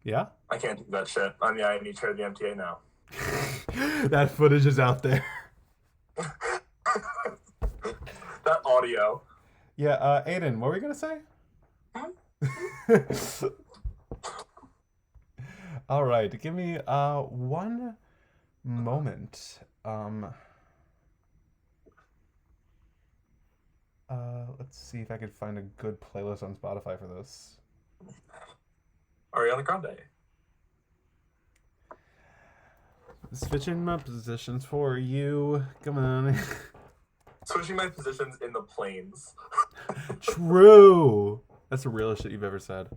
Yeah? I can't do that shit. I need to chair the MTA now. That footage is out there. That audio. Yeah, Aidan, what were you gonna say? All right, give me one moment. Let's see if I could find a good playlist on Spotify for this. Ariana Grande. Switching my positions for you. Come on. Switching my positions in the planes. True. That's the realest shit you've ever said.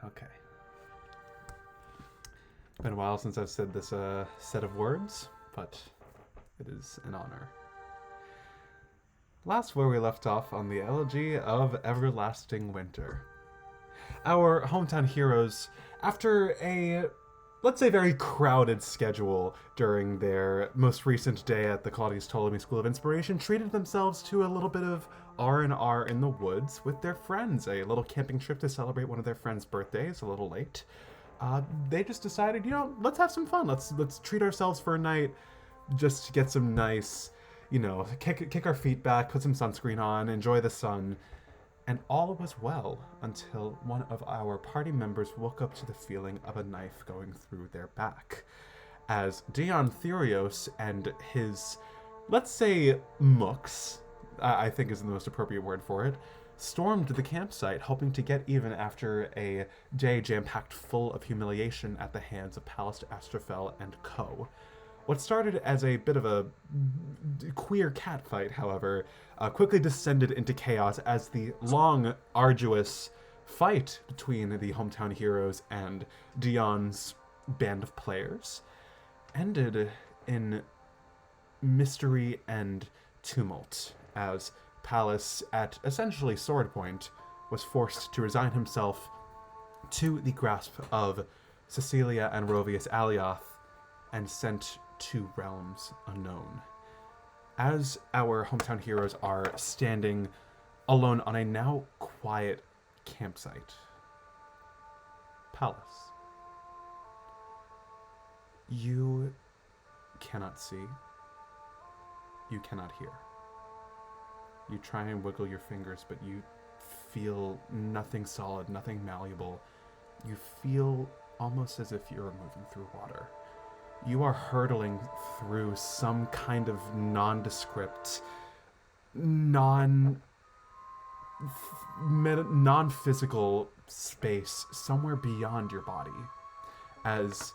Okay. It's been a while since I've said this set of words, but it is an honor. Last where we left off on the Elegy of Everlasting Winter. Our hometown heroes, after a, let's say, very crowded schedule during their most recent day at the Claudius Ptolemy School of Inspiration, treated themselves to a little bit of R&R in the woods with their friends, a little camping trip to celebrate one of their friends' birthdays, a little late. They just decided, let's have some fun. Let's treat ourselves for a night, just to get some nice, kick our feet back, put some sunscreen on, enjoy the sun. And all was well until one of our party members woke up to the feeling of a knife going through their back. As Dion Therios and his, let's say, mooks, I think is the most appropriate word for it, stormed the campsite, hoping to get even after a day jam-packed full of humiliation at the hands of Pallas Astrophel and co. What started as a bit of a queer catfight, however, quickly descended into chaos as the long, arduous fight between the hometown heroes and Dion's band of players ended in mystery and tumult as Pallas, at essentially sword point, was forced to resign himself to the grasp of Cecilia and Rovius Alioth and sent to realms unknown. As our hometown heroes are standing alone on a now quiet campsite, Pallas, you cannot see, you cannot hear. You try and wiggle your fingers, but you feel nothing solid, nothing malleable. You feel almost as if you're moving through water. You are hurtling through some kind of nondescript, non-physical space somewhere beyond your body, as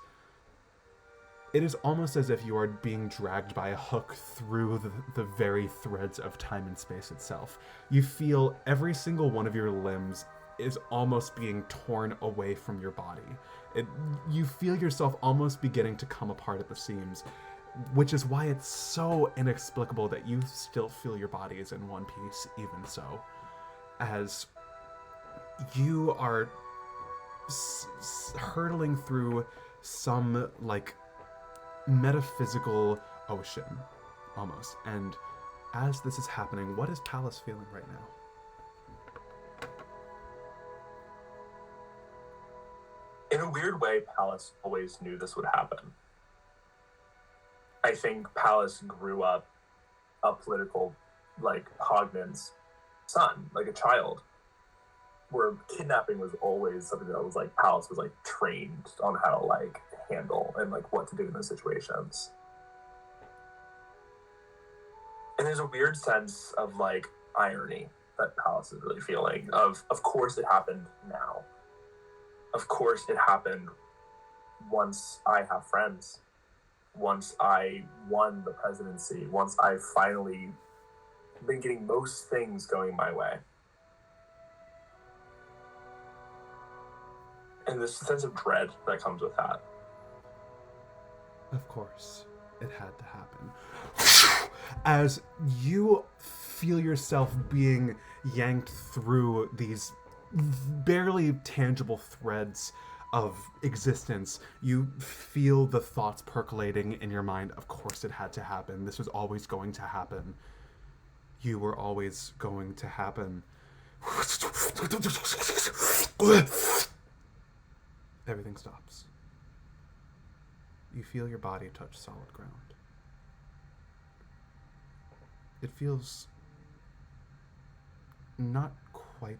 it is almost as if you are being dragged by a hook through the very threads of time and space itself. You feel every single one of your limbs is almost being torn away from your body. You feel yourself almost beginning to come apart at the seams, which is why it's so inexplicable that you still feel your body is in one piece, even so. As you are hurtling through some, metaphysical ocean, almost. And as this is happening, what is Pallas feeling right now? In a weird way, Pallas always knew this would happen. I think Pallas grew up a political, Hogman's son, like a child, where kidnapping was always something that was Pallas was trained on how to handle and what to do in those situations. And there's a weird sense of irony that Pallas is really feeling of course it happened now. Of course it happened once I have friends, once I won the presidency, once I've finally been getting most things going my way. And there's a sense of dread that comes with that. Of course, it had to happen. As you feel yourself being yanked through these barely tangible threads of existence. You feel the thoughts percolating in your mind. Of course it had to happen. This was always going to happen. You were always going to happen. Everything stops. You feel your body touch solid ground. It feels not quite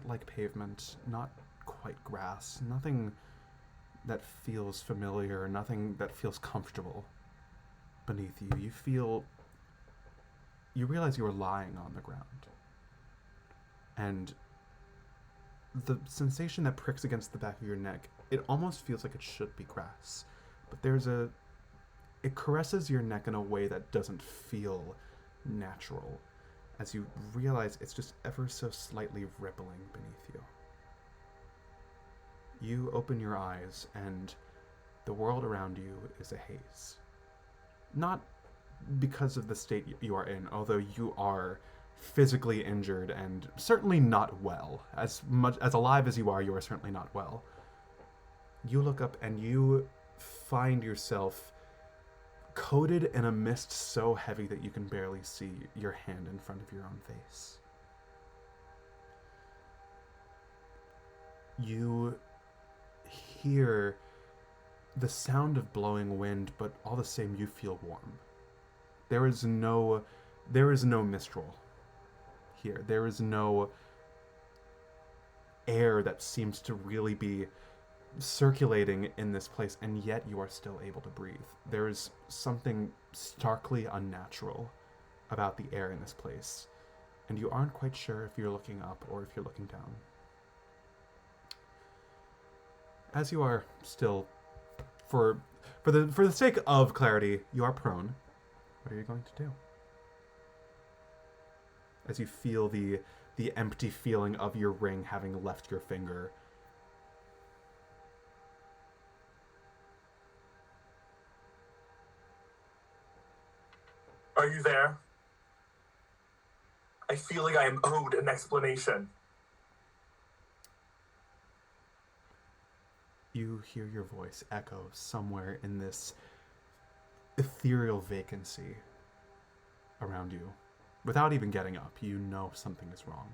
like pavement, not quite grass, nothing that feels familiar, nothing that feels comfortable beneath you. You realize you are lying on the ground. And the sensation that pricks against the back of your neck, it almost feels like it should be grass. But it caresses your neck in a way that doesn't feel natural, as you realize it's just ever so slightly rippling beneath you. You open your eyes, and the world around you is a haze. Not because of the state you are in, although you are physically injured and certainly not well. As much as alive as you are certainly not well. You look up and you find yourself coated in a mist so heavy that you can barely see your hand in front of your own face. You hear the sound of blowing wind, but all the same you feel warm. There is no mistral here. There is no air that seems to really be circulating in this place, and yet you are still able to breathe. There is something starkly unnatural about the air in this place, and you aren't quite sure if you're looking up or if you're looking down. As you are still, for the sake of clarity, you are prone. What are you going to do? As you feel the empty feeling of your ring having left your finger. Are you there? I feel like I am owed an explanation. You hear your voice echo somewhere in this ethereal vacancy around you. Without even getting up, you know something is wrong.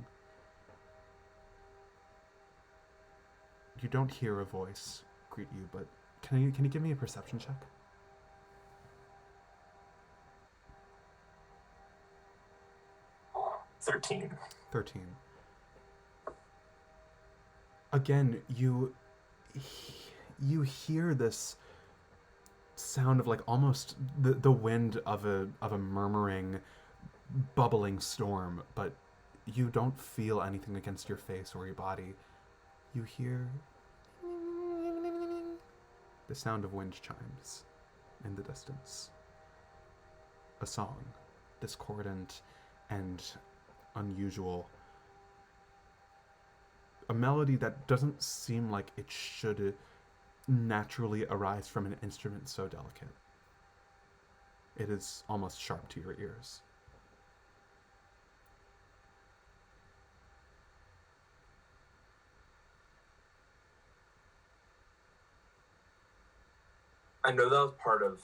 You don't hear a voice greet you, but can you give me a perception check? 13. Again, you hear this sound of like almost the wind of a murmuring, bubbling storm, but you don't feel anything against your face or your body. You hear the sound of wind chimes in the distance. A song, discordant and unusual. A melody that doesn't seem like it should naturally arise from an instrument so delicate. It is almost sharp to your ears. I know that was part of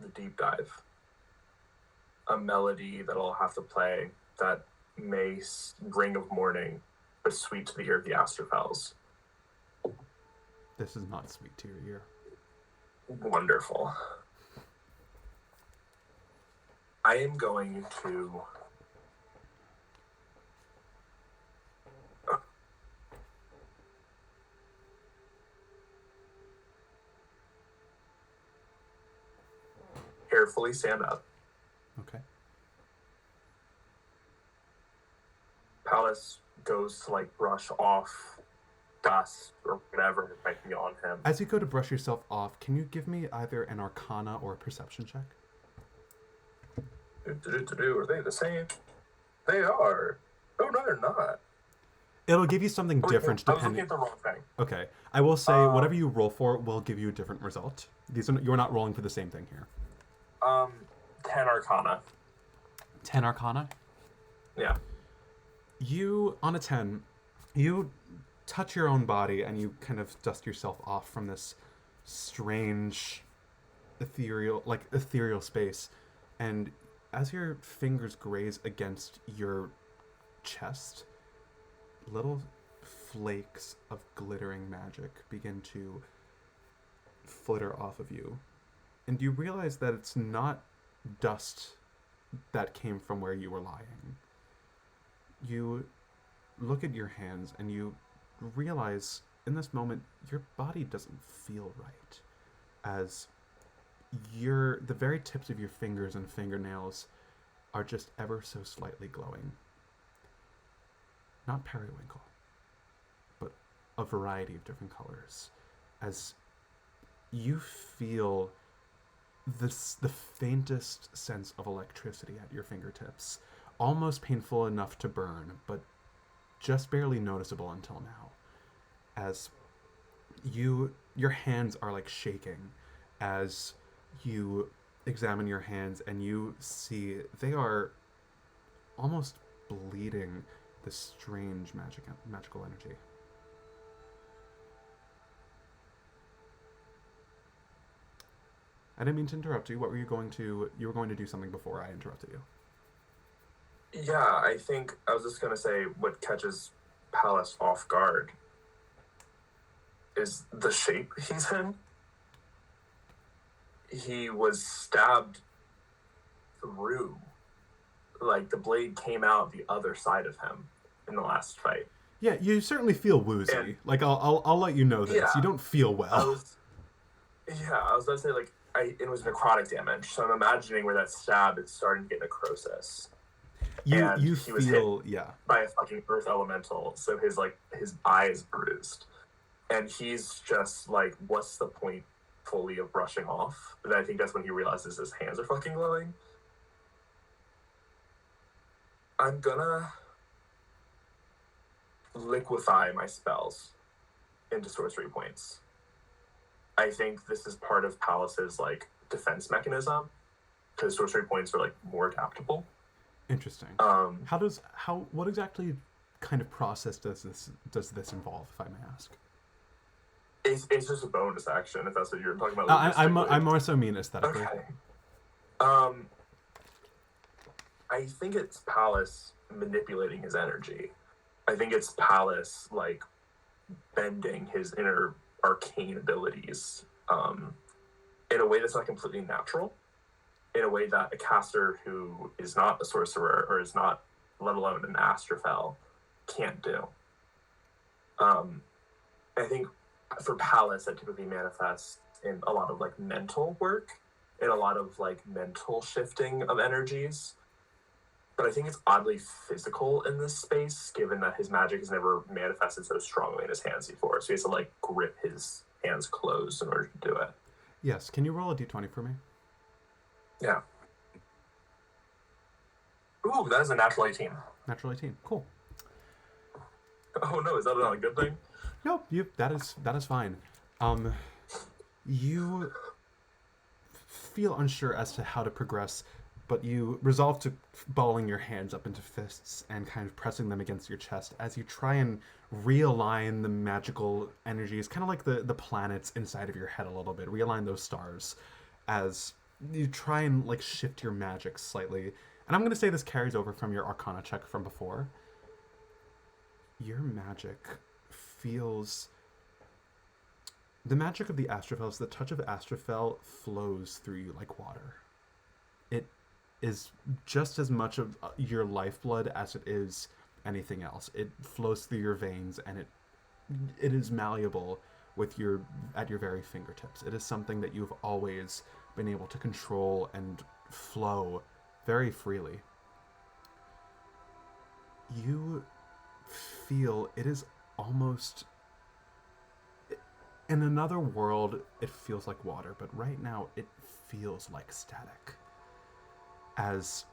the deep dive. A melody that I'll have to play that may ring of morning, but sweet to the ear of the Astrophels. This is not sweet to your ear. Wonderful. I am going to carefully stand up. Okay. Pallas goes to brush off dust or whatever might be on him. As you go to brush yourself off, can you give me either an Arcana or a Perception check? Are they the same? They are. Oh, no, they're not. It'll give you something different I was depending. looking at the wrong thing. Okay, I will say whatever you roll for will give you a different result. You're not rolling for the same thing here. 10 Arcana. 10 Arcana. Yeah. You on a 10, you touch your own body and you kind of dust yourself off from this strange ethereal space, and as your fingers graze against your chest, little flakes of glittering magic begin to flitter off of you, and you realize that it's not dust that came from where you were lying. You look at your hands and you realize in this moment your body doesn't feel right, as the very tips of your fingers and fingernails are just ever so slightly glowing. Not periwinkle, but a variety of different colors, as you feel the faintest sense of electricity at your fingertips, almost painful enough to burn, but just barely noticeable until now, as your hands are like shaking as you examine your hands, and you see they are almost bleeding this strange magical energy. I didn't mean to interrupt you. What were you going to... You were going to do something before I interrupted you. Yeah, I think I was just going to say what catches Pallas off guard is the shape he's in. He was stabbed through. Like, the blade came out the other side of him in the last fight. Yeah, you certainly feel woozy. And, like, I'll let you know this. Yeah, you don't feel well. I was going to say, like, it was necrotic damage, so I'm imagining where that stab is starting to get necrosis. You feel, yeah, by a fucking earth elemental, so his eye is bruised. And he's just like, what's the point fully of brushing off? But I think that's when he realizes his hands are fucking glowing. I'm gonna liquefy my spells into sorcery points. I think this is part of Pallas's like defense mechanism, because sorcery points are like more adaptable. Interesting. What exactly kind of process does this involve, if I may ask? It's just a bonus action, if that's what you're talking about. I more so mean aesthetically. Okay. I think it's Pallas manipulating his energy. I think it's Pallas like bending his inner arcane abilities in a way that's not completely natural, in a way that a caster who is not a sorcerer or is not, let alone an Astrophel, can't do. I think for Pallas, that typically manifests in a lot of like mental work, in a lot of like mental shifting of energies. But I think it's oddly physical in this space, given that his magic has never manifested so strongly in his hands before. So he has to like grip his hands closed in order to do it. Yes. Can you roll a d20 for me? Yeah. Ooh, that is a natural 18. Natural 18. Cool. Oh no, is that not a good thing? No, that is fine. You feel unsure as to how to progress, but you resolve to balling your hands up into fists and kind of pressing them against your chest as you try and realign the magical energies, kind of like the planets inside of your head a little bit, realign those stars as you try and like shift your magic slightly. And I'm going to say this carries over from your Arcana check from before. Your magic feels... The magic of the Astrophels, the touch of Astrophel flows through you like water. It is just as much of your lifeblood as it is anything else. It flows through your veins, and it is malleable at your very fingertips. It is something that you've always been able to control and flow very freely. You feel it is almost... In another world, it feels like water, but right now it feels like static. As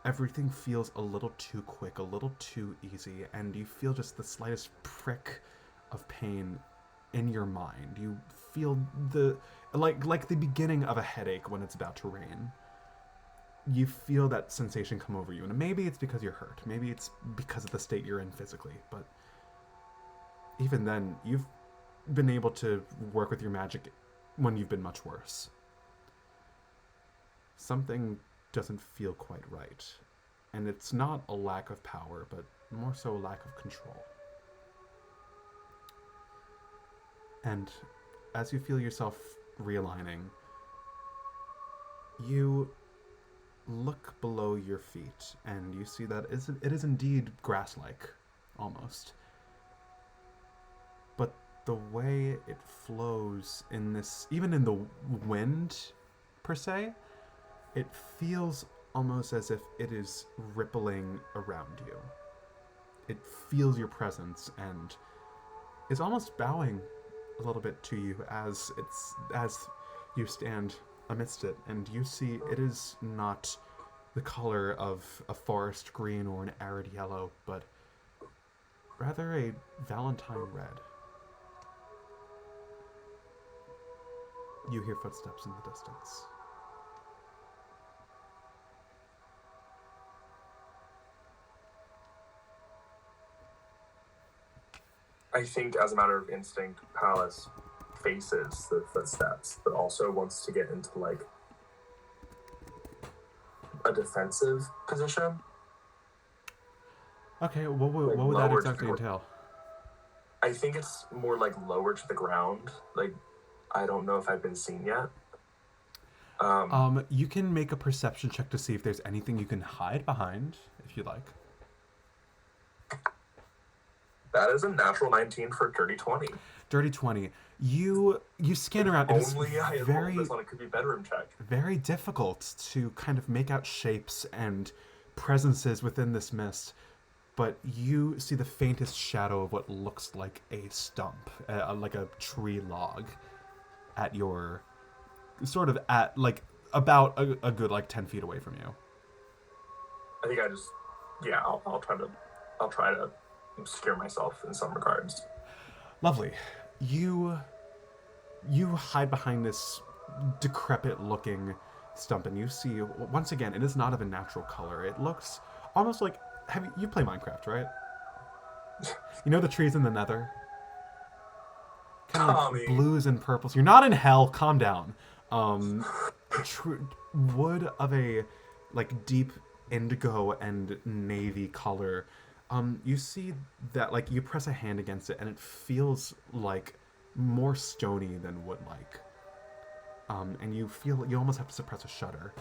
everything feels a little too quick, a little too easy, and you feel just the slightest prick of pain in your mind. You feel like the beginning of a headache when it's about to rain. You feel that sensation come over you, and maybe it's because you're hurt. Maybe it's because of the state you're in physically, but even then, you've been able to work with your magic when you've been much worse. Something doesn't feel quite right. And it's not a lack of power, but more so a lack of control. And as you feel yourself realigning, you look below your feet, and you see that it is indeed grass-like, almost. But the way it flows in this, even in the wind, per se, it feels almost as if it is rippling around you. It feels your presence and is almost bowing a little bit to you as you stand amidst it, and you see it is not the color of a forest green or an arid yellow, but rather a valentine red. You hear footsteps in the distance. I think, as a matter of instinct, Pallas faces the footsteps, but also wants to get into like a defensive position. Okay, what would that exactly entail? I think it's more like lower to the ground. Like, I don't know if I've been seen yet. You can make a perception check to see if there's anything you can hide behind, if you like. That is a natural 19 for dirty 20. Dirty 20. You scan around. Only I had rolled this on a could be bedroom check. Very difficult to kind of make out shapes and presences within this mist, but you see the faintest shadow of what looks like a stump, like a tree log, at your sort of at like about a good like 10 feet away from you. I think I'll try to scare myself in some regards. Lovely. You hide behind this decrepit looking stump, and you see, once again, it is not of a natural color. It looks almost like, you play Minecraft, right? You know the trees in the nether? Kind of like blues and purples. You're not in hell, calm down. Wood of a like deep indigo and navy color. You see that, like, you press a hand against it, and it feels like more stony than wood-like. And you almost have to suppress a shudder.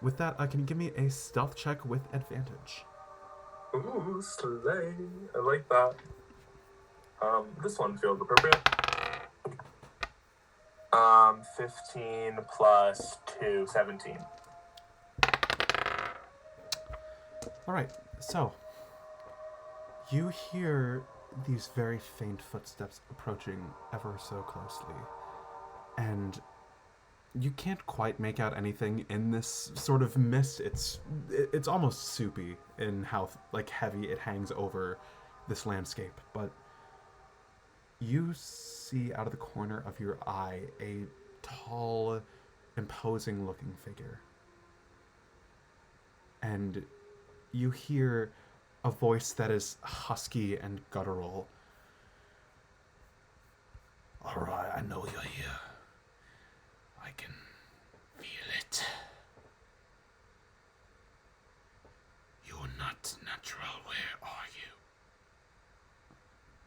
With that, can you give me a stealth check with advantage? Ooh, slay. I like that. This one feels appropriate. 15 plus 2, 17. Alright, so you hear these very faint footsteps approaching ever so closely, and you can't quite make out anything in this sort of mist. It's almost soupy in how like heavy it hangs over this landscape, but you see out of the corner of your eye a tall, imposing looking figure, and you hear a voice that is husky and guttural. All right, I know you're here. I can feel it. You're not natural. Where are you?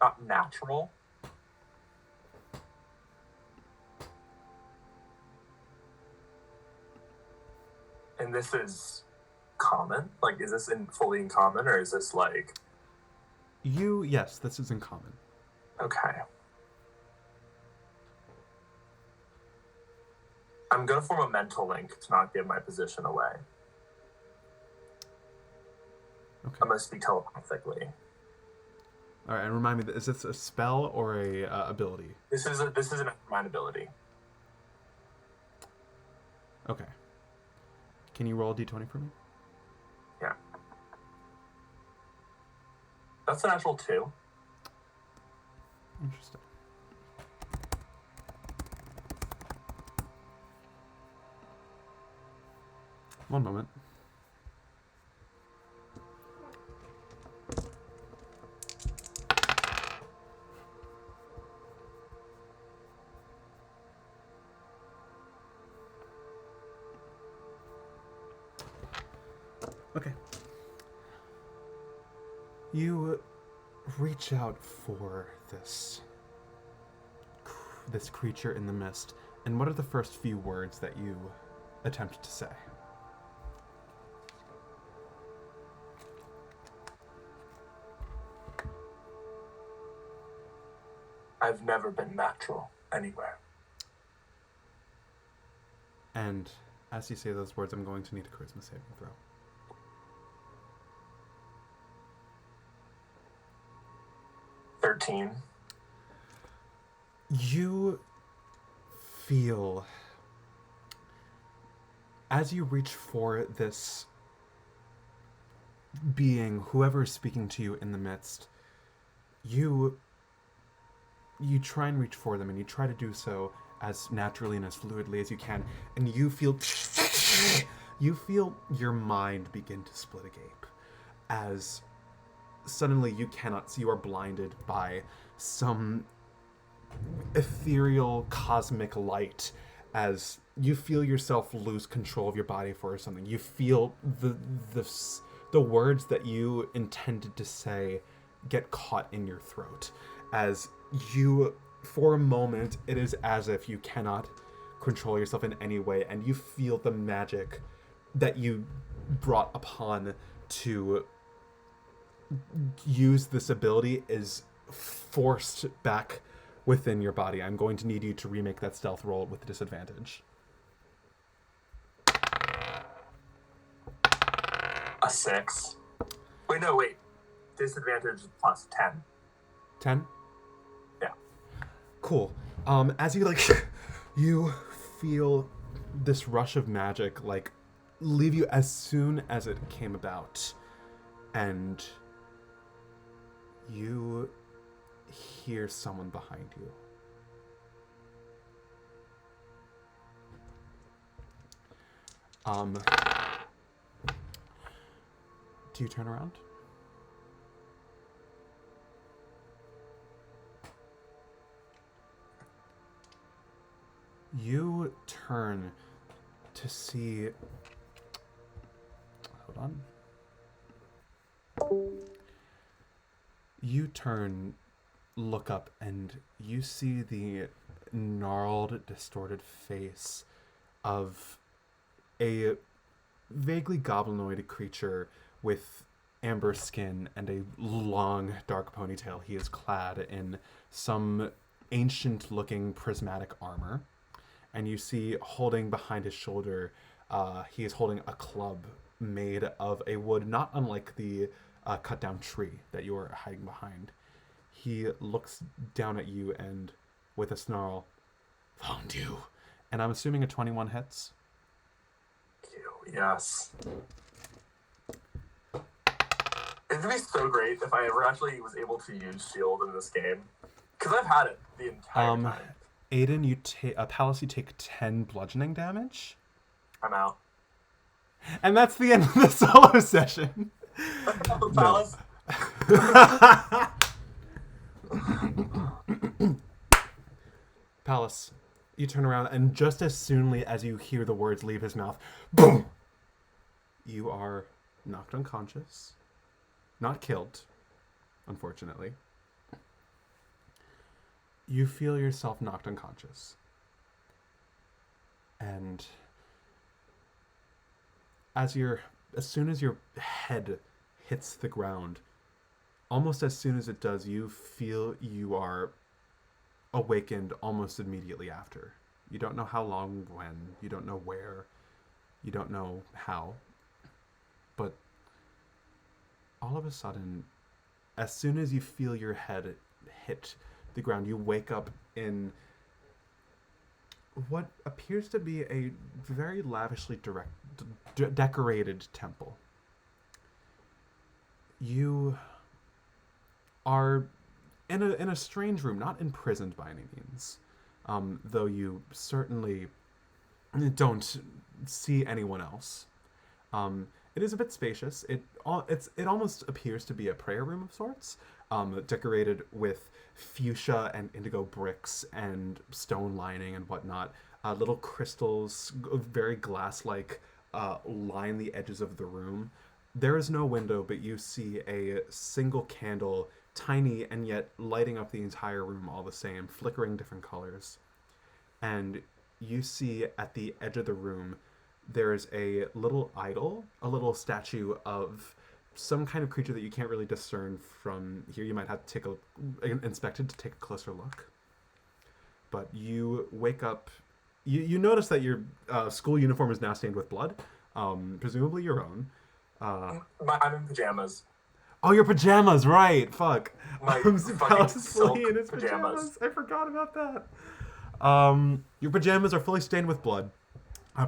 Not natural? And this is common? Like, is this fully in common, or is this like... Yes, this is in common. Okay. I'm going to form a mental link to not give my position away. Okay. I'm going to speak telepathically. All right, and remind me, is this a spell or a ability? This is an mind ability. Okay. Can you roll a d20 for me? Yeah. That's an actual 2. Interesting. One moment. Okay. You reach out for this creature in the mist, and what are the first few words that you attempt to say? I've never been natural anywhere. And as you say those words, I'm going to need a charisma saving throw. 13. You feel, as you reach for this being, whoever is speaking to you in the midst, you try and reach for them, and you try to do so as naturally and as fluidly as you can, and you feel your mind begin to split agape as suddenly you cannot see. You are blinded by some ethereal cosmic light as you feel yourself lose control of your body for something. You feel the words that you intended to say get caught in your throat as you, for a moment, it is as if you cannot control yourself in any way, and you feel the magic that you brought upon to use this ability is forced back within your body. I'm going to need you to remake that stealth roll with disadvantage. A 6. Wait. Disadvantage plus 10. 10? Yeah. Cool. As you you feel this rush of magic leave you as soon as it came about, and you hear someone behind you. Do you turn around? You turn to see... Hold on. You turn, look up, and you see the gnarled, distorted face of a vaguely goblinoid creature with amber skin and a long, dark ponytail. He is clad in some ancient-looking prismatic armor. And you see, holding behind his shoulder, he is holding a club made of a wood not unlike the cut-down tree that you are hiding behind. He looks down at you and, with a snarl, "Found you." And I'm assuming a 21 hits? Yes. It'd be so great if I ever actually was able to use shield in this game. Because I've had it the entire time. Aidan, Pallas, you take 10 bludgeoning damage. I'm out. And that's the end of the solo session. Pallas. Pallas, you turn around, and just as soonly as you hear the words leave his mouth, boom! You are knocked unconscious. Not killed, unfortunately. You feel yourself knocked unconscious. And as soon as your head hits the ground, almost as soon as it does, you feel you are awakened almost immediately after. You don't know how long, when, you don't know where, you don't know how, but all of a sudden, as soon as you feel your head hit the ground, you wake up in what appears to be a very lavishly decorated temple. You are in a strange room, not imprisoned by any means, though you certainly don't see anyone else. It is a bit spacious. It almost appears to be a prayer room of sorts, decorated with fuchsia and indigo bricks and stone lining and whatnot. Little crystals, very glass-like, line the edges of the room. There is no window, but you see a single candle, tiny and yet lighting up the entire room all the same, flickering different colors. And you see at the edge of the room, there's a little idol, a little statue of some kind of creature that you can't really discern from here. You might have to inspect it to take a closer look. But you wake up, you notice that your school uniform is now stained with blood, presumably your own. I'm in pajamas. Oh, your pajamas, right? Fuck. My Pallas is silk fully in his pajamas. I forgot about that. Your pajamas are fully stained with blood,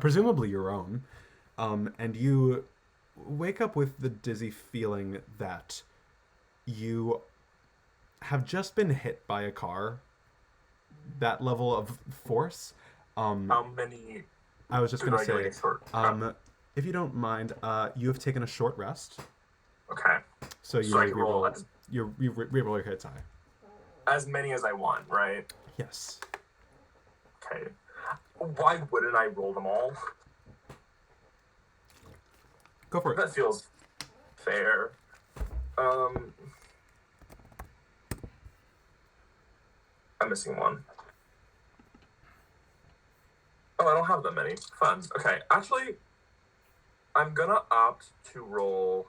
presumably your own. And you wake up with the dizzy feeling that you have just been hit by a car. That level of force. How many? I was just going to say, if you don't mind, you have taken a short rest. Okay. So you re-roll your hit die. As many as I want, right? Yes. Okay. Why wouldn't I roll them all? Go for it. That feels fair. I'm missing one. Oh, I don't have that many. Fun. Okay. Actually, I'm gonna opt to roll.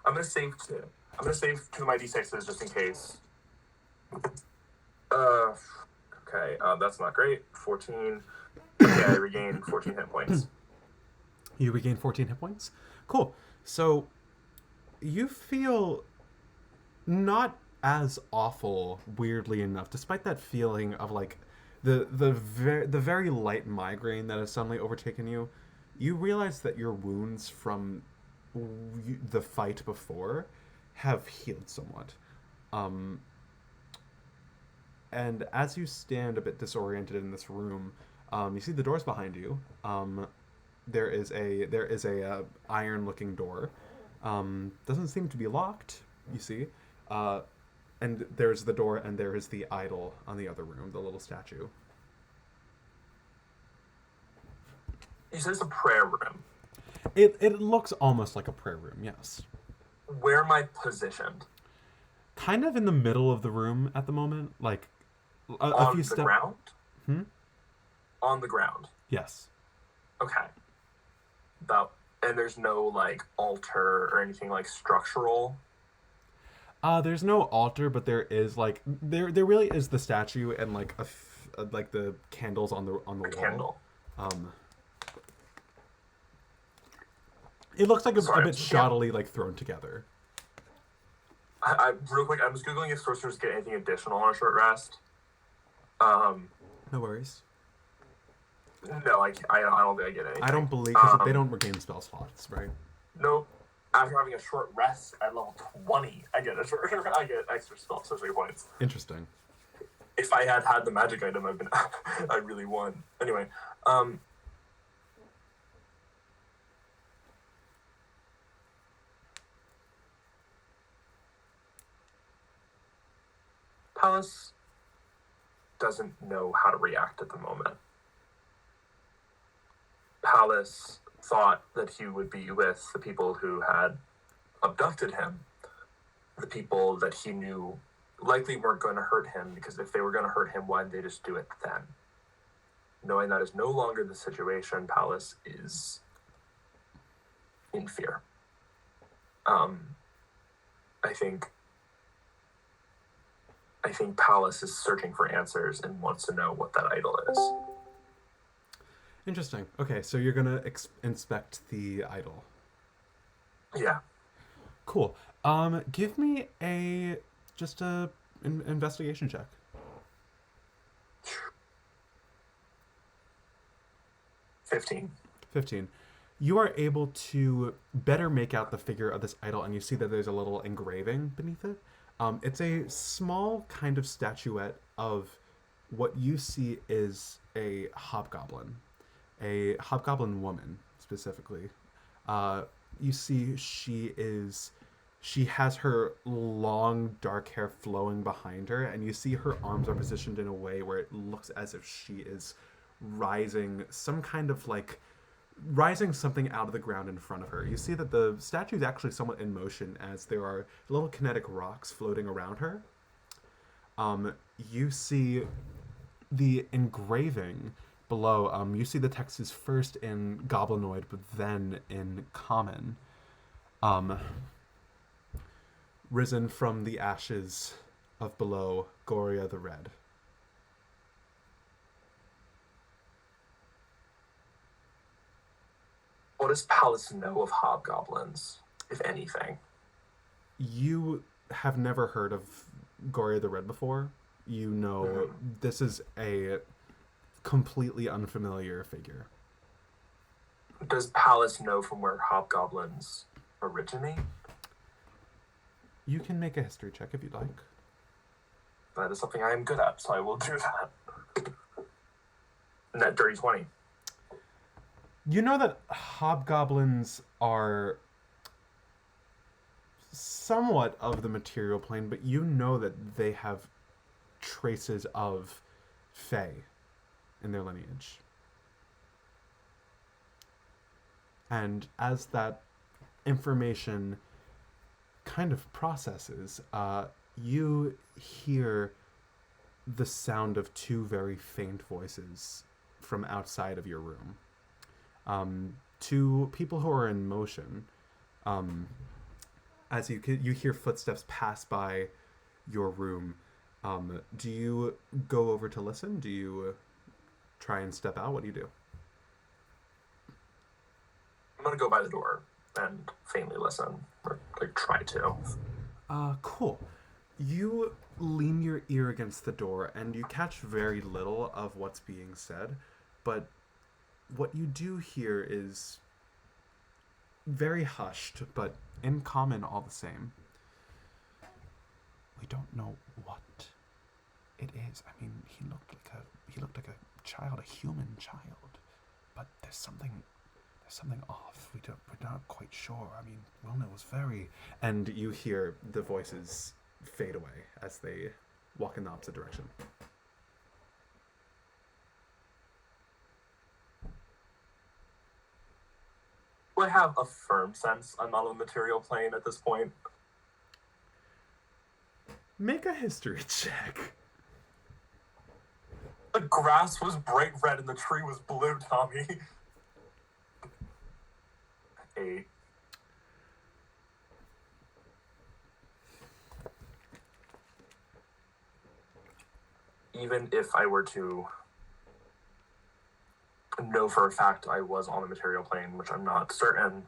I'm gonna save 2. I'm gonna save 2 of my d6s just in case. Okay. That's not great. 14. Okay, I regained 14 hit points. You regain 14 hit points? Cool. So, you feel not as awful, weirdly enough, despite that feeling of, like, the very light migraine that has suddenly overtaken you. You realize that your wounds from the fight before have healed somewhat. And as you stand a bit disoriented in this room, you see the doors behind you. There is a iron-looking door. Doesn't seem to be locked. You see, and there's the door, and there is the idol on the other room, the little statue. You said it's a prayer room. It looks almost like a prayer room. Yes. Where am I positioned? Kind of in the middle of the room at the moment, like a few steps. On the ground? On the ground. Yes. Okay. And there's no like altar or anything like structural. There's no altar, but there is like there really is the statue and like like the candles on the wall. Candle. It looks like a bit shoddily like thrown together. I real quick, I'm just googling if sorcerers get anything additional on a short rest. No worries. No, I don't think I get anything. I don't believe because they don't regain spell slots, right? Nope. After having a short rest at level 20, I get extra spell sorcery points. Interesting. If I had the magic item, I really won. Anyway, Pallas doesn't know how to react at the moment. Pallas thought that he would be with the people who had abducted him, the people that he knew likely weren't going to hurt him, because if they were going to hurt him, why did they just do it then? Knowing that is no longer the situation, Pallas is in fear. I think Pallas is searching for answers and wants to know what that idol is. Interesting. Okay, so you're gonna inspect the idol. Yeah. Cool. Give me just a investigation check. 15. You are able to better make out the figure of this idol, and you see that there's a little engraving beneath it. It's a small kind of statuette of what you see is a hobgoblin woman, specifically. You see she has her long dark hair flowing behind her, and you see her arms are positioned in a way where it looks as if she is rising some kind of like rising something out of the ground in front of her. You see that the statue is actually somewhat in motion as there are little kinetic rocks floating around her. You see the engraving below. You see the text is first in Goblinoid, but then in Common. Risen from the ashes of below, Goria the Red. What does Pallas know of hobgoblins, if anything? You have never heard of Goria the Red before. You know this is a completely unfamiliar figure. Does Pallas know from where hobgoblins originate? You can make a history check if you'd like. That is something I am good at, so I will do that. Net dirty 20. You know that hobgoblins are somewhat of the material plane, but you know that they have traces of Fae in their lineage. And as that information kind of processes, you hear the sound of two very faint voices from outside of your room. Two people who are in motion. As you hear footsteps pass by your room. Do you go over to listen? Do you try and step out? What do you do? I'm gonna go by the door and faintly listen, or like try to. Cool. You lean your ear against the door and you catch very little of what's being said, but what you do hear is very hushed, but in common all the same. We don't know what it is. I mean, he looked like a child, a human child, but there's something off. We're not quite sure. I mean, Wilna was very... And you hear the voices fade away as they walk in the opposite direction. Do I have a firm sense I'm not on the material plane at this point? Make a history check. The grass was bright red and the tree was blue, Tommy. 8. Even if I were to know for a fact I was on the material plane, which I'm not certain,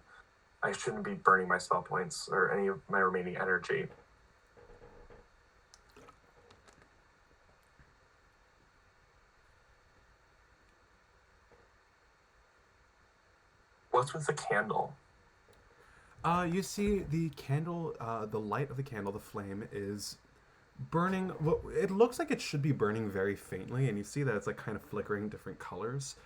I shouldn't be burning my spell points or any of my remaining energy. What's with the candle? You see the candle, the light of the candle, the flame is burning. Well, it looks like it should be burning very faintly, and you see that it's like kind of flickering different colors,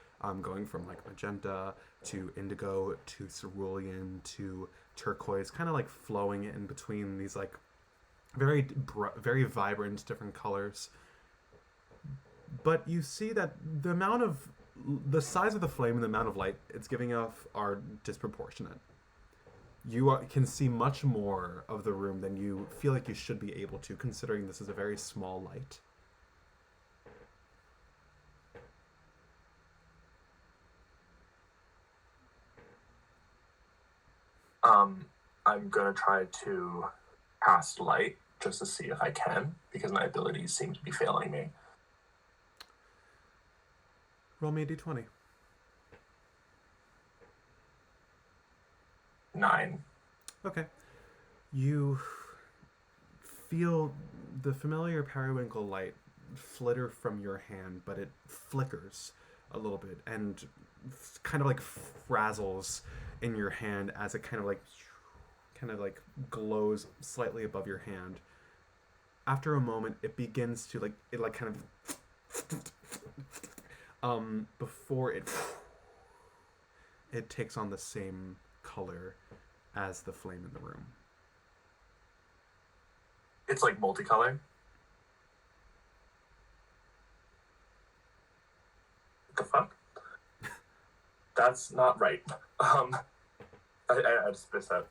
going from like magenta to indigo to cerulean to turquoise, kind of like flowing in between these like very vibrant different colors. But you see that the size of the flame and the amount of light it's giving off are disproportionate. You can see much more of the room than you feel like you should be able to, considering this is a very small light. I'm gonna try to cast light just to see if I can, because my abilities seem to be failing me. Roll me a d20. 9. Okay. You feel the familiar periwinkle light flitter from your hand, but it flickers a little bit and kind of like frazzles in your hand as it kind of like glows slightly above your hand. After a moment, it begins to kind of before it takes on the same color as the flame in the room. It's like multicolor. What the fuck? That's not right. I just missed that.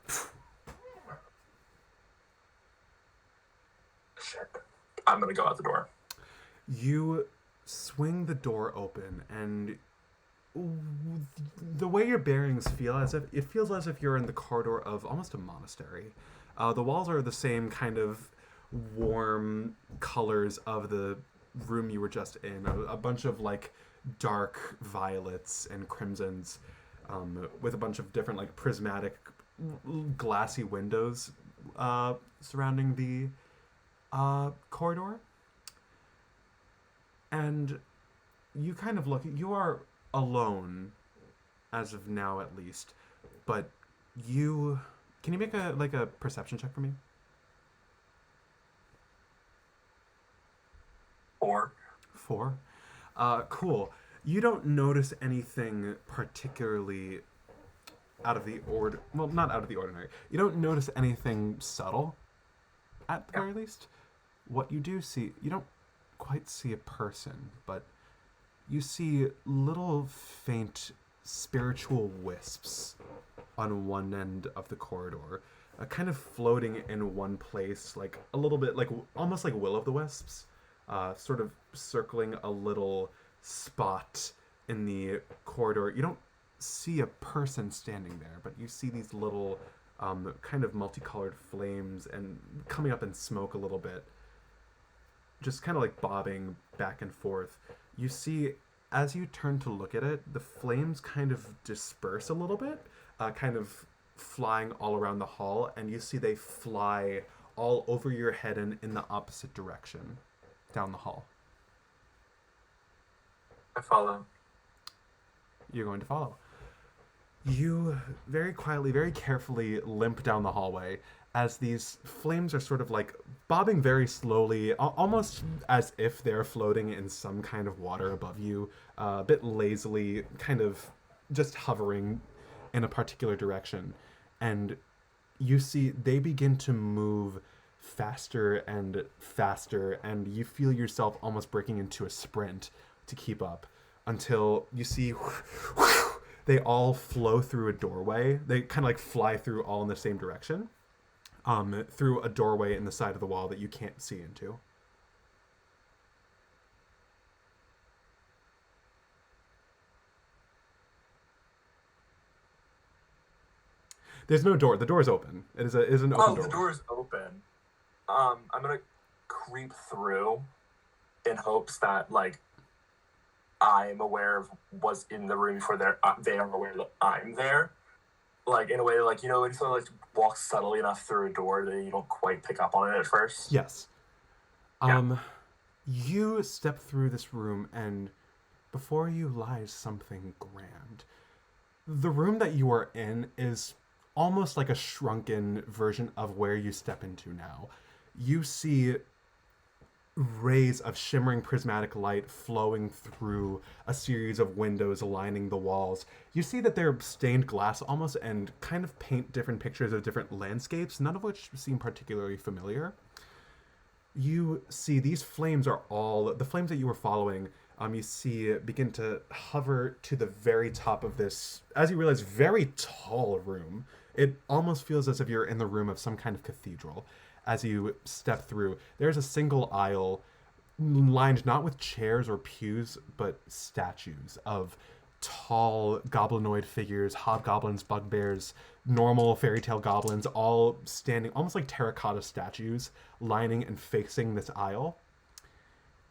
Shit. I'm gonna go out the door. You swing the door open, and the way your bearings feel, as if it feels as if you're in the corridor of almost a monastery. The walls are the same kind of warm colors of the room you were just in. A bunch of like dark violets and crimsons, with a bunch of different like prismatic, glassy windows surrounding the corridor. And you kind of look. You are alone, as of now at least. But you can you make a perception check for me? 4. 4. Cool. You don't notice anything particularly out of the order. Well, not out of the ordinary. You don't notice anything subtle, at the very least. What you do see, you don't quite see a person, but you see little faint spiritual wisps on one end of the corridor, kind of floating in one place, like a little bit like almost like will-o'-the-wisps, sort of circling a little spot in the corridor. You don't see a person standing there, but you see these little kind of multicolored flames and coming up in smoke a little bit, just kind of like bobbing back and forth. You see, as you turn to look at it, the flames kind of disperse a little bit, kind of flying all around the hall, and you see they fly all over your head and in the opposite direction down the hall. I follow. You're going to follow. You very quietly, very carefully limp down the hallway as these flames are sort of like bobbing very slowly, almost as if they're floating in some kind of water above you, a bit lazily, kind of just hovering in a particular direction. And you see they begin to move faster and faster, and you feel yourself almost breaking into a sprint to keep up until you see they all flow through a doorway. They kind of like fly through all in the same direction, through a doorway in the side of the wall that you can't see into. There's no door. The door is open. It is an open door. The door is open. I'm gonna creep through in hopes that like I'm aware of what's in the room before they are aware that I'm there. Like in a way, like when you sort of like walk subtly enough through a door that you don't quite pick up on it at first. Yes. You step through this room, and before you lies something grand. The room that you are in is almost like a shrunken version of where you step into now. You see rays of shimmering prismatic light flowing through a series of windows lining the walls. You see that they're stained glass almost and kind of paint different pictures of different landscapes, none of which seem particularly familiar. You see these flames are all the flames that you were following. You see begin to hover to the very top of this, as you realize, very tall room. It almost feels as if you're in the room of some kind of cathedral. As you step through, there's a single aisle lined not with chairs or pews, but statues of tall goblinoid figures, hobgoblins, bugbears, normal fairy tale goblins, all standing almost like terracotta statues, lining and facing this aisle.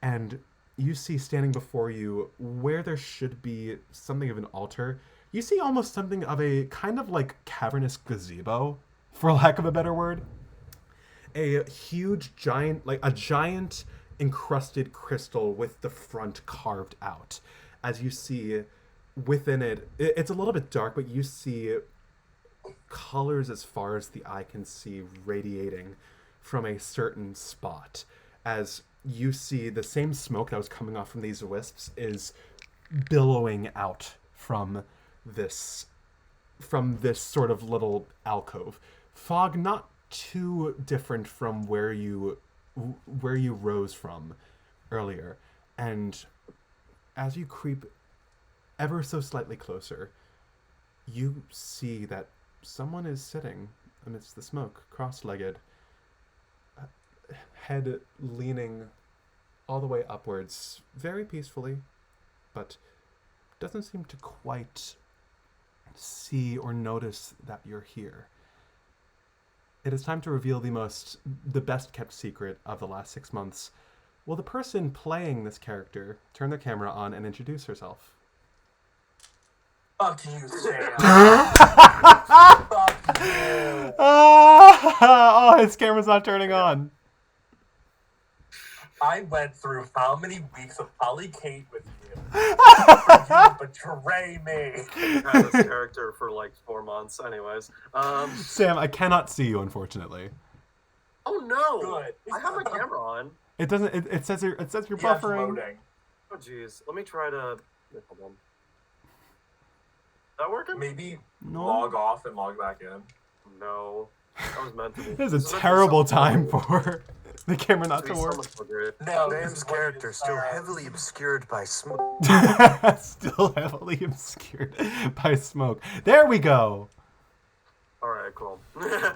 And you see standing before you, where there should be something of an altar, you see almost something of a kind of like cavernous gazebo, for lack of a better word. A huge giant, like a giant encrusted crystal with the front carved out. As you see within it, it's a little bit dark, but you see colors as far as the eye can see radiating from a certain spot. As you see the same smoke that was coming off from these wisps is billowing out from this sort of little alcove. Fog not too different from where you rose from earlier. And as you creep ever so slightly closer, you see that someone is sitting amidst the smoke, cross-legged, head leaning all the way upwards, very peacefully, but doesn't seem to quite see or notice that you're here. It is time to reveal the best kept secret of the last 6 months. Will the person playing this character turn their camera on and introduce herself? Fuck you, Sam. Fuck you. Oh, his camera's not turning on. I went through how many weeks of Polly-Kate with you for you to betray me? I've had this character for like 4 months, anyways. Sam, I cannot see you, unfortunately. Oh no! Good. I have my camera on. It doesn't. It says you're Yeah, buffering. loading. Oh jeez, let me try to. Hold on. Is that working? Maybe No. log off and log back in. No, that was meant to be. This is a terrible time for the camera not to So work. much more great. No, Sam's character still heavily obscured by smoke. Still heavily obscured by smoke. There we go. All right, cool.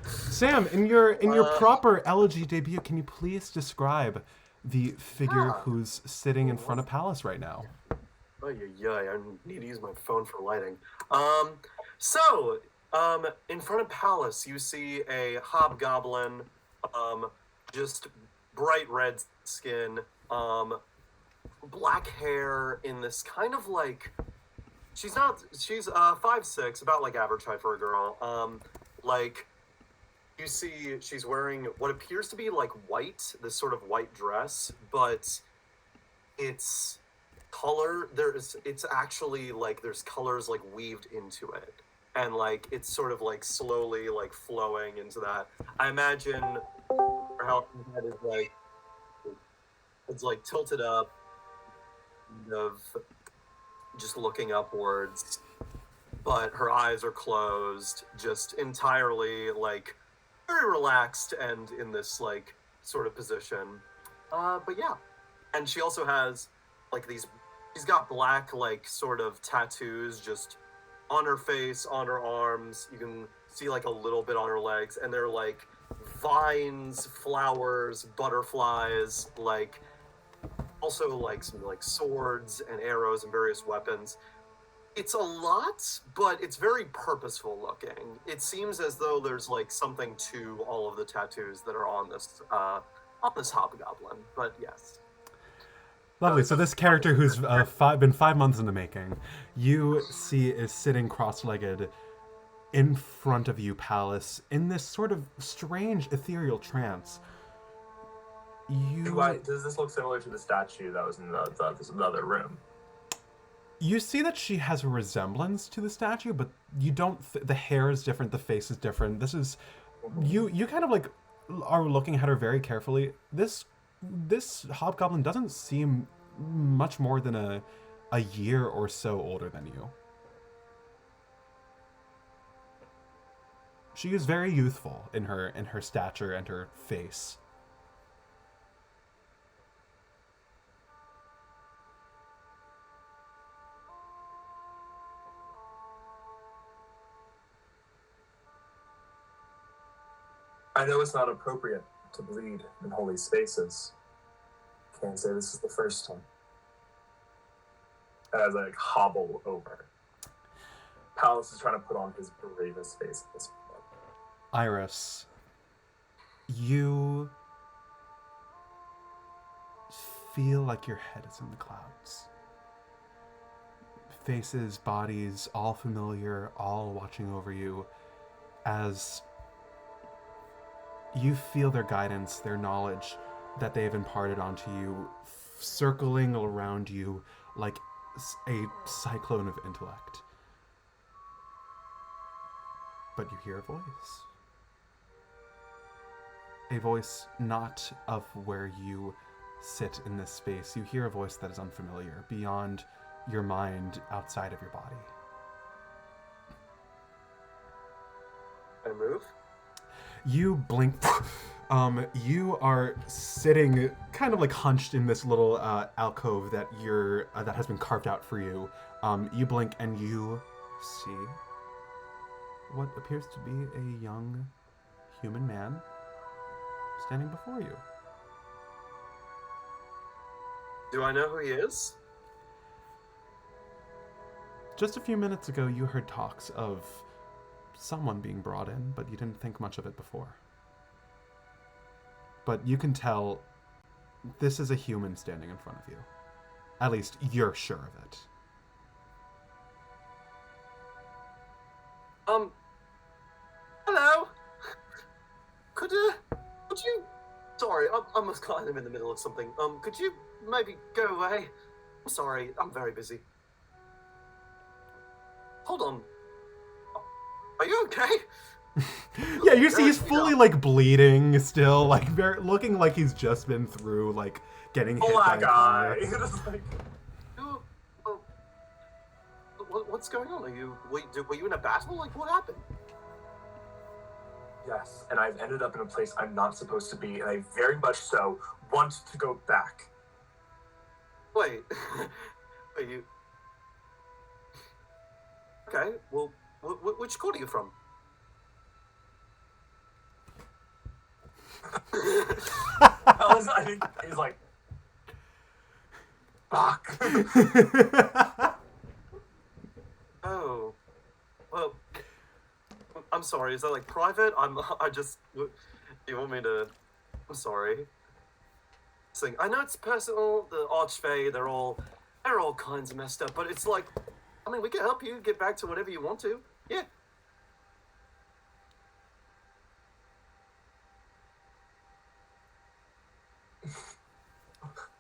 Sam, in your proper Elegy debut, can you please describe the figure who's sitting in front of Pallas right now? Oh yeah, I need to use my phone for lighting. In front of Pallas, you see a hobgoblin, just bright red skin, black hair in this kind of like, she's 5'6", about like average height for a girl. Like, you see she's wearing what appears to be like white, this sort of white dress, but it's it's actually like there's colors like weaved into it, and like it's sort of like slowly like flowing into that. I imagine her head is like it's like tilted up, kind of just looking upwards, but her eyes are closed, just entirely like very relaxed and in this like sort of position. But yeah, and she also has like she's got black like sort of tattoos just on her face, on her arms. You can see like a little bit on her legs, and they're like vines, flowers, butterflies, like also like some like swords and arrows and various weapons. It's a lot, but it's very purposeful looking. It seems as though there's like something to all of the tattoos that are on this hobgoblin. But yes. Lovely. So this character who's been 5 months in the making, you see is sitting cross-legged in front of you, Pallas, in this sort of strange ethereal trance. Does this look similar to the statue that was in the other room? You see that she has a resemblance to the statue, but you don't. The hair is different. The face is different. This is you kind of like are looking at her very carefully. This hobgoblin doesn't seem much more than a year or so older than you. She is very youthful in her stature and her face. I know it's not appropriate to bleed in holy spaces. Can't say this is the first time. As I hobble over, Pallas is trying to put on his bravest face at this point. Iris, you feel like your head is in the clouds. Faces, bodies, all familiar, all watching over you as you feel their guidance, their knowledge that they have imparted onto you, circling around you like a cyclone of intellect. But you hear a voice. A voice not of where you sit in this space. You hear a voice that is unfamiliar, beyond your mind, outside of your body. I move? You blink. You are sitting kind of like hunched in this little alcove that that has been carved out for you. You blink and you see what appears to be a young human man standing before you. Do I know who he is? Just a few minutes ago, you heard talks of someone being brought in, but you didn't think much of it before. But you can tell this is a human standing in front of you. At least you're sure of it. Hello. Could you? Sorry, I'm kind of in the middle of something. Could you maybe go away? I'm sorry, I'm very busy. Hold on. Are you okay? Yeah, you see he's fully like bleeding still, like very looking like he's just been through like getting hit by a car. Just like, You, what's going on? Were you in a battle? Like, what happened? yes, and I've ended up in a place I'm not supposed to be, and I very much so want to go back. Wait, are you? Okay, well, which court are you from? I think he's like, fuck. Oh, well, I'm sorry. Is that like private? You want me to? I'm sorry. I know it's personal. The Archfey, they're all kinds of messed up. But it's like, I mean, we can help you get back to whatever you want to. Yeah.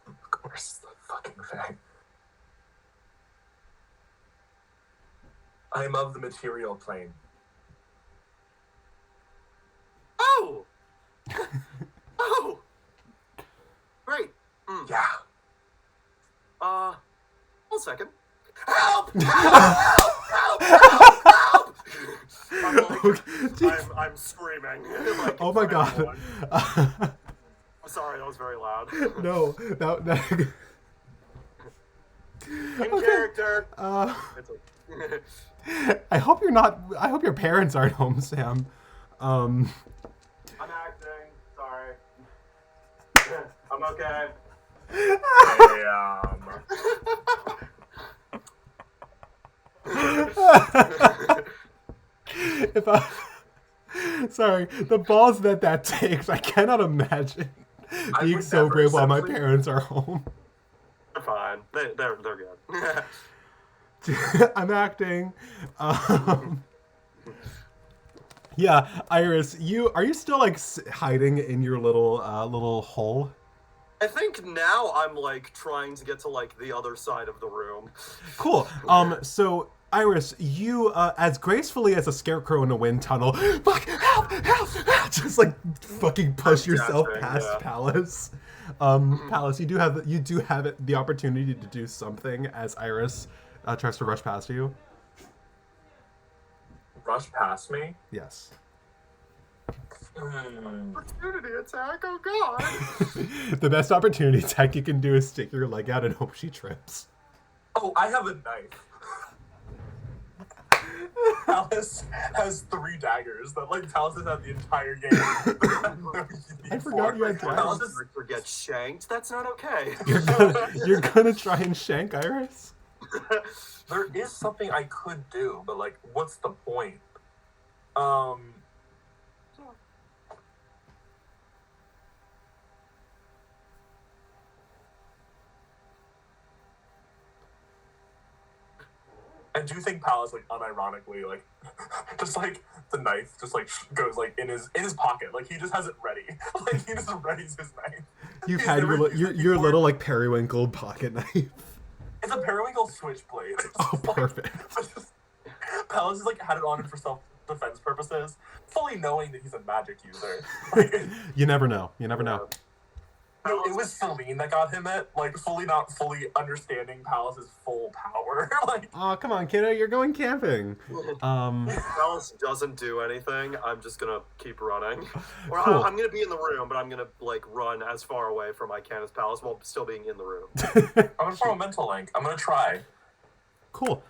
Of course, the fucking thing. I am of the material plane. Oh. Oh. Great. Yeah. 1 second. Help! Help! Help! I'm screaming. Like, Oh my god. I'm sorry, that was very loud. No, that In character. It's like, I hope your parents aren't home, Sam. I'm acting. Sorry. I'm okay. Sorry, the balls that takes, I cannot imagine being so brave while my parents are home. They're fine. They're good. I'm acting. Yeah, Iris, are you still like hiding in your little hole? I think now I'm like trying to get to like the other side of the room. Cool. So Iris, you as gracefully as a scarecrow in a wind tunnel, fuck, help, just like fucking push yourself past yeah. Pallas. Pallas, you do have the opportunity to do something as Iris tries to rush past you. Rush past me? Yes. Opportunity attack, oh god. The best opportunity attack you can do is stick your leg out and hope she trips. Oh, I have a knife. Pallas has 3 daggers that like Pallas has had the entire game. I forgot you had Pallas daggers. get shanked. That's not okay. You're gonna try and shank Iris? There is something I could do, but like, what's the point? I do think Pallas, like, unironically, like, just like the knife, just like goes like in his pocket, like he just has it ready, like he just readies his knife. You've had your little like periwinkle pocket knife. It's a periwinkle switchblade. Oh, perfect. Pallas has like had it on him for self-defense purposes, fully knowing that he's a magic user. Like, You never know. You never know. no, it was Celine that got him it, like not fully understanding Pallas's full power. Like, Oh, come on, kiddo, you're going camping. Pallas doesn't do anything. I'm just gonna keep running. Or Cool. I'm gonna be in the room, but I'm gonna like run as far away from I can as Pallas while still being in the room. I'm gonna form a mental link. I'm gonna try. Cool.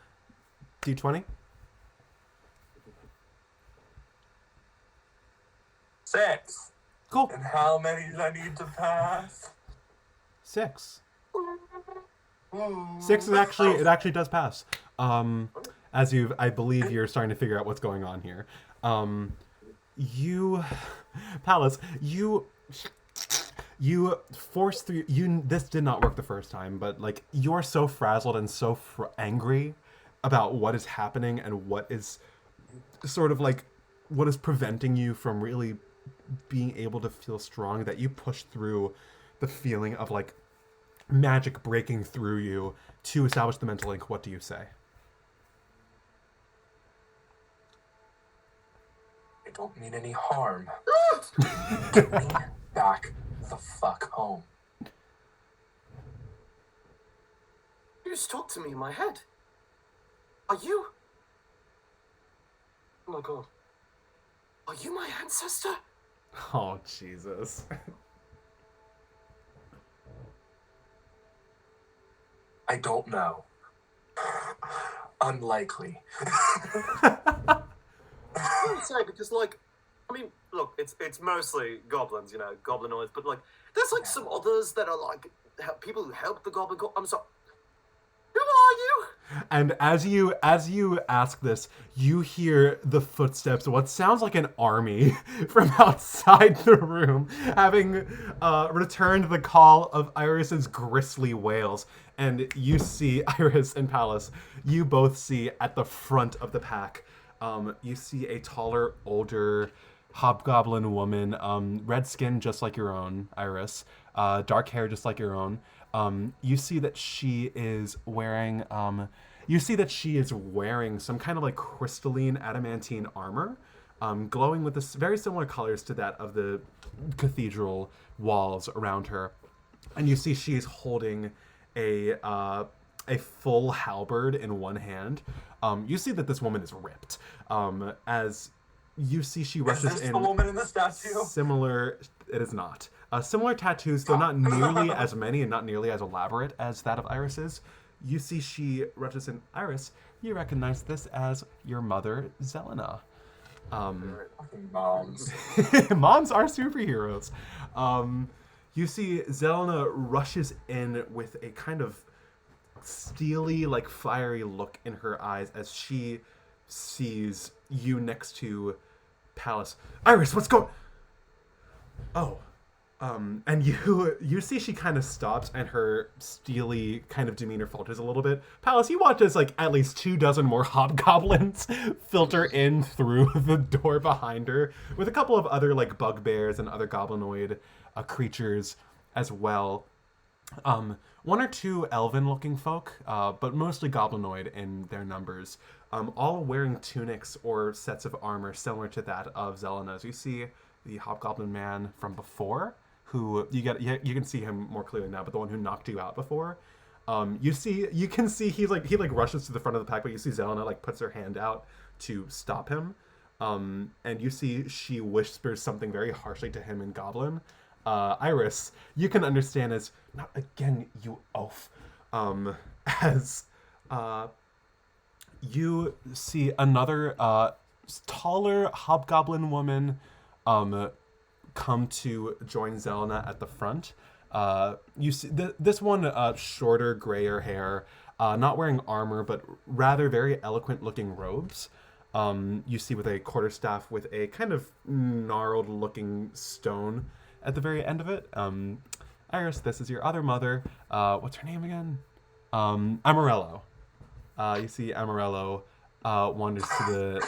D20. 6. Cool. And how many do I need to pass? 6. 6 is actually, it actually does pass. I believe you're starting to figure out what's going on here. Pallas, you force through, this did not work the first time, but like, you're so frazzled and so angry about what is happening and what is sort of like, what is preventing you from really being able to feel strong, that you push through the feeling of like magic breaking through you to establish the mental link. What do you say? I don't mean any harm. Get me back the fuck home. You just talked to me in my head. Are you? Oh my god. Are you my ancestor? Oh, Jesus. I don't know. Unlikely. I would say because, like, I mean, look, it's mostly goblins, you know, goblinoids, but like, there's like some others that are like people who help the goblin. I'm sorry. Who are you? And as you ask this, you hear the footsteps of what sounds like an army from outside the room, having returned the call of Iris's grisly wails. And you see Iris and Pallas. You both see at the front of the pack. You see a taller, older hobgoblin woman, red skin just like your own, Iris, dark hair just like your own. You see that she is wearing some kind of like crystalline adamantine armor, glowing with this very similar colors to that of the cathedral walls around her. And you see she is holding a full halberd in one hand. You see that this woman is ripped. As you see, she rushes in. Is this the woman in the statue? Similar, it is not. Similar tattoos, though not nearly as many and not nearly as elaborate as that of Iris's. You see she rushes in. Iris, you recognize this as your mother, Zelena. Fucking moms. Moms are superheroes. You see Zelena rushes in with a kind of steely, like fiery look in her eyes as she sees you next to Pallas. Iris, what's going? Oh, and you see she kind of stops and her steely kind of demeanor falters a little bit. Pallas, you watch as like at least 24 more hobgoblins filter in through the door behind her, with a couple of other like bugbears and other goblinoid creatures as well. One or two elven-looking folk, but mostly goblinoid in their numbers, all wearing tunics or sets of armor similar to that of Zelena's. You see the hobgoblin man from before, who you can see him more clearly now, but the one who knocked you out before. You can see he rushes to the front of the pack, but you see Zelena like puts her hand out to stop him, and you see she whispers something very harshly to him in Goblin. Iris, you can understand as, not again, you oaf, as you see another taller hobgoblin woman come to join Zelena at the front. You see this one, shorter, grayer hair, not wearing armor, but rather very eloquent looking robes. You see with a quarterstaff with a kind of gnarled looking stone at the very end of it. Iris, this is your other mother. What's her name again? Amarello. You see Amarello wanders to the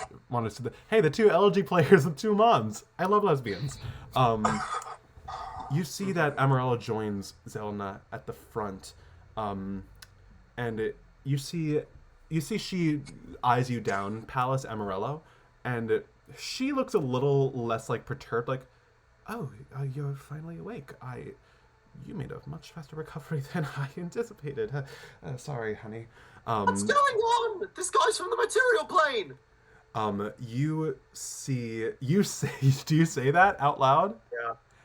hey, the two Elegy players with two moms. I love lesbians. You see that Amarello joins Zelena at the front, and you see she eyes you down, Pallas Amarello, and she looks a little less like perturbed, like, oh, you're finally awake. You made a much faster recovery than I anticipated. Sorry, honey. What's going on? This guy's from the material plane. Do you say that out loud?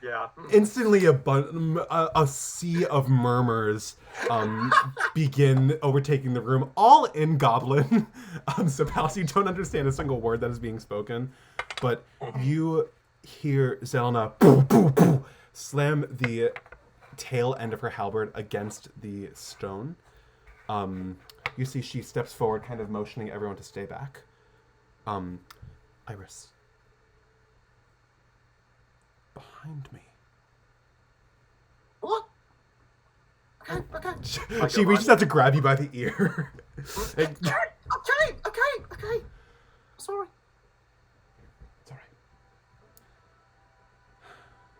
Yeah. Instantly, a sea of murmurs begin overtaking the room, all in Goblin. So, Pallas, you don't understand a single word that is being spoken, but you hear Zelna slam the tail end of her halberd against the stone. You see she steps forward, kind of motioning everyone to stay back. Iris. Behind me. What? Okay. She reaches out to grab you by the ear. Okay. Sorry. It's all right.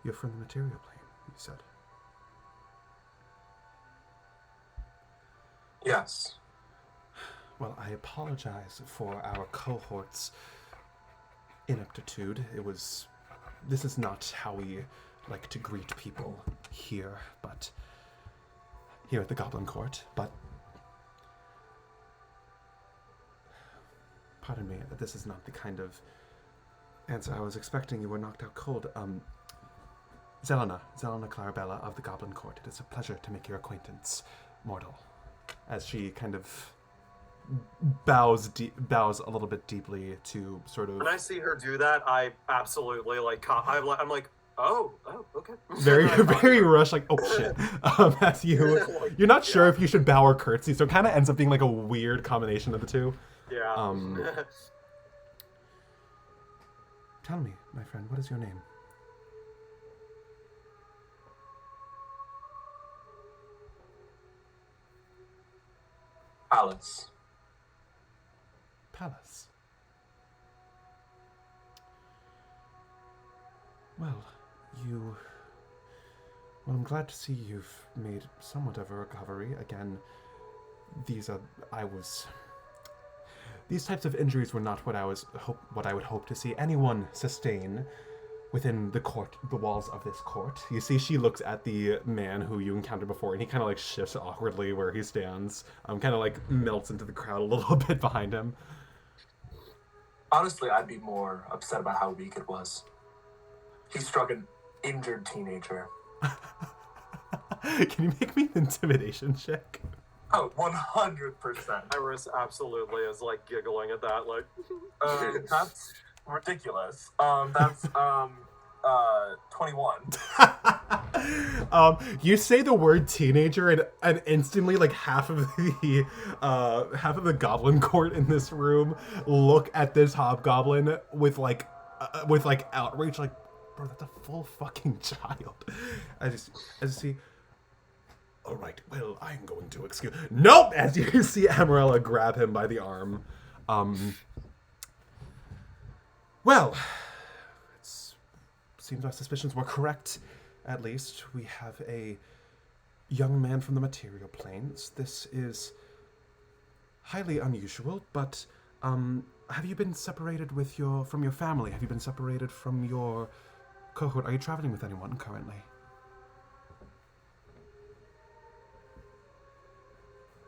You're from the material plane, you said. Yes. Well, I apologize for our cohort's ineptitude. This is not how we like to greet people here at the Goblin Court, but pardon me, this is not the kind of answer I was expecting. You were knocked out cold. Zelena Clarabella of the Goblin Court. It is a pleasure to make your acquaintance, mortal. As she kind of bows a little bit deeply to sort of... When I see her do that, I absolutely, I'm like, oh, okay. very rushed, like, oh shit. As you're not sure if you should bow or curtsy, so it kind of ends up being like a weird combination of the two. Yeah. Tell me, my friend, what is your name? Pallas. Pallas. Well, I'm glad to see you've made somewhat of a recovery. Again, these types of injuries were not what I would hope to see anyone sustain within the walls of this court. You see, she looks at the man who you encountered before, and he kind of like shifts awkwardly where he stands, kind of like melts into the crowd a little bit behind him. Honestly, I'd be more upset about how weak it was. He struck an injured teenager. Can you make me an intimidation check? Oh, 100%. Iris absolutely is like giggling at that, like. That's ridiculous. That's 21. You say the word teenager, and instantly, like half of the goblin court in this room look at this hobgoblin with outrage, like, bro, that's a full fucking child. I just see. All right, well, I'm going to excuse. Nope! As you see Amarella grab him by the arm. Well, it seems our suspicions were correct. At least we have a young man from the material planes. This is highly unusual, but have you been separated from your family? Have you been separated from your cohort? Are you traveling with anyone currently?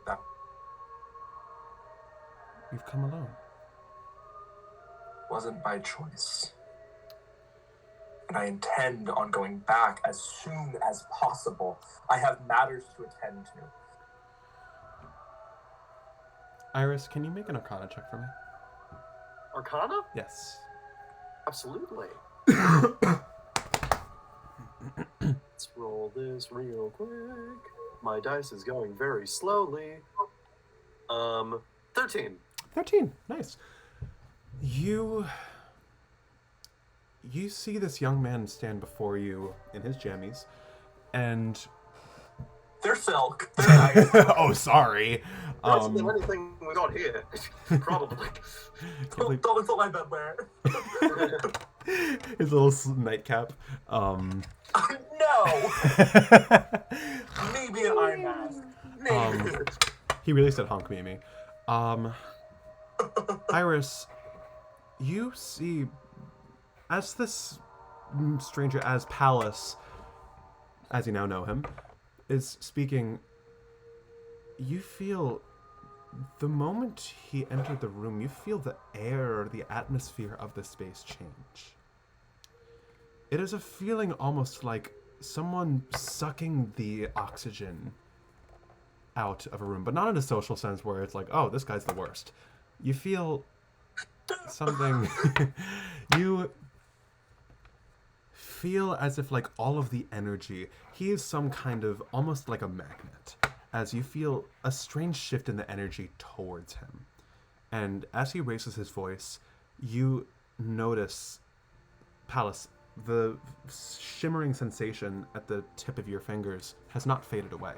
No. You've come alone. Wasn't by choice. And I intend on going back as soon as possible. I have matters to attend to. Iris, can you make an Arcana check for me? Arcana? Yes. Absolutely. Let's roll this real quick. My dice is going very slowly. 13. 13. Nice. You see this young man stand before you in his jammies, and They're silk. They're nice. oh, sorry. That's anything we got here. Probably. Don't insult my bedwear. His little nightcap. No. Maybe an eye mask. Maybe. He really said honk Mimi. Iris, you see, as this stranger, as Pallas, as you now know him, is speaking, you feel, the moment he entered the room, you feel the air, the atmosphere of the space change. It is a feeling almost like someone sucking the oxygen out of a room, but not in a social sense where it's like, oh, this guy's the worst. You feel something, feel as if like all of the energy, he is some kind of almost like a magnet, as you feel a strange shift in the energy towards him. And as he raises his voice, you notice, Pallas, the shimmering sensation at the tip of your fingers has not faded away.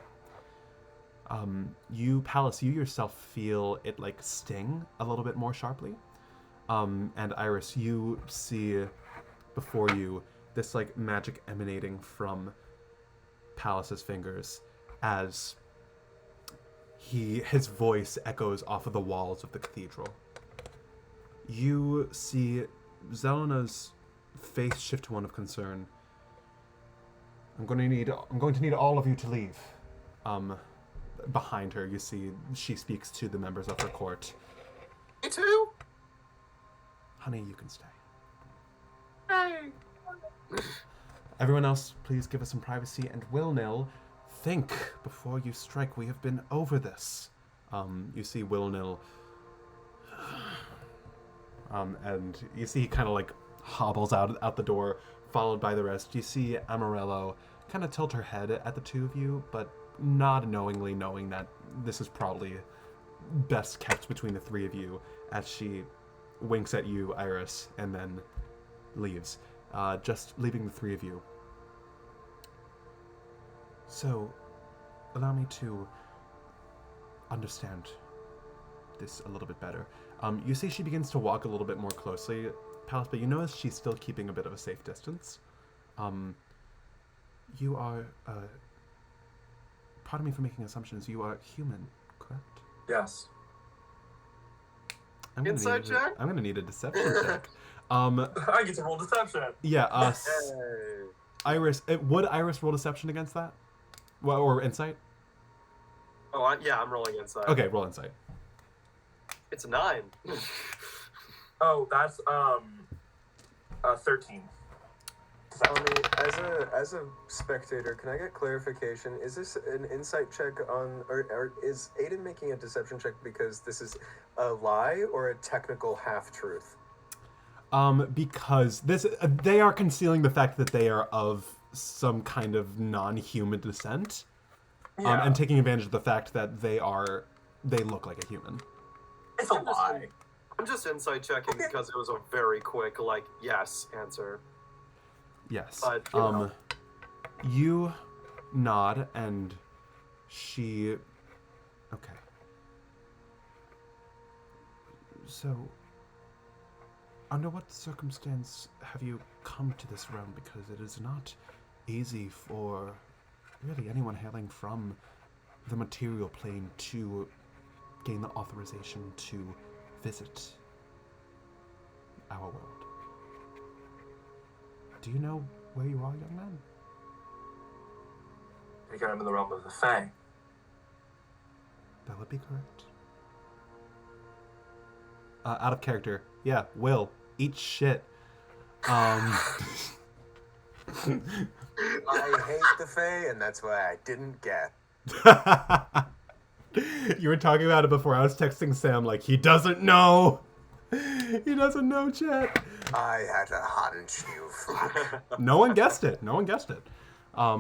Pallas, you yourself feel it like sting a little bit more sharply. And Iris, you see before you this like magic emanating from Pallas's fingers as his voice echoes off of the walls of the cathedral. You see Zelena's face shift to one of concern. I'm going to need all of you to leave. Behind her, you see she speaks to the members of her court. Me too? Honey, you can stay. Hey. Everyone else, please give us some privacy, and Will-Nil, think before you strike. We have been over this. You see Will-Nil, and you see he kind of like hobbles out the door, followed by the rest. You see Amarello kind of tilt her head at the two of you, but not knowingly, knowing that this is probably best kept between the three of you, as she winks at you, Iris, and then leaves, just leaving the three of you. So, allow me to understand this a little bit better. You see she begins to walk a little bit more closely, Pallas, but you notice she's still keeping a bit of a safe distance. You are, pardon me for making assumptions, you are human, correct? Yes. I'm gonna Inside check? I'm gonna need a deception check. I get to roll deception. Yeah, Hey. Iris, would Iris roll deception against that? Well, or insight? Oh, I'm rolling inside. Okay, roll insight. It's a 9. Oh, that's 13. As a spectator, can I get clarification? Is this an insight check on, or is Aidan making a deception check because this is a lie or a technical half-truth? Because they are concealing the fact that they are of some kind of non-human descent, Yeah. and taking advantage of the fact that they look like a human. It's a lie. I'm just insight checking because it was a very quick, like, yes answer. Yes. But, you know. You nod, and she... Okay. So, under what circumstance have you come to this realm? Because it is not easy for really anyone hailing from the material plane to gain the authorization to visit our world. Do you know where you are, young man? I think I'm in the realm of the Fae. That would be correct. Out of character. Yeah, Will. Eat shit. I hate the Fae, and that's why I didn't get. You were talking about it before. I was texting Sam like, he doesn't know. He doesn't know, chat. I had a hunch, you fuck. No one guessed it. No one guessed it. I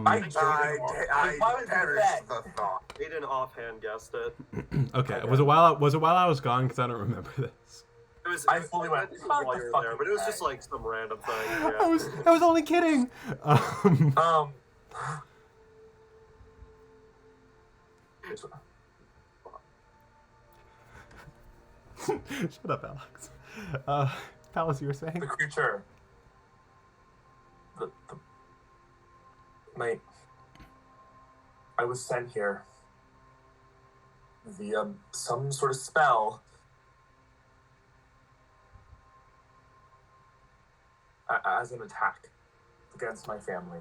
perished the thought. Aidan offhand guessed it. Okay. Was it while I was gone? Because I don't remember this. It was, I fully went, this was while you were there, but it was just like some random thing. Yeah. I was only kidding. Shut up, Alex. Pallas, you were saying? The creature. I was sent here via some sort of spell. As an attack against my family.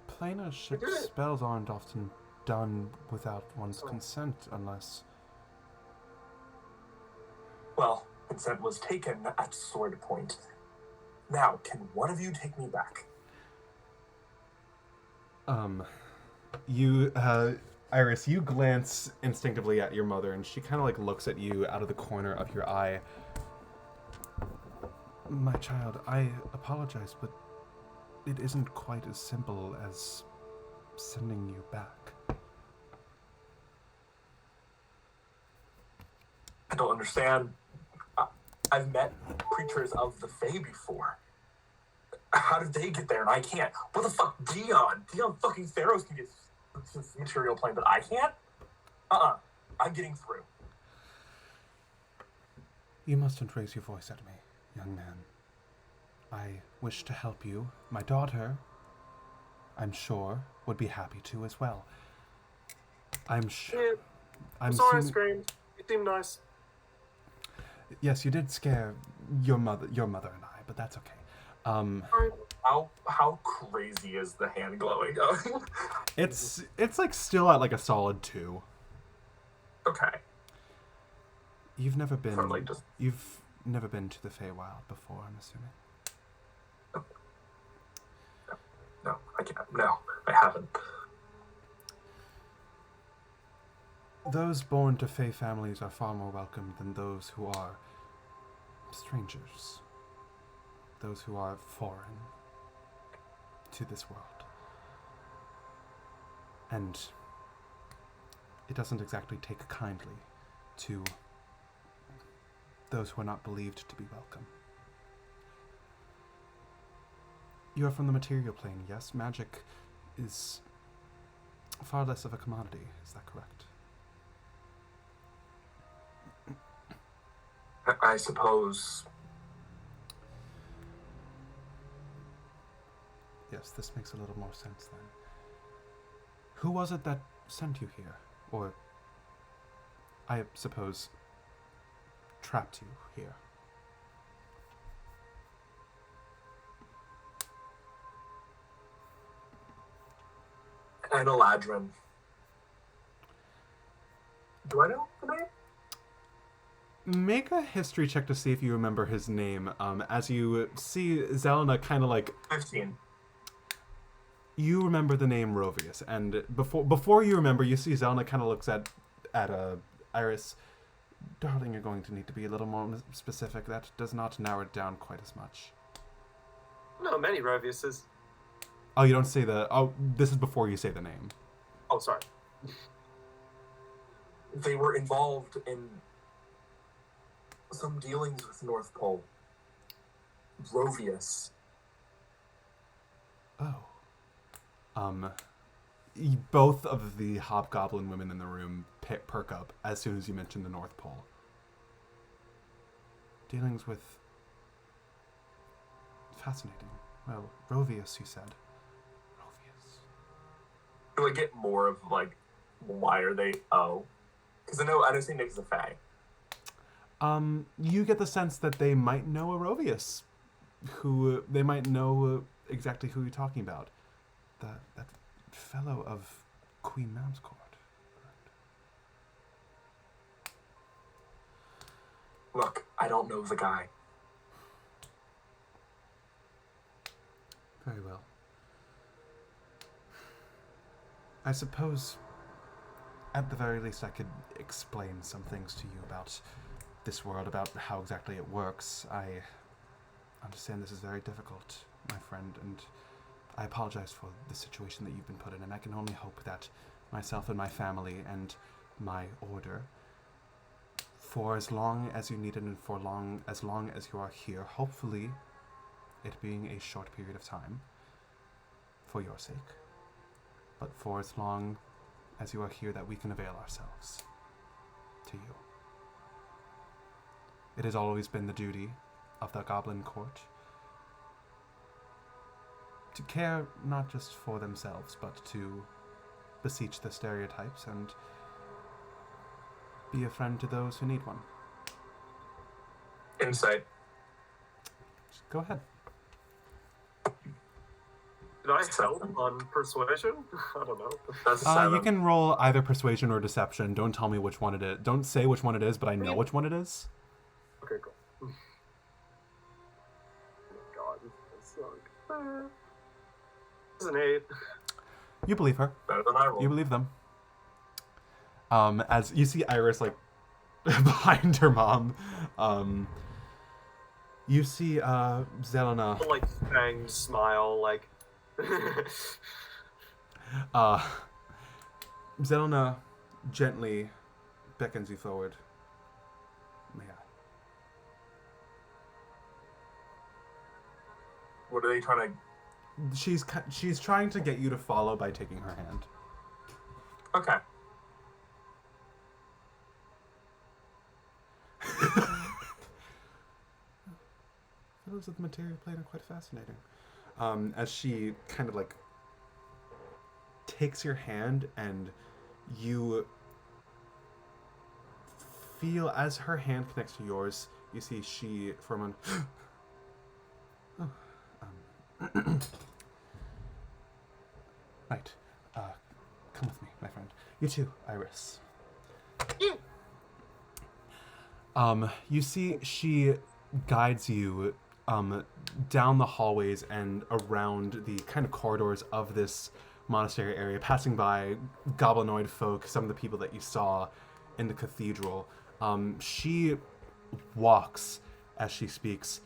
Planar ship spells aren't often done without one's consent, unless... Well, consent was taken at sword point. Now, can one of you take me back? Iris, you glance instinctively at your mother, and she kind of like looks at you out of the corner of your eye. My child, I apologize, but it isn't quite as simple as sending you back. I don't understand. I've met preachers of the Fae before. How did they get there and I can't? What the fuck, Dion? Dion fucking Pharaohs can get to this material plane, but I can't? I'm getting through. You mustn't raise your voice at me, young man. I wish to help you. My daughter, I'm sure, would be happy to as well. I'm sure. Yeah, I'm sorry I screamed. You seemed nice. Yes, you did scare your mother and I, but that's okay. How crazy is the hand glowing going? It's like still at like a solid 2. Okay. You've never been So, like, just... You've never been to the Feywild before, I'm assuming. No, I can't. No, I haven't. Those born to Fey families are far more welcome than those who are strangers. Those who are foreign to this world. And it doesn't exactly take kindly to those who are not believed to be welcome. You are from the material plane, yes? Magic is far less of a commodity, is that correct? I suppose. Yes, this makes a little more sense then. Who was it that sent you here? Or, I suppose, trapped you here? An Eladrin. Do I know the name? Make a history check to see if you remember his name. As you see Zelena kind of like... 15. You remember the name Rovius, and before you remember, you see Zelena kind of looks at Iris. Darling, you're going to need to be a little more specific. That does not narrow it down quite as much. No, many Roviuses. Oh, you don't say the... Oh, this is before you say the name. Oh, sorry. They were involved in some dealings with North Pole. Rovius. Oh. Both of the hobgoblin women in the room perk up as soon as you mention the North Pole. Dealings with... Fascinating. Well, Rovius, you said. Rovius. Do I get more of, like, why are they... Oh. Because I know St. Nick's a Fae. You get the sense that they might know a Rovius. They might know exactly who you're talking about. That fellow of Queen Mam's court. Look, I don't know the guy. Very well. I suppose, at the very least, I could explain some things to you about this world, about how exactly it works. I understand this is very difficult, my friend, and I apologize for the situation that you've been put in, and I can only hope that myself and my family and my order, for as long as you need it and for as long as you are here, hopefully it being a short period of time, for your sake, but for as long as you are here, that we can avail ourselves to you. It has always been the duty of the Goblin Court to care not just for themselves, but to beseech the stereotypes and be a friend to those who need one. Insight. Go ahead. Did I help on persuasion? I don't know. That's a 7. You can roll either persuasion or deception. Don't tell me which one it is. Don't say which one it is, but I know which one it is. Okay, cool. Oh God, this sucks. It's an 8. You believe her. Better than I rolled. You believe them. As you see Iris, like, behind her mom, You see Zelena. Like fanged smile, like. Zelena gently beckons you forward. May I? What are they trying to? She's trying to get you to follow by taking her hand. Okay. Photos of the material plane are quite fascinating. As she kind of like takes your hand, and you feel as her hand connects to yours, you see she for a moment. Oh, right. Come with me, my friend. You too, Iris. You see she guides you down the hallways and around the kind of corridors of this monastery area, passing by goblinoid folk, some of the people that you saw in the cathedral. She walks as she speaks.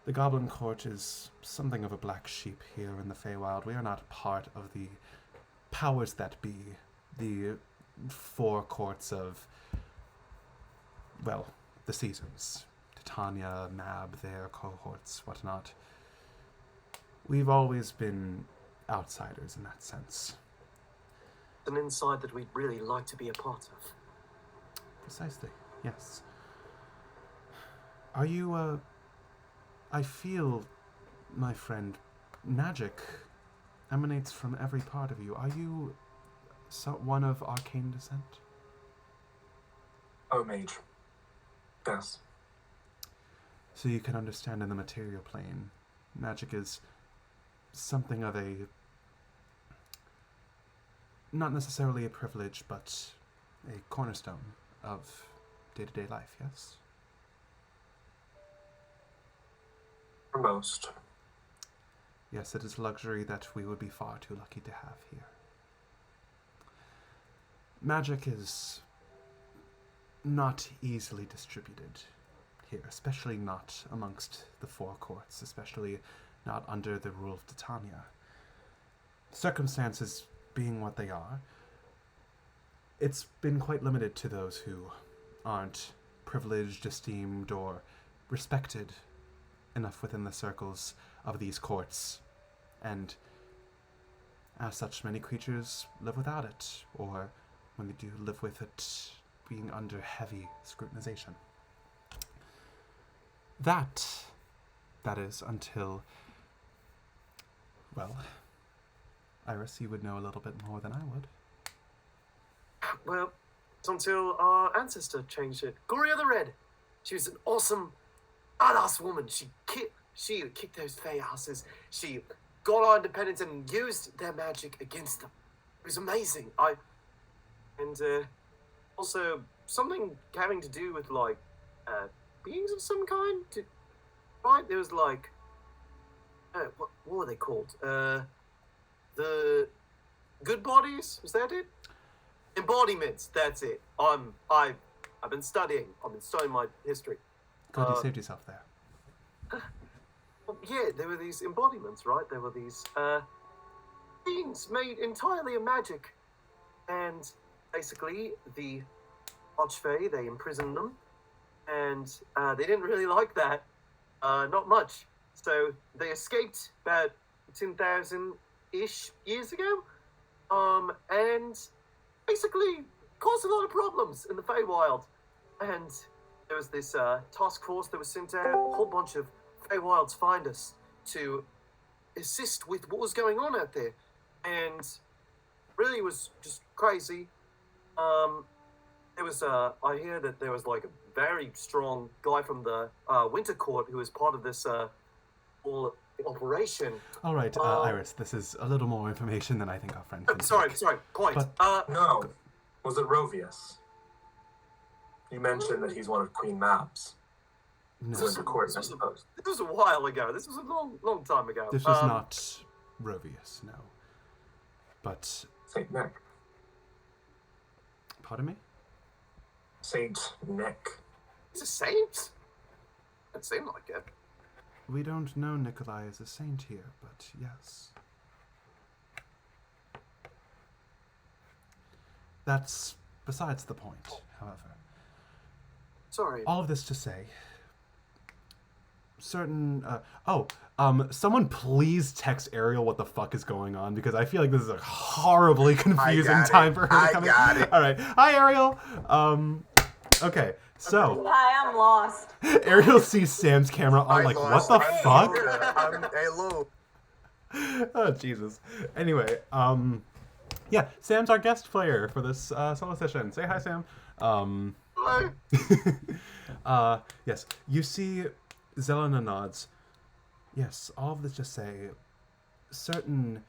The Goblin Court is something of a black sheep here in the Feywild. We are not part of the powers that be, the four courts of, well, the seasons. Titania, Mab, their cohorts, whatnot. We've always been outsiders in that sense. An inside that we'd really like to be a part of. Precisely, yes. Are you, I feel, my friend, magic emanates from every part of you. Are you one of arcane descent? Oh, mage. Yes. So you can understand in the material plane, magic is something of a, not necessarily a privilege, but a cornerstone of day-to-day life, yes? For most. Yes, it is a luxury that we would be far too lucky to have here. Magic is not easily distributed here, especially not amongst the four courts, especially not under the rule of Titania. Circumstances being what they are, it's been quite limited to those who aren't privileged, esteemed, or respected enough within the circles of these courts. And as such, many creatures live without it, or when they do live with it, being under heavy scrutinization. That is until, well, Iris, you would know a little bit more than I would. Well, it's until our ancestor changed it. Gloria the Red. She was an awesome, badass woman. She kicked those Fey houses. She got our independence and used their magic against them. It was amazing. Also something having to do with like beings of some kind. Right? There was like what were they called? The good bodies. Was that it? Embodiments. That's it. I've been studying. I've been studying my history. God, you saved yourself there. Well, yeah, there were these embodiments, right? There were these beings made entirely of magic, and basically the Archfey, they imprisoned them, and they didn't really like that, not much. So they escaped about 10,000-ish years ago, and basically caused a lot of problems in the Feywild. And there was this task force that was sent out, a whole bunch of Feywild's finders to assist with what was going on out there, and really was just crazy. There was I hear that there was like a very strong guy from the Winter Court who was part of this whole operation. All right, Iris, this is a little more information than I think our friend can Sorry, take. point. But, No. Was it Rovius? You mentioned that he's one of Queen Mab's. No, Winter Court, I This suppose. was a while ago. This was a long time ago. this was not Rovius, no. But, Saint Nick. pardon me? Saint Nick. He's a saint? It seemed like it. We don't know Nikolai is a saint here, but yes. That's besides the point, however. Sorry. All of this to say, someone please text Ariel what the fuck is going on, because I feel like this is a horribly confusing time for her to come in. All right. Hi, Ariel. Okay, so Hi, I'm lost. Ariel sees Sam's camera on, like, what the fuck? Hello. Oh, Jesus. Anyway, yeah, Sam's our guest player for this solo session. Say hi, Sam. Hello. Yes, you see Zelena nods. Yes, all of this just say certain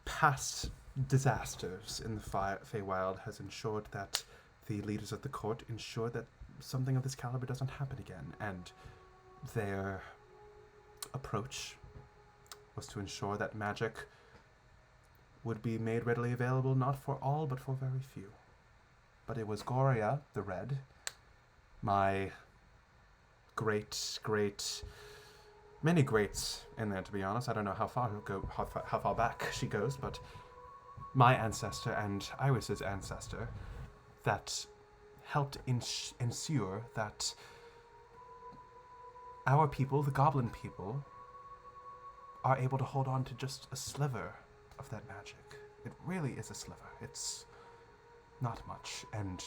past disasters in the Feywild has ensured that the leaders of the court ensure that something of this caliber doesn't happen again, and their approach was to ensure that magic would be made readily available not for all, but for very few. But it was Goria the Red, my many greats in there, to be honest. I don't know how far back she goes, but my ancestor and Iris's ancestor that helped ensure that our people, the goblin people, are able to hold on to just a sliver of that magic. It really is a sliver. It's not much, and...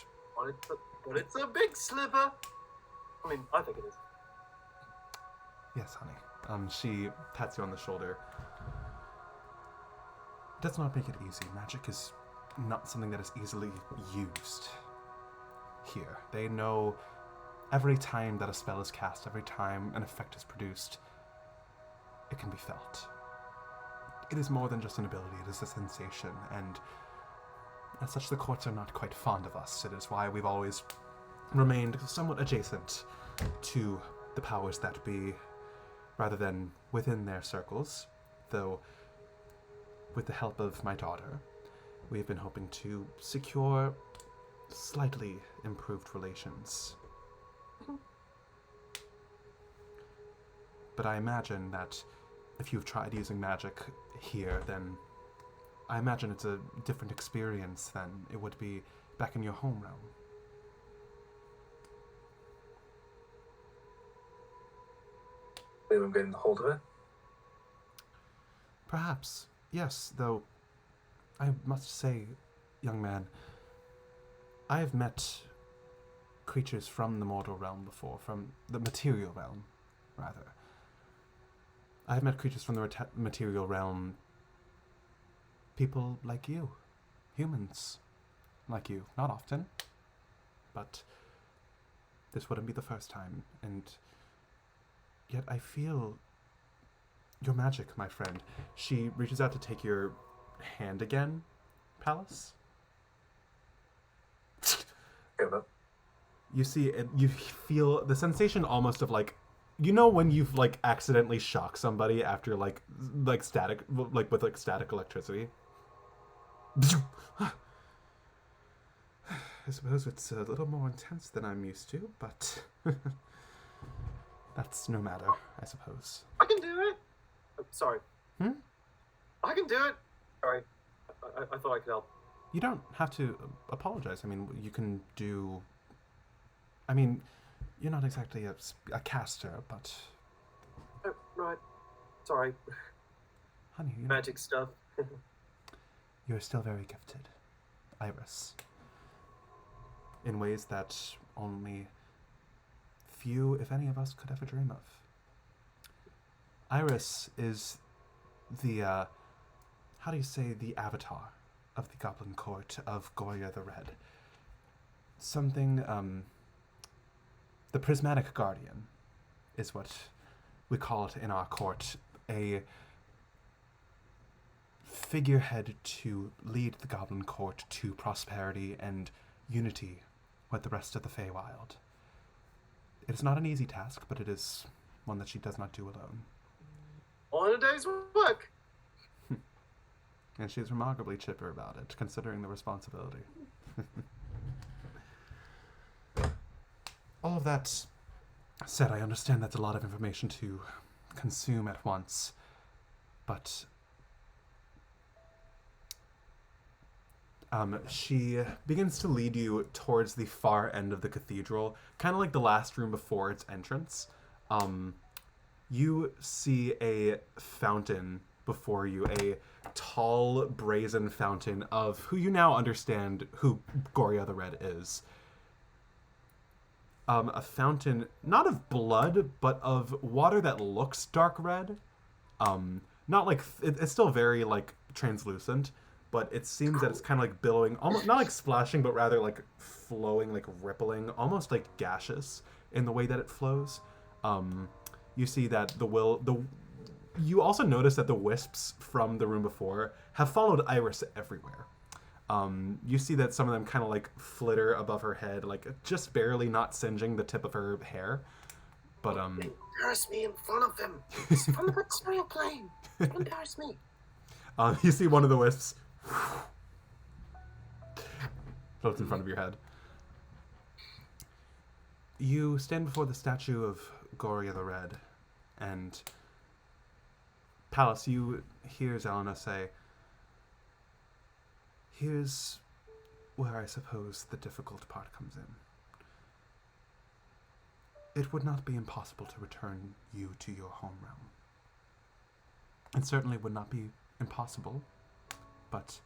But it's a big sliver. I mean, I think it is. Yes, honey. She pats you on the shoulder. It does not make it easy. Magic is not something that is easily used here. They know every time that a spell is cast, every time an effect is produced, it can be felt. It is more than just an ability, it is a sensation, and as such the courts are not quite fond of us. It is why we've always remained somewhat adjacent to the powers that be, rather than within their circles, though with the help of my daughter, we've been hoping to secure slightly improved relations. But I imagine that if you've tried using magic here, then I imagine it's a different experience than it would be back in your home realm. We haven't been hold of it. Perhaps, yes, though I must say, young man, I have met creatures from the mortal realm before, from the material realm, rather. I have met creatures from the material realm, people like you, humans like you, not often, but this wouldn't be the first time, and yet I feel your magic, my friend. She reaches out to take your hand again, Pallas. Give up. You see, you feel the sensation almost of like, you know, when you've like accidentally shocked somebody after like static, like with like static electricity. I suppose it's a little more intense than I'm used to, but that's no matter, I suppose. I can do it. Oh, sorry. I can do it. Sorry. I thought I could help. You don't have to apologize. I mean, you can do... I mean, you're not exactly a caster, but... Oh, right. Sorry. Honey, you Magic stuff. you're still very gifted, Iris. In ways that only few, if any of us, could ever dream of. Iris is the, how do you say, the avatar of the Goblin Court of Goria the Red. Something, the Prismatic Guardian is what we call it in our court. A figurehead to lead the Goblin Court to prosperity and unity with the rest of the Feywild. It is not an easy task, but it is one that she does not do alone. All in a day's work. And she's remarkably chipper about it, considering the responsibility. All of that said, I understand that's a lot of information to consume at once, but she begins to lead you towards the far end of the cathedral, kind of like the last room before its entrance. You see a fountain before you, a tall, brazen fountain of who you now understand who Goria the Red is. A fountain, not of blood, but of water that looks dark red. Not like, it's still very, like, translucent, but it seems that it's kind of like billowing, almost, not like splashing, but rather like flowing, like rippling, almost like gaseous in the way that it flows. You see that you also notice that the wisps from the room before have followed Iris everywhere. You see that some of them kind of like flitter above her head, like just barely not singeing the tip of her hair. But Embarrass me in front of them. It's from the material plane. Don't embarrass me. You see one of the wisps floats in front of your head. You stand before the statue of Goria the Red, and Pallas, you hear Zelena say, here's where I suppose the difficult part comes in. It would not be impossible to return you to your home realm. It certainly would not be impossible, but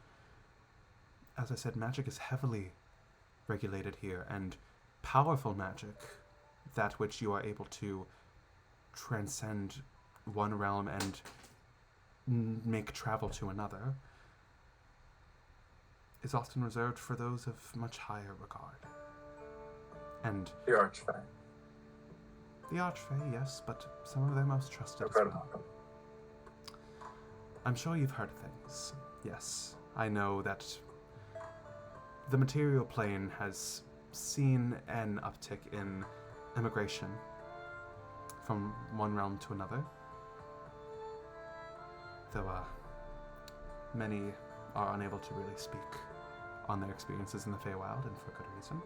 as I said, magic is heavily regulated here, and powerful magic, that which you are able to transcend one realm and make travel to another, is often reserved for those of much higher regard. And The Archfey. the Archfey, yes, but some of their most trusted I've as read well. about them. I'm sure you've heard things. Yes, I know that the material plane has seen an uptick in immigration from one realm to another. Though many are unable to really speak on their experiences in the Feywild, and for good reason.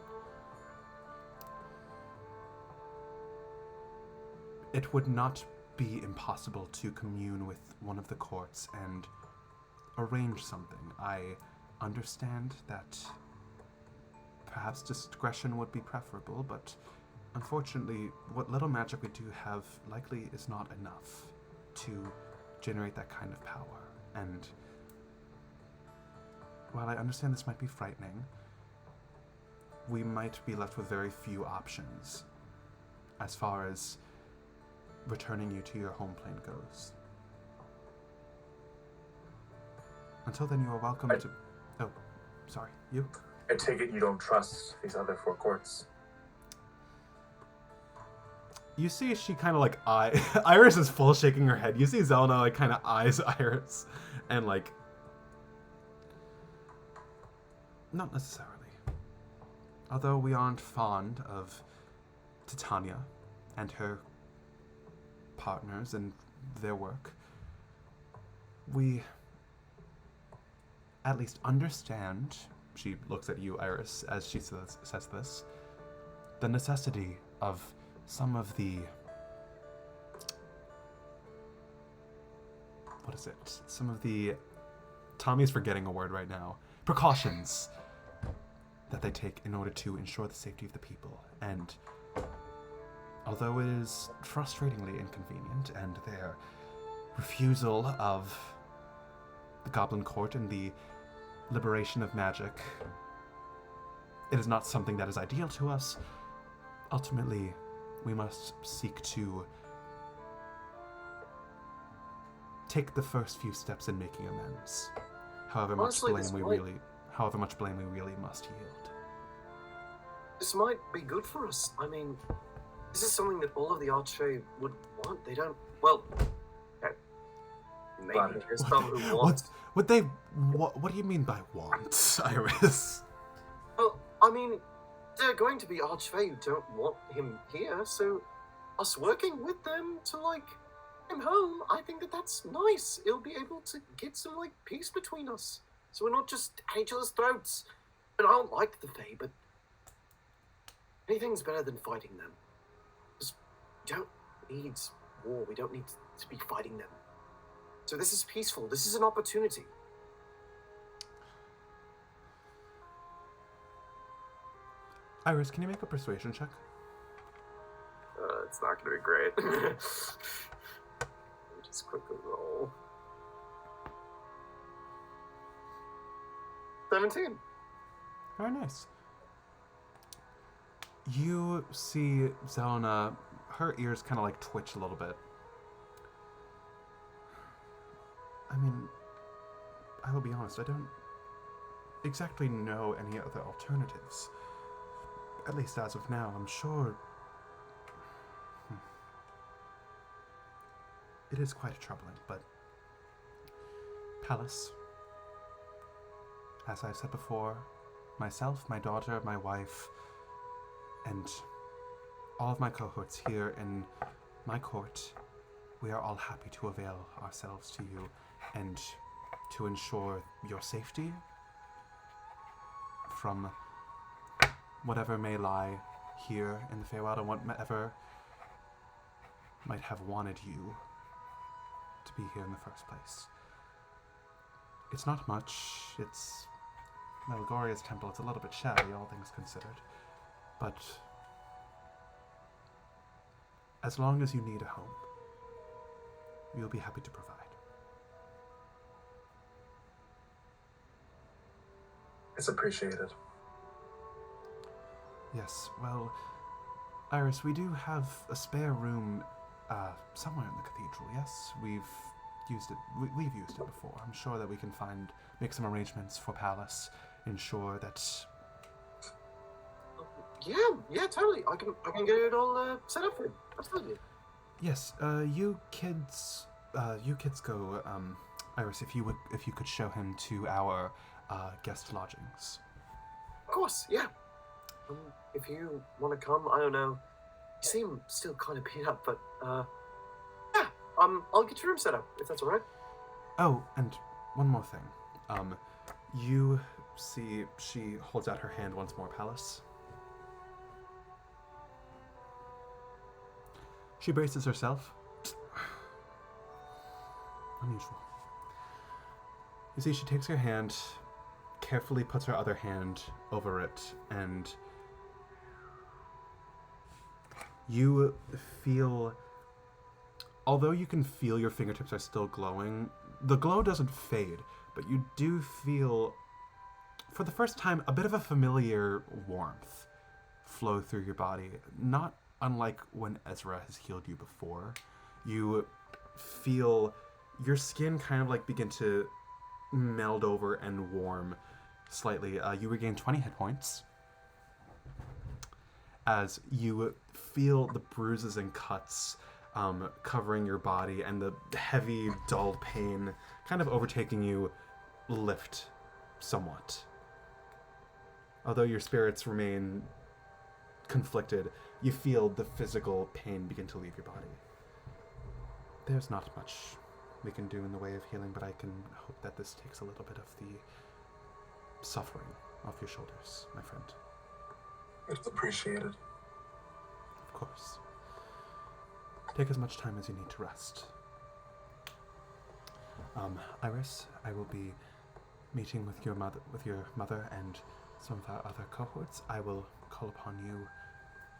It would not be impossible to commune with one of the courts and arrange something. I understand that perhaps discretion would be preferable, but unfortunately, what little magic we do have likely is not enough to generate that kind of power. And while I understand this might be frightening, we might be left with very few options as far as returning you to your home plane goes. Until then, you are welcome to... Oh, sorry, you? I take it you don't trust these other four courts. You see she kind of like Iris is full shaking her head. You see Zelena like kind of eyes Iris and like... Not necessarily. Although we aren't fond of Titania and her partners and their work, we at least understand, she looks at you, Iris, as she says this, the necessity of some of the... What is it? Some of the... Tommy's forgetting a word right now. Precautions that they take in order to ensure the safety of the people. And although it is frustratingly inconvenient, and their refusal of the Goblin Court and the liberation of magic, it is not something that is ideal to us. Ultimately, we must seek to take the first few steps in making amends. However much blame we really must yield. This might be good for us. I mean, this is something that all of the Archfey would want. They don't... Well, okay. Maybe there's some who want... What do you mean by want, Iris? Well, I mean, there are going to be Archfey who don't want him here, so us working with them to, like, get him home, I think that that's nice. It'll be able to get some, like, peace between us, so we're not just at each other's throats. And I don't like the Fae, but anything's better than fighting them. Just don't need war. We don't need to be fighting them. So this is peaceful. This is an opportunity. Iris, can you make a persuasion check? It's not going to be great. Let me just quickly roll. 17. Very nice. You see Zelena, her ears kind of like twitch a little bit. I mean, I will be honest, I don't exactly know any other alternatives. At least as of now, I'm sure. It is quite troubling, but Pallas, as I've said before, myself, my daughter, my wife, and all of my cohorts here in my court, we are all happy to avail ourselves to you and to ensure your safety from whatever may lie here in the Feywild and whatever might have wanted you to be here in the first place. It's not much. It's Melgoria's temple. It's a little bit shabby, all things considered. But as long as you need a home, we'll be happy to provide. It's appreciated. Yes, well, Iris, we do have a spare room somewhere in the cathedral, yes? We've used it before. I'm sure that we can make some arrangements for Pallas, ensure that... Yeah, totally. I can get it all set up for you. Absolutely. Yes, you kids go, Iris, if you could show him to our guest lodgings. Of course, yeah. If you want to come, I don't know. You seem still kind of beat up, but yeah. I'll get your room set up if that's all right. Oh, and one more thing. You see, she holds out her hand once more, Pallas. She braces herself. Unusual. You see, she takes her hand, carefully puts her other hand over it, and you feel, although you can feel your fingertips are still glowing, the glow doesn't fade, but you do feel, for the first time, a bit of a familiar warmth flow through your body. Not unlike when Ezra has healed you before. You feel your skin kind of like begin to meld over and warm slightly. You regain 20 hit points as you feel the bruises and cuts covering your body and the heavy, dull pain kind of overtaking you lift somewhat. Although your spirits remain conflicted, you feel the physical pain begin to leave your body. There's not much we can do in the way of healing, but I can hope that this takes a little bit of the suffering off your shoulders, my friend. It's appreciated. Of course. Take as much time as you need to rest. Iris, I will be meeting with your mother and some of our other cohorts. I will call upon you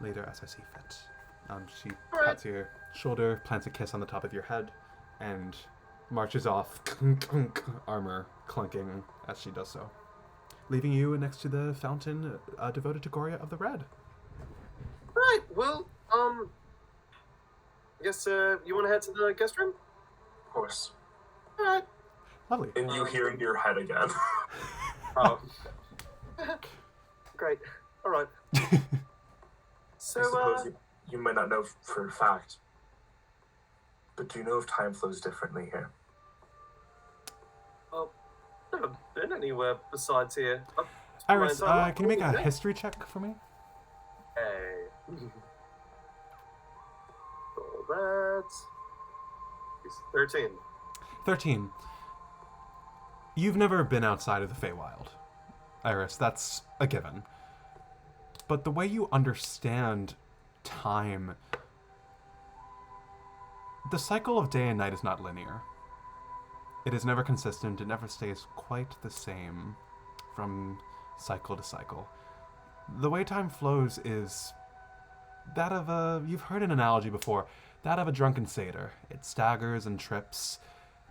later as I see fit. She pats your shoulder, plants a kiss on the top of your head, and marches off, armor clunking as she does so, leaving you next to the fountain devoted to Goria of the Red. Right, well, I guess you want to head to the guest room? Of course. All right. Lovely. And you hear in your head again. Oh. Great. All right. So, I suppose you might not know for a fact, but do you know if time flows differently here? well, I've never been anywhere besides here. Iris, can you make a history check for me? Hey. So that's 13. 13. You've never been outside of the Feywild, Iris. That's a given. But the way you understand time The cycle of day and night is not linear. It is never consistent. It never stays quite the same from cycle to cycle. The way time flows is that of you've heard an analogy before, that of a drunken satyr. It staggers and trips,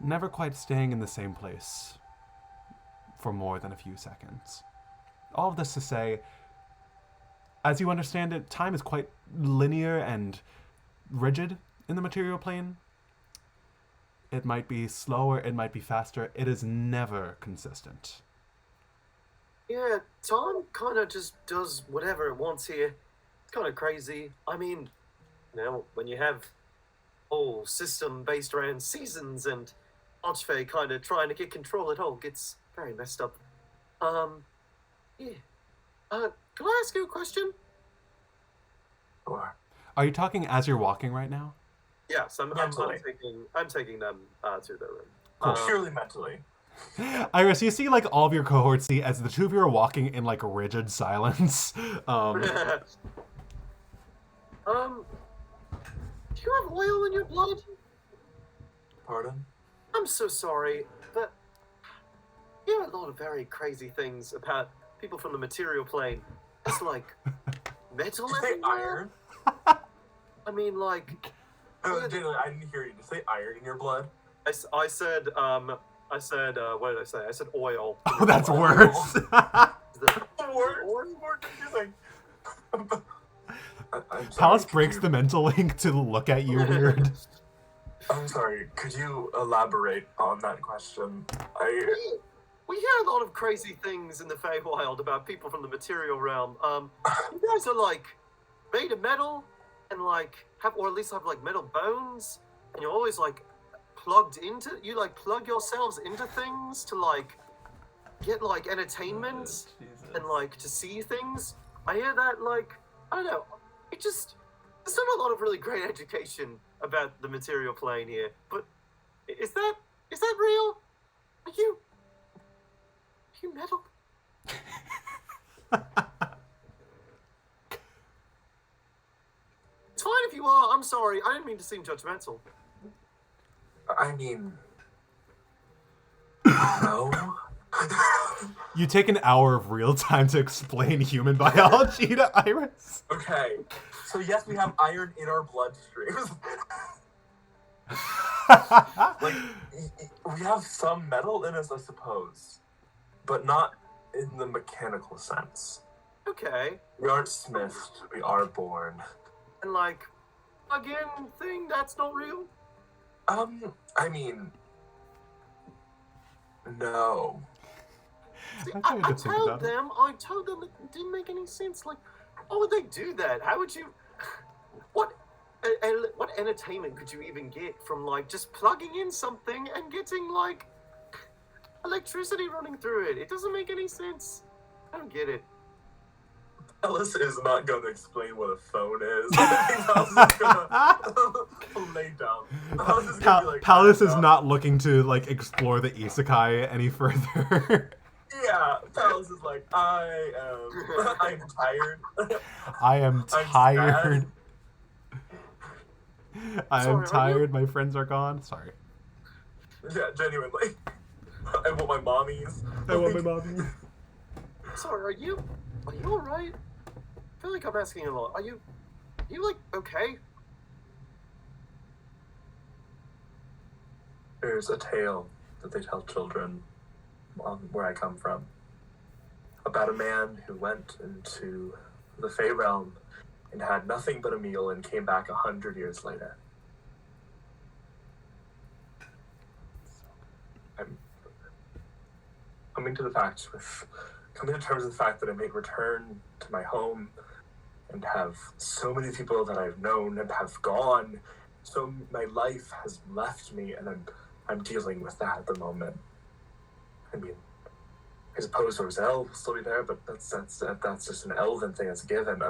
never quite staying in the same place for more than a few seconds. All of this to say, as you understand it, time is quite linear and rigid in the material plane. It might be slower, it might be faster. It is never consistent. Yeah, time kind of just does whatever it wants here. It's kind of crazy. I mean, when you have a whole system based around seasons and Archfey kind of trying to get control, it all gets very messed up. Yeah. Can I ask you a question? Or Are you talking as you're walking right now? Yes, I'm Mentally. taking them to their room. Cool. purely mentally. Iris, you see like all of your cohorts see as the two of you are walking in like rigid silence. Do you have oil in your blood? Pardon? I'm so sorry, but you hear a lot of very crazy things about people from the material plane. It's like metal Did you say everywhere. iron? I mean, like, Genuinely, I didn't hear you. Did you say iron in your blood? I said, what did I say? I said oil. Oh, that's worse. More confusing. I'm sorry, Pallas could breaks you- the mental link to look at you weird. I'm sorry, could you elaborate on that question? We hear a lot of crazy things in the Feywild about people from the material realm. You guys are like made of metal and like or at least have like metal bones, and you're always like plugged into. You like plug yourselves into things to like get like entertainment and like to see things. I hear that like I don't know. There's not a lot of really great education about the material plane here. But is that real? Are you metal? It's fine if you are. I'm sorry. I didn't mean to seem judgmental. I mean, no. You take an hour of real time to explain human biology to Iris. Okay, so yes, we have iron in our bloodstreams. Like, we have some metal in us, I suppose, but not in the mechanical sense. Okay. We aren't smithed, we are born. And like, again, thing that's not real. I mean, no. See, I'm I trying to think told about it. them it didn't make any sense. Like, why would they do that? How would you? What entertainment could you even get from like just plugging in something and getting like electricity running through it? It doesn't make any sense. I don't get it. Ellis is not going to explain what a phone is. I think Pallas is going to lay down. Pallas is gonna be like, Pallas is not looking to like explore the isekai any further. Yeah, Pallas is like, I'm tired. I am I'm tired. I am Sorry, are you? tired. My friends are gone. Sorry. Yeah, genuinely. I want my mommies. I want my mommy. Sorry, are you alright? I feel like I'm asking a lot. Are you like okay? There's a tale that they tell children where I come from about a man who went into the Fey realm and had nothing but a meal and came back 100 years later. I'm coming to terms with the fact that I may return to my home and have so many people that I've known and have gone. So my life has left me, and I'm dealing with that at the moment. I mean, I suppose Roselle will still be there, but that's just an elven thing that's given.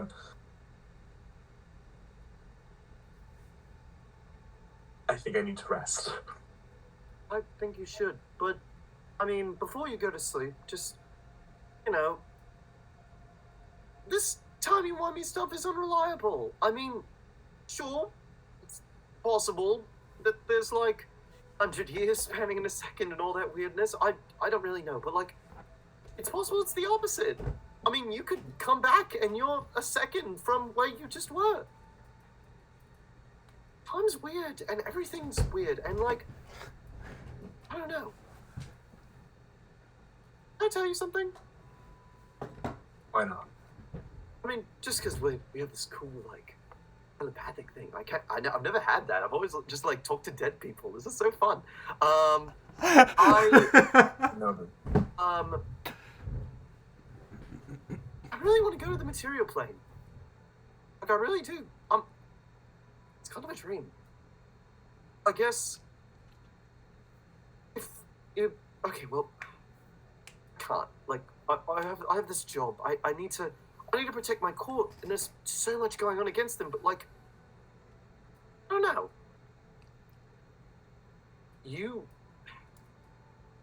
I think I need to rest. I think you should, but I mean, before you go to sleep, just this timey-wimey stuff is unreliable. I mean, sure, it's possible that there's like 100 years spanning in a second and all that weirdness? I don't really know, but like, it's possible it's the opposite. I mean, you could come back and you're a second from where you just were. Time's weird and everything's weird and like, I don't know. Can I tell you something? Why not? I mean, just because we have this cool, like, telepathic thing. I've never had that. I've always just, like, talked to dead people. This is so fun. No. I really want to go to the material plane. Like, I really do. It's kind of a dream. I guess, if you, okay, well, I can't. Like, I have this job. I need to protect my court, and there's so much going on against them, but, like, I don't know.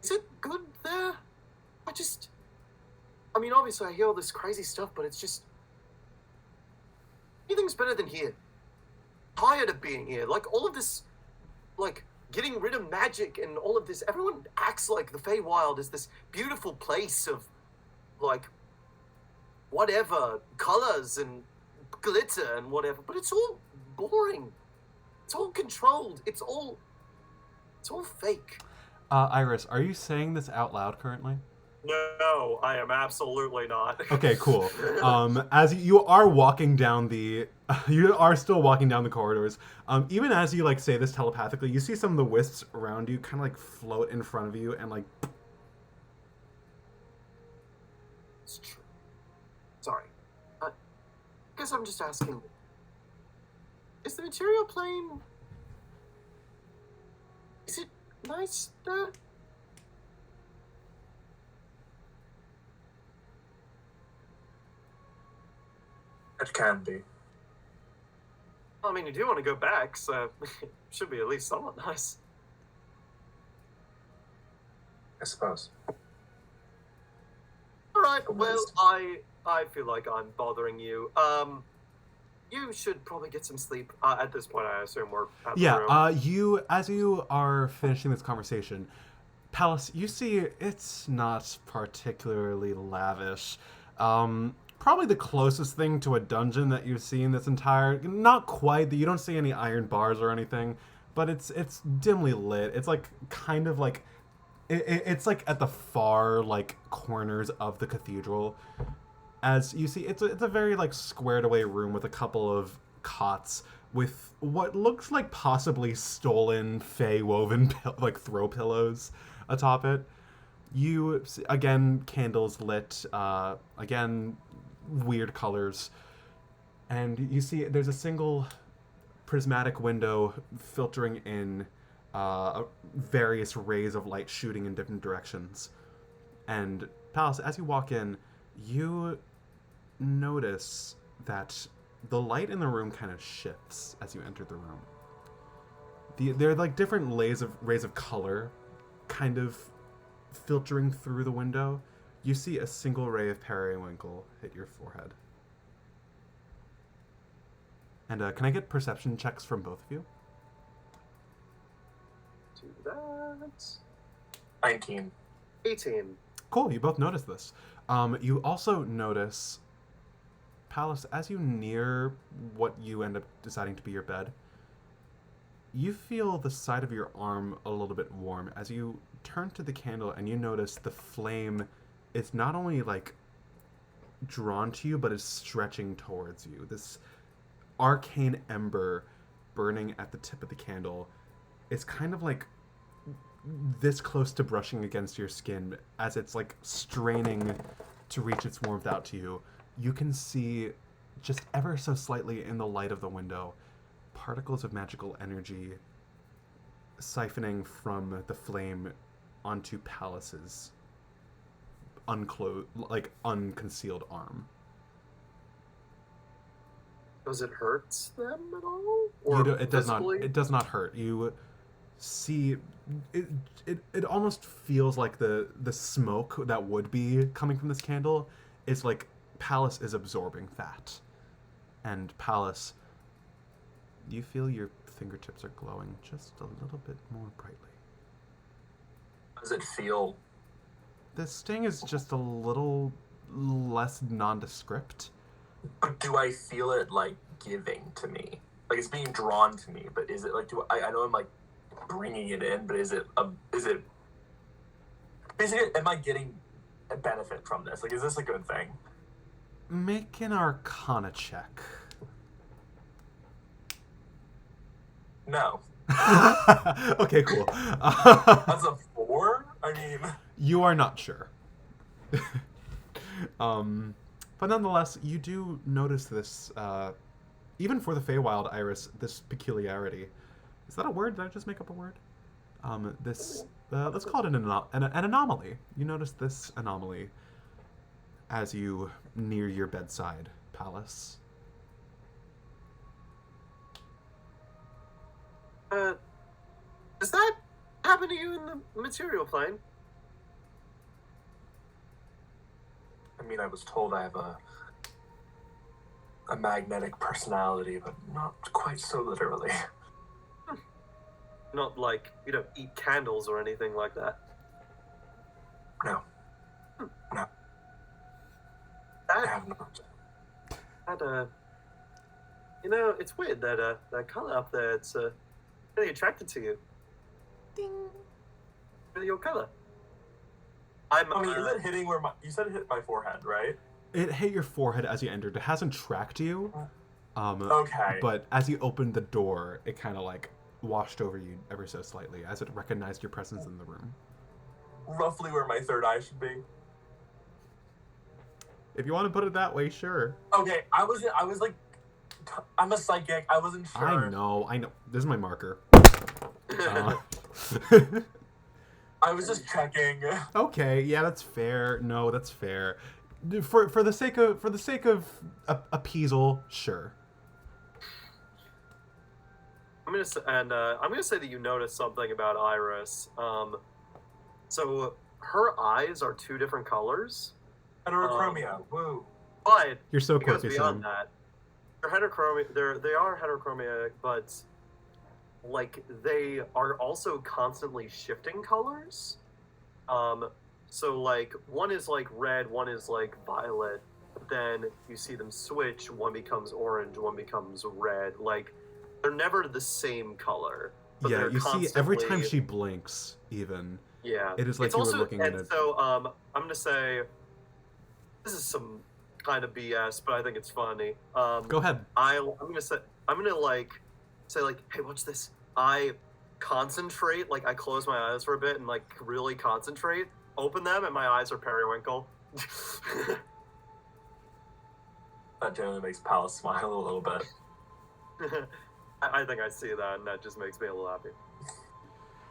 Is it good there? I mean, obviously I hear all this crazy stuff, but it's just, anything's better than here. Tired of being here. Like, all of this, like, getting rid of magic and all of this, everyone acts like the Feywild is this beautiful place of, like, whatever, colors and glitter and whatever, but it's all boring. It's all controlled. It's all fake. Iris, are you saying this out loud currently? No, I am absolutely not. Okay, cool. As you are walking down you are still walking down the corridors. Even as you, like, say this telepathically, you see some of the wisps around you kind of, like, float in front of you and, like... It's true. Sorry. I guess I'm just asking. Is the material plane... Is it nice there? It can be. I mean, you do want to go back, so it should be at least somewhat nice. I suppose. All right. Well, I feel like I'm bothering you. You should probably get some sleep. At this point, I assume we're at the room. As you are finishing this conversation, Pallas, you see it's not particularly lavish. Probably the closest thing to a dungeon that you've seen this entire... Not quite, you don't see any iron bars or anything, but it's dimly lit. It's, like, kind of, like... It's, like, at the far, like, corners of the cathedral. As you see, it's a very, like, squared away room with a couple of cots with what looks like possibly stolen fey woven, like, throw pillows atop it. You, again, candles lit, again... weird colors, and you see there's a single prismatic window filtering in various rays of light shooting in different directions. And Pallas, as you walk in, you notice that the light in the room kind of shifts as you enter the room. There are like different rays of color kind of filtering through the window. You see a single ray of periwinkle hit your forehead. And can I get perception checks from both of you? Do that. 19. 18. Cool, you both notice this. You also notice, Pallas, as you near what you end up deciding to be your bed, you feel the side of your arm a little bit warm as you turn to the candle and you notice the flame is not only, like, drawn to you, but is stretching towards you. This arcane ember burning at the tip of the candle is kind of, like, this close to brushing against your skin as it's, like, straining to reach its warmth out to you. You can see, just ever so slightly in the light of the window, particles of magical energy siphoning from the flame onto Pallas's unconcealed arm. Does it hurt them at all? Or it does not. It does not hurt. You see, it almost feels like the smoke that would be coming from this candle is like Pallas is absorbing that, and Pallas, you feel your fingertips are glowing just a little bit more brightly. Does it feel? The sting is just a little less nondescript. But do I feel it like giving to me? Like it's being drawn to me, but is it like? I know I'm like bringing it in, but is it? Basically, am I getting a benefit from this? Like, is this a good thing? Make an Arcana check. No. Okay, cool. That's a 4? I mean... You are not sure. But nonetheless, you do notice this, even for the Feywild Iris, this peculiarity. Is that a word? Did I just make up a word? Let's call it an anomaly. You notice this anomaly as you near your bedside, Pallas. Does that happen to you in the material plane? I mean, I was told I have a magnetic personality, but not quite so literally. Not like you don't eat candles or anything like that. No. No. I have not. It's weird that that color up there, it's really attracted to you. Ding. Really your color. I mean, is it hitting where you said it hit my forehead, right? It hit your forehead as you entered. It hasn't tracked you. Okay. But as you opened the door, it kind of like washed over you ever so slightly as it recognized your presence in the room. Roughly where my third eye should be. If you want to put it that way, sure. Okay, I was like, I'm a psychic. I wasn't sure. I know. This is my marker. I was just checking. Okay, yeah, that's fair. No, that's fair. For the sake of appeasal, sure. I'm gonna say that you noticed something about Iris. So her eyes are 2 different colors. Heterochromia. Woo. But You're so it goes quirky, beyond Sam. that. They are heterochromic, but like they are also constantly shifting colors. So like one is like red, one is like violet. But then you see them switch. One becomes orange, one becomes red. Like they're never the same color. But Yeah, you see every time constantly- she blinks, even. Yeah, It is like it's you also, were looking and at it. so I'm gonna say this is some kind of BS, but I think it's funny. Go ahead. I'm gonna say hey, watch this. I concentrate, like I close my eyes for a bit and like really concentrate, open them, and my eyes are periwinkle. That generally makes Pallas smile a little bit. I think I see that, and that just makes me a little happy.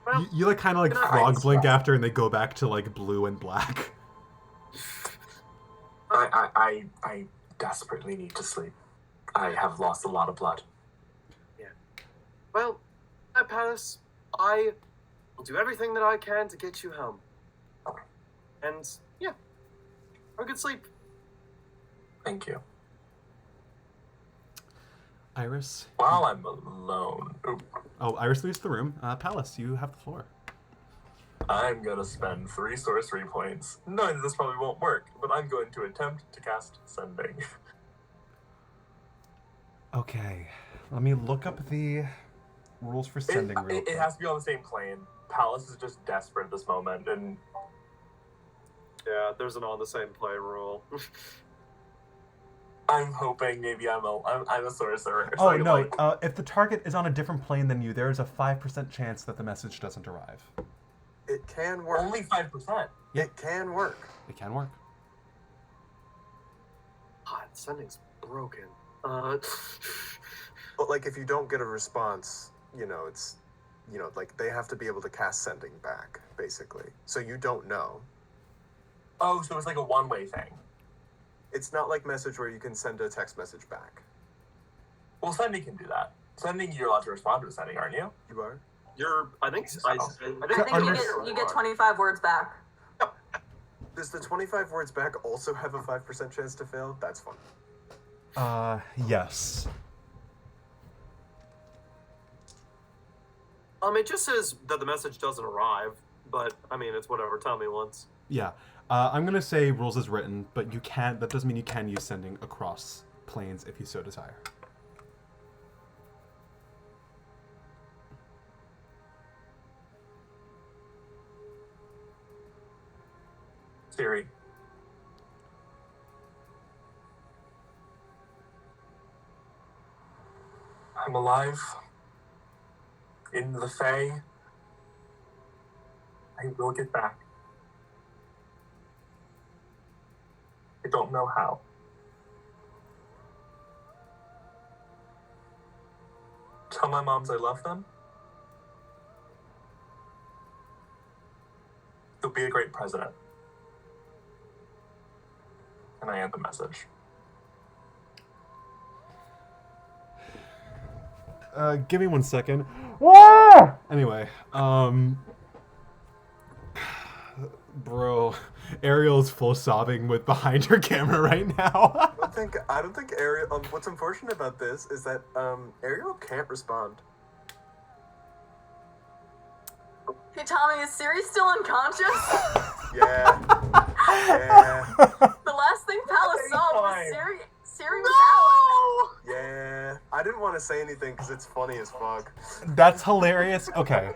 Well, You like kind of like good night. frog blink after, and they go back to like blue and black. I desperately need to sleep. I have lost a lot of blood. Well, Pallas, I will do everything that I can to get you home. And yeah, have a good sleep. Thank you. Iris. While I'm alone, Oh, Iris leaves the room. Pallas, you have the floor. I'm gonna spend 3 sorcery points, knowing that this probably won't work, but I'm going to attempt to cast Sending. Okay, let me look up the rules for sending real It quick. has to be on the same plane. Pallas is just desperate at this moment, and Yeah, there's an on the same play rule. I'm hoping maybe I'm a sorcerer. Oh, So no, like, if the target is on a different plane than you, there is a 5% chance that the message doesn't arrive. It can work. only 5%. It can work. It can work. God, sending's broken. But like if you don't get a response, it's like they have to be able to cast sending back, basically. So you don't know. Oh, so it's like a one-way thing. It's not like message where you can send a text message back. Well, Sending can do that. Sending, you're allowed to respond to a Sending, aren't you? You are? I think So. I I think you get 25 words back. Does the 25 words back also have a 5% chance to fail? That's fun. Yes. It just says that the message doesn't arrive, but, I mean, it's whatever Tommy wants. Yeah. I'm going to say rules as written, but you can't, that doesn't mean you can use sending across planes if you so desire. Siri. I'm alive. In the Fae. I will get back. I don't know how. Tell my moms I love them. You'll be a great president. And I end the message. Give me 1 second. Anyway, bro, Ariel's full sobbing with behind her camera right now. I don't think Ariel. What's unfortunate about this is that Ariel can't respond. Hey, Tommy, is Siri still unconscious? Yeah. Yeah. The last thing Pallas saw was Siri. Siri was out. Yeah. I didn't want to say anything because it's funny as fuck. That's hilarious. Okay.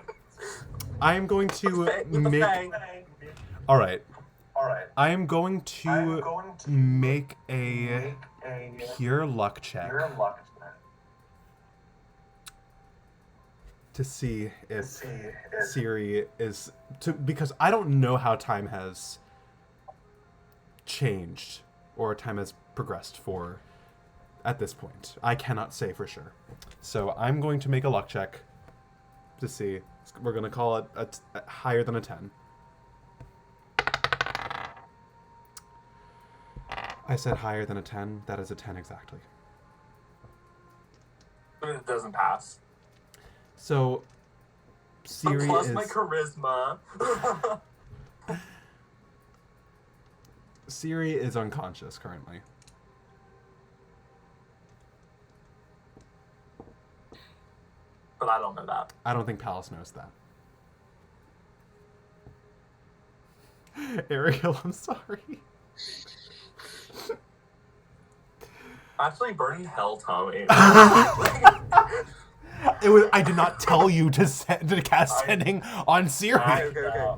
I am going to make... Alright. I am going to make a pure luck check to see if Siri is... because I don't know how time has changed or time has progressed for at this point. I cannot say for sure. So I'm going to make a luck check to see. We're going to call it a higher than a 10. I said higher than a 10. That is a 10 exactly. It doesn't pass. So Siri Plus is... my charisma. Siri is unconscious currently. But I don't know that. I don't think Pallas knows that. Ariel, I'm sorry. Actually, burning hell, Tommy. I did not tell you to cast sending on Siri. Okay.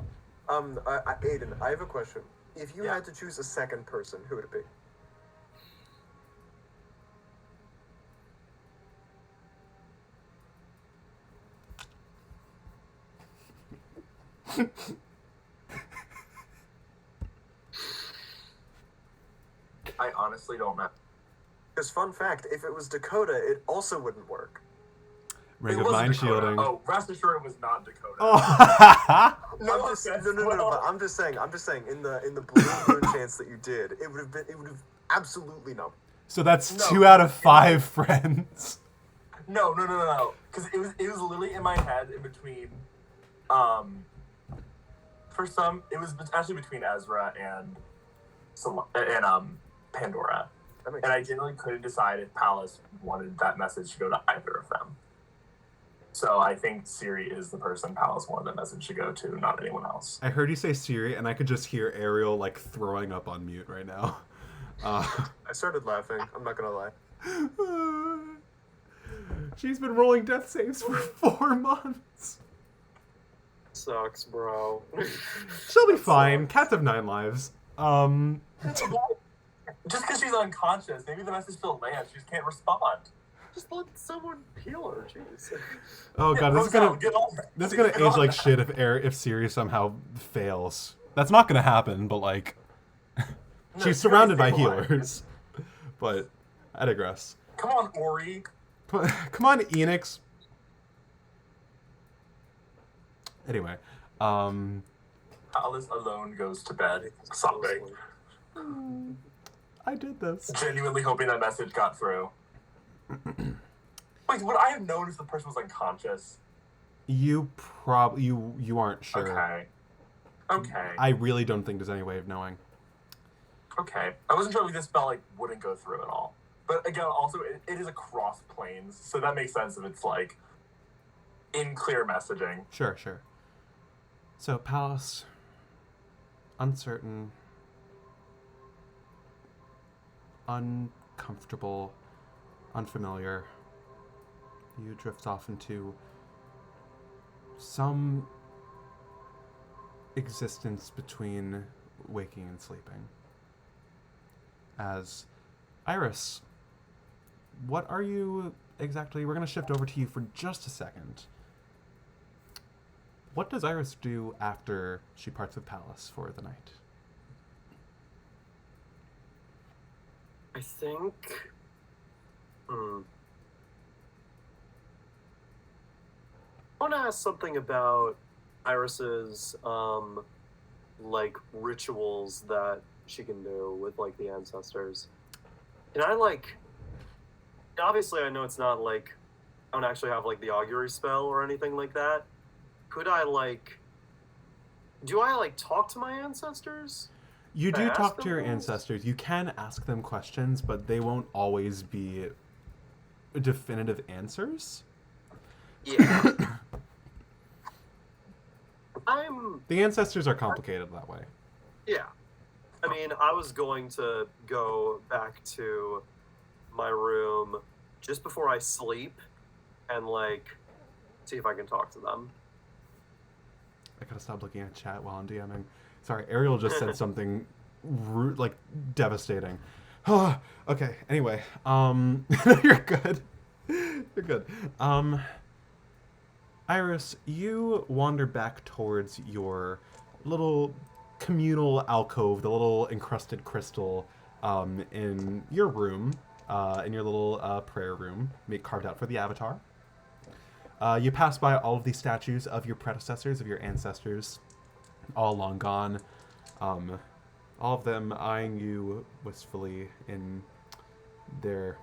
Aidan, I have a question. If you had to choose a second person, who would it be? I honestly don't know. Because fun fact, if it was Dakota, it also wouldn't work. Ring It of wasn't mind Dakota. shielding. Oh, rest assured it was not Dakota. Oh. No, But I'm just saying, in the blue moon chance that you did, it would have absolutely no. So that's 2 out of 5 friends. No. Because it was literally in my head in between. For some, it was actually between Ezra and Pandora, and I generally couldn't decide if Pallas wanted that message to go to either of them. So I think Siri is the person Pallas wanted that message to go to, not anyone else. I heard you say Siri, and I could just hear Ariel like throwing up on mute right now. I started laughing. I'm not gonna lie. She's been rolling death saves for 4 months. Sucks, bro. She'll be fine. Cats have 9 lives. Just because she's unconscious, maybe the message still lands. She just can't respond. Just let someone heal her, jeez. Oh god, this is gonna age on like that. shit if Siri somehow fails. That's not gonna happen, but like, she's surrounded by healers. But I digress. Come on, Ori. Come on, Enix. Anyway, Pallas alone goes to bed, sobbing, I did this. genuinely hoping that message got through. Wait, would I have known if the person was unconscious? You aren't sure. Okay. I really don't think there's any way of knowing. Okay. I wasn't sure if this spell wouldn't go through at all. But again, also it is across planes, so that makes sense if it's in clear messaging. Sure. So, Pallas, uncertain, uncomfortable, unfamiliar, you drift off into some existence between waking and sleeping. As Iris, what are you exactly? We're going to shift over to you for just a second. What does Iris do after she parts with Pallas for the night? I think. I want to ask something about Iris's like rituals that she can do with like the ancestors. Can I like? Obviously, I know it's not like I don't actually have like the augury spell or anything like that. Could I like? Do I like talk to my ancestors? You Can I do ask talk to them your things? ancestors. You can ask them questions, but they won't always be definitive answers. Yeah. The ancestors are complicated that way. Yeah. I mean, I was going to go back to my room just before I sleep and, like, see if I can talk to them. I gotta stop looking at chat while I'm DMing. Sorry, Ariel just said something like devastating. Okay, anyway, you're good. You're good. Iris, you wander back towards your little communal alcove, the little encrusted crystal in your room, in your little prayer room, carved out for the Avatar. You pass by all of the statues of your predecessors, of your ancestors, all long gone. All of them eyeing you wistfully in their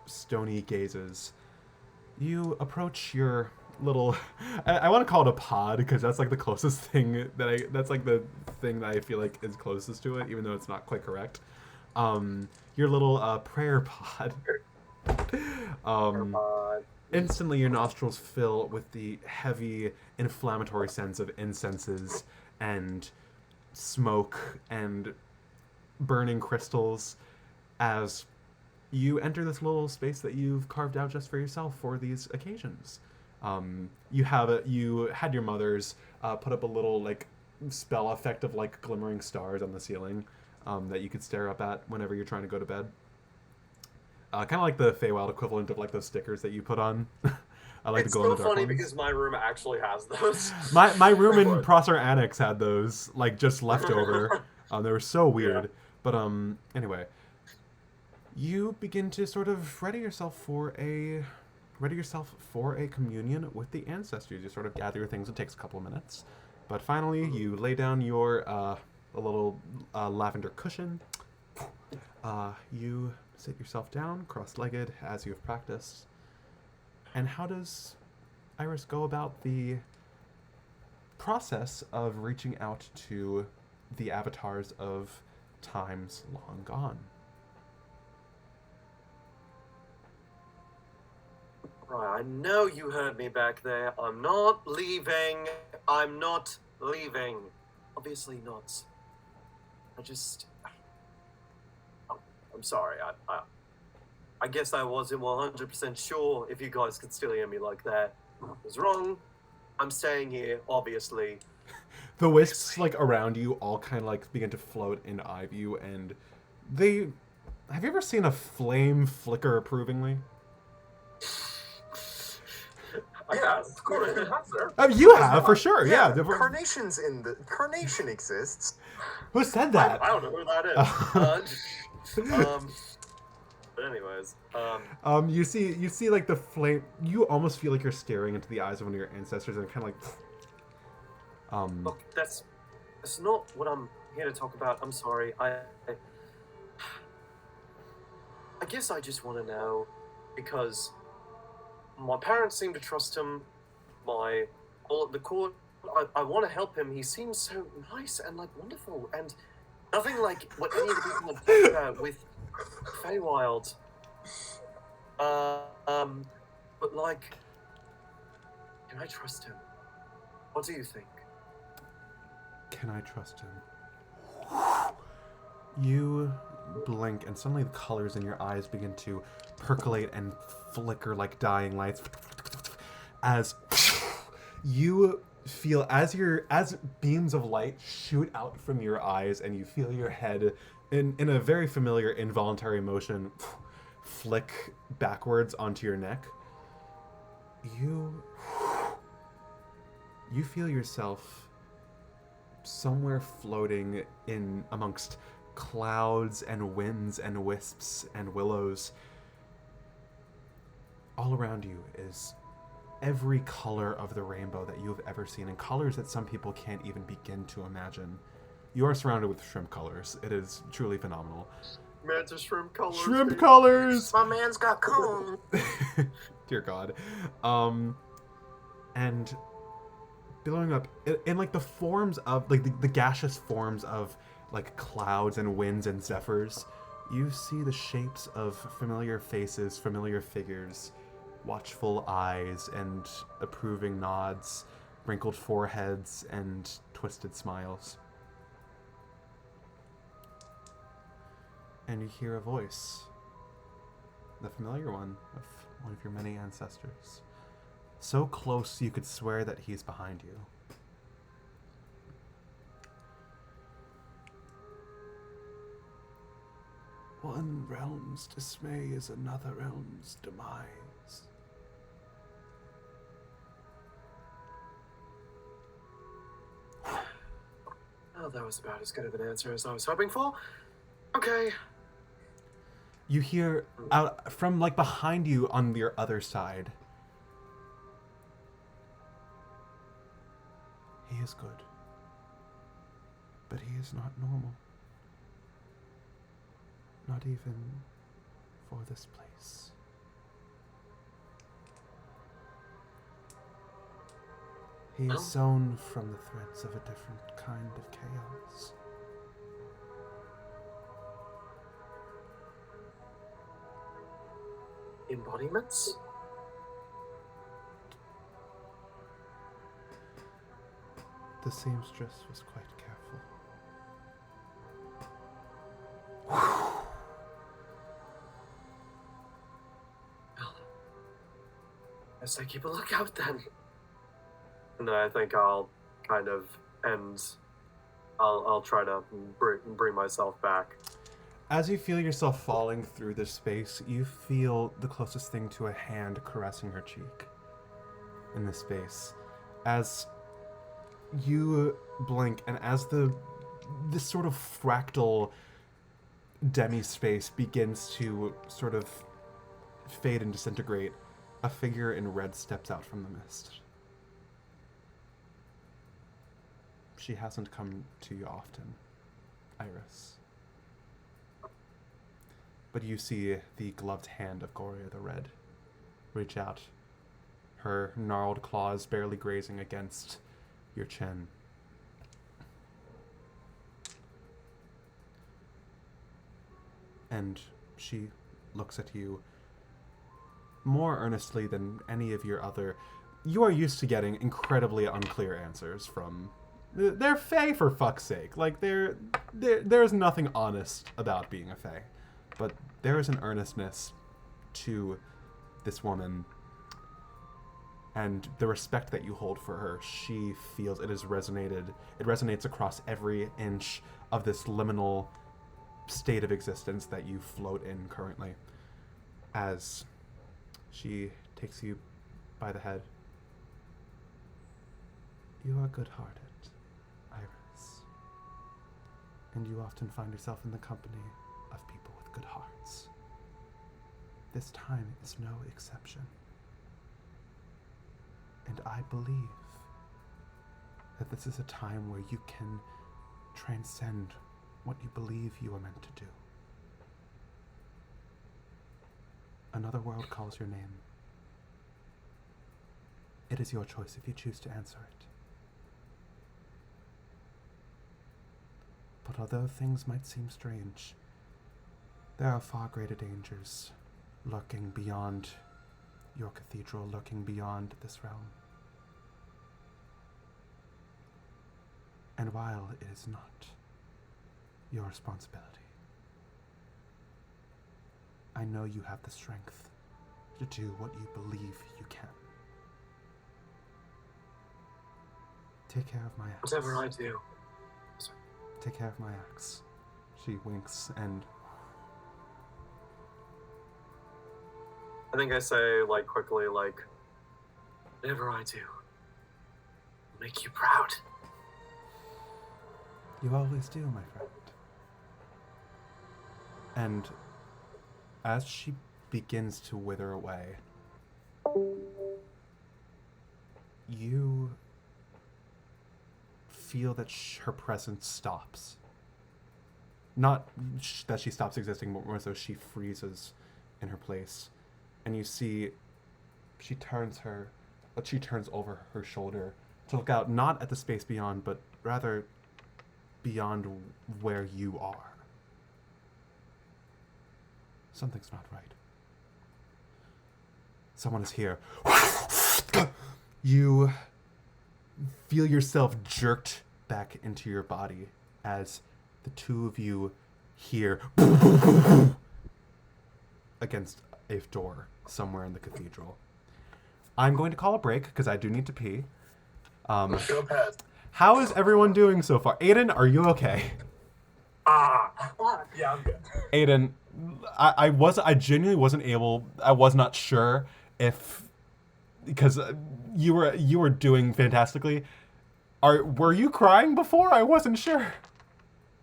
stony gazes. You approach your little I want to call it a pod because that's like the closest thing that's like the thing that I feel like is closest to it, even though it's not quite correct. Your little prayer pod. Instantly your nostrils fill with the heavy inflammatory sense of incenses and smoke and burning crystals as you enter this little space that you've carved out just for yourself for these occasions. You had your mother's put up a little like spell effect of like glimmering stars on the ceiling that you could stare up at whenever you're trying to go to bed. Kind of like the Feywild equivalent of like those stickers that you put on. I like It's to go in so the dark funny ones. because my room actually has those. My room in Prosser Annex had those like just left over. They were so weird. Yeah. But anyway, you begin to sort of ready yourself for a communion with the ancestors. You sort of gather your things. It takes a couple of minutes, but finally you lay down your a little lavender cushion. You sit yourself down, cross-legged, as you have practiced. And how does Iris go about the process of reaching out to the avatars of times long gone? Right, I know you heard me back there. I'm not leaving. I'm not leaving. Obviously not. I'm sorry. I guess I wasn't 100% sure if you guys could still hear me like that. I was wrong. I'm staying here, obviously. The wisps like around you all kind of like begin to float and eye you, and they. Have you ever seen a flame flicker approvingly? Yes, of course. You have for sure. Yeah. Carnation exists. Who said that? I don't know who that is. But anyways, you see like the flame. You almost feel like you're staring into the eyes of one of your ancestors, and kind of like. Look, that's not what I'm here to talk about. I'm sorry. I guess I just want to know because my parents seem to trust him. The court. I want to help him. He seems so nice and like wonderful, and nothing like what any of the people have talked about with Feywild. But like, Can I trust him? What do you think? Can I trust him? You blink, and suddenly the colors in your eyes begin to percolate and flicker like dying lights. As you feel, as beams of light shoot out from your eyes, and you feel your head in a very familiar involuntary motion flick backwards onto your neck. You feel yourself somewhere floating in amongst clouds and winds and wisps and willows. All around you is every color of the rainbow that you have ever seen, and colors that some people can't even begin to imagine. You are surrounded with shrimp colors. It is truly phenomenal. Mantis shrimp colors. Shrimp baby. colors! My man's got cone. Dear God. And billowing up in like the forms of like the gaseous forms of like clouds and winds and zephyrs, you see the shapes of familiar faces, familiar figures, watchful eyes and approving nods, wrinkled foreheads and twisted smiles. And you hear a voice, the familiar one of your many ancestors. So close you could swear that he's behind you. One realm's dismay is another realm's demise. Oh, that was about as good of an answer as I was hoping for. Okay. You hear out from like behind you on your other side. He is good, but he is not normal. Not even for this place. He is sewn from the threads of a different kind of chaos. Embodiments? The seamstress was quite careful. Guess I keep a lookout then. And then I think I'll kind of end. I'll try to bring myself back. As you feel yourself falling through this space, you feel the closest thing to a hand caressing her cheek in this space. As you blink, and as this sort of fractal demi-space begins to sort of fade and disintegrate, a figure in red steps out from the mist. She hasn't come to you often, Iris. But you see the gloved hand of Goria the Red reach out, her gnarled claws barely grazing against your chin. And she looks at you more earnestly than any of your other. You are used to getting incredibly unclear answers from. They're Fae, for fuck's sake. Like, there's nothing honest about being a Fae. But there is an earnestness to this woman, and the respect that you hold for her. She feels it resonates across every inch of this liminal state of existence that you float in currently, as she takes you by the head. You are good-hearted, Iris, and you often find yourself in the company of people with good hearts. This time is no exception. And I believe that this is a time where you can transcend what you believe you are meant to do. Another world calls your name. It is your choice if you choose to answer it. But although things might seem strange, there are far greater dangers lurking beyond your cathedral, lurking beyond this realm. And while it is not your responsibility, I know you have the strength to do what you believe you can. Take care of my axe. Whatever I do. Take care of my axe. She winks and... I think I say, like, quickly, like, whatever I do, will make you proud. You always do, my friend. And as she begins to wither away, you feel that her presence stops. Not that she stops existing, but more so she freezes in her place. And you see she turns over her shoulder to look out, not at the space beyond, but rather beyond where you are. Something's not right. Someone is here. You feel yourself jerked back into your body as the two of you hear against a door somewhere in the cathedral. I'm going to call a break because I do need to pee. Go ahead. How is everyone doing so far? Aidan, are you okay? Yeah, I'm good. Aidan, I genuinely wasn't able. I was not sure if, because you were doing fantastically. Were you crying before? I wasn't sure.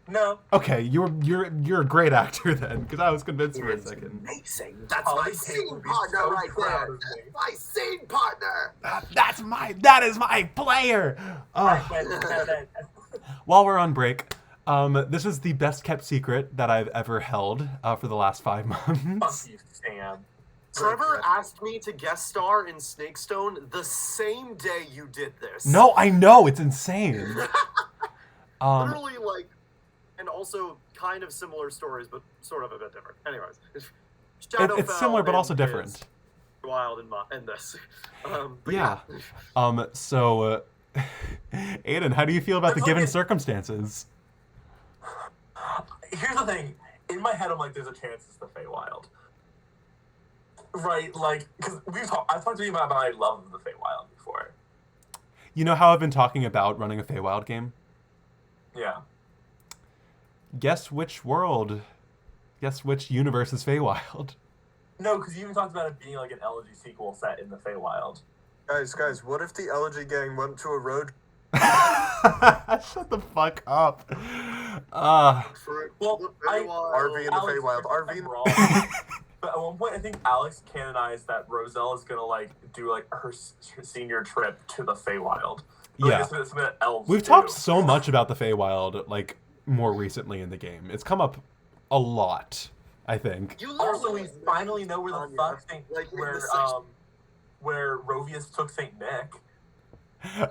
No. Okay, you're a great actor then, because I was convinced for a second. Amazing. That's Oh, my this scene would be partner so right proud there. of me. That's my scene partner. That is my player. While we're on break, this is the best kept secret that I've ever held for the last 5 months. Fuck you, Sam. Trevor asked me to guest star in Snakestone the same day you did this. No, I know, it's insane. Literally, like, and also kind of similar stories, but sort of a bit different. Anyways, It's similar but also different. Wild in this. But Yeah. So, Aidan, how do you feel about the given circumstances? Here's the thing. In my head, I'm like, there's a chance it's the Feywild. Right? Like, because I've talked to you about my love of the Feywild before. You know how I've been talking about running a Feywild game? Yeah. Guess which world? Guess which universe is Feywild? No, because you even talked about it being like an Elegy sequel set in the Feywild. Guys, what if the Elegy gang went to a road? Shut the fuck up. Well, RV in the Alex, Feywild. correct me if RV. I'm wrong, but at one point, I think Alex canonized that Roselle is gonna like do like her senior trip to the Feywild. But, Yeah. like, it's something that elves We've do. talked so much about the Feywild, like, more recently in the game. It's come up a lot, I think. You Also, we literally finally know where the Anya, fuck Saint, like, in where the section. where Rovius took Saint Nick.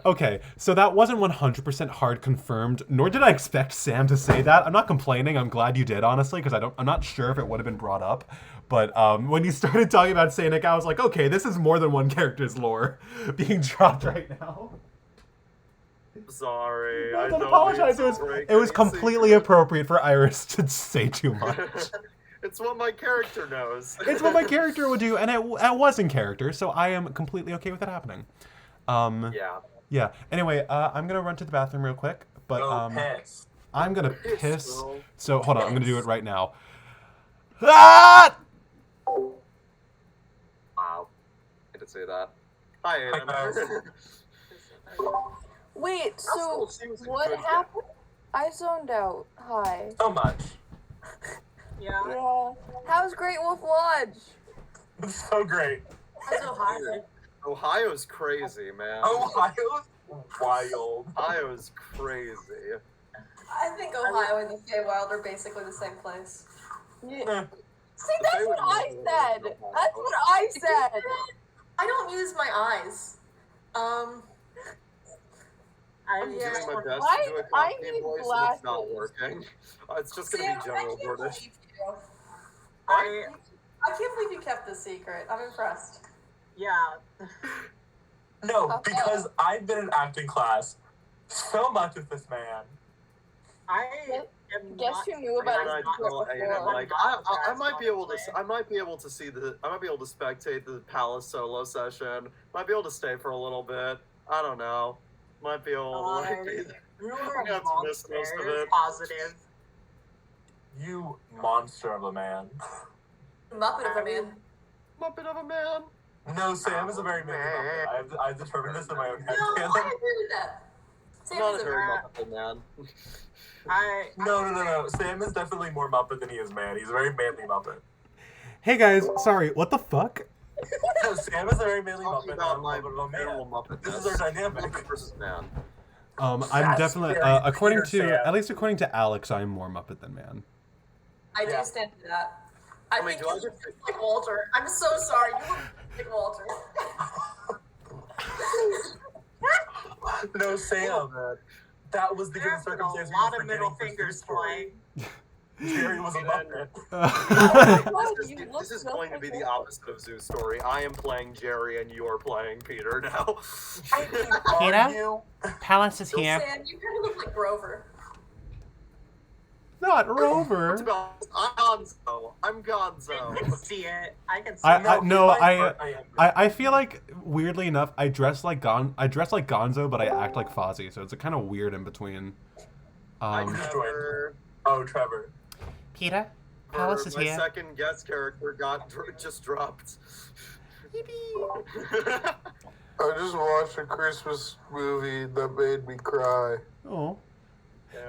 Okay, so that wasn't 100% hard confirmed, nor did I expect Sam to say that. I'm not complaining. I'm glad you did, honestly, because I'm not sure if it would have been brought up. But when you started talking about Saint Nick, I was like, okay, this is more than one character's lore being dropped right now. Sorry. I I don't don't apologize. mean It to was break it was any completely secrets. appropriate for Iris to say too much. It's what my character knows. It's what my character would do, and it was in character, so I am completely okay with it happening. Yeah. Yeah. Anyway, I'm gonna run to the bathroom real quick, but Go piss. I'm gonna Piss, piss. bro. So hold on, I'm gonna do it right now. Ah! Wow. I did say that. Hi, Aidan. Hi, Wait, so Seems what good, happened? I zoned out. Hi. So much. Yeah. How's Great Wolf Lodge? It's so great. How's Ohio? Ohio's crazy, man. Ohio's wild. Ohio's crazy. I think Ohio and the Feywild are basically the same place. Eh. See, that's what I said. That's what I said. I don't use my eyes. I'm doing my best to do a I Cockney need voice, and glasses. it's not working. It's just gonna Sam, be general I can't British. believe you. I can't believe you kept the secret. I'm impressed. Yeah. No, because I've been in acting class so much of this man. I am Guess not who knew about And I his tell trip Aidan, before? like, I might be able to, I might be able to spectate the Pallas solo session. Might be able to stay for a little bit. I don't know. Might be able to like, be You I'm were gonna a have to miss most of monster. it. Positive. You monster of a man. Muppet of a man. Muppet of a man. No, Sam is a very manly Muppet. I've determined this in my own head. No, I agree with that. Sam Not is a a very man. Muppet man. No. Sam is definitely more Muppet than he is man. He's a very manly Muppet. Hey guys, sorry, what the fuck? No, Sam is a very manly Talking Muppet. about I'm my a little general man. Muppet. This is our dynamic. Muppet versus man. I'm That's definitely, very according Peter to, Sam. at least according to Alex, I'm more Muppet than man. I Yeah. do stand for that. I mean, think do I you just- look like Walter. I'm so sorry. You look like Walter. No, Sam. That was the good There's been a circumstance. lot of middle fingers flying. Jerry was a Muppet. This is going to be the opposite of Zoo's story. I am playing Jerry and you're playing Peter now. I mean, Peter? are you? Palace is here. Sam, you kind of look like Grover. Not Rover. I'm Gonzo. I can see it. I can see I- it. no, in my heart, I am. I feel like, weirdly enough, I dress like Gonzo, but I act like Fozzie, so it's a kind of weird in between. I Trevor. Oh, Trevor. Peter, Palace is my here. second guest character just dropped. I just watched a Christmas movie that made me cry. Oh.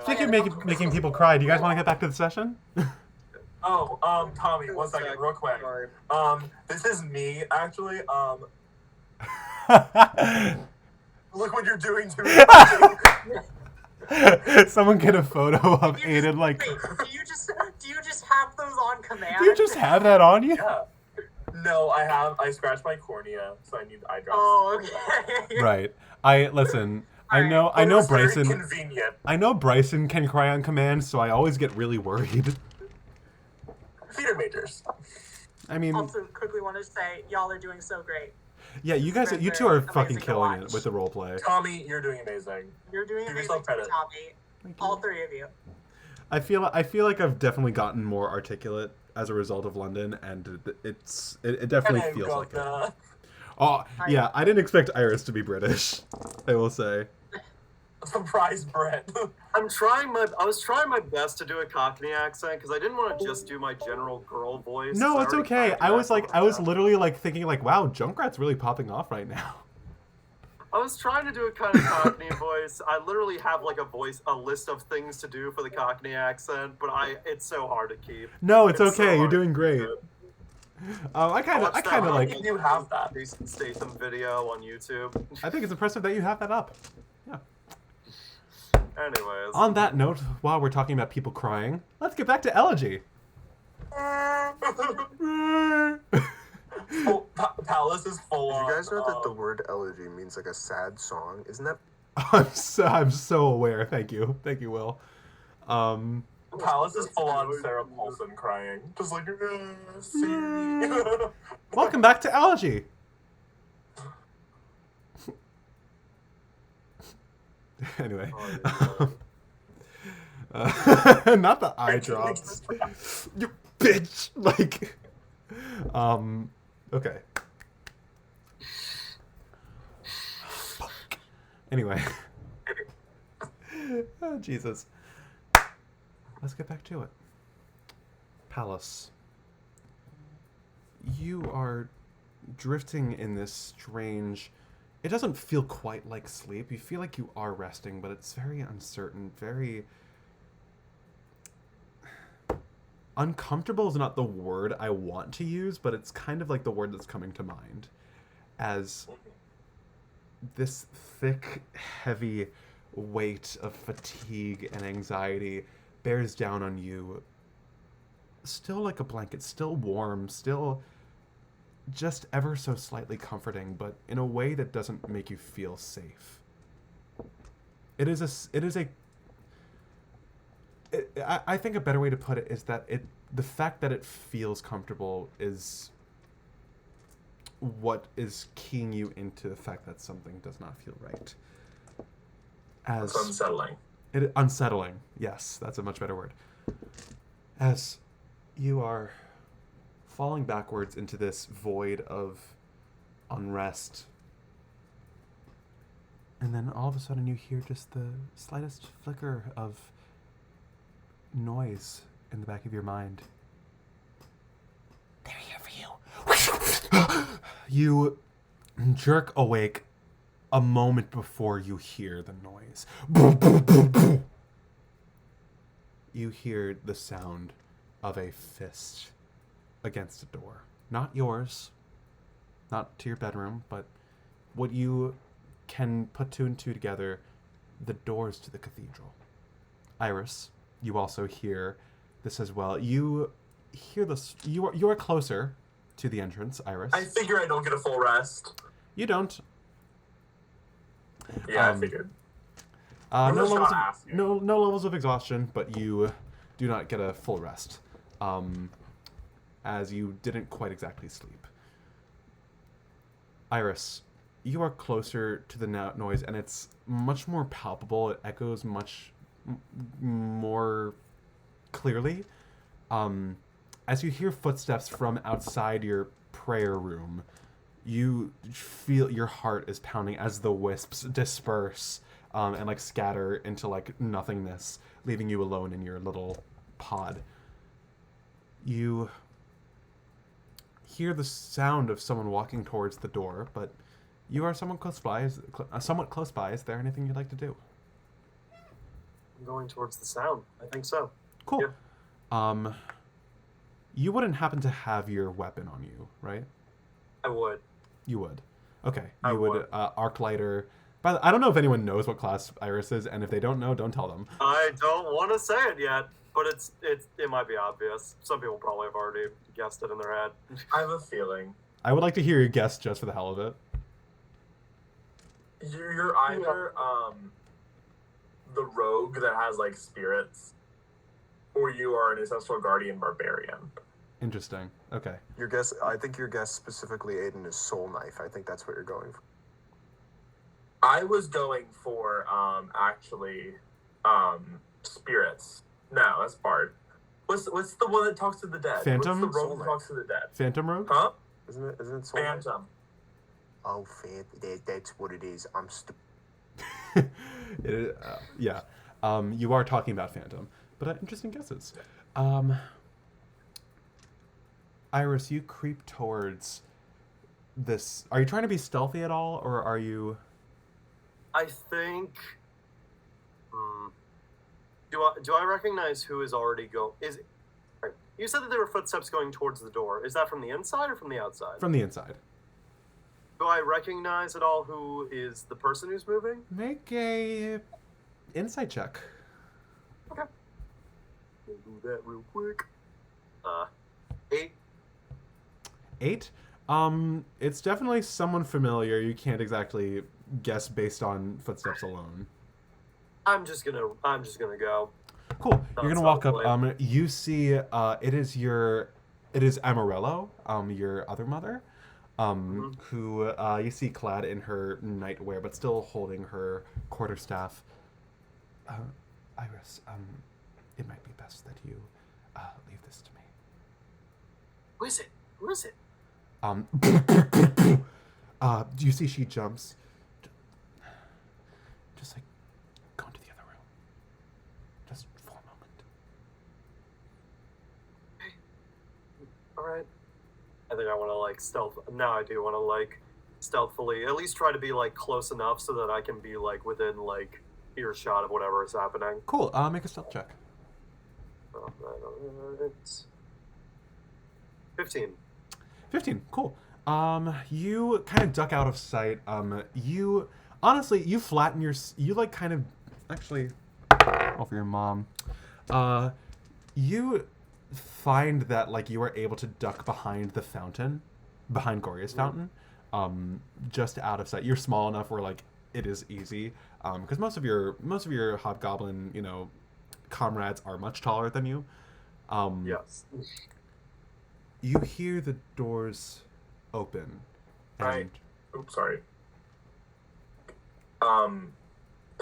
Speaking of making people cry, do you guys want to get back to the session? Oh, Tommy, one second, real quick. Sorry. This is me, actually. Look what you're doing to me. Someone get a photo of You Aidan, just- like, wait, do you just have those on command? do you just have that on you? Yeah. No, I scratched my cornea, so I need eye drops. Oh, okay. Right. Listen, I Alright. know It was very Bryson, convenient. I know Bryson can cry on command, so I always get really worried. Theater majors. I mean, Also, quickly want to say, y'all are doing so great. yeah, you It's two are amazing fucking to killing it watch. with the role play. Tommy, you're doing amazing. You're doing Give amazing, yourself credit. Tommy. All three of you. I feel like I've definitely gotten more articulate as a result of London, and it definitely And feels like it. Gulka. Oh yeah, I didn't expect Iris to be British. I will say. Surprise Brett. I was trying my best to do a Cockney accent because I didn't want to just do my general girl voice. No, I it's already okay. tried I that was before. literally like thinking like, wow, Junkrat's really popping off right now. I was trying to do a kind of Cockney voice. I literally have like a list of things to do for the Cockney accent, but it's so hard to keep. No, it's so okay. You're hard doing to great. keep it. I kind of like. You have that. Jason Statham video on YouTube. I think it's impressive that you have that up. Yeah. Anyways. On that note, while we're talking about people crying, let's get back to Elegy. Pallas is full Did on. you guys know that the word elegy means like a sad song? Isn't that? I'm so aware. Thank you, Will. Pallas is full on Sarah Paulson crying. Just like, see me. Welcome back to Elegy. Anyway. Not the eye drops. You bitch! Like, okay. Fuck. Anyway. Oh, Jesus. Let's get back to it. Pallas. You are drifting in this strange... It doesn't feel quite like sleep. You feel like you are resting, but it's very uncertain, very... Uncomfortable is not the word I want to use, but it's kind of like the word that's coming to mind. As this thick, heavy weight of fatigue and anxiety bears down on you, still like a blanket, still warm, still just ever so slightly comforting, but in a way that doesn't make you feel safe. I think a better way to put it is that the fact that it feels comfortable is what is keying you into the fact that something does not feel right. As It's unsettling. unsettling. Yes, that's a much better word. As you are falling backwards into this void of unrest, and then all of a sudden you hear just the slightest flicker of noise in the back of your mind. They're here for you. You jerk awake a moment before you hear the noise. You hear the sound of a fist against a door. Not yours, not to your bedroom, but what you can put two and two together, the doors to the cathedral. Iris, you also hear this as well. You hear this. You are closer to the entrance, Iris. I figure I don't get a full rest. You don't. Yeah, I figured. No levels of exhaustion, but you do not get a full rest, as you didn't quite exactly sleep. Iris, you are closer to the noise, and it's much more palpable. It echoes much more clearly. As you hear footsteps from outside your prayer room, you feel your heart is pounding as the wisps disperse and like scatter into like nothingness, leaving you alone in your little pod. You hear the sound of someone walking towards the door, but you are somewhat close by. Somewhat close by. Is there anything you'd like to do? I'm going towards the sound. I think so. Cool. Yeah. You wouldn't happen to have your weapon on you, right? I would. You would. Okay. I You would. Arc lighter. By the, I don't know if anyone knows what class Iris is, and if they don't know, don't tell them. I don't want to say it yet, but it might be obvious. Some people probably have already guessed it in their head. I have a feeling. I would like to hear your guess just for the hell of it. You're either the rogue that has like spirits, or you are an ancestral guardian barbarian. Interesting. Okay. Your guess, I think your guess specifically, Aidan, is soul knife. I think that's what you're going for. I was going for actually spirits. No, that's bard. What's the one that talks to the dead? Phantom? What's the rogue that talks to the dead? Phantom rogue? Huh? Isn't it soul knife? Phantom. Oh, that's what it is. I'm stupid. Yeah. You are talking about Phantom, but interesting guesses. Iris, you creep towards this. Are you trying to be stealthy at all, or are you? I think. Do I recognize who is already You said that there were footsteps going towards the door. Is that from the inside or from the outside? From the inside. Do I recognize at all who is the person who's moving? Make a insight check. Okay. We'll do that real quick. 8. 8. It's definitely someone familiar. You can't exactly guess based on footsteps alone. I'm just gonna go. Cool. You're gonna walk up. Solidly. You see, it is Amarello, your other mother, who you see clad in her nightwear, but still holding her quarterstaff. Iris, it might be best that you leave this to me. Who is it? Who is it? Do you see she jumps? Just like, go into the other room. Just for a moment. Alright. I think I want to, like, Now I do want to, like, stealthily, at least try to be, like, close enough so that I can be, like, within, like, earshot of whatever is happening. Cool. Make a stealth check. Alright. 15. 15. Cool. You kind of duck out of sight. You honestly, you flatten you like kind of actually over your mom. You find that like you are able to duck behind the fountain, behind Goria's fountain, just out of sight. You're small enough where like it is easy, because most of your hobgoblin, comrades are much taller than you. Yes. You hear the doors open. Right. Oops, sorry.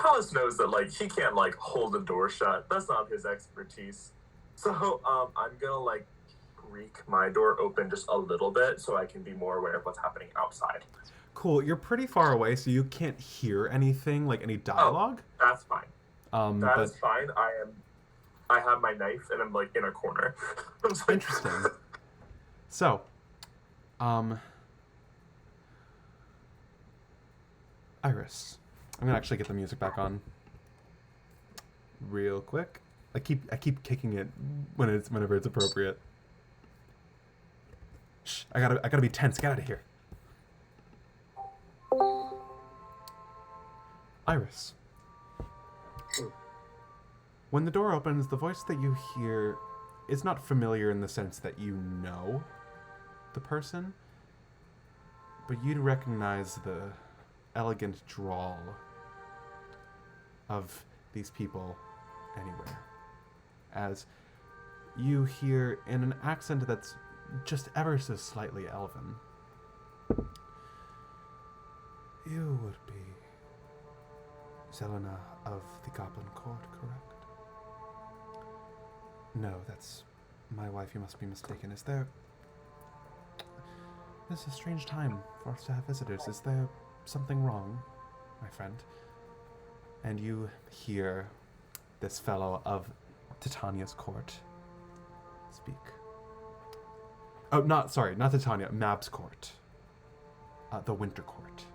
Pallas knows that like he can't like hold a door shut. That's not his expertise. So I'm gonna like creak my door open just a little bit so I can be more aware of what's happening outside. Cool. You're pretty far away, so you can't hear anything, like any dialogue. Oh, that's fine. That's But fine. I have my knife and I'm like in a corner. interesting. So, Iris, I'm gonna actually get the music back on real quick. I keep kicking it whenever it's appropriate. Shh, I gotta be tense. Get out of here. Iris. When the door opens, the voice that you hear is not familiar in the sense that you know the person, but you'd recognize the elegant drawl of these people anywhere. As you hear in an accent that's just ever so slightly elven. You would be Zelena of the Goblin Court, correct? No, that's my wife. You must be mistaken. This is a strange time for us to have visitors. Is there something wrong, my friend? And you hear this fellow of Titania's court speak. Oh, not Titania, Mab's court. The Winter Court.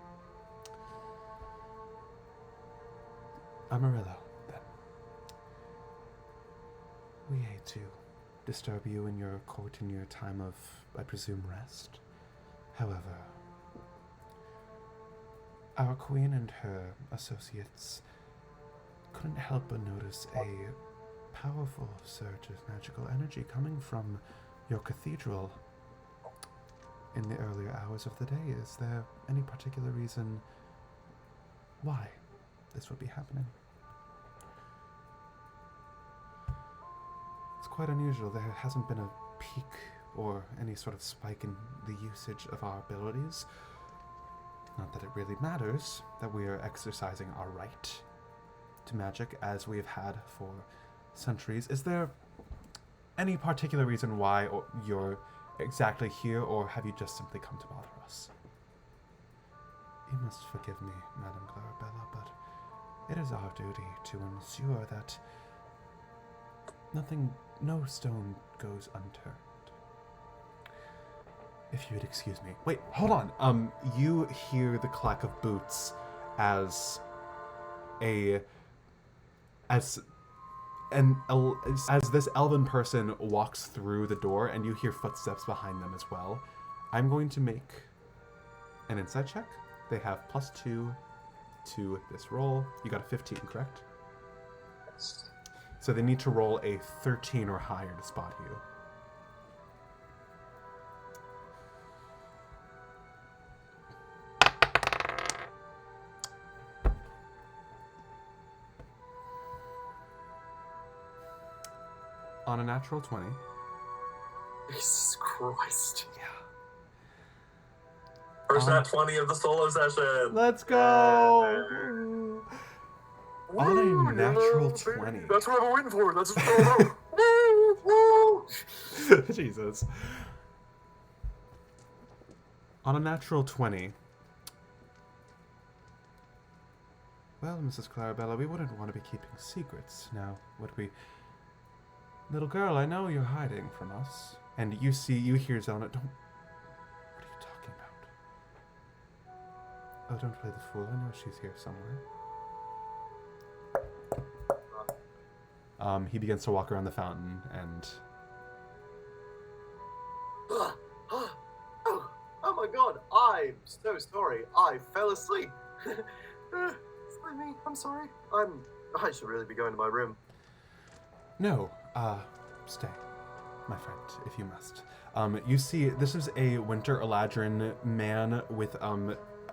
Amarillo, then. We hate to disturb you in your court in your time of, I presume, rest. However, our queen and her associates couldn't help but notice a powerful surge of magical energy coming from your cathedral in the earlier hours of the day. Is there any particular reason why this would be happening? It's quite unusual. There hasn't been a peak or any sort of spike in the usage of our abilities. Not that it really matters that we are exercising our right to magic as we have had for centuries. Is there any particular reason why you're exactly here, or have you just simply come to bother us? You must forgive me, Madame Clarabella, but it is our duty to ensure that no stone goes unturned. If you would excuse me. Wait, hold on. You hear the clack of boots as this elven person walks through the door, and you hear footsteps behind them as well. I'm going to make an insight check. They have +2 to this roll. You got a 15, correct? Yes. So they need to roll a 13 or higher to spot you. On a natural 20. Jesus Christ. Yeah. First nat 20 of the solo session. Let's go! On a natural 20. That's what I'm waiting for. That's what I'm Jesus. On a natural 20. Well, Mrs. Clarabella, we wouldn't want to be keeping secrets now, would we? Little girl, I know you're hiding from us. And you hear Zelena. What are you talking about? Oh, don't play the fool. I know she's here somewhere. He begins to walk around the fountain and... Oh my god, I'm so sorry. I fell asleep. Excuse me, I'm sorry. I should really be going to my room. No, stay, my friend, if you must. You see, this is a Winter Eladrin man with,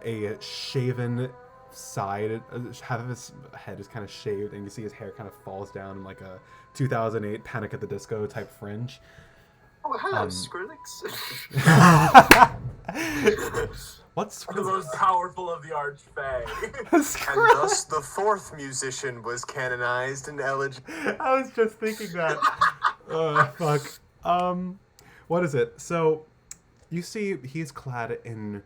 a shaven side. Half of his head is kind of shaved, and you see his hair kind of falls down in like a 2008 Panic at the Disco type fringe. Oh, hello, Skrillex. What's The most powerful of the Archfey. And thus the fourth musician was canonized in Elegy. I was just thinking that. Fuck. What is it? So, you see he's clad in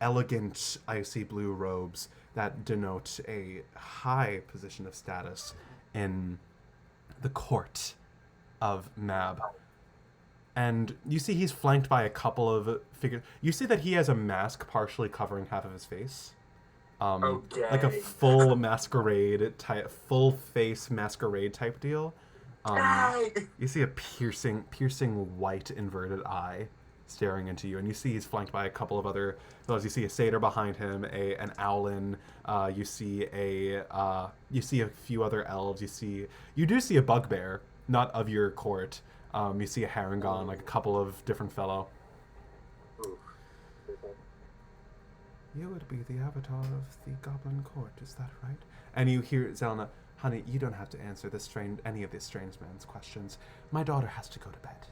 elegant icy blue robes that denote a high position of status in the court of Mab. And you see he's flanked by a couple of figures. You see that he has a mask partially covering half of his face. Okay. Like a full masquerade type, full face masquerade type deal. You see a piercing white inverted eye staring into you, and you see he's flanked by a couple of other fellows. You see a satyr behind him, an owlin. You see a few other elves. You do see a bugbear, not of your court. You see a harangon, like a couple of different fellow. You would be the avatar of the goblin court, is that right? And you hear Zelna, honey, you don't have to answer any of this strange man's questions. My daughter has to go to bed.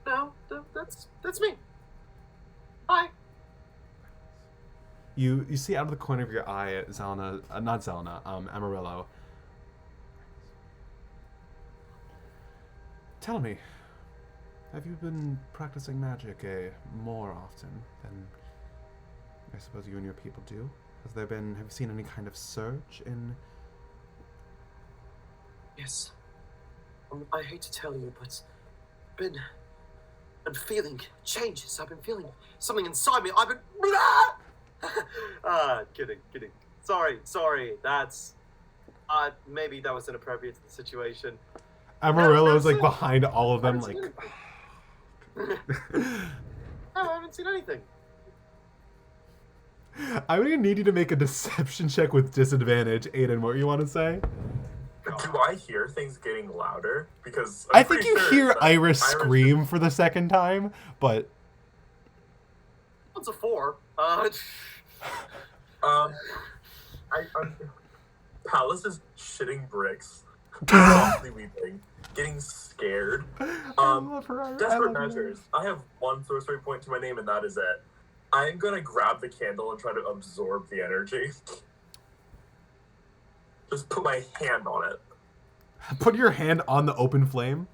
No, that's me. Hi. You see out of the corner of your eye, Zelna, not Zelna, Amarillo. Tell me, have you been practicing magic more often than I suppose you and your people do? Have you seen any kind of surge in... Yes. I hate to tell you, but I'm feeling changes. I've been feeling something inside me. I've been... Kidding. Sorry. That's... maybe that was inappropriate to the situation. Amarillo's like behind all of them, like... No, I haven't seen anything. I'm gonna need you to make a deception check with disadvantage. Aidan, what you want to say? Do I hear things getting louder? Because I think you hear Iris scream for the second time, but... What's a 4? Pallas is shitting bricks, softly weeping, getting scared. Desperate measures. I have one sorcery point to my name, and that is it. I'm gonna grab the candle and try to absorb the energy. Just put my hand on it. Put your hand on the open flame?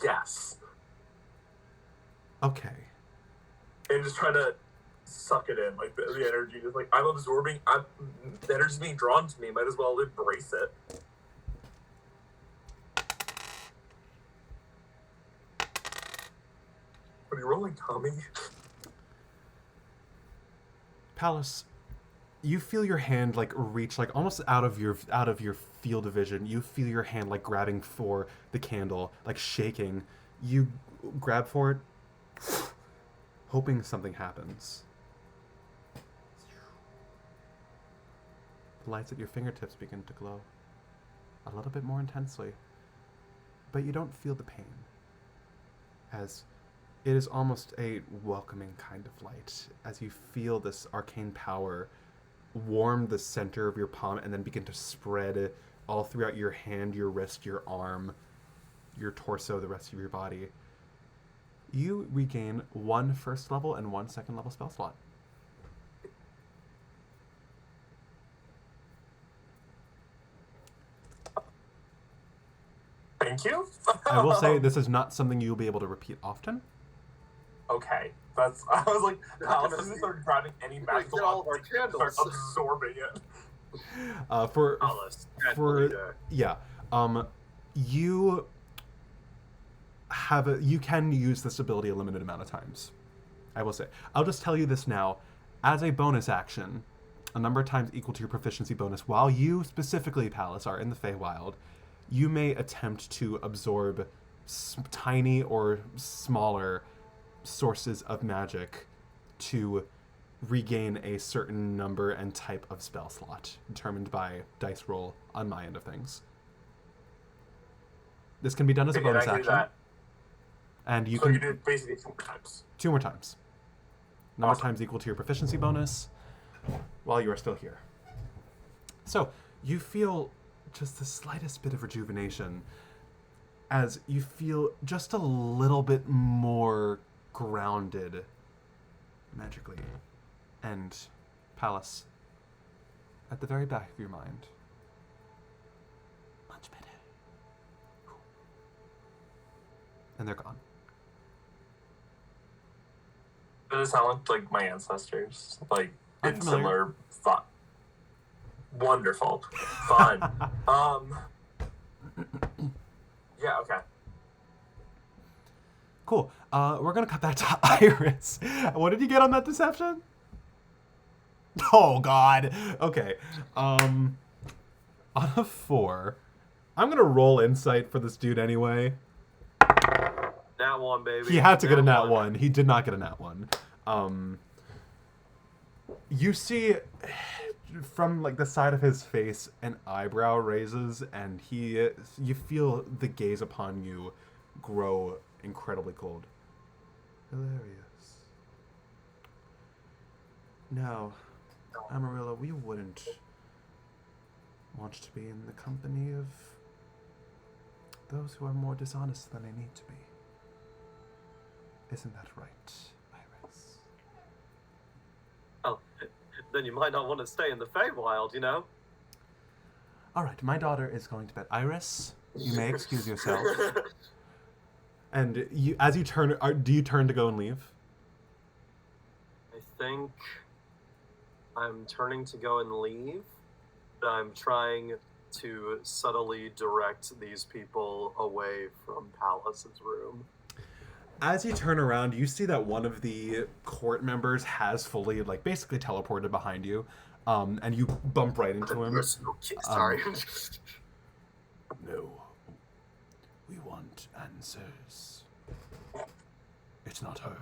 Yes. Okay. And just try to suck it in, like the energy. Just like I'm absorbing. The energy's being drawn to me. Might as well embrace it. What are you rolling, Tommy? Pallas, you feel your hand like reach like almost out of your field of vision. You feel your hand like grabbing for the candle, like shaking. You grab for it, hoping something happens. The lights at your fingertips begin to glow a little bit more intensely, but you don't feel the pain, as it is almost a welcoming kind of light as you feel this arcane power warm the center of your palm and then begin to spread all throughout your hand, your wrist, your arm, your torso, the rest of your body. You regain 1 first level and 1 second level spell slot. Thank you. I will say this is not something you'll be able to repeat often. Okay, I was like, Pallas doesn't start grabbing any magical get all of our object and start candles. absorbing it. You can use this ability a limited amount of times. I will say. I'll just tell you this now. As a bonus action, a number of times equal to your proficiency bonus, while you specifically, Pallas, are in the Feywild, you may attempt to absorb tiny or smaller sources of magic to regain a certain number and type of spell slot determined by dice roll on my end of things. This can be done as a bonus action. And you can do it basically 2 more times. 2 more times. Number of times equal to your proficiency bonus while you are still here. So you feel just the slightest bit of rejuvenation as you feel just a little bit more grounded magically. And Pallas, at the very back of your mind, much better. And they're gone. Does it sound like my ancestors? Like, I'm in familiar. similar fun. Wonderful. Fun. Yeah, okay. Cool. We're gonna cut back to Iris. What did you get on that deception? Oh God. Okay. On a 4, I'm gonna roll insight for this dude anyway. Nat 1, baby. He had to get a nat 1. He did not get a nat 1. You see from like the side of his face an eyebrow raises, and you feel the gaze upon you grow incredibly cold. Hilarious. No, Amarillo, we wouldn't want to be in the company of those who are more dishonest than they need to be. Isn't that right, Iris? Oh, then you might not want to stay in the Feywild, you know? All right, my daughter is going to bed. Iris, you may excuse yourself. And as you turn, do you turn to go and leave? I think I'm turning to go and leave, but I'm trying to subtly direct these people away from Pallas's room. As you turn around, you see that one of the court members has fully, like, basically teleported behind you, and you bump right into him. Sorry. No. We want answers. It's not her.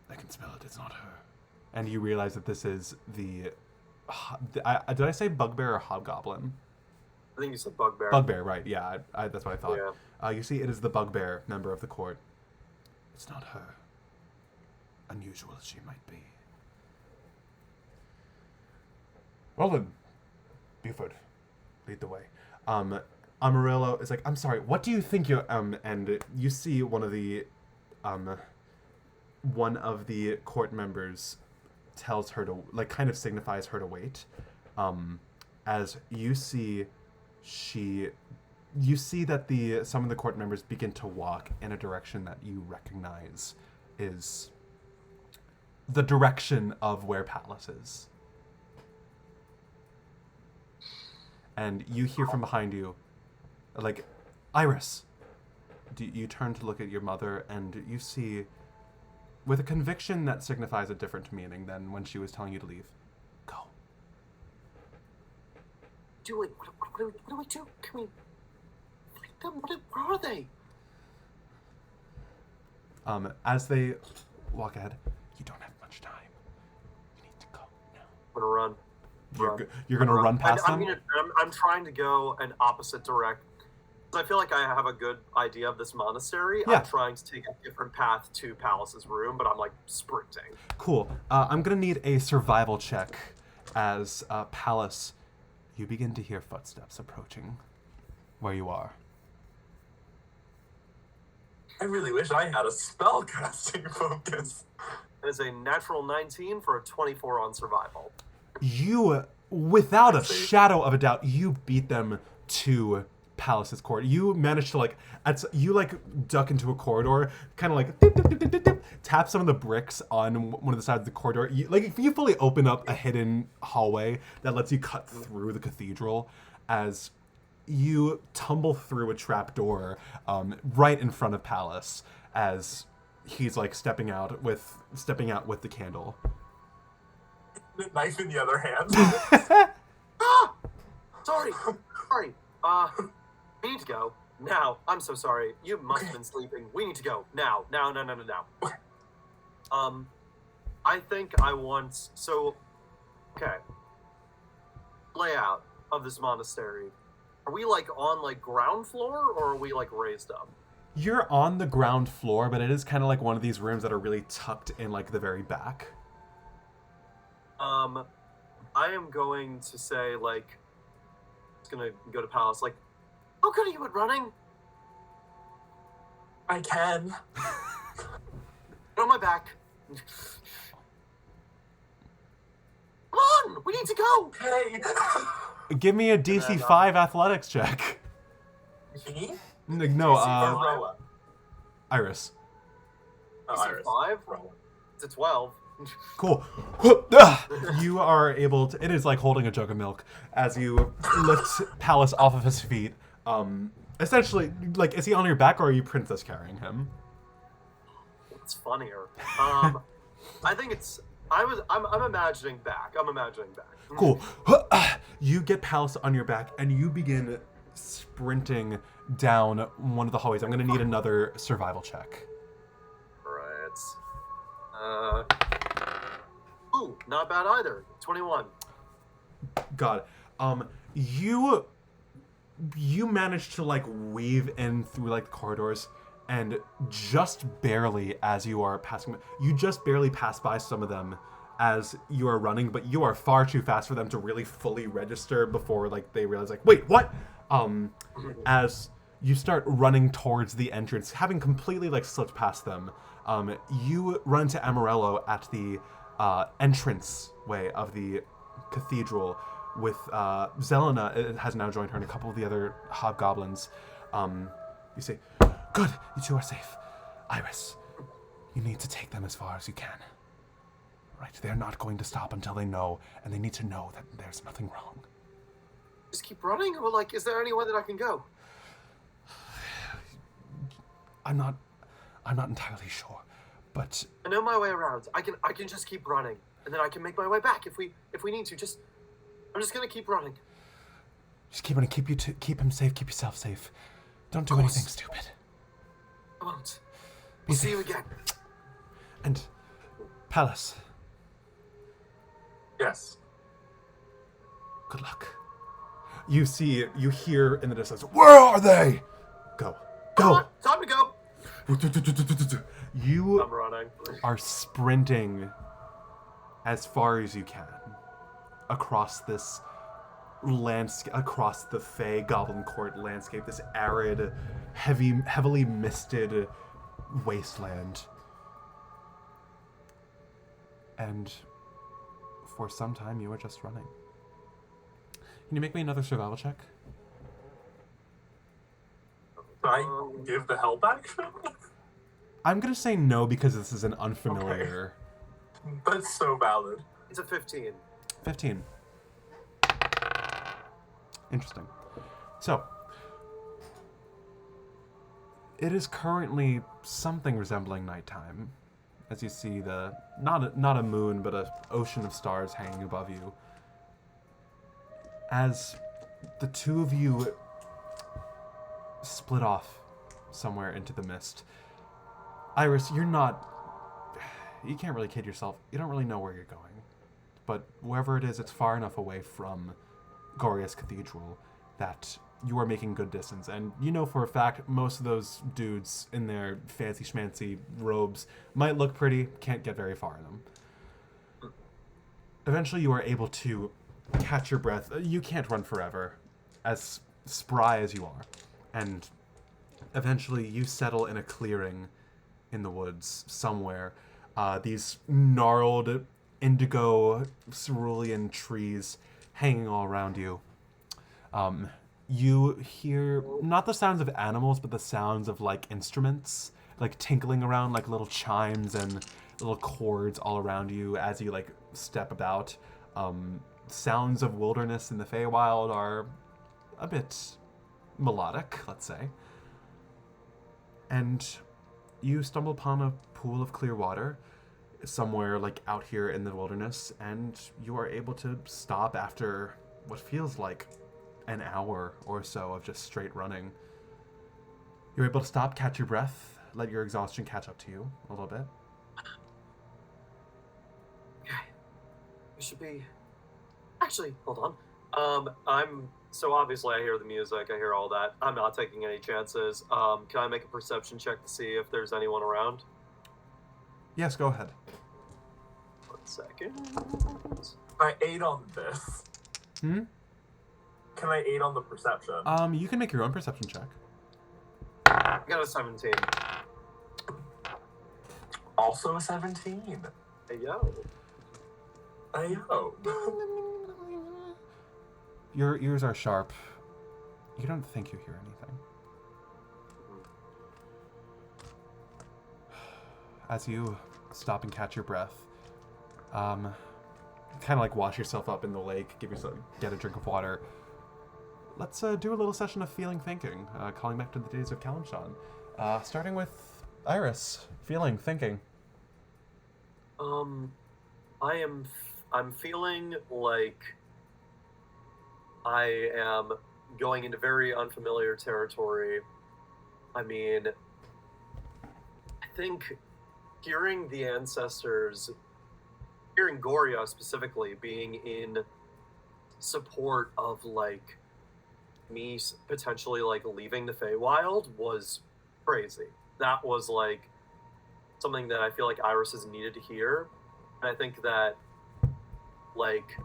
I can smell it. It's not her. And you realize that this is the... did I say bugbear or hobgoblin? I think you said bugbear. Bugbear, right. Yeah, that's what I thought. Yeah. You see, it is the bugbear member of the court. It's not her. Unusual as she might be. Well then, Buford, lead the way. Amarillo is like, I'm sorry, what do you think you're, and you see one of the court members tells her to, like, kind of signifies her to wait. As you see that some of the court members begin to walk in a direction that you recognize is the direction of where Pallas is. And you hear from behind you, like, Iris. You turn to look at your mother, and you see, with a conviction that signifies a different meaning than when she was telling you to leave, go. Do it. What do we do? Can we fight them? Where are they? As they walk ahead, you don't have much time. You need to go now. I'm gonna run. You're gonna run past them? I'm trying to go an opposite direction. I feel like I have a good idea of this monastery. Yeah. I'm trying to take a different path to Pallas's room, but I'm like sprinting. Cool. I'm gonna need a survival check as Pallas, you begin to hear footsteps approaching where you are. I really wish I had a spellcasting focus. It is a natural 19 for a 24 on survival. You, without a shadow of a doubt, you beat them to Pallas's court. You manage to duck into a corridor, kind of like dip, dip, dip, dip, dip, dip, tap some of the bricks on one of the sides of the corridor. You fully open up a hidden hallway that lets you cut through the cathedral as you tumble through a trapdoor right in front of Pallas as he's like stepping out with the candle. The knife in the other hand. Sorry. We need to go now. I'm so sorry. You must have been sleeping. We need to go now. Now. I think I want layout of this monastery. Are we like on like ground floor or are we like raised up? You're on the ground floor, but it is kind of like one of these rooms that are really tucked in like the very back. I am going to say like, it's gonna go to Pallas. Like, how good are you at running? I can. You on my back. Come on, we need to go. Hey. Give me a DC 5 athletics check. Me? No, Roa. Iris. Oh, DC Iris. 5? Roa. It's a 12. Cool. You are able to. It is like holding a jug of milk as you lift Pallas off of his feet. Essentially, like, is he on your back or are you princess carrying him? It's funnier. I think it's. I'm imagining back. Cool. You get Pallas on your back and you begin sprinting down one of the hallways. I'm going to need another survival check. Right. Ooh, not bad either. 21. God. You manage to like weave in through like the corridors, and just barely as you are passing, you just barely pass by some of them as you are running, but you are far too fast for them to really fully register before like they realize like, wait, what? As you start running towards the entrance, having completely like slipped past them, you run into Amarello at the entrance way of the cathedral with Zelena has now joined her and a couple of the other hobgoblins. You say, good, you two are safe. Iris, you need to take them as far as you can. Right, they're not going to stop until they know, and they need to know that there's nothing wrong. Just keep running, or like, is there anywhere that I can go? I'm not entirely sure, but I know my way around. I can just keep running, and then I can make my way back if we need to. I'm just gonna keep running. just keep him safe, keep yourself safe. Don't do anything stupid. I won't. We'll see you again. And Pallas, Yes. good luck. You hear in the distance, where are they? Go. Come on, time to go. You I'm running. are sprinting as far as you can across this landscape, across the Fey Goblin Court landscape, this arid, heavily misted wasteland. And for some time, you are just running. Can you make me another survival check? Can I give the help action? I'm gonna say no because this is an unfamiliar. Okay. That's so valid. It's a 15. 15. Interesting. So, it is currently something resembling nighttime, as you see the not a moon, but an ocean of stars hanging above you. As the two of you split off somewhere into the mist. Iris, you can't really kid yourself. You don't really know where you're going. But wherever it is, it's far enough away from Goria's Cathedral that you are making good distance. And you know for a fact, most of those dudes in their fancy schmancy robes might look pretty, can't get very far in them. Eventually you are able to catch your breath. You can't run forever, as spry as you are. And eventually you settle in a clearing in the woods somewhere. These gnarled indigo cerulean trees hanging all around you. You hear not the sounds of animals, but the sounds of like instruments, like tinkling around, like little chimes and little chords all around you as you like step about. Sounds of wilderness in the Feywild are a bit melodic, let's say. And you stumble upon a pool of clear water somewhere like out here in the wilderness, and you are able to stop after what feels like an hour or so of just straight running. You're able to stop, catch your breath, let your exhaustion catch up to you a little bit. Okay. We should be... Actually, hold on. So obviously I hear the music, I hear all that. I'm not taking any chances. Can I make a perception check to see if there's anyone around? Yes, go ahead. 1 second. Can I aid on this? Can I aid on the perception? You can make your own perception check. I got a 17. Also a 17. Hey, yo. Ayo. Your ears are sharp. You don't think you hear anything. As you stop and catch your breath, kind of like wash yourself up in the lake, get a drink of water. Let's do a little session of feeling thinking, calling back to the days of Kalimshan. Starting with Iris, feeling thinking. I'm feeling like I am going into very unfamiliar territory. I mean, I think hearing the ancestors, hearing Goria specifically being in support of like me potentially like leaving the Feywild was crazy. That was like something that I feel like Iris has needed to hear. And I think that like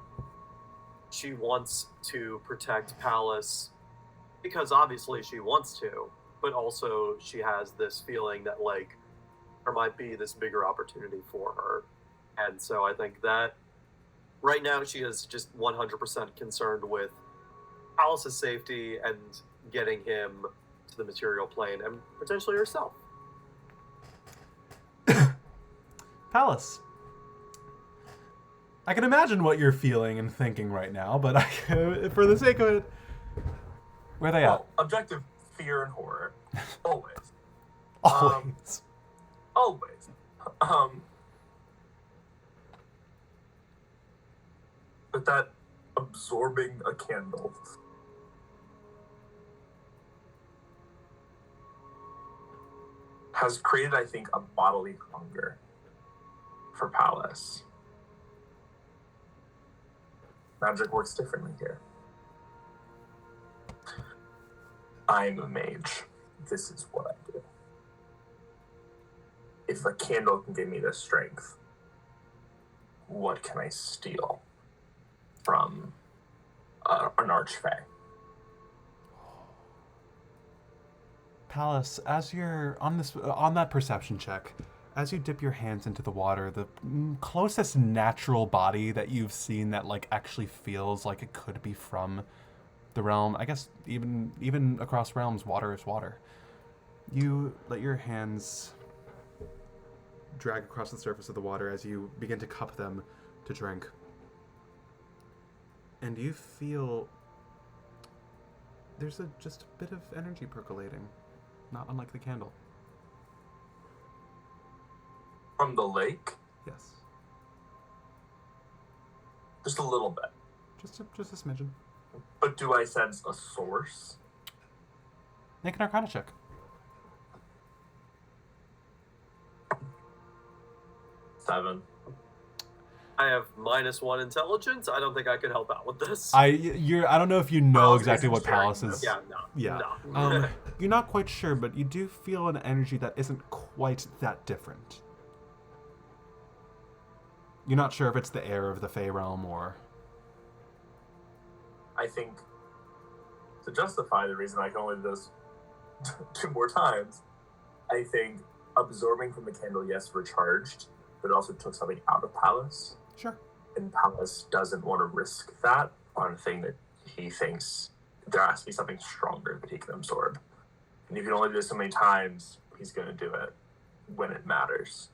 she wants to protect Pallas because obviously she wants to, but also she has this feeling that like there might be this bigger opportunity for her. And so I think that right now she is just 100% concerned with Pallas' safety and getting him to the material plane and potentially herself. Pallas. I can imagine what you're feeling and thinking right now, but for the sake of it, where are they at? Objective fear and horror. Always. Always. Always. But that absorbing a candle has created, I think, a bodily hunger for Pallas. Magic works differently here. I'm a mage. This is what I do. If a candle can give me this strength, what can I steal from an archfey? Pallas, as you're on that perception check, as you dip your hands into the water, the closest natural body that you've seen that like actually feels like it could be from the realm, I guess even across realms, water is water. You let your hands drag across the surface of the water as you begin to cup them to drink. And you feel there's just a bit of energy percolating, not unlike the candle. From the lake? Yes. Just a little bit. Just a smidgen. But do I sense a source? Make an Arcana check. 7. I have -1 intelligence. I don't think I could help out with this. I don't know if you know Pallas exactly isn't what sharing Pallas is. this. Yeah, no. Yeah. No. You're not quite sure, but you do feel an energy that isn't quite that different. You're not sure if it's the air of the Fey realm or... I think to justify the reason I can only do this 2 more times, I think absorbing from the candle, yes, recharged, but it also took something out of Pallas. Sure. And Pallas doesn't want to risk that on a thing that he thinks there has to be something stronger that he can absorb. And you can only do this so many times, he's going to do it when it matters.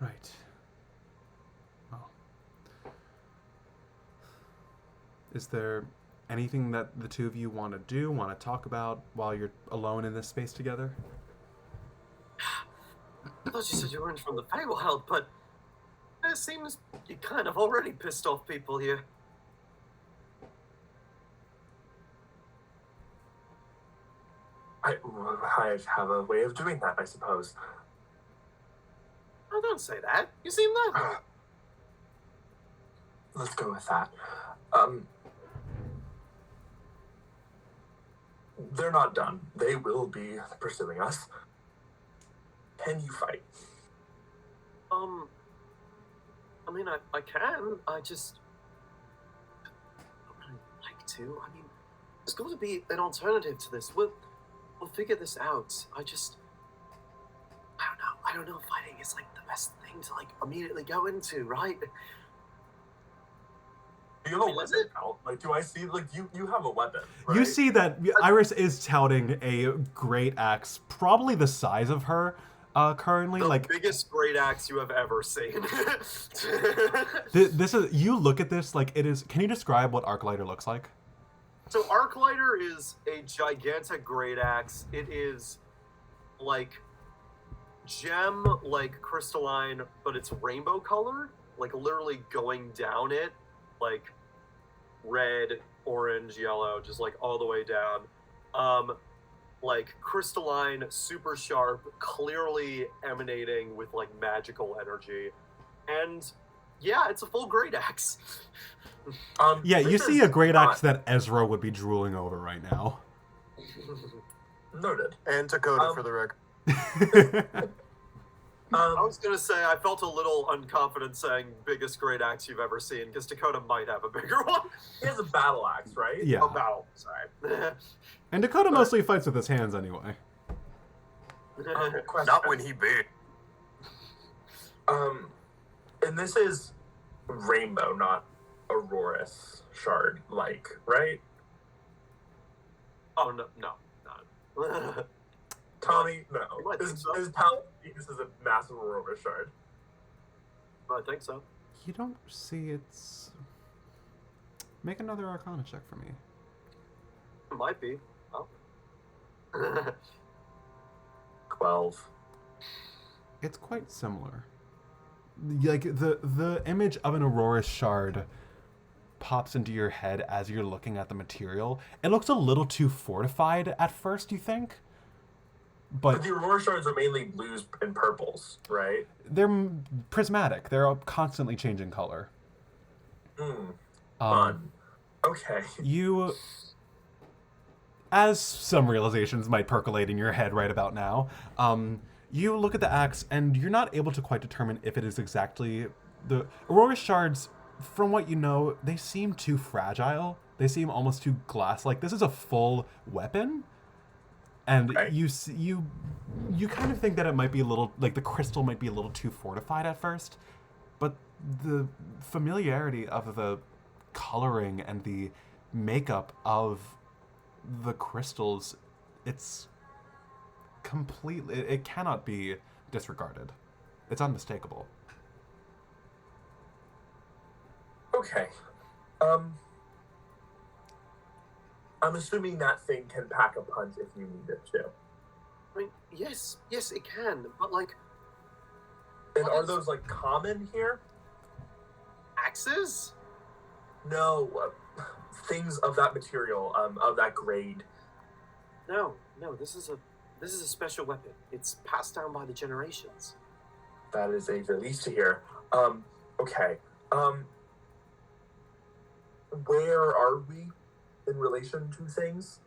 Right. Well. Is there anything that the two of you want to do, want to talk about while you're alone in this space together? I thought you said you weren't from the Feywild, but it seems you kind of already pissed off people here. I have a way of doing that, I suppose. Oh, don't say that. You seem lovely. Let's go with that. They're not done. They will be pursuing us. Can you fight? I mean, I can. I just I wouldn't like to. I mean, there's got to be an alternative to this. We'll figure this out. I just don't know, fighting is like the best thing to like immediately go into, right? Do you have a weapon out? Like, do I see, like, you have a weapon, right? You see that Iris is touting a great axe, probably the size of her currently. The like biggest great axe you have ever seen. this is, you look at this like it is. Can you describe what Arclighter looks like? So Arclighter is a gigantic great axe. It is like gem, like crystalline, but it's rainbow colored, like literally going down it, like red, orange, yellow, just like all the way down. Like crystalline, super sharp, clearly emanating with like magical energy. And yeah, it's a full great axe. Yeah, you see a great axe that Ezra would be drooling over right now. Noted. And Dakota for the record. I was gonna say I felt a little unconfident saying biggest great axe you've ever seen because Dakota might have a bigger one. He has a battle axe, right? Yeah. Oh, battle. Sorry. And Dakota mostly fights with his hands anyway. Not when he bit. And this is rainbow, not Aurora's shard, like, right? Oh no, not. Tommy, no. I think so. His Pallas this is a massive Aurora shard. I think so. You don't see it's. Make another Arcana check for me. It might be. Oh. 12. It's quite similar. Like the image of an Aurora shard pops into your head as you're looking at the material. It looks a little too fortified at first, you think? But the Aurora shards are mainly blues and purples, right? They're prismatic. They're constantly changing color. Fun. Okay. You, as some realizations might percolate in your head right about now, you look at the axe and you're not able to quite determine if it is exactly the Aurora shards. From what you know, they seem too fragile. They seem almost too glass-like. This is a full weapon. And right. you kind of think that it might be a little, like the crystal might be a little too fortified at first, but the familiarity of the coloring and the makeup of the crystals, it's completely, it cannot be disregarded. It's unmistakable. Okay. I'm assuming that thing can pack a punch if you need it to. I mean, yes, it can, but like... And are those, like, common here? Axes? No, things of that material, of that grade. No, this is a special weapon. It's passed down by the generations. That is a relief to hear. Okay. Where are we in relation to things?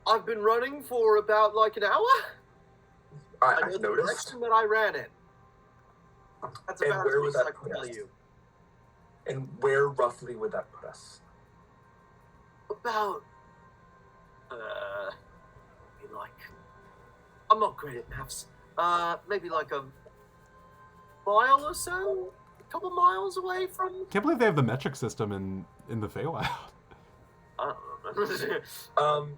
I've been running for about like an hour. I know the noticed. direction that I ran in. That's And about where as would much as that I can put tell us? you. And where roughly would that put us? About, maybe like, I'm not great at maths. Maybe like a mile or so? A couple miles away from... Can't believe they have the metric system in the Feywild. I don't know.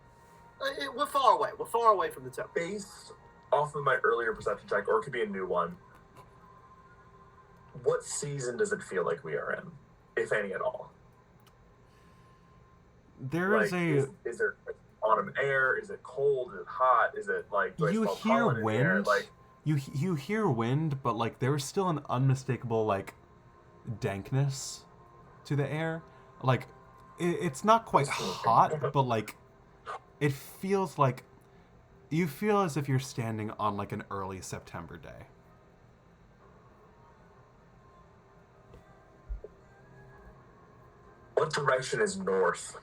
We're far away. We're far away from the temple. Based off of my earlier perception check, or it could be a new one, what season does it feel like we are in, if any at all? There is is there autumn air? Is it cold? Is it hot? Is it like, do I you smell hear pollen in the air? wind. Like, you hear wind, but like there's still an unmistakable like dankness to the air. Like it's not quite hot, but like it feels like you feel as if you're standing on like an early September day. what direction is north?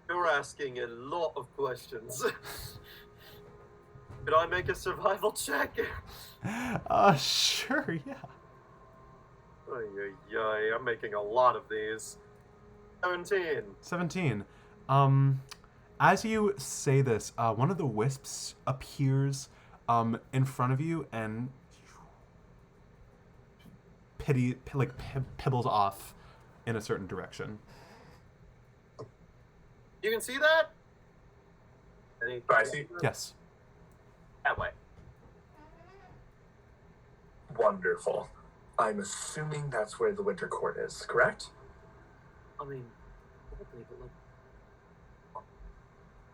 You're asking a lot of questions. Could I make a survival check? Sure, yeah. I'm making a lot of these. 17. 17. As you say this, one of the wisps appears in front of you and pibbles off in a certain direction. You can see that? I see. Yes. That way. Wonderful. I'm assuming that's where the Winter Court is, correct? I mean, probably, but like,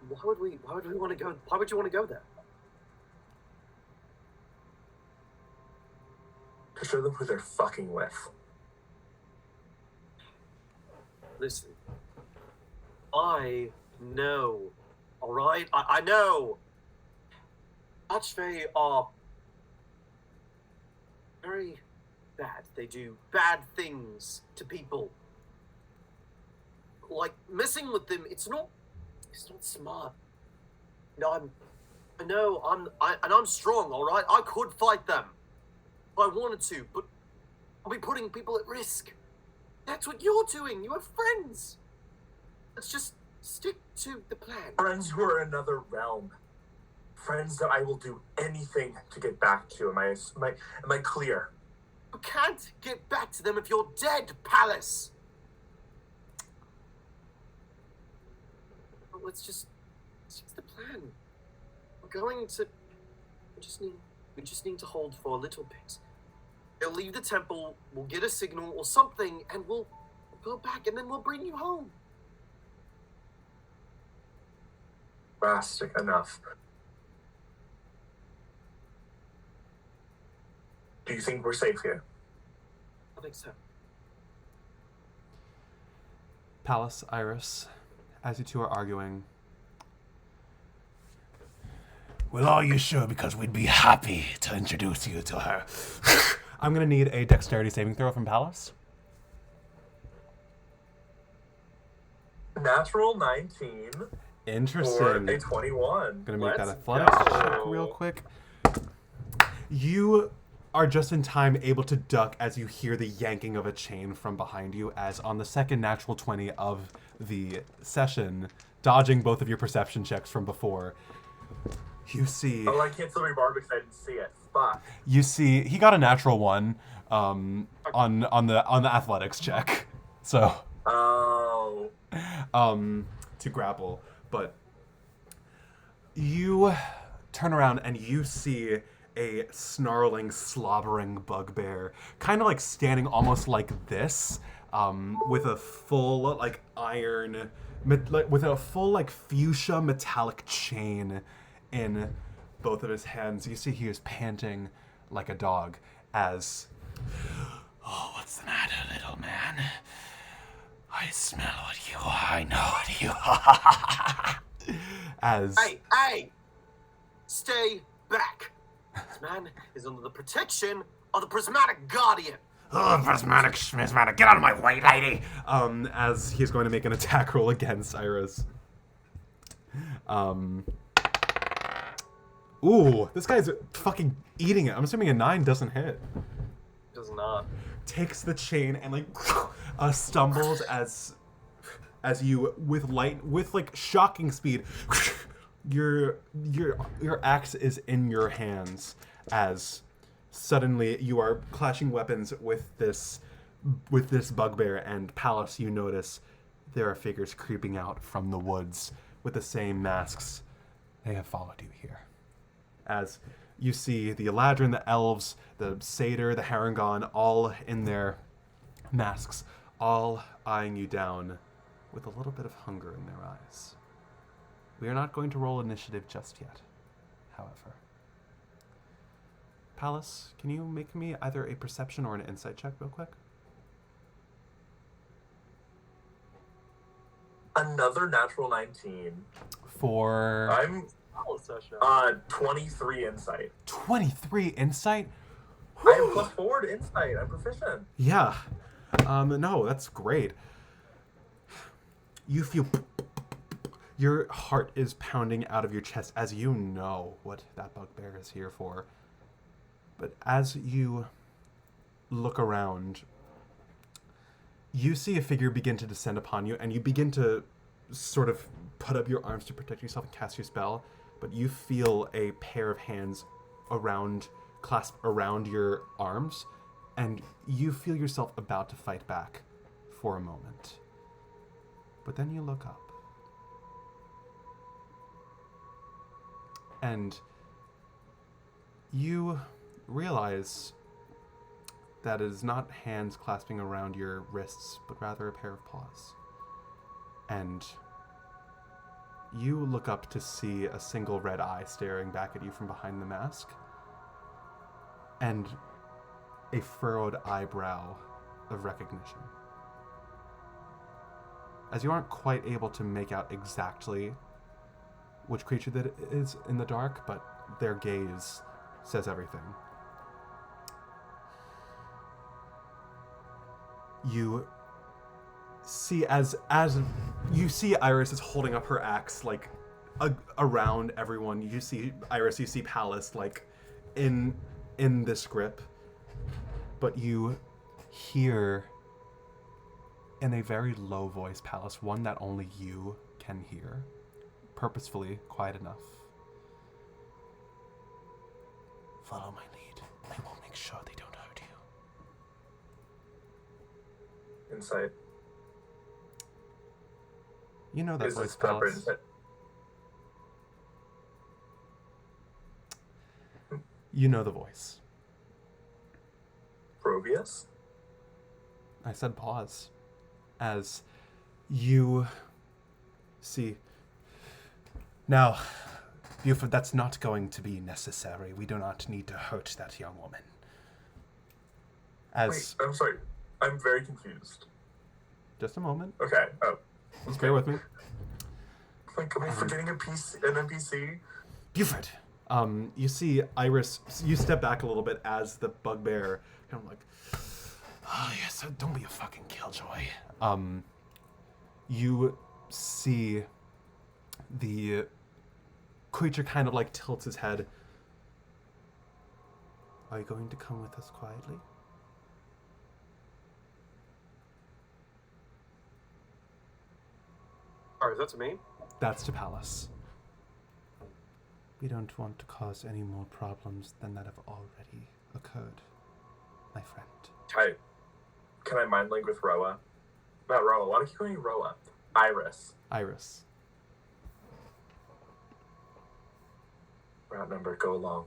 why would we want to go? Why would you want to go there? To show them who they're fucking with. Listen, I know, all right? I know. Archfey are very bad. They do bad things to people. Like, messing with them, it's not smart. No, I'm strong, all right? I could fight them if I wanted to, but I'll be putting people at risk. That's what you're doing. You have friends. Let's just stick to the plan. Friends who are in another realm. Friends that I will do anything to get back to. Am I clear? You can't get back to them if you're dead, Pallas. Let's just stick to the plan. We're going to. We just need to hold for a little bit. They'll leave the temple. We'll get a signal or something, and we'll go back, and then we'll bring you home. Drastic enough. Do you think we're safe here? I think so. Pallas, Iris, as you two are arguing. Well, are you sure? Because we'd be happy to introduce you to her. I'm going to need a dexterity saving throw from Pallas. Natural 19 Interesting. or a 21. Gonna make that Let's athletics go. check real quick. You are just in time able to duck as you hear the yanking of a chain from behind you, as on the second natural 20 of the session, dodging both of your perception checks from before, you see... Oh, I can't still rebar because I didn't see it. Fuck. You see, he got a natural 1 on the athletics check. So... Oh. To grapple, but you turn around and you see a snarling, slobbering bugbear, kind of like standing almost like this, with a full like iron, with a full like fuchsia metallic chain in both of his hands. You see he is panting like a dog as, Oh, what's the matter, little man? I smell what you are. I know what you are. as Hey! Stay back. This man is under the protection of the Prismatic Guardian. Oh, prismatic, get out of my way, lady. as he's going to make an attack roll against Iris. Ooh, this guy's fucking eating it. I'm assuming a 9 doesn't hit. Does not. Takes the chain and like stumbles as you with like shocking speed. Your axe is in your hands as suddenly you are clashing weapons with this bugbear, and Pallas, you notice there are figures creeping out from the woods with the same masks. They have followed you here. As you see the Eladrin, the elves, the satyr, the Harangon, all in their masks, all eyeing you down with a little bit of hunger in their eyes. We are not going to roll initiative just yet, however. Pallas, can you make me either a perception or an insight check real quick? Another natural 19. For... I'm Session. 23 insight. 23 insight? I have +4 to insight. I'm proficient. Yeah. No, that's great. You feel... Your heart is pounding out of your chest as you know what that bugbear is here for. But as you look around, you see a figure begin to descend upon you, and you begin to sort of put up your arms to protect yourself and cast your spell, but you feel a pair of hands clasp around your arms, and you feel yourself about to fight back for a moment. But then you look up. And you realize that it is not hands clasping around your wrists, but rather a pair of paws. And you look up to see a single red eye staring back at you from behind the mask, and a furrowed eyebrow of recognition. As you aren't quite able to make out exactly which creature that is in the dark, but their gaze says everything. You see as you see Iris is holding up her axe like around everyone. You see Iris, you see Pallas like in this grip, but you hear in a very low voice, Pallas, one that only you can hear, purposefully quiet enough. Follow my lead. I will make sure they don't hurt you. Insight. You know that Is voice, this proper Pallas. insight? You know the voice. Provius? I said pause. As you see. Now, Buford, that's not going to be necessary. We do not need to hurt that young woman. Wait, I'm sorry. I'm very confused. Just a moment. Okay. Oh. Just bear with me. Like, am I forgetting an NPC? Buford! You see Iris, you step back a little bit as the bugbear, kind of like, oh yes, don't be a fucking killjoy. You see the creature kind of like tilts his head. Are you going to come with us quietly? Sorry, is that to me? That's to Pallas. We don't want to cause any more problems than that have already occurred, my friend. Can I mind link with Roa? Not Roa. Why do you keep calling Roa? Iris. Iris. We're outnumbered. Go along.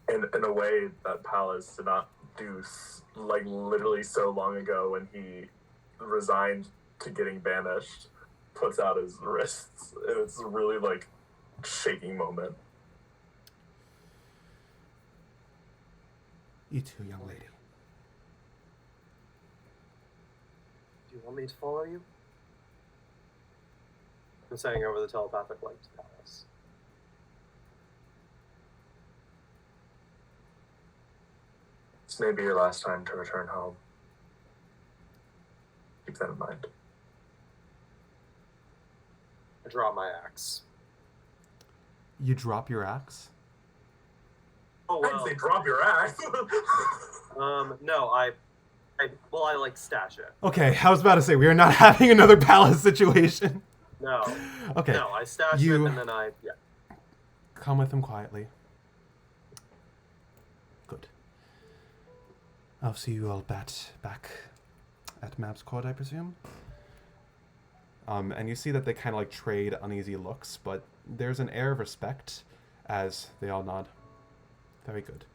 In a way that Pallas did not do, like, literally so long ago when he resigned to getting banished, puts out his wrists. And it's a really, like, shaking moment. You too, young lady. Do you want me to follow you? I'm saying over the telepathic light to Pallas. This may be your last time to return home. Keep that in mind. I draw my axe. You drop your axe? Oh, I didn't say drop your axe. No, I like stash it. Okay, I was about to say, we are not having another Pallas situation. No. Okay. No, I stash You- it and then yeah. Come with him quietly. Good. I'll see you all back at Mab's Court, I presume. And you see that they kind of like trade uneasy looks, but there's an air of respect as they all nod. Very good.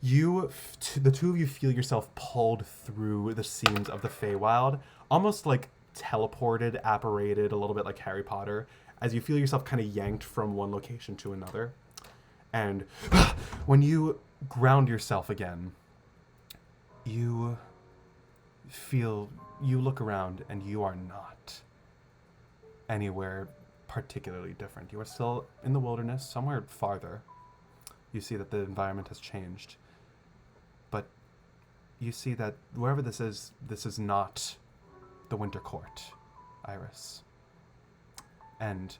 The two of you feel yourself pulled through the scenes of the Feywild, almost like teleported, apparated, a little bit like Harry Potter, as you feel yourself kind of yanked from one location to another. And when you ground yourself again, you look around and you are not anywhere particularly different. You are still in the wilderness, somewhere farther. You see that the environment has changed. But you see that wherever this is not the Winter Court, Iris. And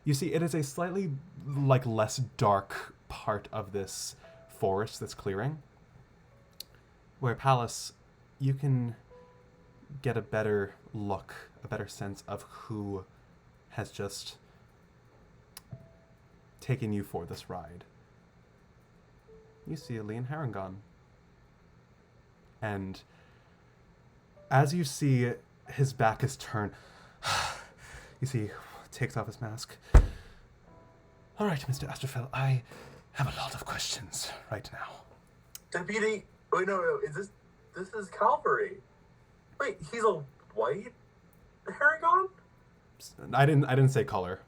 you see it is a slightly like less dark part of this forest, this clearing, where Pallas, you can get a better look, a better sense of who has just taken you for this ride. You see Aline Harangon. And as you see his back is turned, you see, takes off his mask. All right, Mr. Astrophel, I have a lot of questions right now. Deputy, wait, no, this is Calvary. Wait, he's a white Haragon? I didn't say color.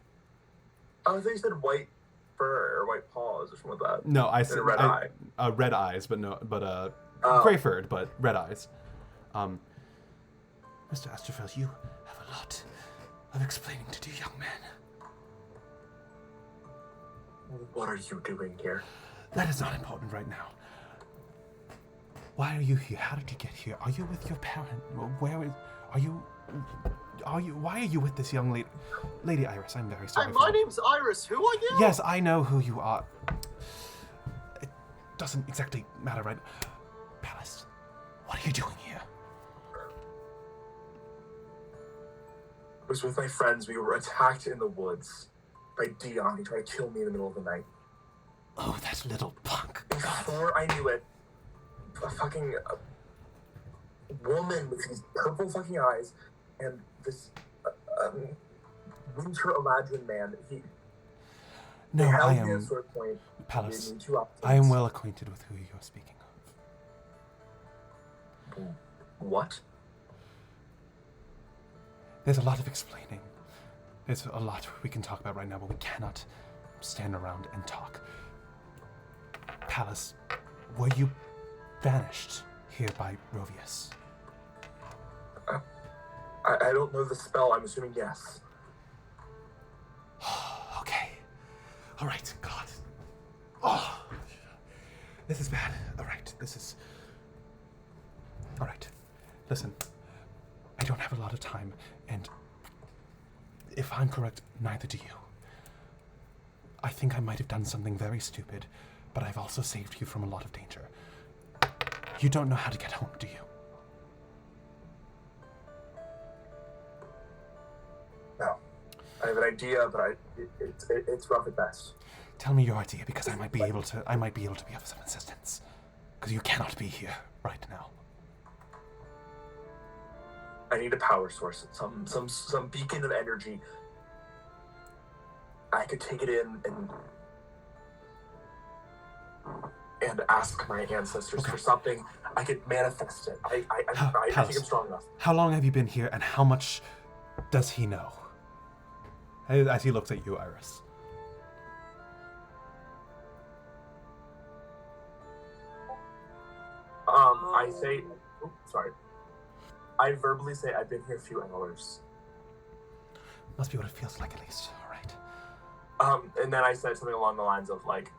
I thought you said white fur or white paws or something like that. No, I And said a red eye. red eyes, but Oh. gray furred, but red eyes. Mr. Astrophel, you have a lot of explaining to do, young man. What are you doing here? That is not important right now. Why are you here? How did you get here? Are you with your parent? Are you? Why are you with this young lady? Lady Iris, I'm very sorry. Hey, my name's Iris. Who are you? Yes, I know who you are. It doesn't exactly matter, right? Pallas, what are you doing here? I was with my friends. We were attacked in the woods by Dion. He tried to kill me in the middle of the night. Oh, that little punk. Before I knew it, a fucking woman with these purple fucking eyes and this winter Eladrin man. No, held I me at a am sword point. Pallas. Gave me 2 options. I am well acquainted with who you're speaking of. What? There's a lot of explaining. There's a lot we can talk about right now, but we cannot stand around and talk. Pallas, were you banished here by Rovius? I don't know the spell. I'm assuming yes. Okay. All right, God. Oh, this is bad. All right, All right, listen. I don't have a lot of time, and if I'm correct, neither do you. I think I might have done something very stupid, but I've also saved you from a lot of danger. You don't know how to get home, do you? No. I have an idea, but it's rough at best. Tell me your idea, because I might be able to be of some assistance. Because you cannot be here right now. I need a power source, some beacon of energy. I could take it in and ask my ancestors for something. I could manifest it. I think I'm strong enough. How long have you been here, and how much does he know? As he looks at you, Iris. I say, sorry. I verbally say I've been here a few hours. Must be what it feels like, at least. All right. And then I said something along the lines of like,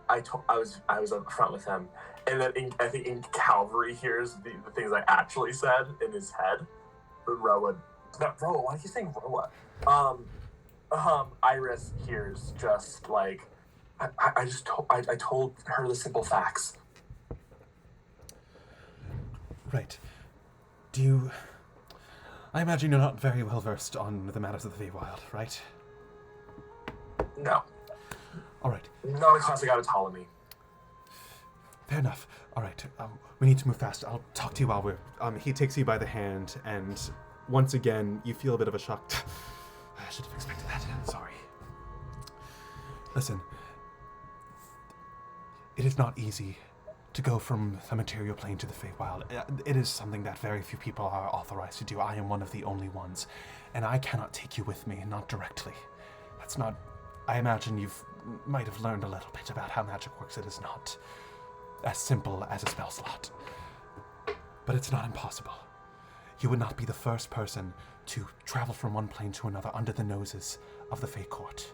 I was up front with him, and then I think in Calvary hears the things I actually said in his head. But Roa, why are you saying Roa? Iris hears just like, I told her the simple facts. Right. I imagine you're not very well versed on the matters of the Feywild, right? No. All right. Not a classic out of Ptolemy. Fair enough. All right. We need to move fast. I'll talk to you while we're... he takes you by the hand, and once again, you feel a bit of a shock. I should have expected that. Sorry. Listen. It is not easy to go from the material plane to the Feywild. It is something that very few people are authorized to do. I am one of the only ones, and I cannot take you with me, not directly. That's not... I imagine you might have learned a little bit about how magic works. It is not as simple as a spell slot. But it's not impossible. You would not be the first person to travel from one plane to another under the noses of the Fey Court.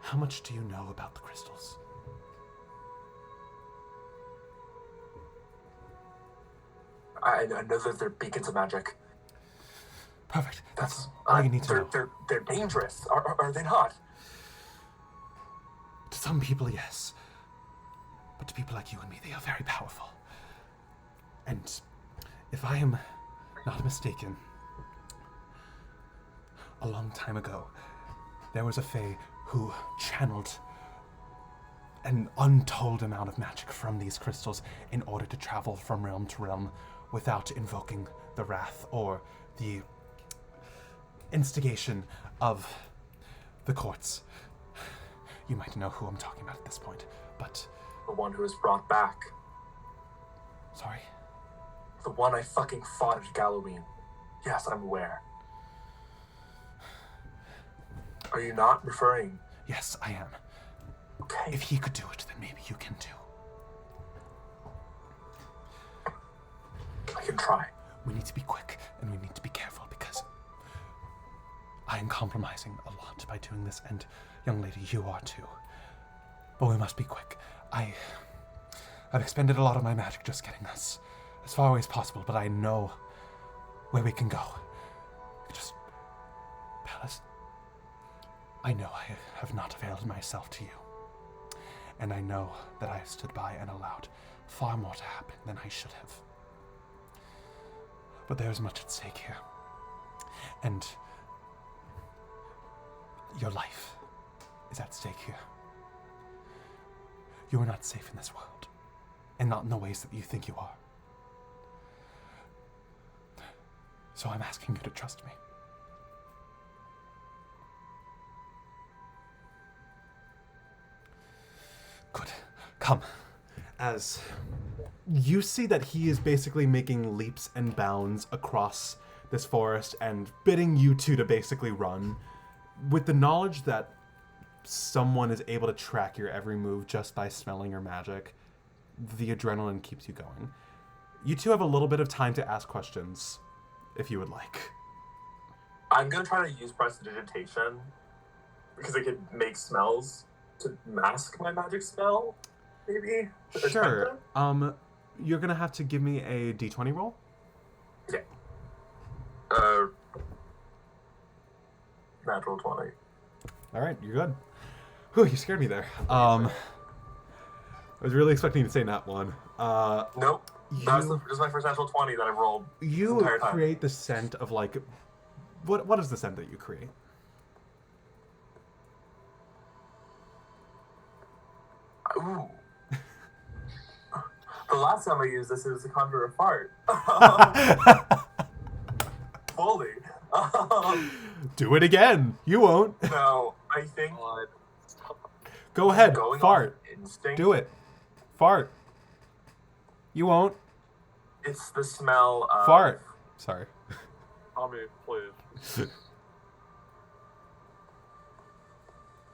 How much do you know about the crystals? I know that they're beacons of magic. Perfect. That's all you need to know. They're dangerous, are they not? To some people, yes. But to people like you and me, they are very powerful. And if I am not mistaken, a long time ago, there was a fae who channeled an untold amount of magic from these crystals in order to travel from realm to realm without invoking the wrath or the instigation of the courts. You might know who I'm talking about at this point, but... The one who was brought back. Sorry? The one I fucking fought at Halloween. Yes, I'm aware. Are you not referring? Yes, I am. Okay. If he could do it, then maybe you can too. I can try. We need to be quick, and we need to be careful, because I am compromising a lot by doing this, and young lady, you are too. But we must be quick. I've expended a lot of my magic just getting us as far away as possible, but I know where we can go. Just, Pallas, I know I have not availed myself to you. And I know that I have stood by and allowed far more to happen than I should have. But there is much at stake here. And your life is at stake here. You are not safe in this world, and not in the ways that you think you are. So I'm asking you to trust me. Good. Come. As you see that he is basically making leaps and bounds across this forest and bidding you two to basically run, with the knowledge that someone is able to track your every move just by smelling your magic, the adrenaline keeps you going. You two have a little bit of time to ask questions, if you would like. I'm gonna try to use prestidigitation because I could make smells to mask my magic spell, maybe? Sure. You're gonna have to give me a d20 roll. Okay. Natural 20. Alright, you're good. Whew, you scared me there. I was really expecting you to say nat one. Nope. That was my first natural 20 that I rolled. You create the scent of like... What is the scent that you create? Ooh. The last time I used this, it was to conjure a fart. Fully. Do it again. You won't. No, I think... Go ahead. Going Fart. on instinct, Do it. Fart. You won't. It's the smell of... Fart. Sorry. Tommy, please.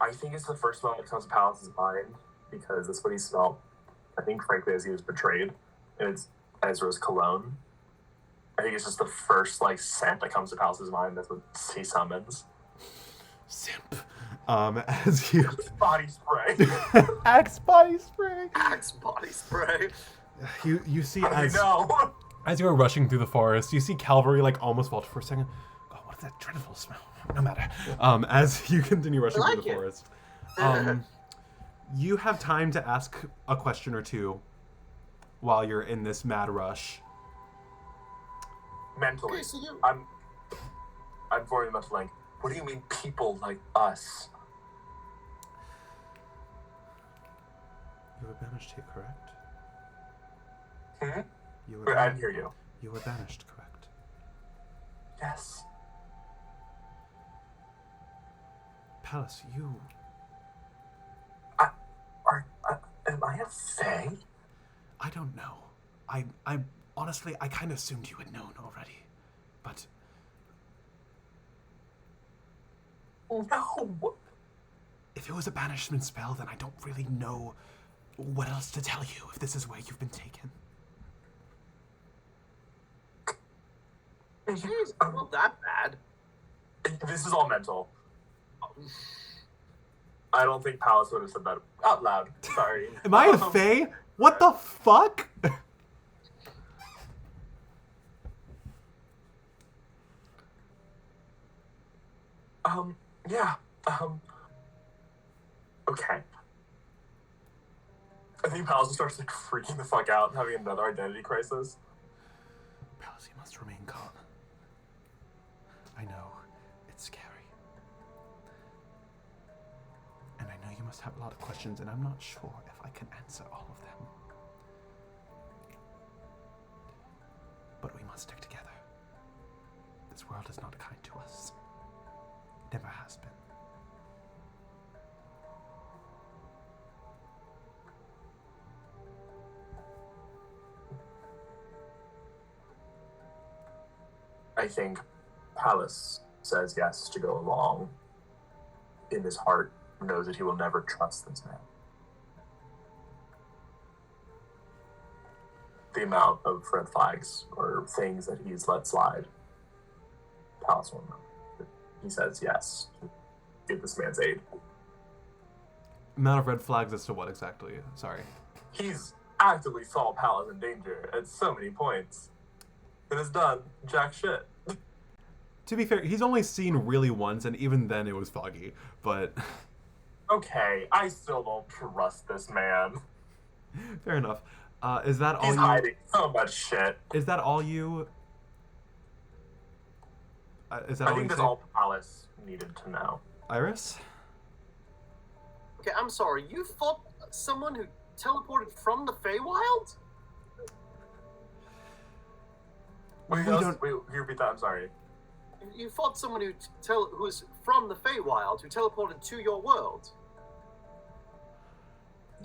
I think it's the first smell that comes to Pallas' mind, because that's what he smelled. I think, frankly, as he was betrayed, and it's Ezra's cologne. I think it's just the first, scent that comes to Pallas' mind. That's what he summons. Simp. As you... Body spray. Axe body spray. Axe body spray. You see I know. As you are rushing through the forest, you see Calvary almost falter for a second. Oh, what is that dreadful smell? No matter. As you continue rushing through the forest, you have time to ask a question or two while you're in this mad rush. Mentally, Okay, so I'm very much like, what do you mean people like us? You were banished here, correct? Hmm? You were I didn't hear you. You were banished, correct? Yes. Pallas, you... Am I a fae? I don't know. I honestly, I kind of assumed you had known already. But... No. If it was a banishment spell, then I don't really know what else to tell you if this is where you've been taken. It's not that bad. This is all mental. I don't think Pallas would have said that out loud. Sorry. Am I a fae? What the fuck? Yeah. Okay. I think Pallas starts freaking the fuck out and having another identity crisis. Pallas, you must remain calm. I know, it's scary. And I know you must have a lot of questions, and I'm not sure if I can answer all of them. But we must stick together. This world is not kind to us. Never has been. I think Pallas says yes to go along. In his heart, knows that he will never trust this man. The amount of red flags or things that he's let slide, Pallas won't know. He says yes to give this man's aid. Amount of red flags as to what exactly? Sorry. He's actively saw Pallas in danger at so many points. And has done jack shit. To be fair, he's only seen really once, and even then it was foggy, but... Okay, I still don't trust this man. Fair enough. Is that all He's you... hiding so much shit. Is that all you... is that I all think you that's say? all Pallas needed to know. Iris? Okay, I'm sorry. You fought someone who teleported from the Feywild? Wait, We can don't- you repeat that? I'm sorry. You fought someone who was from the Feywild who teleported to your world.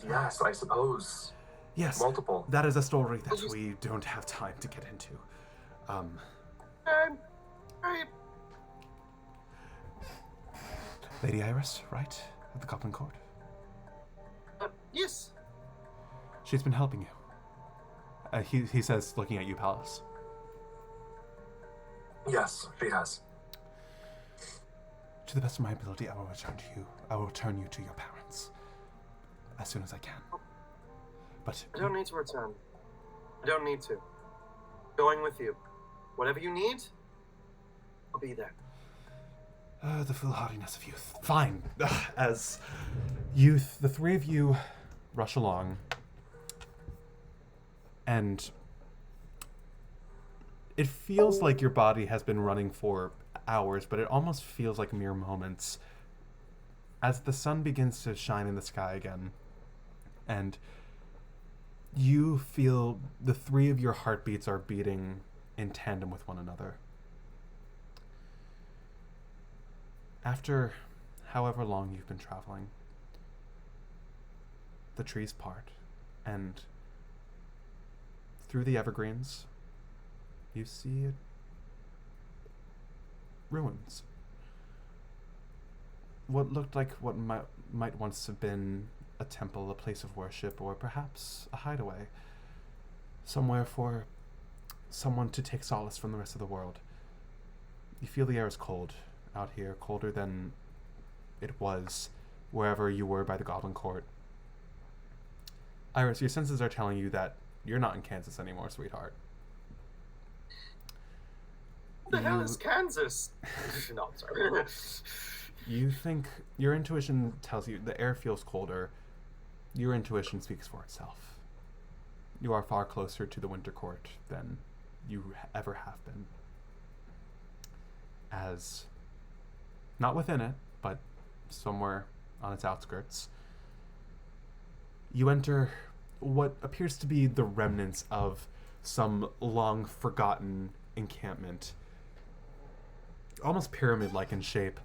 Yes, I suppose. Yes. Multiple. That is a story that we don't have time to get into. Right. Lady Iris, right? At the Goblin Court. Yes. She's been helping you. He says, looking at you, Pallas. Yes, she has. To the best of my ability, I will return to you. I will return you to your parents. As soon as I can. But... I don't need to return. I don't need to. Going with you. Whatever you need, I'll be there. The foolhardiness of youth. Fine. As youth, the three of you rush along. And it feels like your body has been running for hours, but it almost feels like mere moments. As the sun begins to shine in the sky again, and you feel the three of your heartbeats are beating in tandem with one another. After however long you've been traveling, the trees part, and through the evergreens, you see ruins. What looked like what might once have been a temple, a place of worship, or perhaps a hideaway. Somewhere for someone to take solace from the rest of the world. You feel the air is cold out here, colder than it was wherever you were by the Goblin Court. Iris, your senses are telling you that you're not in Kansas anymore, sweetheart. What the hell is Kansas? No, I'm sorry. You think your intuition tells you the air feels colder. Your intuition speaks for itself. You are far closer to the Winter Court than you ever have been. As, not within it, but somewhere on its outskirts, you enter what appears to be the remnants of some long forgotten encampment, almost pyramid-like in shape.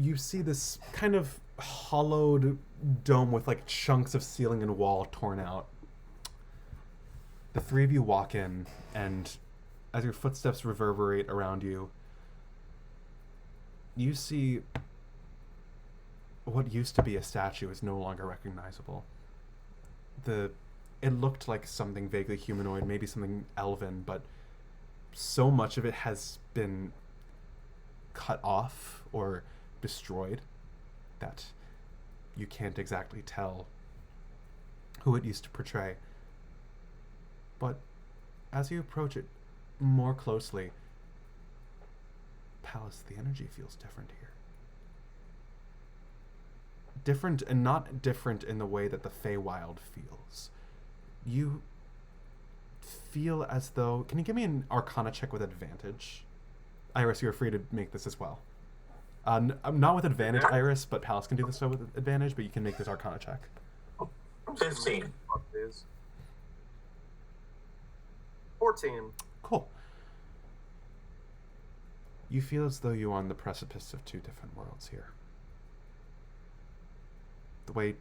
You see this kind of hollowed dome with like chunks of ceiling and wall torn out. The three of you walk in, and as your footsteps reverberate around you, you see what used to be a statue is no longer recognizable. It looked like something vaguely humanoid, maybe something elven, but so much of it has been cut off or destroyed that you can't exactly tell who it used to portray. But as you approach it more closely, Pallas, the energy feels different here. Different, and not different in the way that the Feywild feels. You feel as though... Can you give me an Arcana check with advantage? Iris, you're free to make this as well. Not with advantage, Iris, but Pallas can do this with advantage, but you can make this Arcana check. 15. 14. Cool. You feel as though you're on the precipice of two different worlds here. The way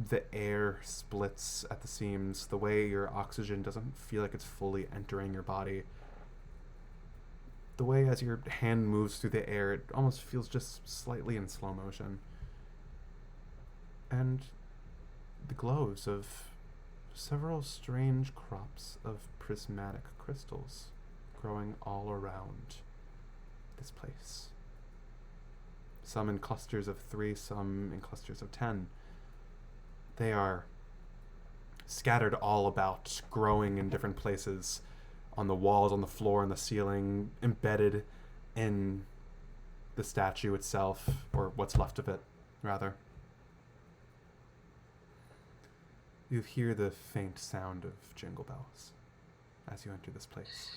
the air splits at the seams, the way your oxygen doesn't feel like it's fully entering your body, the way as your hand moves through the air, it almost feels just slightly in slow motion. And the glows of several strange crops of prismatic crystals growing all around this place. Some in clusters of 3, some in clusters of 10. They are scattered all about, growing in different places, on the walls, on the floor, on the ceiling, embedded in the statue itself, or what's left of it, rather. You hear the faint sound of jingle bells as you enter this place.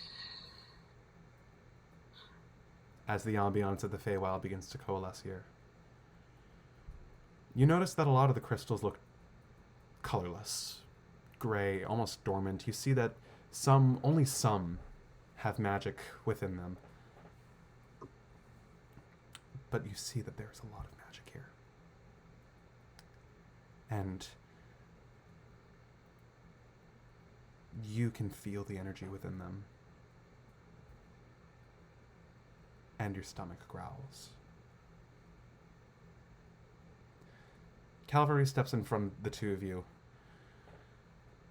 As the ambiance of the Feywild begins to coalesce here. You notice that a lot of the crystals look colorless, gray, almost dormant. You see that only some have magic within them. But you see that there's a lot of magic here. And you can feel the energy within them. And your stomach growls. Calvary steps in from the two of you.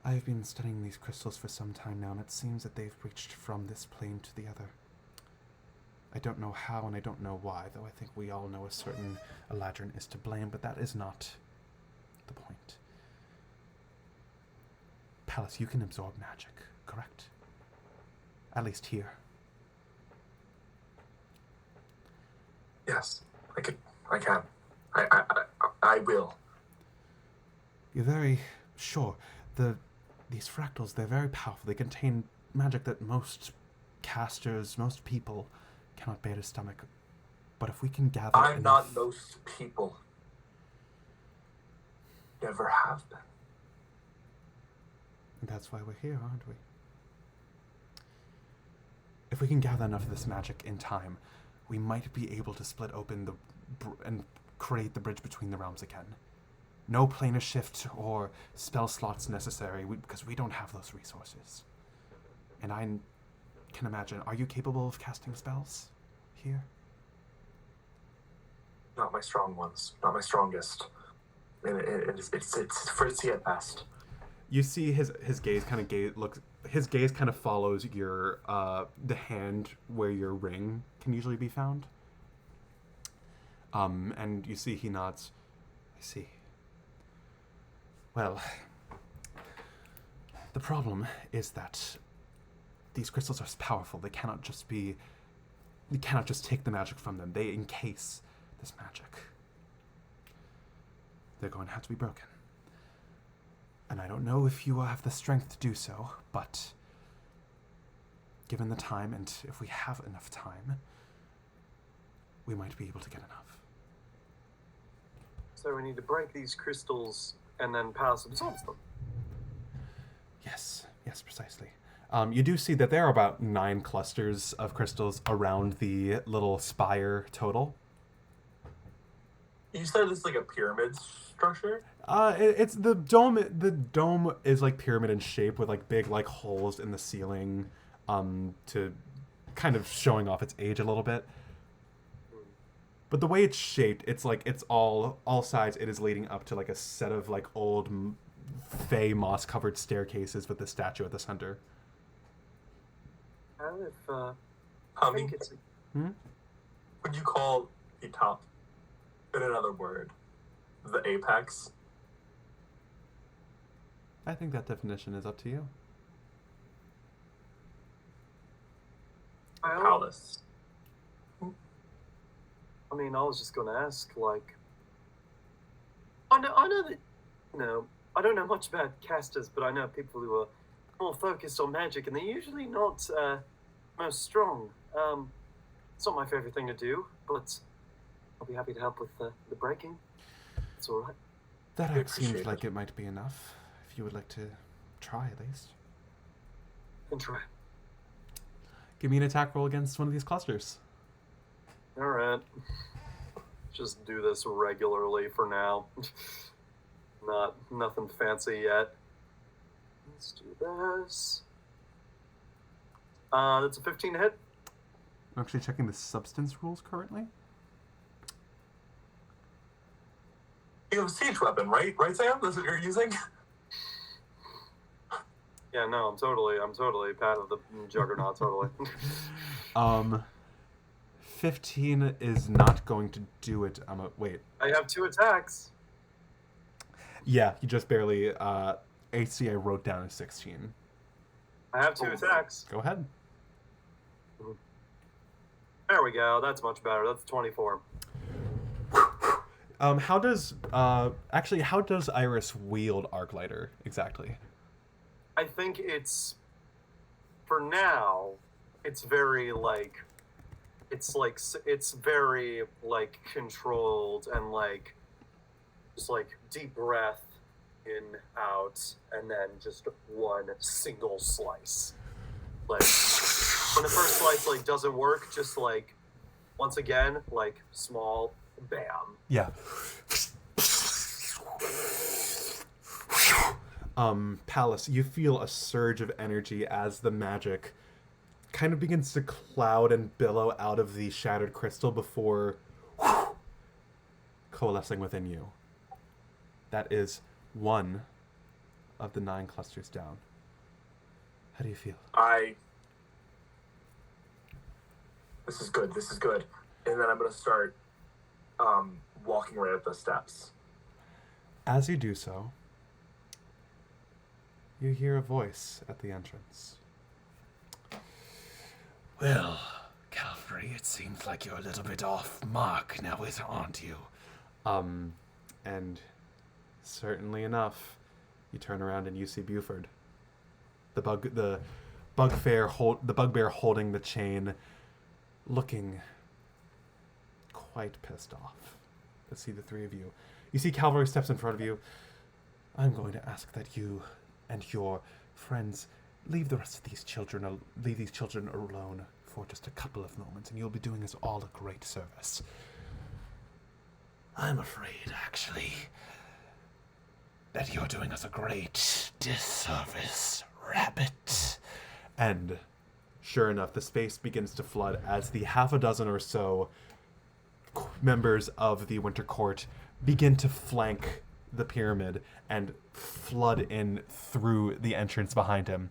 I have been studying these crystals for some time now, and it seems that they've reached from this plane to the other. I don't know how, and I don't know why, though I think we all know a certain Eladrin is to blame, but that is not the point. Pallas, you can absorb magic, correct? At least here. Yes, I can. I will. You're very sure. These fractals, they're very powerful. They contain magic that most casters, most people cannot bear to stomach. But if we can gather I'm not most people. Never have been. And that's why we're here, aren't we? If we can gather enough of this magic in time, we might be able to split open and create the bridge between the realms again. No planar shift or spell slots necessary, because we don't have those resources. And I can imagine, are you capable of casting spells here? Not my strong ones. Not my strongest. And it's fritzy at best. You see his gaze kind of his gaze kind of follows your the hand where your ring can usually be found. And you see he nods. I see. Well, the problem is that these crystals are powerful. They cannot just take the magic from them. They encase this magic. They're going to have to be broken. And I don't know if you will have the strength to do so, but given the time, and if we have enough time, we might be able to get enough. So we need to break these crystals and then Pallas absorbs them. Yes, precisely. You do see that there are about 9 clusters of crystals around the little spire total. You said it's like a pyramid structure? It's the dome. The dome is like pyramid in shape with like big like holes in the ceiling, to kind of showing off its age a little bit. But the way it's shaped, it's like it's all sides. It is leading up to like a set of like old fey moss covered staircases with the statue at the center. I think it's. Would you call the top, in another word, the apex? I think that definition is up to you. Pallas. I mean, I was just going to ask, like, I know that, I don't know much about casters, but I know people who are more focused on magic, and they're usually not most strong. It's not my favorite thing to do, but I'll be happy to help with the breaking. It's all right. That axe seems like it might be enough. If you would like to try, at least. And try. Give me an attack roll against one of these clusters. All right. Just do this regularly for now. Nothing fancy yet. Let's do this. That's a 15 to hit. I'm actually checking the substance rules currently. You have a siege weapon, right? Right, Sam? That's what you're using? Yeah, no, I'm totally Pat of the Juggernaut, totally. 15 is not going to do it. Wait. I have 2 attacks. Yeah, you just barely, AC I wrote down as 16. I have 2 attacks. Go ahead. There we go. That's much better. That's 24. How does Iris wield Arclighter exactly? I think for now, it's very, it's very, controlled and, just, deep breath in, out, and then just one single slice. When the first slice, doesn't work, just, once again, small, bam. Yeah. Pallas, you feel a surge of energy as the magic kind of begins to cloud and billow out of the shattered crystal before coalescing within you. That is one of the 9 clusters down. How do you feel? This is good. And then I'm going to start walking right up the steps. As you do so, you hear a voice at the entrance. Well, Calvary, it seems like you're a little bit off mark now, aren't you? And certainly enough, you turn around and you see Buford. The bugbear holding the chain, looking quite pissed off to see the 3 of you. You see Calvary steps in front of you. I'm going to ask that you and your friends leave these children alone for just a couple of moments, and you'll be doing us all a great service. I'm afraid, actually, that you're doing us a great disservice, Rabbit. And sure enough, the space begins to flood as the half a dozen or so members of the Winter Court begin to flank the pyramid and flood in through the entrance behind him.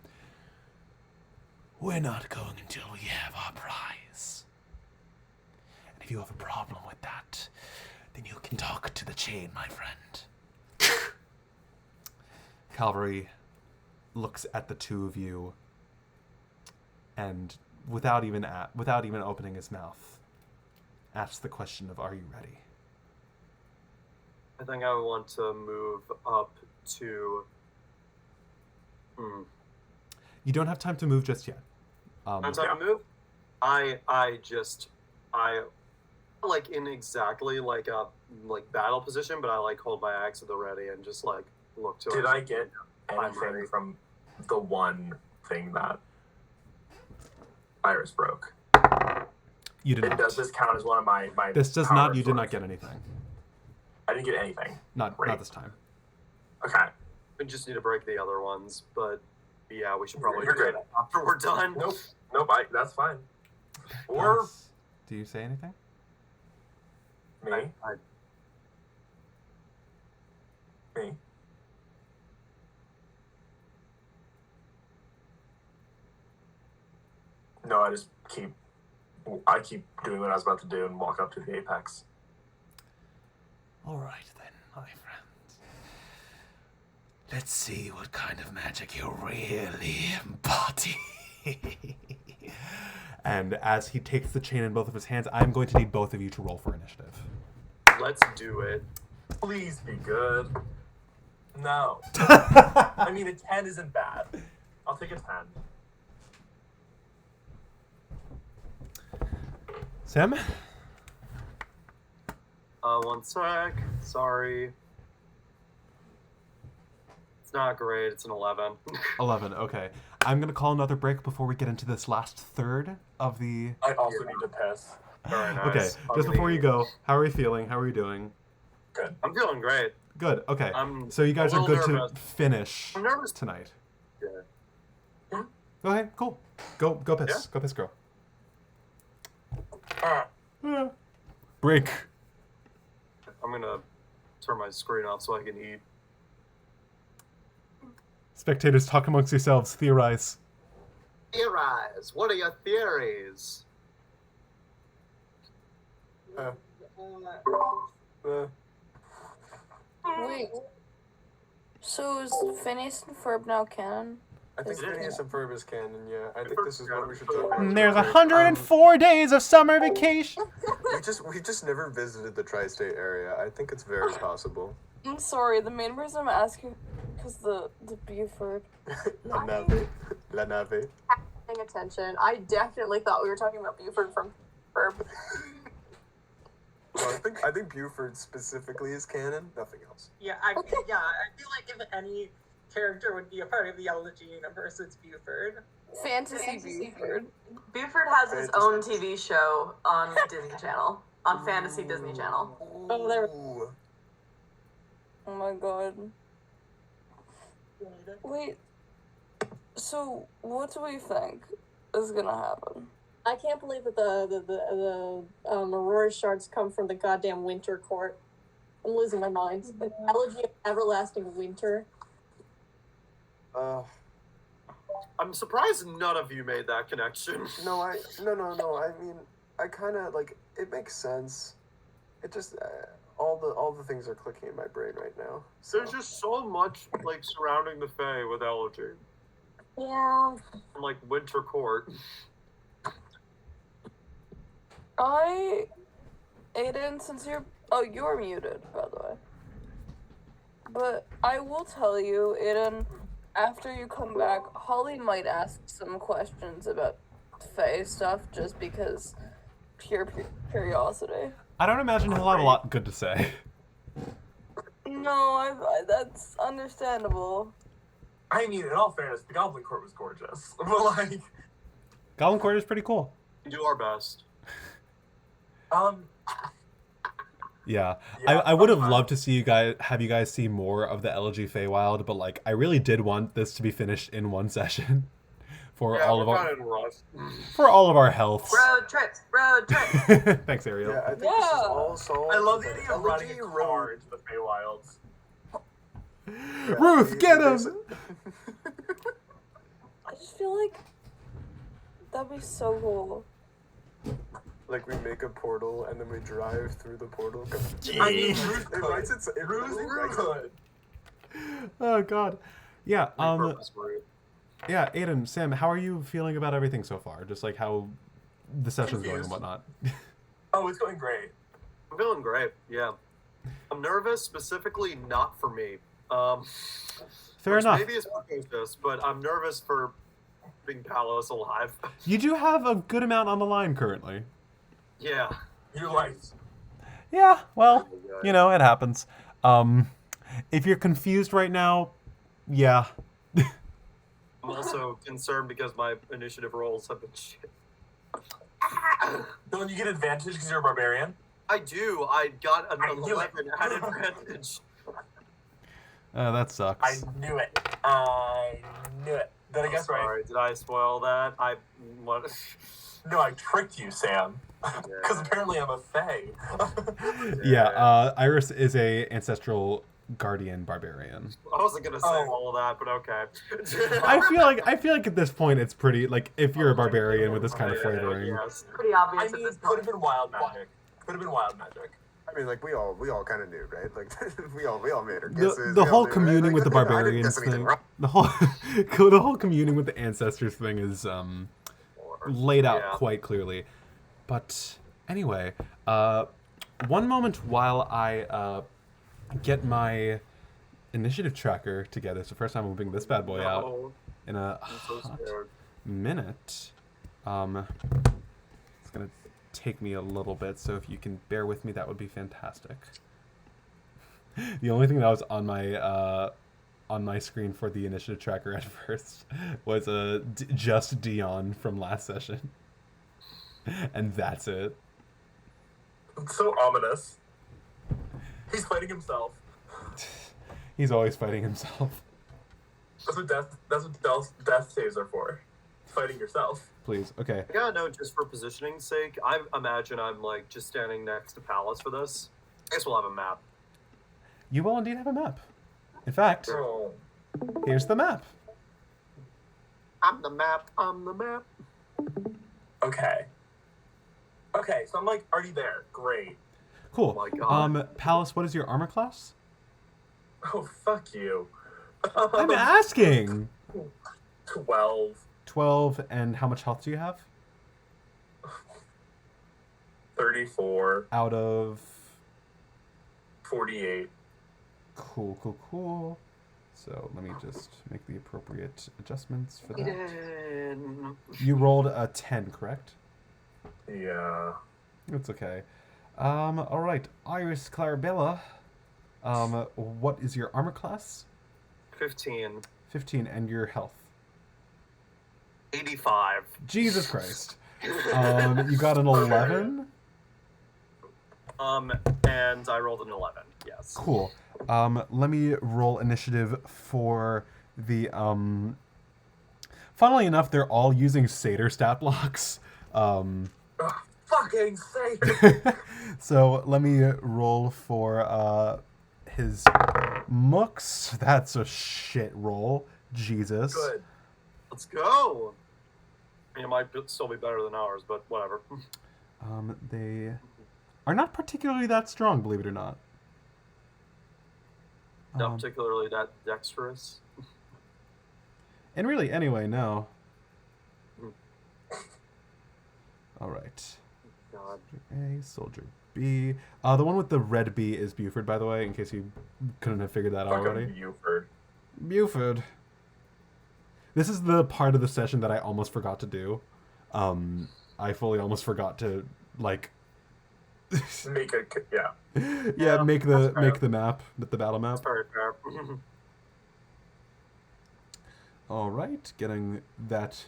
We're not going until we have our prize. And if you have a problem with that, then you can talk to the chain, my friend. Calvary looks at the 2 of you and without even opening his mouth, asks the question of, are you ready? I think I want to move up to... You don't have time to move just yet. Time to move? I in exactly a battle position, but I hold my axe at the ready and just look to it. Did I get anything from the one thing that Iris broke? You did not. Does this count as one of my This does not. You did not get anything. I didn't get anything. Not this time. Okay. We just need to break the other ones, but yeah, we should probably You're do good. it after we're done. Nope. That's fine. Or Yes. Do you say anything? me. Me. No, I keep doing what I was about to do and walk up to the apex. All right, then, my friend. Let's see what kind of magic you really embody. And as he takes the chain in both of his hands, I'm going to need both of you to roll for initiative. Let's do it. Please be good. No. I mean, a 10 isn't bad. I'll take a 10. Sam? One sec. Sorry. It's not great. It's an 11. 11, okay. I'm going to call another break before we get into this last third of the... I also need to piss. Very nice. Okay, just before you go, how are you feeling? How are you doing? Good. I'm feeling great. Good, okay. I'm So you guys a are little good nervous. to finish I'm nervous. tonight. Yeah. Okay, cool. Go piss. Yeah. Go piss, girl. Ah. Yeah. Break. I'm gonna turn my screen off so I can eat. Spectators, talk amongst yourselves. Theorize. Theorize. What are your theories? Wait. So is Phineas and Ferb now canon? I think Is it? Phineas and Ferb is canon, yeah. I think this is what we should talk about. There's real quick. 104 days of summer vacation. We just never visited the tri-state area. I think it's very possible. I'm sorry, the main reason I'm asking because the Buford. La nave. La nave. Paying attention. I definitely thought we were talking about Buford from Ferb. Well, I think Buford specifically is canon. Nothing else. Yeah, I feel like if any character would be a part of the Elegy universe, it's Buford. Fantasy Buford. Buford has his own TV show on Disney Channel, on Fantasy Disney Channel. Oh, there. Ooh. Oh my god. Wait. So, what do we think is gonna happen? I can't believe that the Aurora shards come from the goddamn winter court. I'm losing my mind. The Elegy of everlasting winter. I'm surprised none of you made that connection. No. I mean, I kind of like it makes sense. It just all the things are clicking in my brain right now. So. There's just so much like surrounding the Fae with Elegy. Yeah. And, like Winter Court. Aidan, since you're muted, by the way. But I will tell you, Aidan, after you come back, Holly might ask some questions about Fae stuff just because pure curiosity. I don't imagine he'll have a lot good to say. No, that's understandable. I mean, in all fairness, the Goblin Court was gorgeous. But, like... Goblin Court is pretty cool. We do our best. Yeah, I would have loved to see have you guys see more of the LG Feywild, but like I really did want this to be finished in one session for all of our healths. Road trips. Thanks, Ariel. Yeah, I think this is all solved. I love the idea of running Elegy a Road. car into the Feywilds. Yeah, Ruth, get him! I just feel like that'd be so cool. Like we make a portal and then we drive through the portal. I mean, Ruth It writes could. it Ruth writes could. Oh God. Yeah. Repurpose route. Yeah, Aidan, Sam, how are you feeling about everything so far? Just like how the session's going and Confused. whatnot. Oh, it's going great. I'm feeling great, yeah. I'm nervous, specifically not for me. Fair which enough. Maybe it's precocious, but I'm nervous for being Pallas alive. You do have a good amount on the line currently. Yeah. You're right. Yeah, well, you know, it happens. If you're confused right now, yeah. I'm also concerned because my initiative rolls have been shit. Don't you get advantage because you're a barbarian? I do. I got an I knew it. 11 at advantage. That sucks. I knew it. I knew it. Did I guess right? Sorry, did I spoil that? What? No, I tricked you, Sam. Because apparently I'm a fae. Yeah, Iris is a ancestral guardian barbarian. I wasn't gonna say all of that, but okay. I feel like at this point it's pretty like if you're a barbarian with this kind of flavoring. Yes. Pretty I obvious mean, at this could have point. been wild magic. Could have been wild magic. I mean, like we all kind of knew, right? Like we all made our guesses. The we all whole knew, right? communing Like, with the I didn't barbarians guess anything thing, wrong. the whole communing with the ancestors thing is laid out quite clearly. But anyway, one moment while I get my initiative tracker together. It's the first time I'm moving this bad boy out. in a I'm so hot scared. minute. It's gonna take me a little bit, so if you can bear with me, that would be fantastic. The only thing that was on my screen for the initiative tracker at first was just Dion from last session, and that's it. It's so ominous. He's fighting himself. He's always fighting himself. That's what death saves are for. Fighting yourself. Please, okay. Yeah, no, just for positioning's sake, I imagine I'm like just standing next to Pallas for this. I guess we'll have a map. You will indeed have a map. In fact, Oh. here's the map. I'm the map. I'm the map. Okay. Okay, so I'm like already there. Great. Cool. Oh my God. Pallas, what is your armor class? Oh, fuck you. I'm asking. 12. 12, and how much health do you have? 34. Out of... 48. Cool. So let me just make the appropriate adjustments for that. Aidan. You rolled a 10, correct? Yeah. It's okay. All right, Iris Clarabella. What is your armor class? 15. 15, and your health? 85. Jesus Christ. You got an 11? And I rolled an 11. Yes. Cool. Let me roll initiative for the, Funnily enough, they're all using Satyr stat blocks. Fucking Satyr! So let me roll for, his Mooks. That's a shit roll. Jesus. Good. Let's go. I mean, it might still be better than ours, but whatever. They are not particularly that strong, believe it or not. Not particularly that dexterous. And really, anyway, no. All right. God. A, Soldier B. The one with the red B is Buford, by the way, in case you couldn't have figured that out already. Buford. Buford. This is the part of the session that I almost forgot to do. I fully almost forgot to, like... Make a... Yeah. Yeah, make the map, the battle map. That's very fair. All right, getting that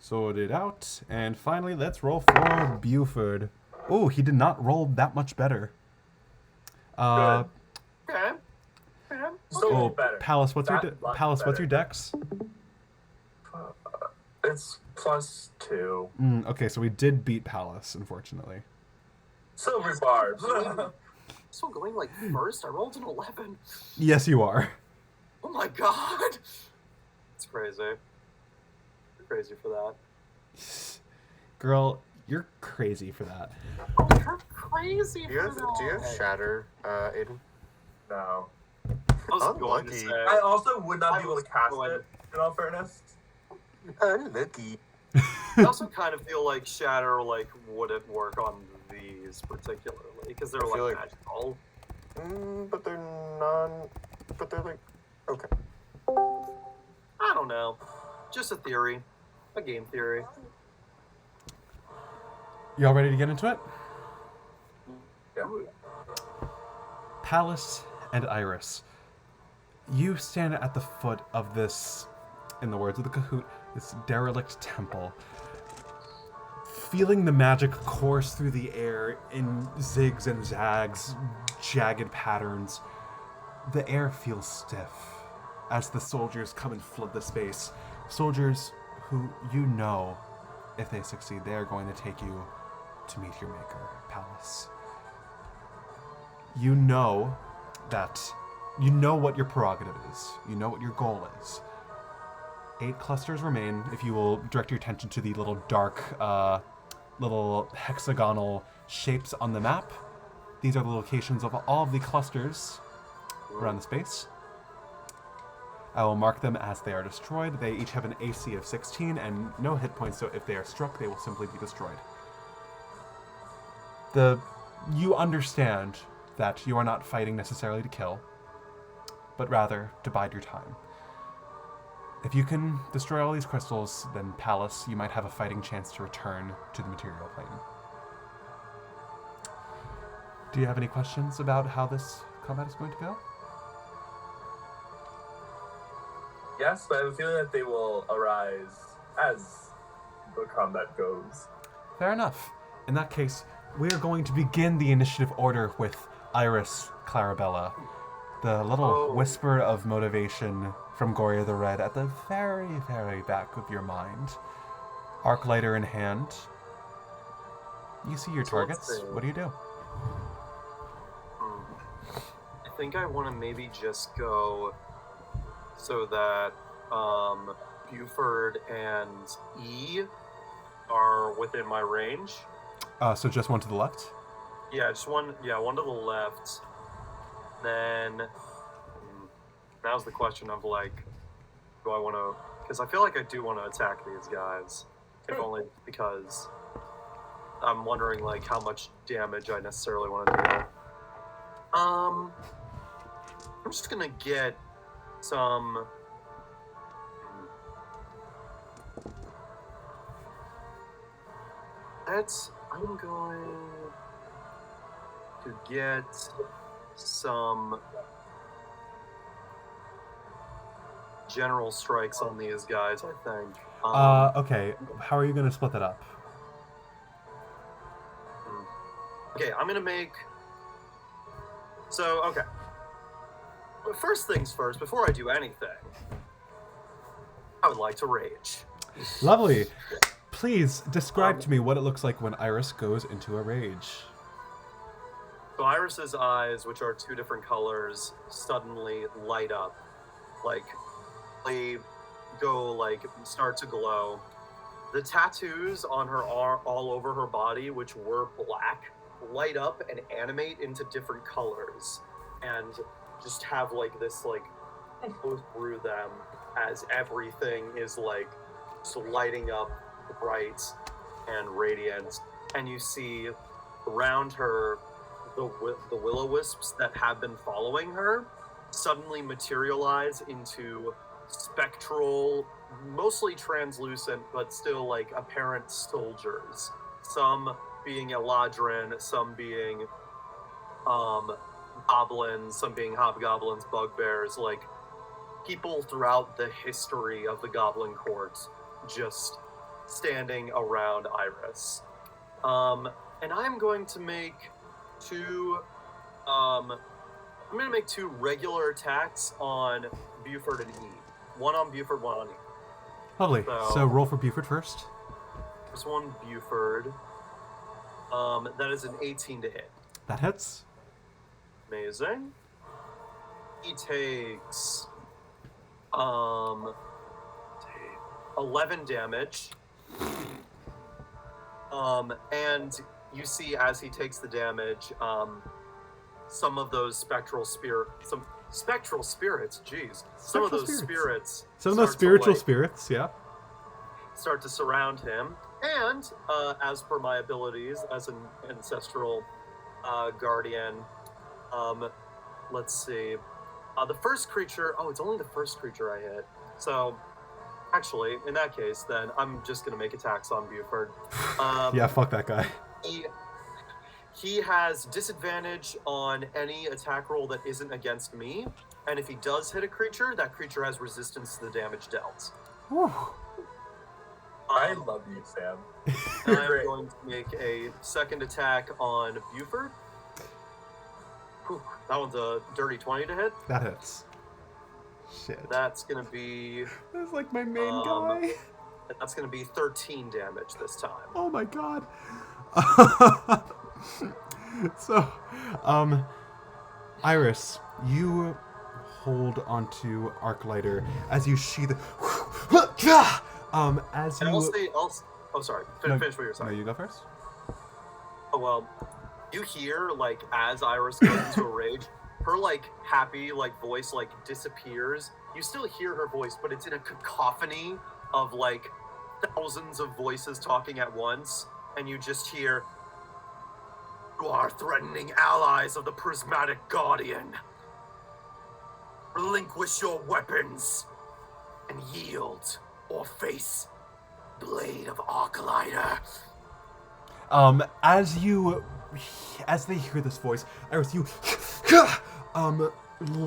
sorted out. And finally, let's roll for Buford. Oh, he did not roll that much better. Okay. So better. Pallas, what's That your much Pallas? What's your better. dex? It's +2. Okay, so we did beat Pallas, unfortunately. Silver barbs. So going like first, I rolled an 11. Yes, you are. Oh my god! It's crazy. You're crazy for that. Girl, you're crazy for that. Oh, you're crazy Do you have, for that. do you have Shatter, Aiden? No. I was going to Unlucky. say. I also would not be I able to was cast going- it, in all fairness. Unlucky. I also kind of feel like Shatter like wouldn't work on these particularly because they're I feel like like- magical. But they're non... But they're like... Okay. I don't know. Just a theory, a game theory. Y'all ready to get into it? Yeah. Pallas and Iris, you stand at the foot of this, in the words of the Kahoot, this derelict temple, feeling the magic course through the air in zigs and zags, jagged patterns. The air feels stiff as the soldiers come and flood the space. Soldiers who you know, if they succeed, they are going to take you to meet your maker, Pallas. You know what your prerogative is. You know what your goal is. 8 clusters remain. If you will direct your attention to the little dark, little hexagonal shapes on the map, these are the locations of all of the clusters around the space. I will mark them as they are destroyed. They each have an AC of 16 and no hit points, so if they are struck, they will simply be destroyed. You understand that you are not fighting necessarily to kill, but rather to bide your time. If you can destroy all these crystals, then Pallas, you might have a fighting chance to return to the material plane. Do you have any questions about how this combat is going to go? Yes, but I have a feeling that they will arise as the combat goes. Fair enough. In that case, we are going to begin the initiative order with Iris Clarabella. The little whisper of motivation from Goria the Red at the very, very back of your mind. Arc lighter in hand. You see your targets. What do you do? I think I want to maybe just go so that Buford and E are within my range. So just one to the left? Yeah, just one. Yeah, one to the left. Then now's the question of like, do I want to? Because I feel like I do want to attack these guys, if only because I'm wondering like how much damage I necessarily want to do. I'm just gonna get some. I'm going to get some general strikes on these guys, I think. Okay. How are you going to split that up? Okay, I'm going to make... So, okay. But first things first, before I do anything, I would like to rage. Lovely. Please describe to me what it looks like when Iris goes into a rage. So Iris's eyes, which are two different colors, suddenly light up. Like, they go, like, start to glow. The tattoos on her all over her body, which were black, light up and animate into different colors. And just have, like, this, like, go through them as everything is, like, just lighting up bright and radiant. And you see around her the will-o-wisps that have been following her suddenly materialize into spectral, mostly translucent, but still like apparent soldiers. Some being Eladrin, some being goblins, some being hobgoblins, bugbears, like people throughout the history of the Goblin Court just standing around Iris. And I'm going to make two regular attacks on Buford and E. One on Buford, one on E. Lovely. So roll for Buford first. This one, Buford. That is an 18 to hit. That hits. Amazing. He takes 11 damage. And you see as he takes the damage, some of those spectral spirits, jeez. Some of those spirits. Some of those spiritual spirits, yeah. Start to surround him. And, as per my abilities as an ancestral guardian, let's see. The first creature, it's only the first creature I hit. So, actually, in that case, then I'm just going to make attacks on Buford. Yeah, fuck that guy. He has disadvantage on any attack roll that isn't against me, and if he does hit a creature, that creature has resistance to the damage dealt. Whew. I love you, Sam. And I'm going to make a second attack on Buford. Whew, that one's a dirty 20 to hit. That hits. Shit. That's going to be... That's like my main guy. That's going to be 13 damage this time. Oh my god. So, Iris, you hold onto Arclighter as you sheath as you... sorry. Finish what you're saying. No, you go first. Oh, well, you hear, like, as Iris goes into a rage, her, like, happy, like, voice, like, disappears. You still hear her voice, but it's in a cacophony of, like, thousands of voices talking at once, and you just hear, "You are threatening allies of the Prismatic Guardian. Relinquish your weapons and yield or face blade of Arclighter. As they hear this voice, Iris, you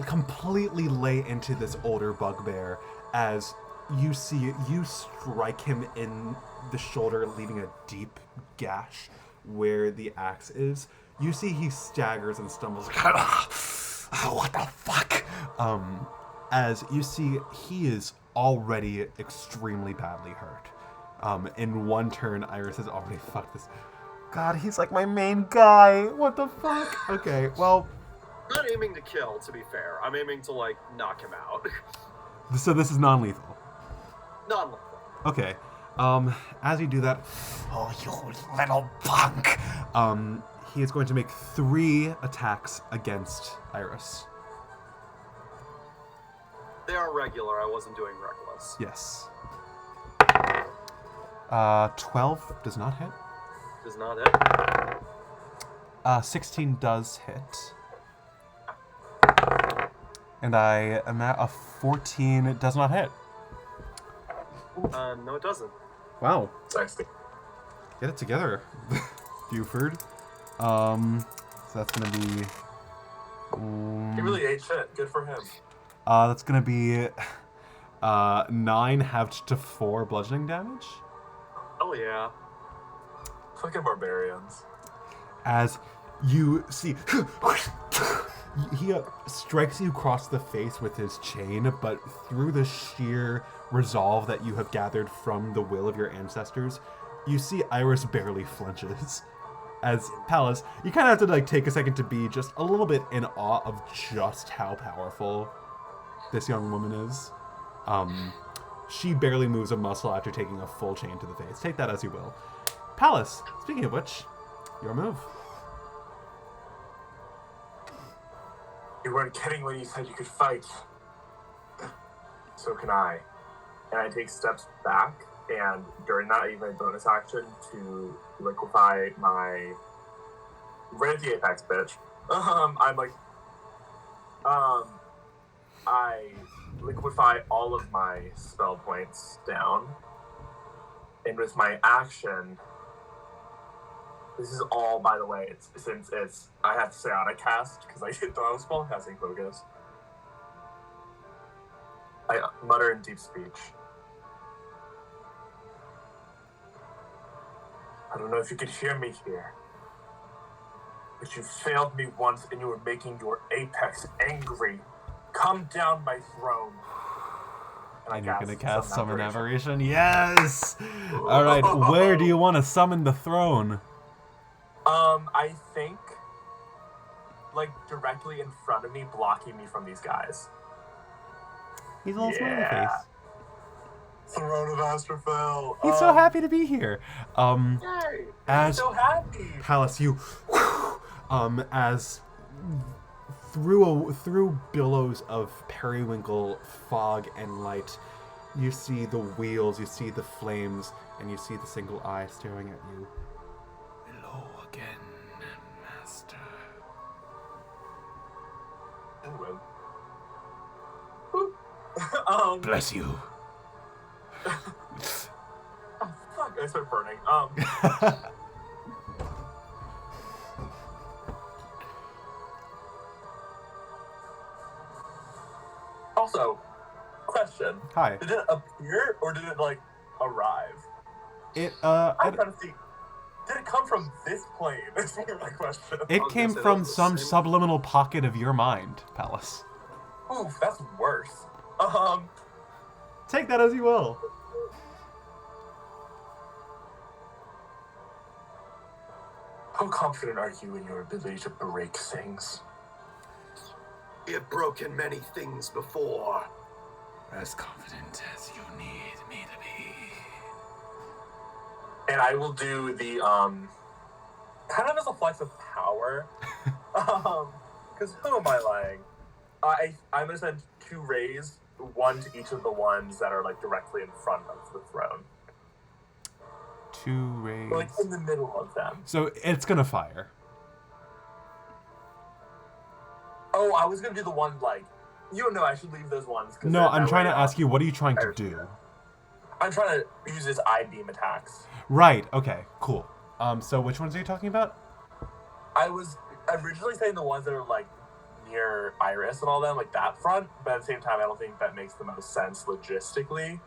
completely lay into this older bugbear as you see you strike him in the shoulder, leaving a deep gash where the axe is. You see he staggers and stumbles. What the fuck? As you see, he is already extremely badly hurt. In one turn, Iris has already fucked this. God, he's like my main guy. What the fuck? Okay, well. I'm not aiming to kill, to be fair. I'm aiming to, like, knock him out. So this is non-lethal. Non-lethal. Okay. As you do that, oh, you little punk. He is going to make 3 attacks against Iris. They are regular. I wasn't doing reckless. Yes. 12 does not hit. Does not hit. 16 does hit. And I am at a 14. It does not hit. No, it doesn't. Wow. Sexy. Get it together, Buford. So that's gonna be. He really ate shit. Good for him. That's gonna be 9 halved to 4 bludgeoning damage. Oh yeah. Fucking barbarians. As you see, he strikes you across the face with his chain, but through the sheer resolve that you have gathered from the will of your ancestors, you see Iris barely flinches. As Pallas, you kind of have to like take a second to be just a little bit in awe of just how powerful this young woman is. She barely moves a muscle after taking a full chain to the face. Take that as you will. Pallas, speaking of which, your move. You weren't kidding when you said you could fight. So can I. And I take steps back, and during that I use my bonus action to liquefy my... Right at the apex, bitch. I'm like... I liquefy all of my spell points down. And with my action... This is all, by the way, since I have to say auto-cast, because I was spellcasting focus. I mutter in deep speech. I don't know if you could hear me here, but you failed me once and you were making your apex angry. Come down my throne. And you're gonna cast Summon Aberration? Yes! Alright, where do you want to summon the throne? I think, like, directly in front of me, blocking me from these guys. He's a little smiley face. Throne of Astrophel. He's so happy to be here. Yay! As so happy. Pallas, you, as through billows of periwinkle fog and light, you see the wheels, you see the flames, and you see the single eye staring at you. Hello again, Master. Bless you. Oh, fuck, I started burning. Also, question. Hi. Did it appear or did it like arrive? I'm trying to see. Did it come from this plane? Is my question. It came from some subliminal pocket of your mind, Pallas. Oof, that's worse. Take that as you will. How confident are you in your ability to break things? We have broken many things before. As confident as you need me to be. And I will do the, kind of as a flex of power. Because who am I lying? I'm going to send 2 rays, 1 to each of the ones that are, like, directly in front of the throne. 2 rays. Like, in the middle of them. So it's gonna fire. Oh, I was going to do the one, like, You know, I should leave those ones. No, I'm trying to ask you, what are you trying to do? I'm trying to use his I-beam attacks. Right, okay, cool. So which ones are you talking about? I was originally saying the ones that are, like, near Iris and all them, like that front, but at the same time, I don't think that makes the most sense logistically.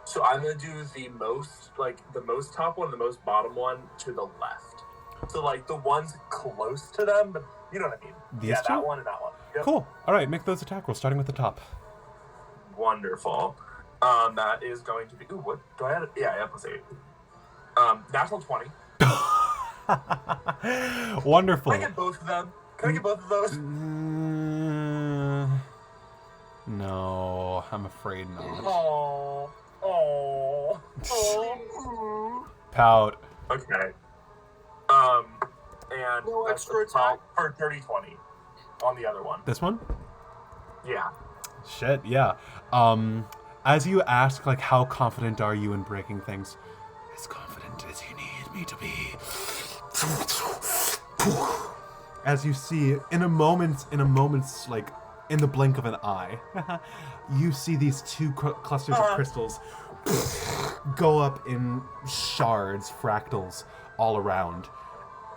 So I'm going to do the most top one, the most bottom one to the left. So, like, the ones close to them, but you know what I mean. These two? That one and that one. Yep. Cool. All right, make those attack rolls, starting with the top. Wonderful. That is going to be... Ooh, what? Do I have... Yeah, plus 8. Natural 20. Wonderful. Can I get both of them? Can I get both of those? No, I'm afraid not. Oh. Pout. Okay. And No that's extra attack? For 30-20 on the other one. This one? Yeah. Shit, yeah. As you ask, like, how confident are you in breaking things? As confident as you need me to be. As you see, in a moment's, like, in the blink of an eye, you see these two clusters of crystals go up in shards, fractals, all around.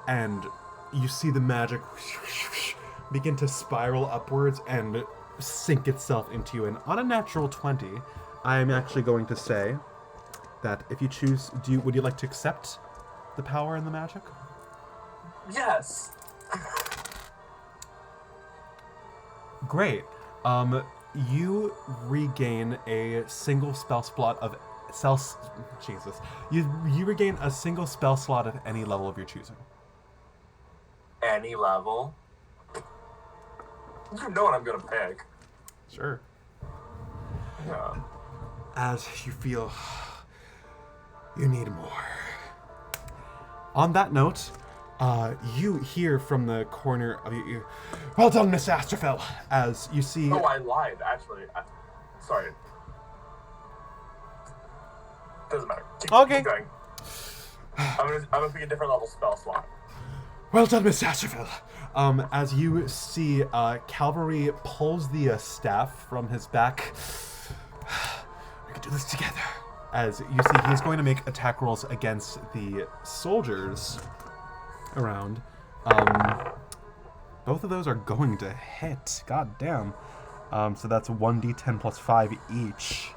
And you see the magic begin to spiral upwards and sink itself into you. And on a natural 20, I am actually going to say that if you choose, would you like to accept the power and the magic? Yes. Great. You regain a single spell slot of You regain a single spell slot of any level of your choosing. Any level? You know what I'm gonna pick. Sure. Yeah. As you feel you need more. On that note, you hear from the corner of your ear, "Well done, Miss Astrophel," as you see... Oh, I lied, actually. Sorry. Doesn't matter. Keep going. I'm gonna pick a different level spell slot. Well done, Miss Astrophel. As you see, Calvary pulls the staff from his back. We can do this together. As you see, he's going to make attack rolls against the soldiers around. Both of those are going to hit. God damn. So that's 1d10 plus 5 each.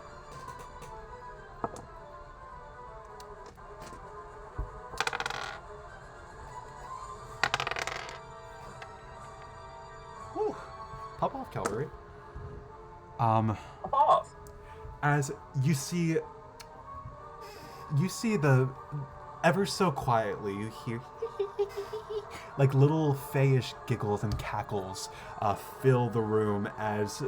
Whew. Pop off, Calvary. Pop off. As you see the, ever so quietly, you hear like little fayish giggles and cackles fill the room as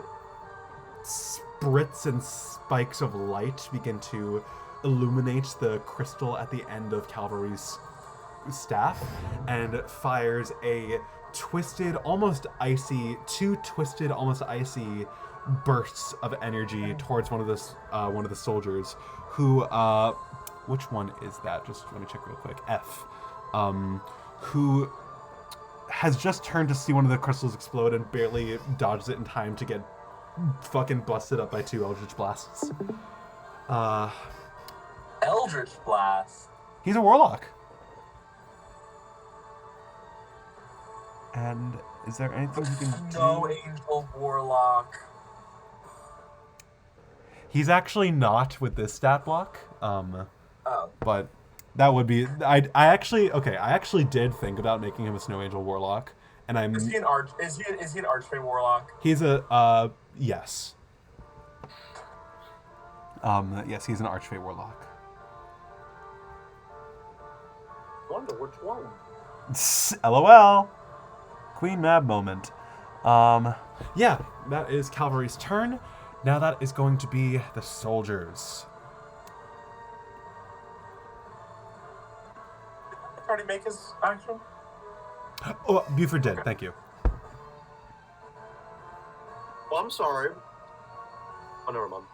spritz and spikes of light begin to illuminate the crystal at the end of Calvary's staff and fires a twisted, almost icy bursts of energy towards one of the soldiers who which one is that? Just let me check real quick. F. Who has just turned to see one of the crystals explode and barely dodges it in time to get fucking busted up by 2 Eldritch Blasts. Eldritch Blast? He's a warlock. And is there anything he can do? No angel warlock. He's actually not with this stat block. Oh. But that would be... I actually did think about making him a Snow Angel Warlock. And I'm... Is he an Archfey Warlock? He's a... yes. Yes, he's an Archfey Warlock. Wonder which one. LOL. Queen Mab moment. Yeah, that is Calvary's turn. Now that is going to be the soldiers. Already make his action? Oh, Buford did. Thank you. Oh, I'm sorry. Oh, never mind.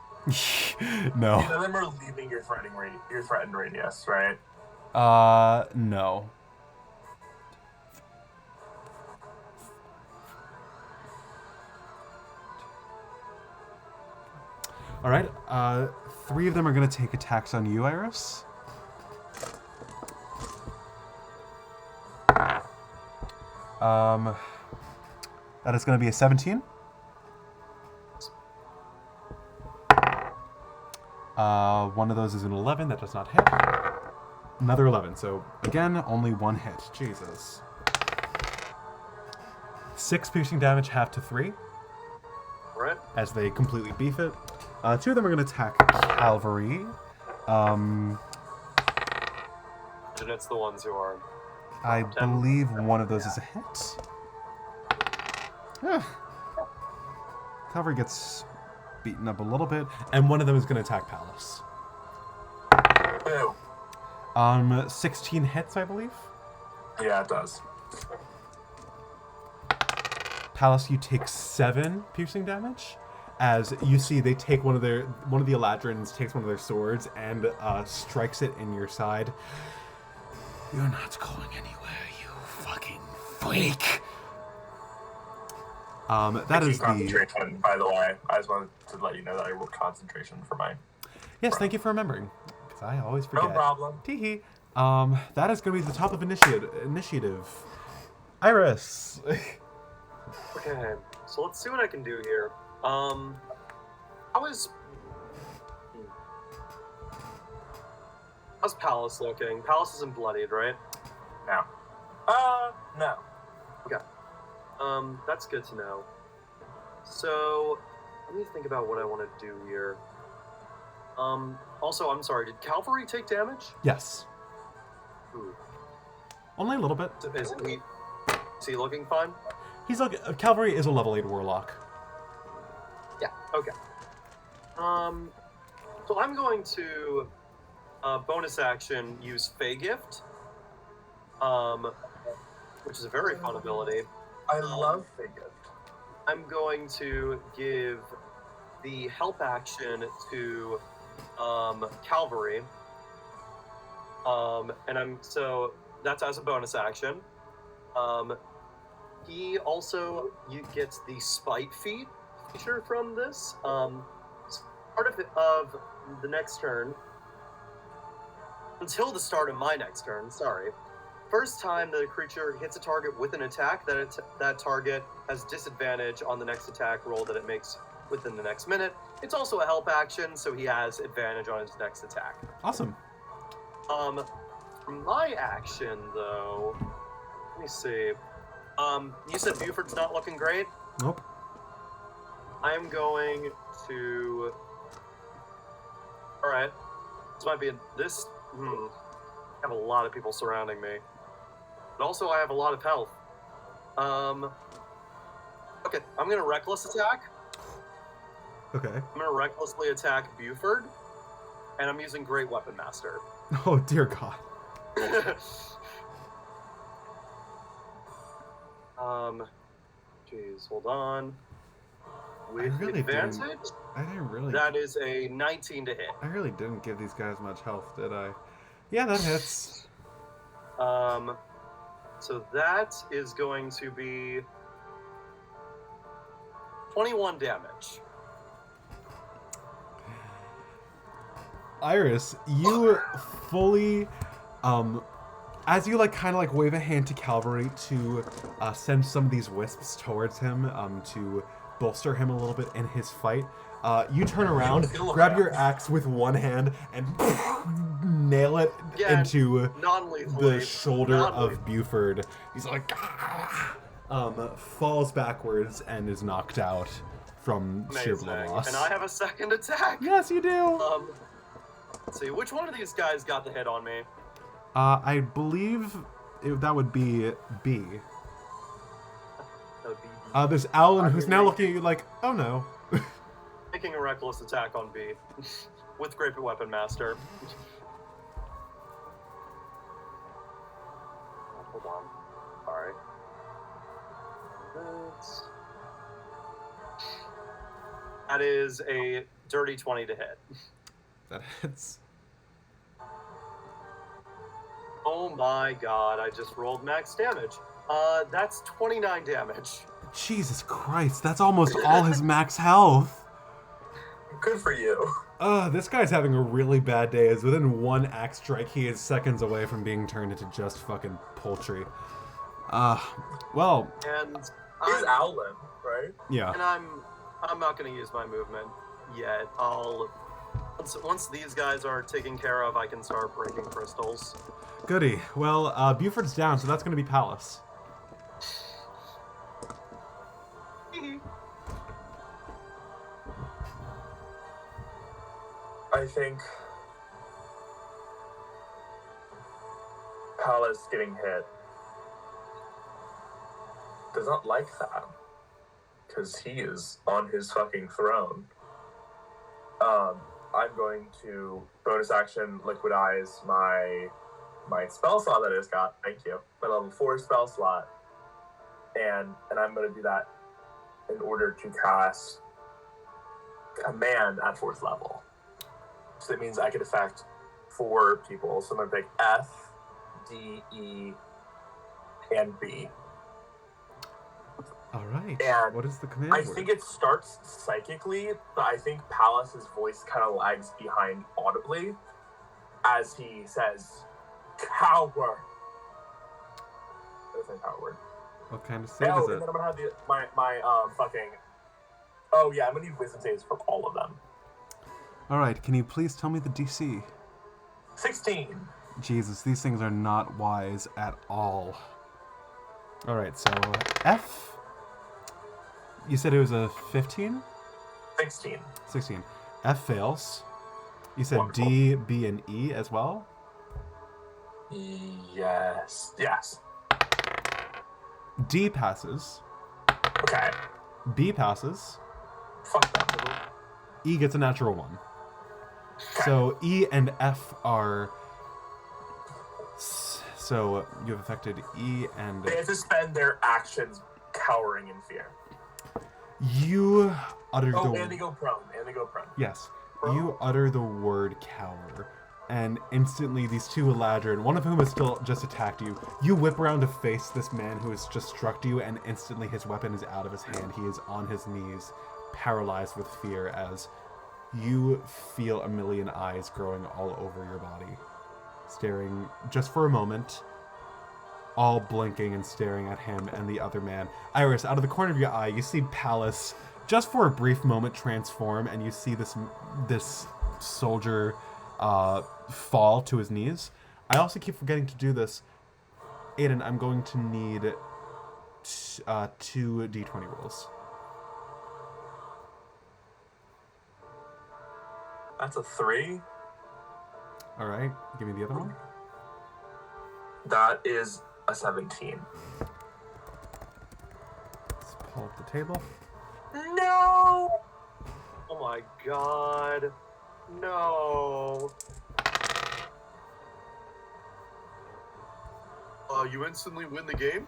No. None of them are leaving your threatened radius, right? No. All right. 3 of them are going to take attacks on you, Iris. That is going to be a 17. One of those is an 11. That does not hit. Another 11. So, again, only 1 hit. Jesus. 6 piercing damage, half to 3. Alright. As they completely beef it. 2 of them are going to attack Cavalry. And it's the ones who are... I believe one of those is a hit. Cavalry gets beaten up a little bit, and one of them is going to attack Pallas. 16 hits, I believe. Yeah, it does. Pallas, you take 7 piercing damage. As you see, they take one of the Eladrins takes one of their swords and strikes it in your side. You're not going anywhere, you fucking freak. That is concentration, by the way. I just wanted to let you know that I rolled concentration for mine. Yes, thank you for remembering. Because I always forget. No problem. Teehee. That is going to be the top of initiative. Iris. Okay, so let's see what I can do here. How's Pallas looking? Pallas isn't bloodied, right? No. No. Okay. That's good to know. So, let me think about what I want to do here. Also, I'm sorry, did Cavalry take damage? Yes. Ooh. Only a little bit. Is he looking fine? Cavalry is a level 8 warlock. Yeah, okay. So I'm going to bonus action use Fey Gift, which is a very fun ability. I love Fey Gift. I'm going to give the help action to Cavalry, so that's as a bonus action. He also gets the Spite feature from this. Part of the next turn, until the start of my next turn, sorry. First time the creature hits a target with an attack, that target has disadvantage on the next attack roll that it makes within the next minute. It's also a help action, so he has advantage on his next attack. Awesome. For my action, though, let me see. You said Buford's not looking great? Nope. I'm going to... Alright. This might be this... I have a lot of people surrounding me. But also I have a lot of health. Okay, I'm going to Reckless attack. Okay. I'm going to recklessly attack Buford. And I'm using Great Weapon Master. Oh, dear God. Jeez, hold on. With really advantage, I didn't really. that is a 19 to hit. I really didn't give these guys much health, did I? Yeah, that hits. So that is going to be 21 damage. Iris, you fully, as you kind of wave a hand to Cavalry to send some of these wisps towards him, to bolster him a little bit in his fight, you turn around, grab your axe with one hand, and nail it into the shoulder of Buford. He's like, falls backwards and is knocked out from sheer blood loss. And I have a second attack. Yes, you do. Let's see, which one of these guys got the hit on me? I believe that would be B. That would be There's Alan, who's now looking at you like, oh no. making a reckless attack on B with Great Weapon Master. Hold on. Alright. That is a dirty 20 to hit. That hits. Oh my god, I just rolled max damage. That's 29 damage. Jesus Christ, that's almost all his max health. Good for you. This guy's having a really bad day. As within one axe strike, he is seconds away from being turned into just fucking poultry. Well, And He's Owlin, right? yeah. And I'm not going to use my movement yet. Once these guys are taken care of, I can start breaking crystals. Goody. Well, Buford's down, so that's going to be Pallas. I think Pallas getting hit does not like that because he is on his fucking throne. I'm going to bonus action liquidize my spell slot that I just got. Thank you. My level 4 spell slot, and I'm going to do that in order to cast command at 4th level. So that means I could affect 4 people. So I'm going to pick F, D, E, and B. All right. And what is the command I word? think it starts psychically, but I think Pallas's voice kind of lags behind audibly as he says, "Coward." That's a coward. What kind of save Oh, is and it? then I'm gonna have my fucking. Oh yeah, I'm gonna need wisdom saves for all of them. All right. Can you please tell me the DC? 16. Jesus, these things are not wise at all. All right. So F. You said it was a 15? 16. 16. F fails. You said Wonderful. D, B, and E as well? Yes. D passes. Okay. B passes. Fuck that. E gets a natural 1. So E and F are... So you have affected E and... They have to spend their actions cowering in fear. You utter Oh, the... and they go prone. Yes. You utter the word cower, and instantly these two Eladrin, one of whom has still just attacked you, you whip around to face this man who has just struck you, and instantly his weapon is out of his hand. He is on his knees, paralyzed with fear, as you feel a million eyes growing all over your body, staring just for a moment, all blinking and staring at him and the other man. Iris, out of the corner of your eye, you see Pallas just for a brief moment transform, and you see this soldier fall to his knees. I also keep forgetting to do this. Aidan, I'm going to need 2 d20 rolls. That's a 3. All right, give me the other one. That is a 17. Let's pull up the table. No! Oh my god. No. You instantly win the game.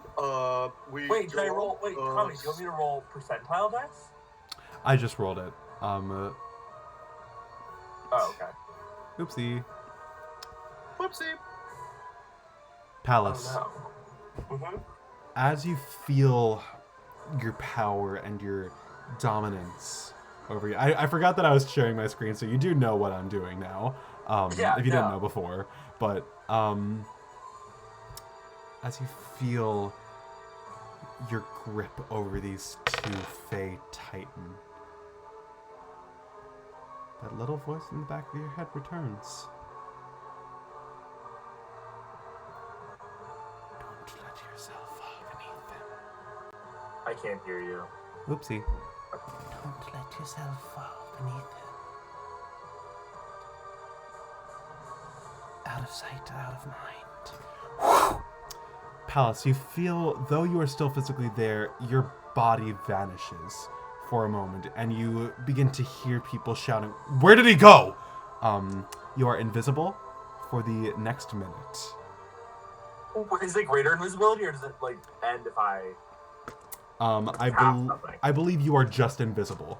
Wait, can I roll? Wait, Tommy, do you want me to roll percentile dice? I just rolled it. Oh, okay. Oopsie. Whoopsie. Pallas. Oh, no. Mm-hmm. As you feel your power and your dominance over you, I forgot that I was sharing my screen, so you do know what I'm doing now. If you didn't know before, but as you feel your grip over these two Fae tighten, that little voice in the back of your head returns. Don't let yourself fall beneath them. I can't hear you. Oopsie. Don't let yourself fall beneath him. Out of sight, out of mind. Pallas, you feel, though you are still physically there, your body vanishes for a moment, and you begin to hear people shouting, "Where did he go?" You are invisible for the next minute. Is it greater invisibility, or does it like end if I? I believe you are just invisible.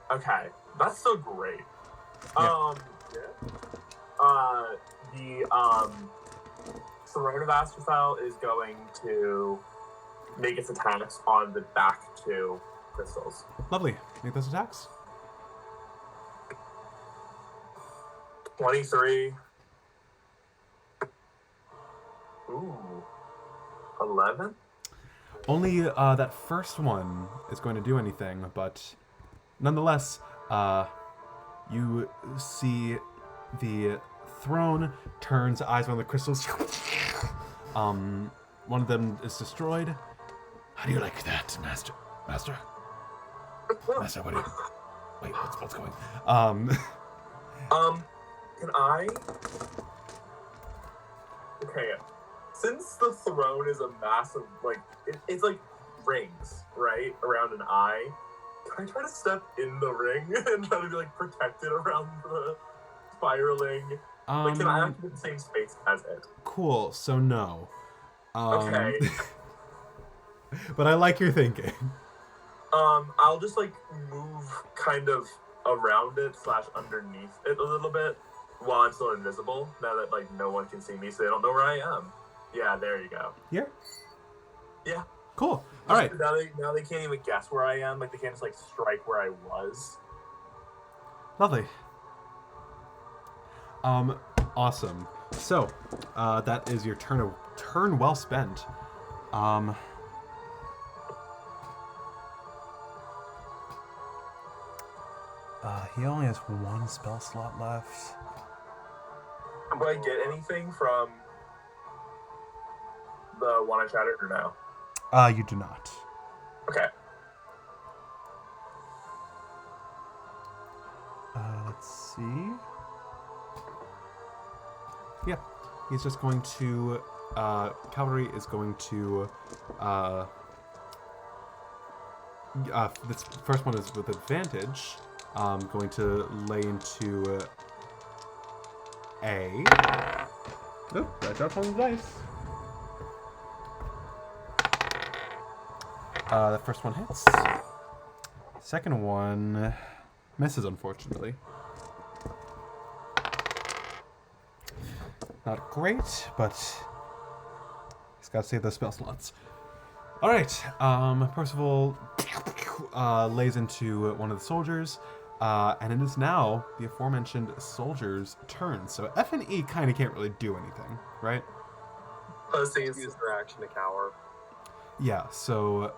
Okay, that's so great. Yeah. The Throne of Astrophel is going to make its attacks on the back two crystals. Lovely. Make those attacks. 23. Ooh. 11? Only that first one is going to do anything, but nonetheless, you see the throne turns, eyes on the crystals. One of them is destroyed. How do you like that, Master? Master, what do you... Wait, what's going? Can I? Okay, since the throne is a massive, like, it's like rings, right, around an eye. Can I try to step in the ring and try to be like protected around the spiraling? Like, can I be in the same space as it? Cool. So no. Okay. But I like your thinking. I'll just like move kind of around it / underneath it a little bit while I'm still invisible. Now that like no one can see me, so they don't know where I am. Yeah, there you go. Here. Yeah. Cool. All right. Now they can't even guess where I am. Like they can't just like strike where I was. Lovely. Awesome. So, that is your turn well spent. He only has one spell slot left. Do I get anything from the one I shattered or no? You do not. Okay. Let's see. Yeah, he's just going to. Cavalry is going to. This first one is with advantage. Going to lay into A. Oop, I dropped on the dice. The first one hits. Second one misses, unfortunately. Not great, but he's got to save those spell slots. All right, Percival lays into one of the soldiers, and it is now the aforementioned soldier's turn. So F and E kind of can't really do anything, right? Pussies use their action to cower. Yeah, so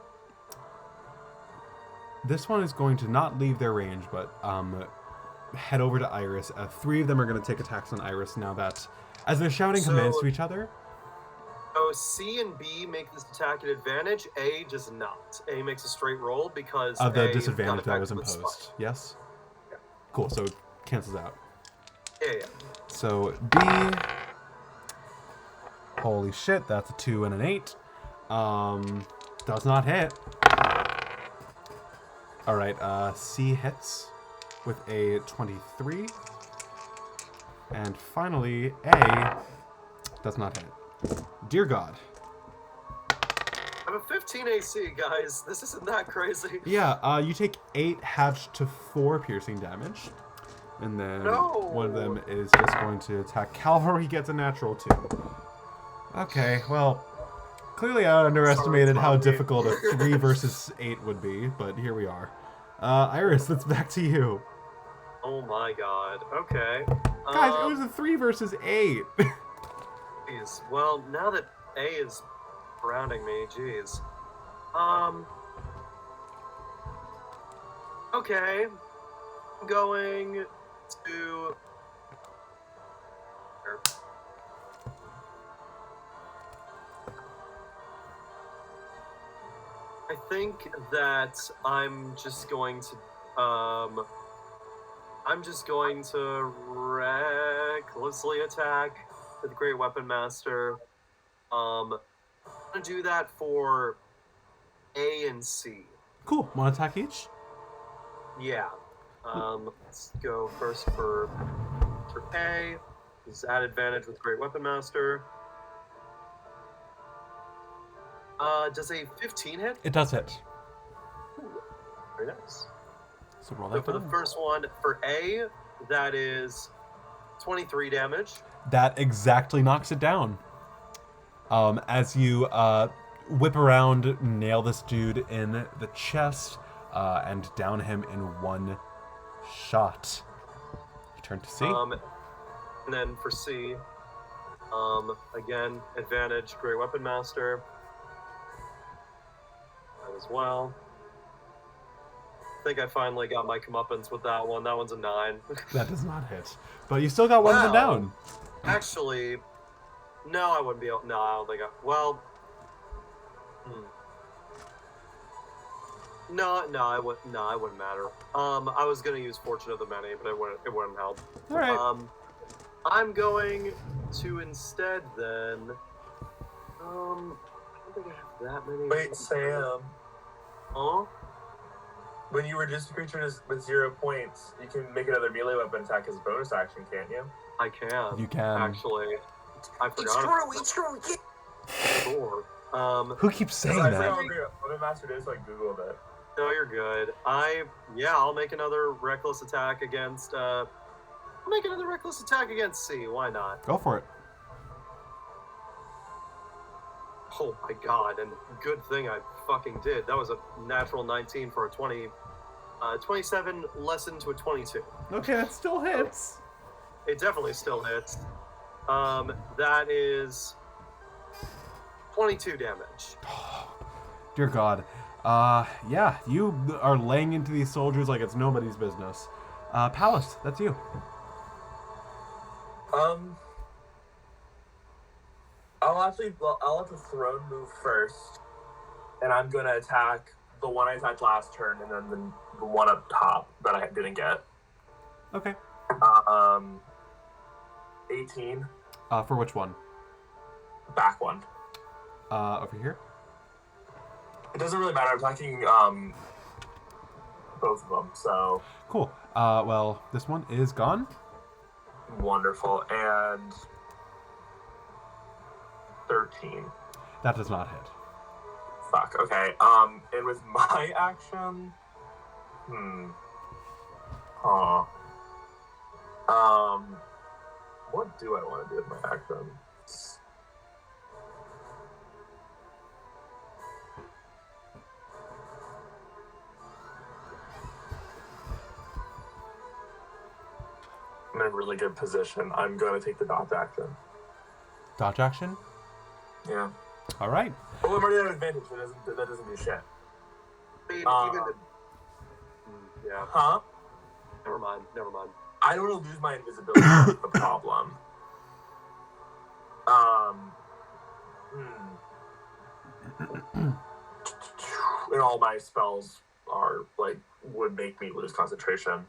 this one is going to not leave their range, but head over to Iris. 3 of them are going to take attacks on Iris now that, as they're shouting commands to each other. So C and B make this attack at advantage. A does not. A makes a straight roll because Of the A disadvantage got that was affected with imposed. spike. Yes? Yeah. Cool, so it cancels out. Yeah. So B. Holy shit, that's a 2 and an 8. Does not hit. Alright, C hits with a 23. And finally, A does not hit. Dear God. I have a 15 AC, guys. This isn't that crazy. Yeah, you take 8 halved to 4 piercing damage. And then one of them is just going to attack Cavalry. He gets a natural 2. Okay, well, clearly I underestimated how difficult a 3 versus 8 would be, but here we are. Iris, it's back to you. Oh my god. Okay. Guys, it was a 3 versus 8. Jeez. Well, now that A is surrounding me, jeez. Okay. I'm going to... I think that I'm just going to recklessly attack with Great Weapon Master. I'm gonna do that for A and C. Cool. One attack each? Yeah. Let's go first for A. He's at advantage with Great Weapon Master. Does a 15 hit? It does hit. Very nice. So roll So that for the down. first one, for A, that is 23 damage. That exactly knocks it down. As you whip around, nail this dude in the chest, and down him in one shot. You turn to C. And then for C, again, advantage, Great Weapon Master. That as well. I think I finally got my comeuppance with that one. That one's a 9. That does not hit. But you still got one of them down. Actually, no, I wouldn't be able. No, I don't think I. Well. No, it wouldn't matter. I was gonna use Fortune of the Many, but it wouldn't help. All right. I'm going to instead then. I don't think I have that many. Wait, Sam. Huh? When you reduce a creature with 0 points, you can make another melee weapon attack as a bonus action, can't you? I can. You can. Actually. I forgot. It's true. Sure. Who keeps saying I that? forgot what a master did, so I googled it. No, you're good. I'll make another reckless attack against I'll make another reckless attack against C. Why not? Go for it. Oh my god, and good thing I fucking did. That was a natural 19 for a 27 lessened to a 22. Okay, that still hits. It definitely still hits. That is 22 damage. Dear God. Yeah, you are laying into these soldiers like it's nobody's business. Pallas, that's you. I'll let the throne move first, and I'm gonna attack the one I attacked last turn, and then the one up top that I didn't get. Okay. 18. For which one? Back one. Over here? It doesn't really matter. I'm attacking both of them, so. Cool. Well, this one is gone. Wonderful. And 13. That does not hit. Fuck. Okay. And with my action, what do I want to do with my action? I'm in a really good position. I'm going to take the dodge action. Dodge action? Yeah. All right. Well, I'm already at advantage. That doesn't do shit. I mean, yeah. Huh? Never mind. I don't want to lose my invisibility. That's the problem. And all my spells are would make me lose concentration.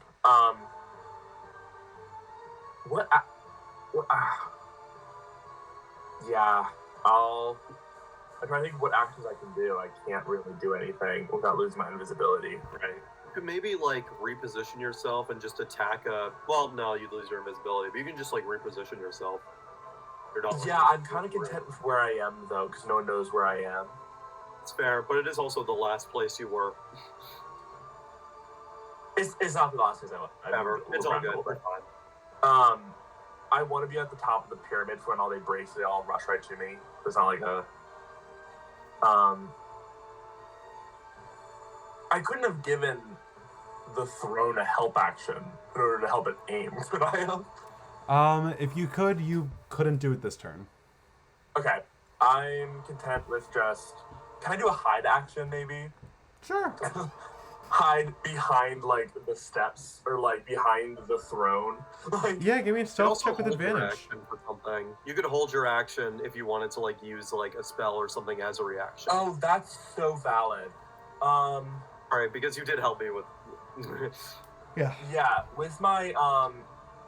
Yeah, I'm trying to think what actions I can do. I can't really do anything without losing my invisibility, right? You could maybe reposition yourself and just attack well, no, you'd lose your invisibility, but you can just reposition yourself. You're not. Yeah, I'm kind of content with where I am though, because no one knows where I am. It's fair, but it is also the last place you were. It's not the last place I was. Ever. It's all good. We're fine. I want to be at the top of the pyramid for when all they break, so they all rush right to me. It's not like a. I couldn't have given the throne a help action in order to help it aim, could I have? If you could, you couldn't do it this turn. Okay. I'm content with just. Can I do a hide action, maybe? Sure. Hide behind the steps or behind the throne. Yeah, give me a stealth check with hold your advantage. action for something. You could hold your action if you wanted to use a spell or something as a reaction. Oh, that's so valid. All right, because you did help me with. Yeah. Yeah, with my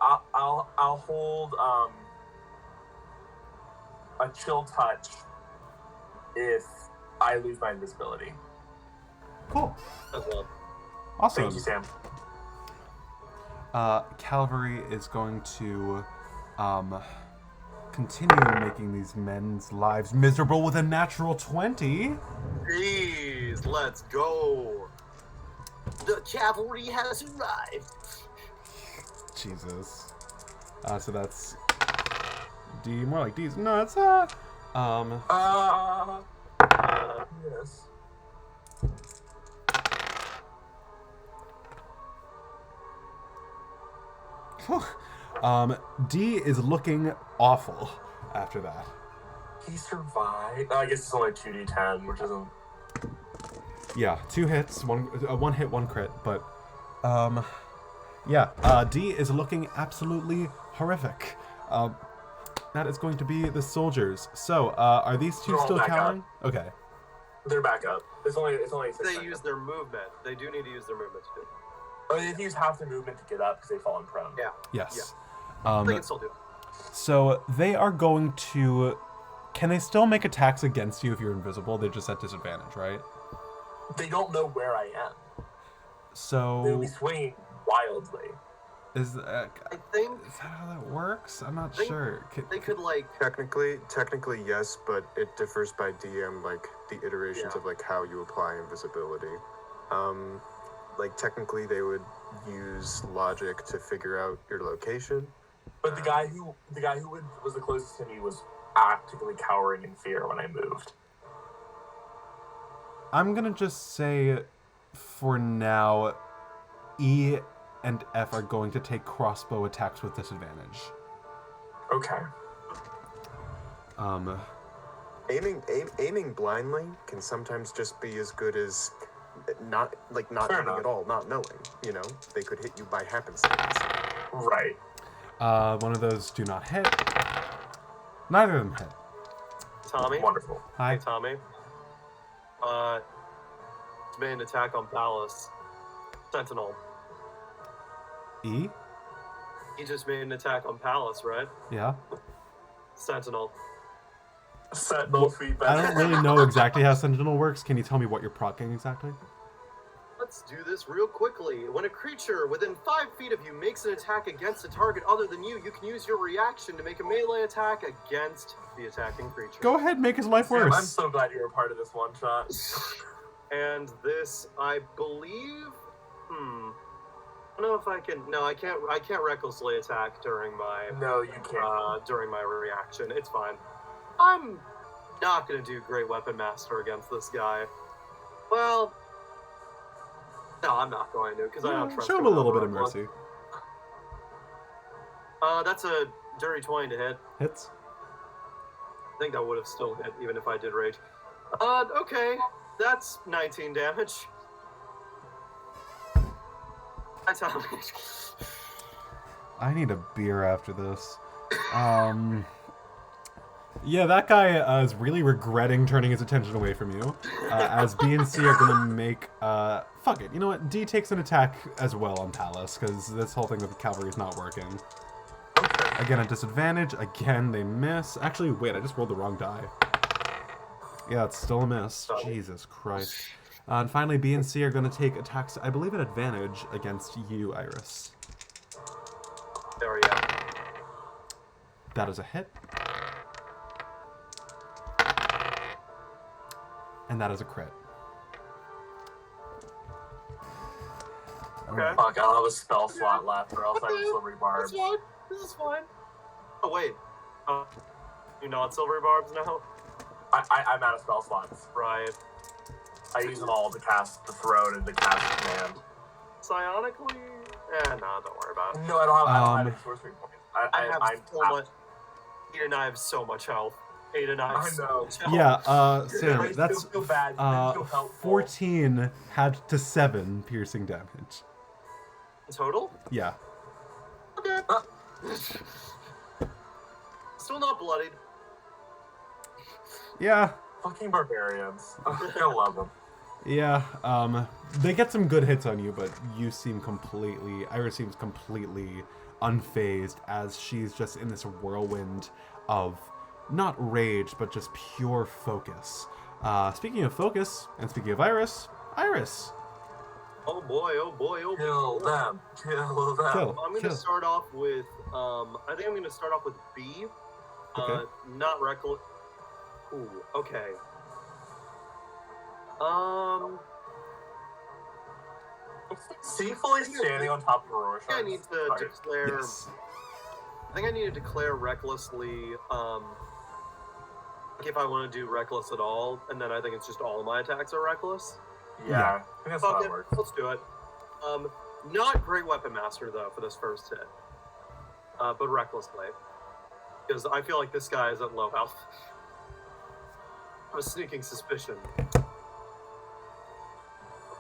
I'll hold a chill touch if I lose my invisibility. Cool. As well. Awesome. Thank you, Sam. Calvary is going to continue making these men's lives miserable with a natural 20. Jeez, let's go. The cavalry has arrived. Jesus. So that's D, more like D's. No, it's Yes. D is looking awful after that. He survived. I guess it's only 2d10, which isn't. Yeah, 2 hits, one hit, 1 crit, but D is looking absolutely horrific. That is going to be the soldiers. So, are these two They're all still back cowering? Okay. They're back up. It's only 6 They seconds. use their movement. They do need to use their movement to do it. Oh, they have to use half their movement to get up because they've fallen prone. Yeah. Yes. They can still do it. So they are going to. Can they still make attacks against you if you're invisible? They're just at disadvantage, right? They don't know where I am. So They'll be swinging wildly. is I think that how that works? I'm not think sure. they could like. Technically, yes, but it differs by DM, like the iterations of like how you apply invisibility. Like technically, they would use logic to figure out your location. But the guy who was the closest to me was actively cowering in fear when I moved. I'm gonna just say, for now, E and F are going to take crossbow attacks with disadvantage. Okay. Aiming blindly can sometimes just be as good as not Fair aiming enough. at all, not knowing. You know, they could hit you by happenstance. Right. One of those do not hit. Neither of them hit. Tommy. Wonderful. Hi. Hey, Tommy. Made an attack on Pallas. Sentinel. E? He just made an attack on Pallas, right? Yeah. Sentinel. Sentinel feedback. I don't really know exactly how Sentinel works. Can you tell me what you're proccing exactly? Let's do this real quickly. When a creature within 5 feet of you makes an attack against a target other than you, you can use your reaction to make a melee attack against the attacking creature. Go ahead, make his life Sam, worse. I'm so glad you were a part of this one shot. And this, I believe, I don't know if I can. No, I can't. I can't recklessly attack during my No, you can't. during my reaction. It's fine. I'm not gonna do Great Weapon Master against this guy. Well, no, I'm not going to because I don't trust. Show him a little bit of mercy. That's a dirty 20 to hit. Hits. I think that would have still hit even if I did rage. Okay, that's 19 damage. That's how much. I need a beer after this. Yeah, that guy is really regretting turning his attention away from you. As B and C are gonna make, fuck it. You know what? D takes an attack as well on Pallas, because this whole thing with the cavalry is not working. Again, at disadvantage. Again, they miss. Actually, wait, I just rolled the wrong die. Yeah, it's still a miss. Jesus Christ. And finally, B and C are gonna take attacks, I believe, at advantage against you, Iris. There we go. That is a hit. And that is a crit. Okay. Fuck, I don't have a spell slot left, or else I have silvery barbs. That's fine. This is fine. Oh wait. You're not silvery barbs now? I'm out of spell slots. Right. I use them all to cast the throne and to cast command. Psionically? No, don't worry about it. No, I don't have any sorcery points. I'm so much. Aidan and I have so much health. Aidan and I have so know. much health. Yeah, Sam, I that's still feel bad. I feel helpful. 14 had to 7 piercing damage. Total? Yeah. Okay. Still not bloodied. Yeah. Fucking barbarians. I love them. Yeah, they get some good hits on you, but you seem completely, Iris seems completely unfazed as she's just in this whirlwind of not rage, but just pure focus. Speaking of focus, and speaking of Iris. Oh boy, oh boy, oh boy. Kill them. Kill them. Kill. I'm gonna start off with, I think I'm gonna start off with B. Okay. Not reckless. Ooh, okay. See fully standing on top of Aurora I need to declare. Yes. I think I need to declare recklessly. If I want to do reckless at all, and then I think it's just all of my attacks are reckless. Yeah, I think that's how Fuck it it, works. let's do it. Not Great Weapon Master though for this first hit. but recklessly. Because I feel like this guy is at low health. A sneaking suspicion.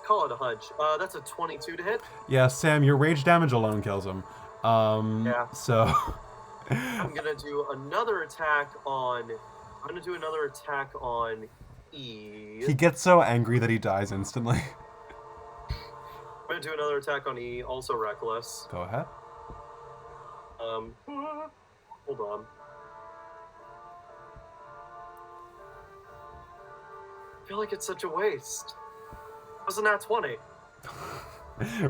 Call it a hunch. That's a 22 to hit. Yeah, Sam, your rage damage alone kills him. Yeah. So... I'm gonna do another attack on... E. He gets so angry that he dies instantly. I'm gonna do another attack on E, also reckless. Go ahead. Hold on. I feel like it's such a waste. Wasn't that 20?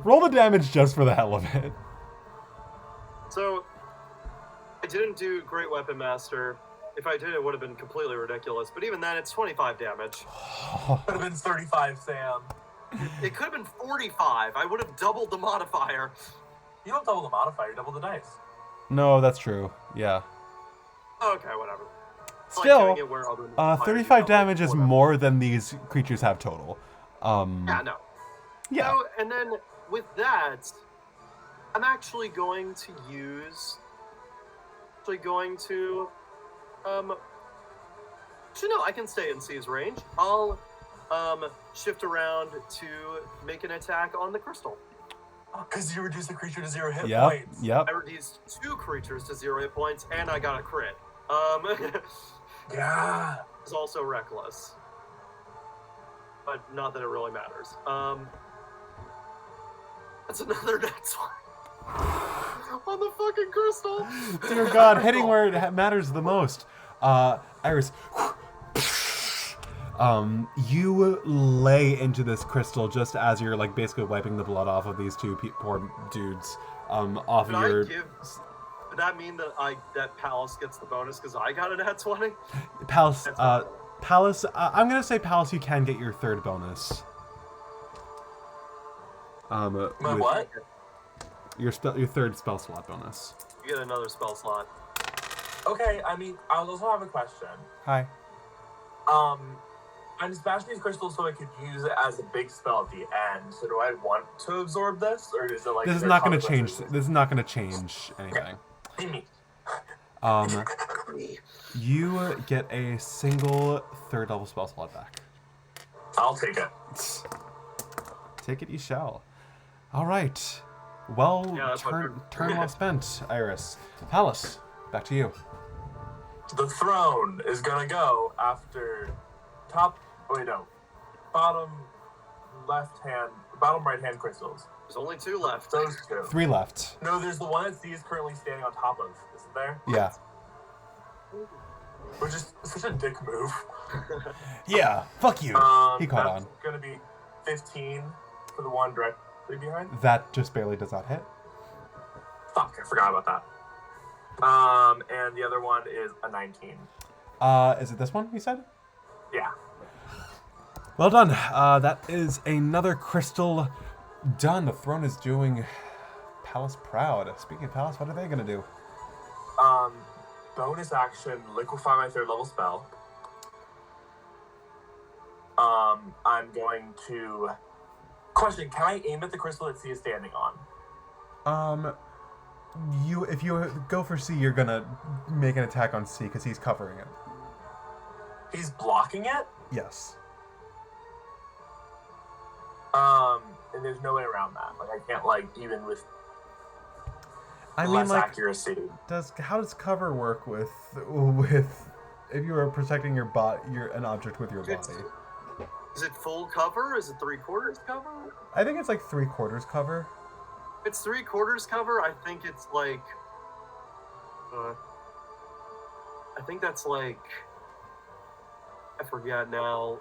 Roll the damage just for the hell of it. So, I didn't do Great Weapon Master. If I did, it would have been completely ridiculous. But even then, it's 25 damage. Could have been 35, Sam. It could have been 45. I would have doubled the modifier. You don't double the modifier, you double the dice. No, that's true. Yeah. Okay, whatever. Still, Like where other 35 damage is more than these creatures have total. Yeah, no. Yeah. So, and then with that, I'm actually going to use. Actually, no, I can stay in C's range. I'll shift around to make an attack on the crystal. Because you reduce the creature to 0 hit Yep. points. Yep. I reduced 2 creatures to 0 hit points, and I got a crit. Yeah. It's also reckless. But not that it really matters. That's another next one. On the fucking crystal. Dear God, hitting where it matters the most. Iris, you lay into this crystal just as you're like basically wiping the blood off of these two poor dudes. Off of your. Would that mean that Pallas gets the bonus because I got an at 20? Pallas, Pallas. I'm gonna say Pallas. You can get your third bonus. What? Your third spell slot bonus. You get another spell slot. Okay, I mean, I also have a question. Hi. I'm smashing these crystals so I could use it as a big spell at the end. So do I want to absorb this, or is it like This is not going to change. This is not going to change anything. You get a single third level spell slot back. I'll take it. Take it, you shall. All right. Well, Yeah, turn well spent, Iris. Pallas, back to you. The throne is gonna go after bottom right hand crystals. There's only 2 left. Those 2. 3 left. No, there's the one that C is currently standing on top of. Isn't there? Yeah. Which is such a dick move. Yeah. Fuck you. He caught on. That's gonna be 15 for the one directly behind. That just barely does not hit. Fuck, I forgot about that. And the other one is a 19. Is it this one you said? Yeah. Well done. That is another crystal done. The throne is doing Pallas proud. Speaking of Pallas, what are they gonna do? Bonus action, liquefy my 3rd level spell. I'm going to... Question, can I aim at the crystal that C is standing on? If you go for C, you're gonna make an attack on C because he's covering it. He's blocking it? Yes. And there's no way around that. Like, I can't, even with less like, accuracy. How does cover work with if you are protecting your an object with your body? Is it full cover? Is it 3/4 cover? I think it's like 3/4 cover. If it's 3/4 cover, I think it's like. I think that's like. I forget now.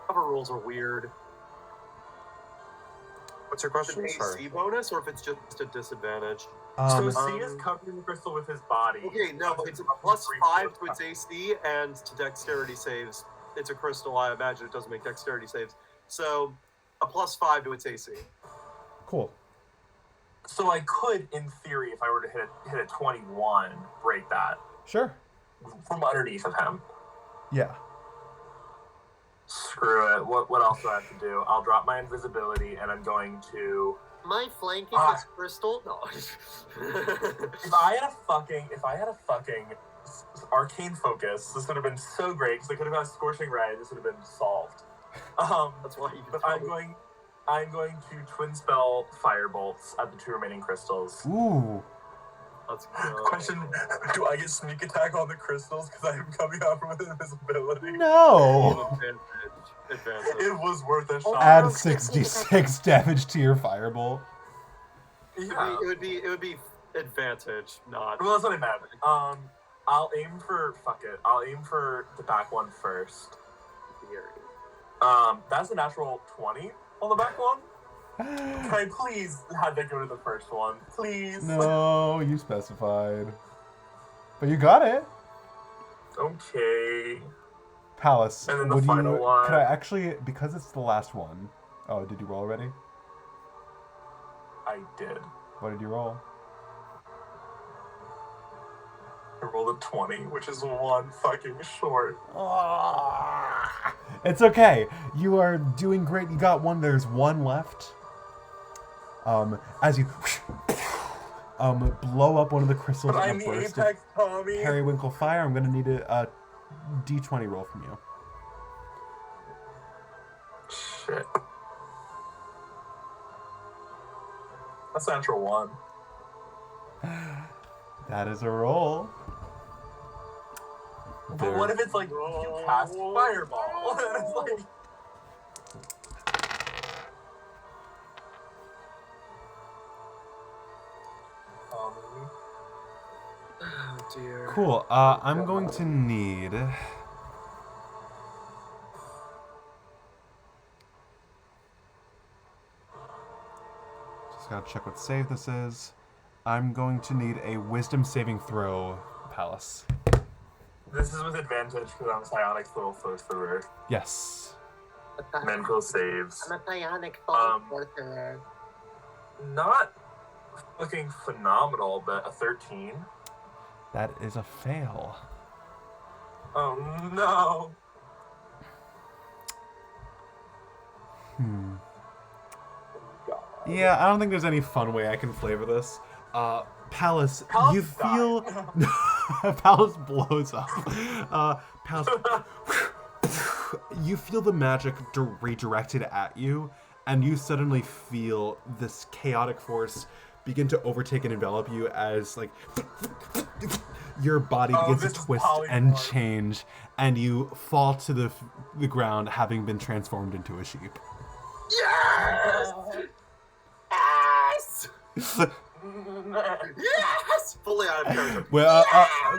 Cover rules are weird. What's your question? Is it an AC bonus or if it's just a disadvantage? So C is covering the crystal with his body. Okay, no, it's a +5 to its AC and to dexterity saves. It's a crystal, I imagine it doesn't make dexterity saves. So, a +5 to its AC. Cool. So I could, in theory, if I were to hit a 21, break that. Sure. From underneath of him. Yeah. Screw it. What else do I have to do? I'll drop my invisibility, and I'm going to. My flanking is crystal. No. If I had a fucking arcane focus, this would have been so great because I could have had scorching ray. This would have been solved. That's why you. But I'm going to twin spell fire bolts at the 2 remaining crystals. Ooh. Let's go. Question: do I get sneak attack on the crystals because I am coming out with invisibility? No. Advantage. It was worth a shot. Add 66 damage to your firebolt. Yeah. It would be advantage, not. Well, that's what I meant. I'll aim for I'll aim for the back one first. That's a natural 20 on the back one. Can I please have that go to the first one, please? No, you specified. But you got it. Okay. Pallas, And then the would final you? one. Could I actually, because it's the last one? Oh, did you roll already? I did. What did you roll? I rolled a 20, which is one fucking short. It's okay. You are doing great. You got one. There's one left. As you blow up one of the crystals But in I'm a the burst of apex, Tommy. periwinkle fire, I'm gonna need a D20 roll from you. Shit. That's a natural 1. That is a roll. But what if it's like you cast fireball? It's like. Oh dear. Cool. I'm going to need. Just gotta check what save this is. I'm going to need a wisdom saving throw, Pallas. This is with advantage because I'm psionic little sorcerer. Yes. Mental saves. I'm a psionic sorcerer. Not looking phenomenal, but a 13. That is a fail. Oh no. Yeah, I don't think there's any fun way I can flavor this. Pallas, you feel... Pallas blows up. Pallas... You feel the magic redirected at you, and you suddenly feel this chaotic force begin to overtake and envelop you as, like... Your body begins to twist and change, and you fall to the ground, having been transformed into a sheep. Yes! Yes! Yes! Fully out of character. Well,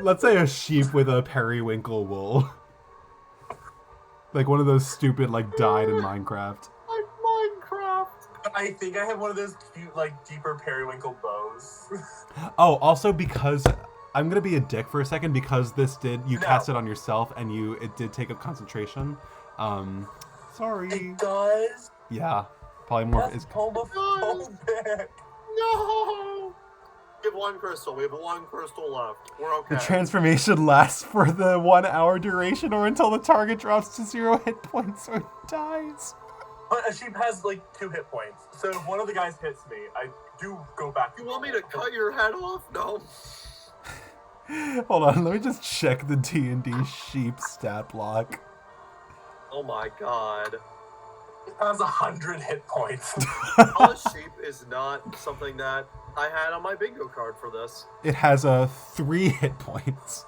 let's say a sheep with a periwinkle wool. Like one of those stupid, like, dyed in Minecraft. Like Minecraft. I think I have one of those cute, like, deeper periwinkle bows. Oh, also because... I'm gonna be a dick for a second because you cast it on yourself and it did take up concentration. Sorry. It does? Yeah. Polymorph That's is... homophobic. No! We have one crystal. We have one crystal left. We're okay. The transformation lasts for the 1 hour duration or until the target drops to 0 hit points or dies. But a sheep has, like, 2 hit points. So if one of the guys hits me, I do go back to You want me to cut your head off? No. Hold on, let me just check the D&D sheep stat block. Oh my god. It has 100 hit points. Pallas sheep is not something that I had on my bingo card for this. It has 3 hit points.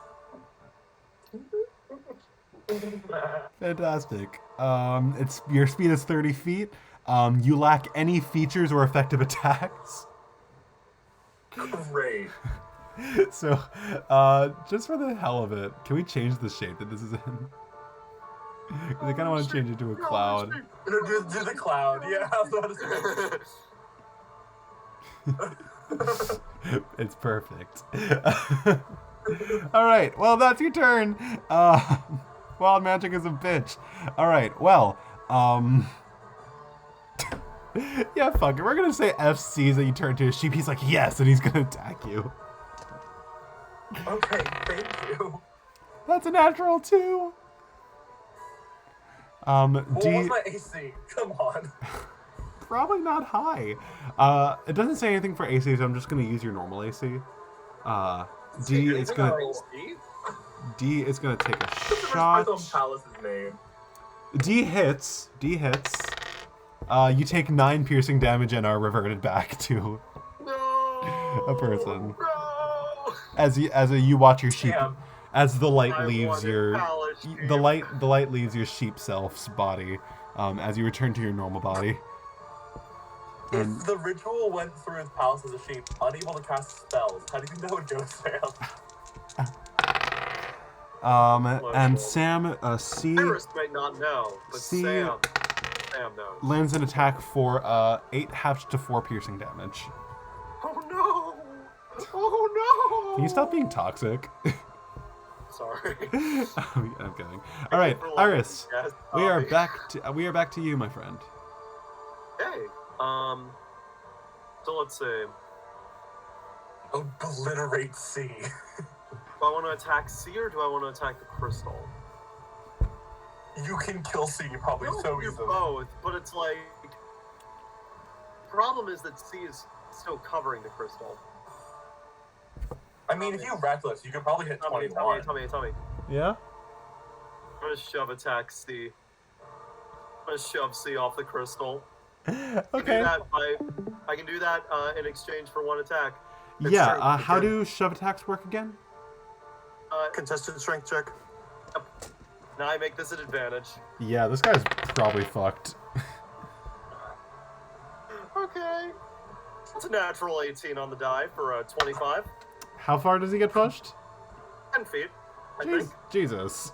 Fantastic. Your speed is 30 feet. You lack any features or effective attacks. Great. So, just for the hell of it, can we change the shape that this is in? Because I kind of want to change it to a cloud. Do the cloud, yeah. I was about to say. It's perfect. All right, well, that's your turn. Wild magic is a bitch. All right, well, yeah, fuck it. We're going to say F sees that you turn to a sheep. He's like, yes, and he's going to attack you. Okay, thank you. That's a natural 2. What D was my AC? Come on. probably not high. It doesn't say anything for AC, so I'm just gonna use your normal AC. D is gonna D is gonna take a shot. Pallas' name. D hits. You take 9 piercing damage and are reverted back to a person. No! As you watch your sheep, Damn. as the light I leaves wanted your Pallas, the light leaves your sheep self's body, as you return to your normal body. If the ritual went through with Pallas as a sheep, unable to cast spells, how do you think that would go, Sam? And Sam, C Iris might not know, but C- Sam knows. lands an attack for 8 halved to 4 piercing damage. Oh no! Oh no! Can you stop being toxic? Sorry. I'm kidding. All right, Iris, we are back to you, my friend. Okay. So let's see. Obliterate C. Do I want to attack C or do I want to attack the crystal? You can kill C probably so do easily. both, but it's like... The problem is that C is still covering the crystal. I mean, if you reckless, you could probably hit 21. Tell me. Yeah. I'm gonna shove attack C. I'm gonna shove C off the crystal. Okay. I can do that in exchange for 1 attack. Yeah. How do shove attacks work again? Contested strength check. Yep. Now I make this an advantage. Yeah, this guy's probably fucked. Okay. It's a natural 18 on the die for a 25. How far does he get pushed? 10 feet, I think. Jesus.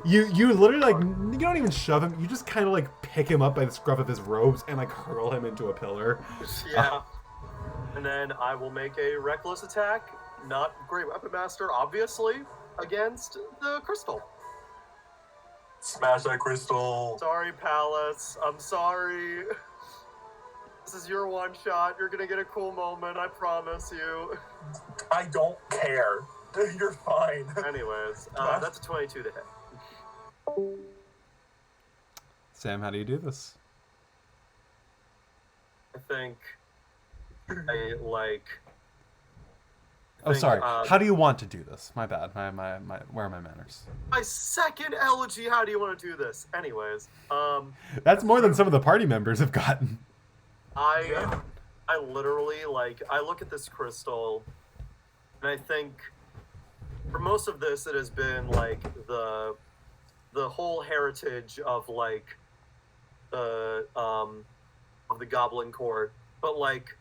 You literally, like, you don't even shove him. You just kind of, like, pick him up by the scruff of his robes and, like, hurl him into a pillar. Yeah. And then I will make a reckless attack, not Great Weapon Master, obviously, against the crystal. Smash that crystal. Sorry, Pallas. I'm sorry. This is your one shot. You're gonna get a cool moment, I promise you. I don't care. You're fine. Anyways, that's a 22 to hit. Sam, how do you do this? I think I like... Sorry. How do you want to do this? My bad. My where are my manners? My second elegy, how do you want to do this? Anyways, That's more than some of the party members have gotten. I literally, like, I look at this crystal, and I think for most of this it has been, like, the whole heritage of, like, of the Goblin Court, but, like,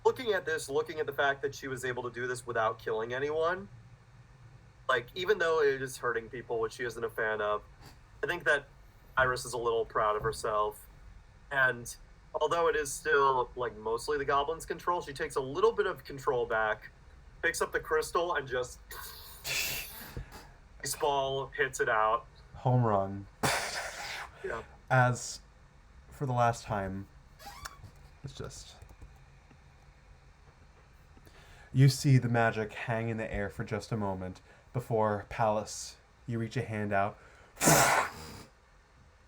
looking at this, looking at the fact that she was able to do this without killing anyone, like, even though it is hurting people, which she isn't a fan of, I think that Iris is a little proud of herself. And although it is still, like, mostly the goblin's control, she takes a little bit of control back, picks up the crystal, and just... baseball hits it out. Home run. Yeah. As for the last time, it's just... You see the magic hang in the air for just a moment before, Pallas, you reach a hand out.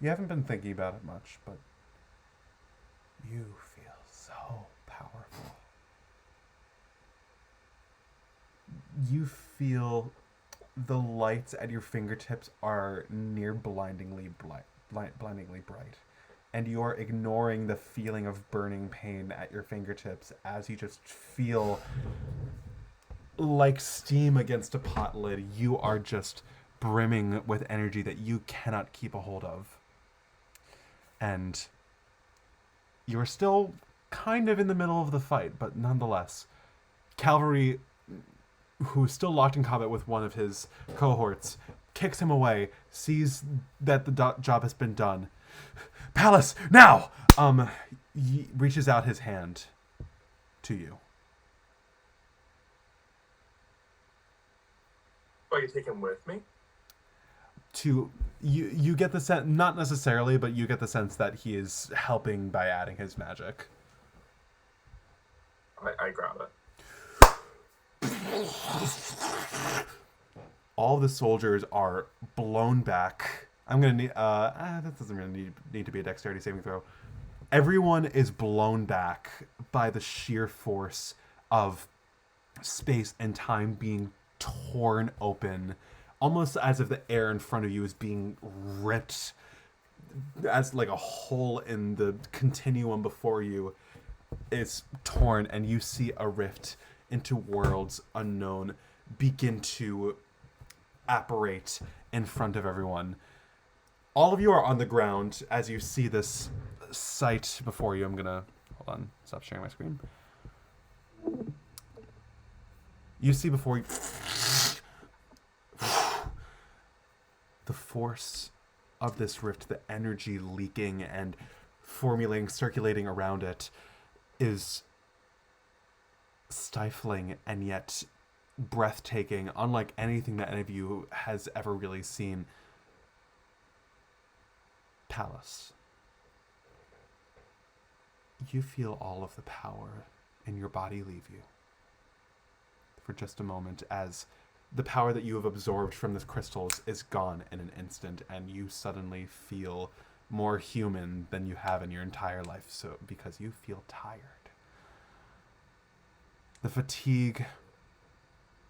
You haven't been thinking about it much, but you feel so powerful. You feel the lights at your fingertips are near blindingly bright. And you're ignoring the feeling of burning pain at your fingertips as you just feel like steam against a pot lid. You are just brimming with energy that you cannot keep a hold of. And you're still kind of in the middle of the fight, but nonetheless, Cavalry, who's still locked in combat with one of his cohorts, kicks him away, sees that the job has been done. Pallas, now! He reaches out his hand to you. Do I can take him with me? You get the sense, not necessarily, but you get the sense that he is helping by adding his magic. I grab it. All the soldiers are blown back I'm gonna need. That doesn't really need to be a dexterity saving throw. Everyone is blown back by the sheer force of space and time being torn open, almost as if the air in front of you is being ripped, as like a hole in the continuum before you is torn, and you see a rift into worlds unknown begin to apparate in front of everyone. All of you are on the ground as you see this sight before you. I'm gonna hold on, stop sharing my screen. You see before you the force of this rift, the energy leaking and formulating, circulating around it, is stifling and yet breathtaking, unlike anything that any of you has ever really seen. Pallas, you feel all of the power in your body leave you for just a moment, as the power that you have absorbed from the crystals is gone in an instant, and you suddenly feel more human than you have in your entire life, so because you feel tired. The fatigue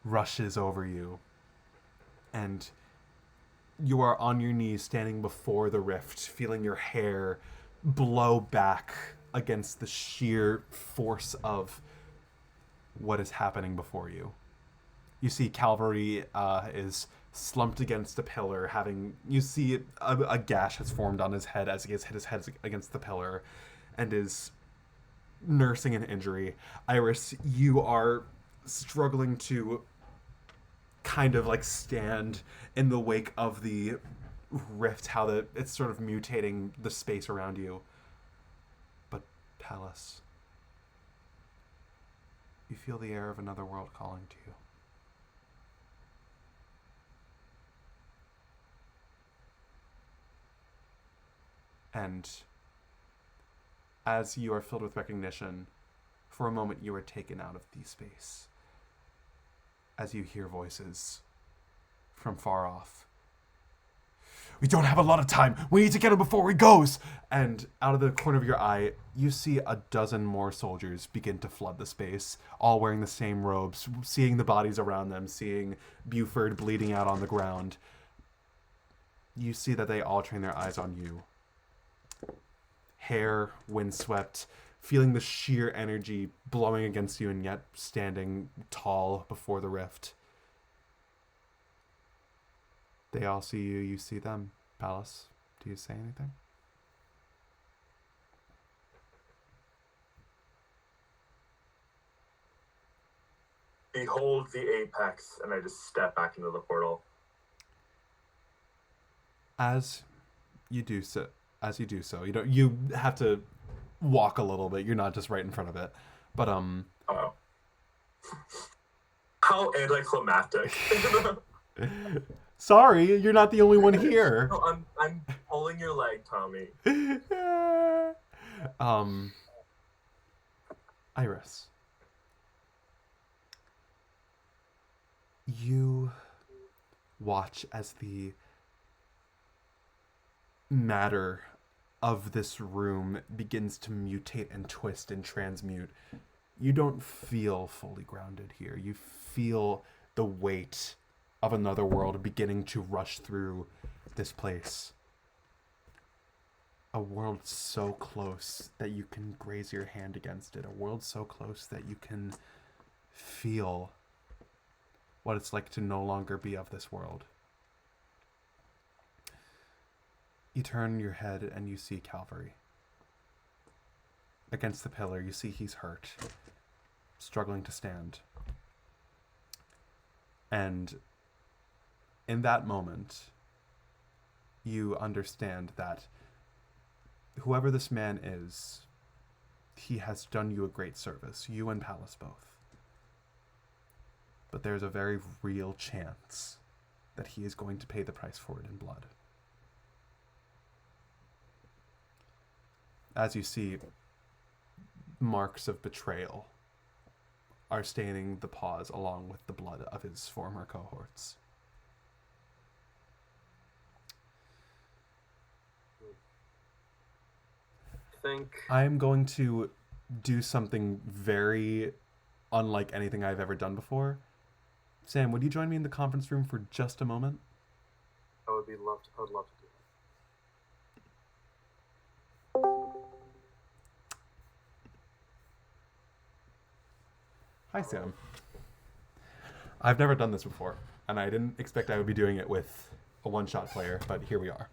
rushes over you, and you are on your knees standing before the rift, feeling your hair blow back against the sheer force of what is happening before you. You see Calvary is slumped against a pillar, you see a gash has formed on his head as he has hit his head against the pillar and is nursing an injury. Iris, you are struggling to kind of like stand in the wake of the rift, how it's sort of mutating the space around you. But Pallas, you feel the air of another world calling to you. And as you are filled with recognition, for a moment you are taken out of the space as you hear voices from far off. We don't have a lot of time. We need to get him before he goes. And out of the corner of your eye, you see a dozen more soldiers begin to flood the space, all wearing the same robes, seeing the bodies around them, seeing Buford bleeding out on the ground. You see that they all train their eyes on you. Hair windswept, feeling the sheer energy blowing against you, and yet standing tall before the rift. They all see you, you see them. Pallas, do you say anything? Behold the apex, and I just step back into the portal. As you do so, you have to walk a little bit. You're not just right in front of it. But Oh. How anticlimactic. Sorry, you're not the only one here. No, I'm pulling your leg, Tommy. Iris, you watch as the matter of this room begins to mutate and twist and transmute. You don't feel fully grounded here. You feel the weight of another world beginning to rush through this place. A world so close that you can graze your hand against it. A world so close that you can feel what it's like to no longer be of this world. You turn your head and you see Calvary. Against the pillar, you see he's hurt, struggling to stand. And in that moment, you understand that whoever this man is, he has done you a great service, you and Pallas both. But there's a very real chance that he is going to pay the price for it in blood. As you see, marks of betrayal are staining the paws along with the blood of his former cohorts. think I'm going to do something very unlike anything I've ever done before. Sam, would you join me in the conference room for just a moment? I would love to do that. Hi, Sam. I've never done this before, and I didn't expect I would be doing it with a one-shot player, but here we are.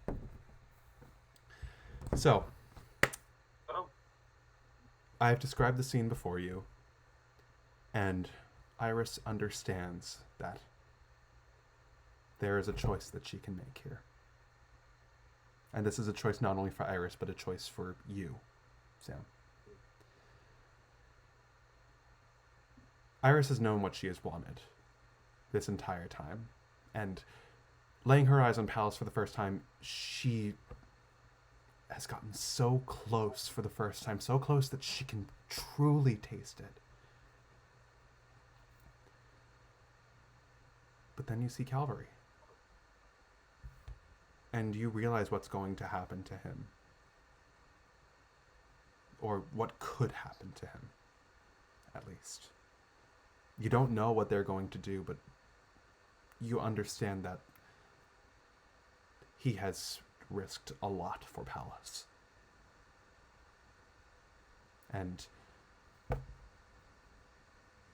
So, I have described the scene before you, and Iris understands that there is a choice that she can make here. And this is a choice not only for Iris, but a choice for you, Sam. Iris has known what she has wanted this entire time. And laying her eyes on Pallas for the first time, she has gotten so close for the first time, so close that she can truly taste it. But then you see Calvary. And you realize what's going to happen to him. Or what could happen to him, at least. You don't know what they're going to do, but you understand that he has risked a lot for Pallas. And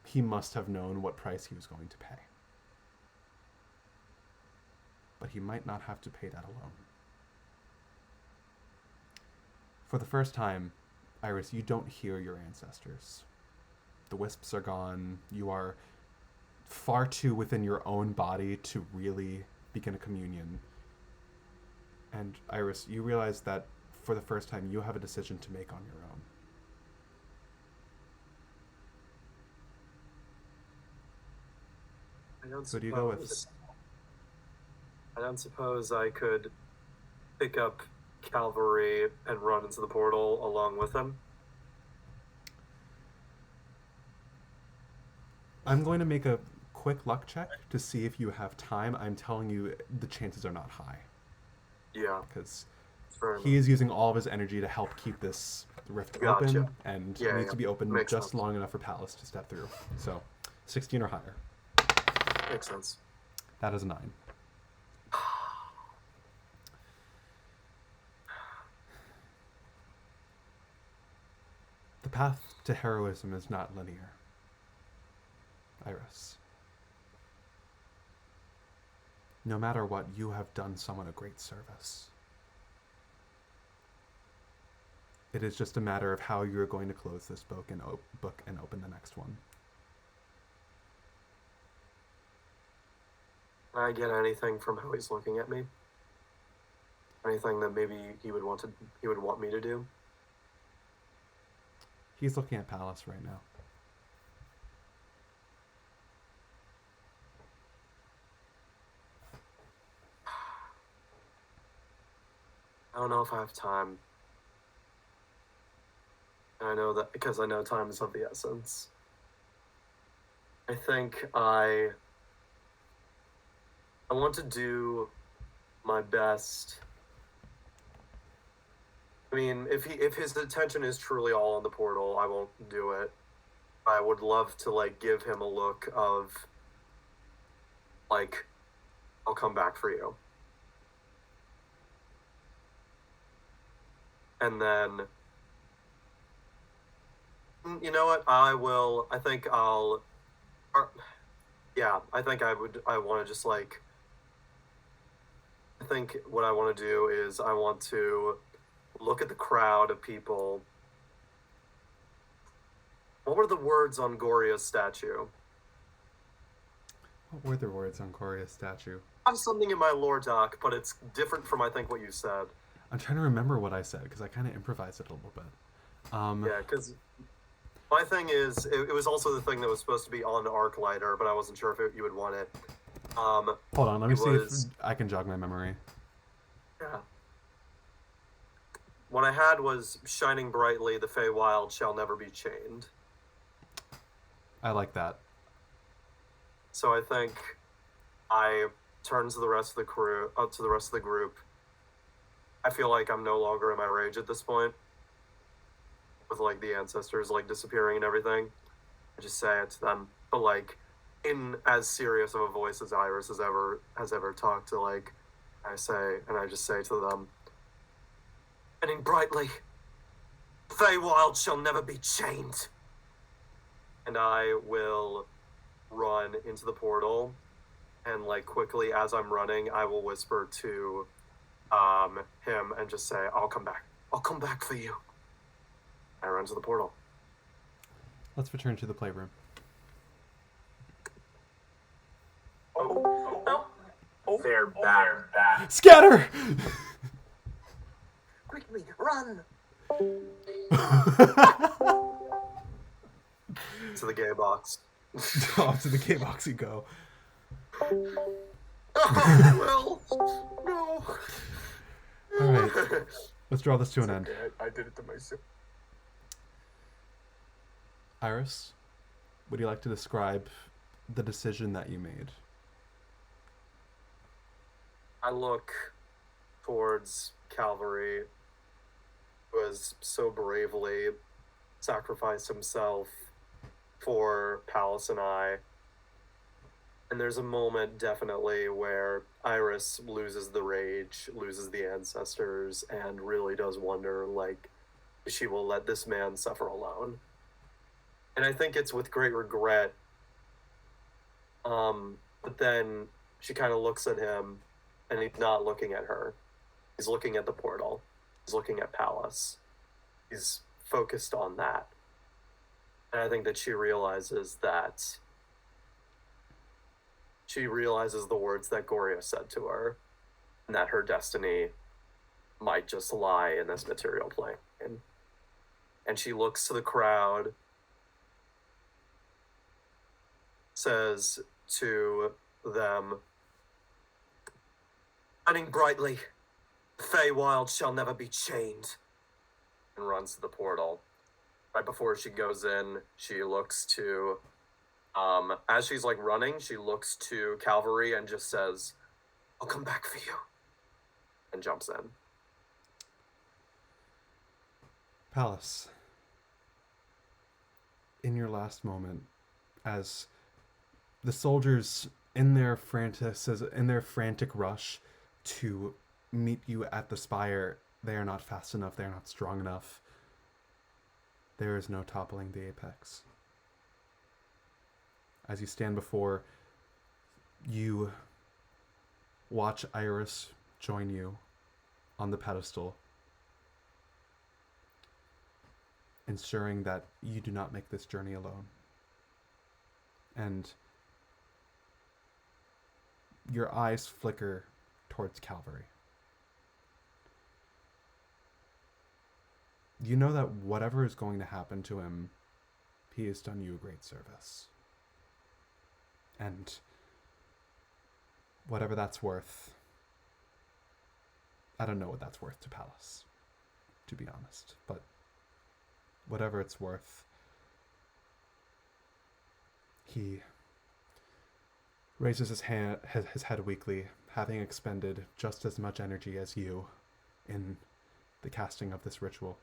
he must have known what price he was going to pay. But he might not have to pay that alone. For the first time, Iris, you don't hear your ancestors. The wisps are gone. You are far too within your own body to really begin a communion. And Iris, you realize that for the first time, you have a decision to make on your own. Who do you go with? I don't suppose I could pick up Calvary and run into the portal along with him. I'm going to make a quick luck check to see if you have time. I'm telling you, the chances are not high. Yeah. Because he is using all of his energy to help keep this rift open, and it needs to be open Makes just sense. long enough for Pallas to step through. So, 16 or higher. Makes sense. That is a 9. The path to heroism is not linear, Iris. No matter what, you have done someone a great service. It is just a matter of how you're going to close this book and open the next one. Can I get anything from how he's looking at me? Anything that maybe he would want me to do? He's looking at Pallas right now. I don't know if I have time. And I know that because I know time is of the essence. I think I want to do my best. I mean, if his attention is truly all on the portal, I won't do it. I would love to give him a look of I'll come back for you. And then you know what? I think I want to just I think what I want to do is I want to look at the crowd of people. What were the words on Goria's statue? What were the words on Goria's statue? I have something in my lore doc, but it's different from I think what you said. I'm trying to remember what I said, because I kind of improvised it a little bit. Yeah, because my thing is, it was also the thing that was supposed to be on Arclighter, but I wasn't sure if you would want it. Hold on, let me see if I can jog my memory. Yeah. What I had was shining brightly, the Feywild shall never be chained. I like that. So I think I turn to the rest of the crew, to the rest of the group. I feel like I'm no longer in my rage at this point. with like the ancestors like disappearing and everything. I just say it to them, but like in as serious of a voice as Iris has ever talked to. Like I just say to them, "Shining brightly, Feywild shall never be chained." And I will run into the portal, and like quickly as I'm running, I will whisper to him and just say, "I'll come back. I'll come back for you." I run to the portal. Let's return to the playroom. They're back. Scatter! Quickly, run! To the gay box. Off to the game box you go. Well, no. All right, let's draw this to an end. Okay, I did it to myself. Iris, would you like to describe the decision that you made? I look towards Calvary, who has so bravely sacrificed himself for Pallas and I. And there's a moment definitely where Iris loses the rage, loses the ancestors, and really does wonder, like, she will let this man suffer alone. And I think it's with great regret. But then she kind of looks at him, and he's not looking at her. He's looking at the portal. He's looking at Pallas. He's focused on that. And I think that she realizes the words that Goria said to her, and that her destiny might just lie in this material plane. And she looks to the crowd, says to them, "Shining brightly, the Feywild shall never be chained," and runs to the portal. Right before she goes in, she looks to, as she's like running, she looks to Calvary and just says, "I'll come back for you," and jumps in. Pallas, in your last moment, as the soldiers in their frantic rush to meet you at the spire, they are not fast enough, they are not strong enough. There is no toppling the apex. As you stand before, you watch Iris join you on the pedestal, ensuring that you do not make this journey alone. And your eyes flicker towards Calvary. You know that whatever is going to happen to him, he has done you a great service. And whatever that's worth, I don't know what that's worth to Pallas, to be honest, but whatever it's worth, he raises his head weakly, having expended just as much energy as you in the casting of this ritual.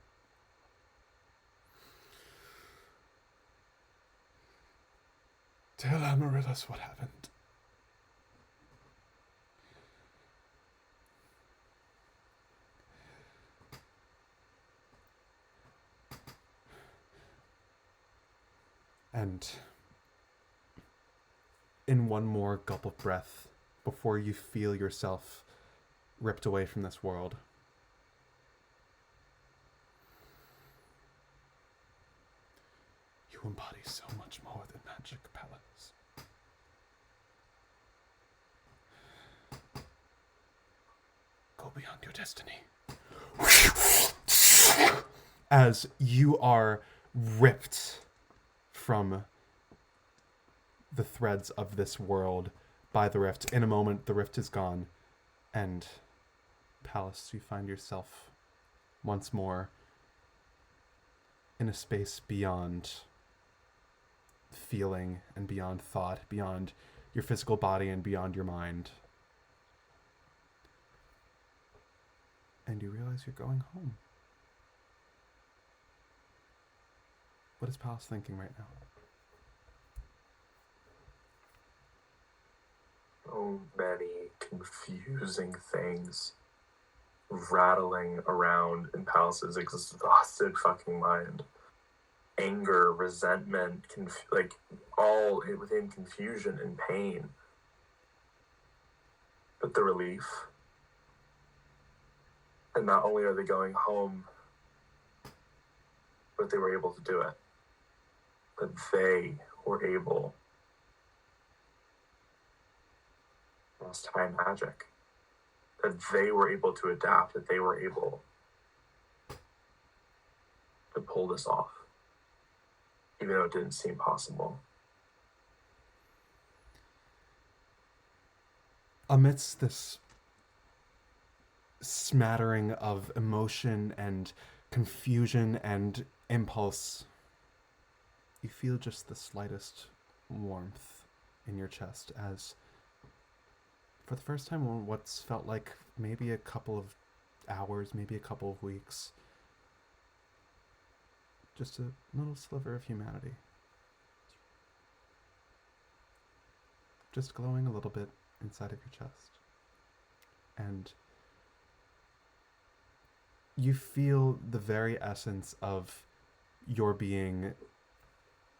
Tell Amaryllis what happened. And in one more gulp of breath, before you feel yourself ripped away from this world, you embody so much more than magic, Pallas. Go beyond your destiny. As you are ripped from the threads of this world by the rift. In a moment, the rift is gone, and Pallas, you find yourself once more in a space beyond feeling and beyond thought, beyond your physical body and beyond your mind. And you realize you're going home. What is Pallas thinking right now? So many confusing things rattling around in Pallas's exhausted fucking mind. Anger, resentment, all within confusion and pain. But the relief. And not only are they going home, but they were able to do it. But they were able. Almost time magic. That they were able to adapt, that they were able to pull this off. Even though it didn't seem possible. Amidst this smattering of emotion and confusion and impulse, you feel just the slightest warmth in your chest as, for the first time in what's felt like maybe a couple of hours, maybe a couple of weeks, just a little sliver of humanity. Just glowing a little bit inside of your chest. And you feel the very essence of your being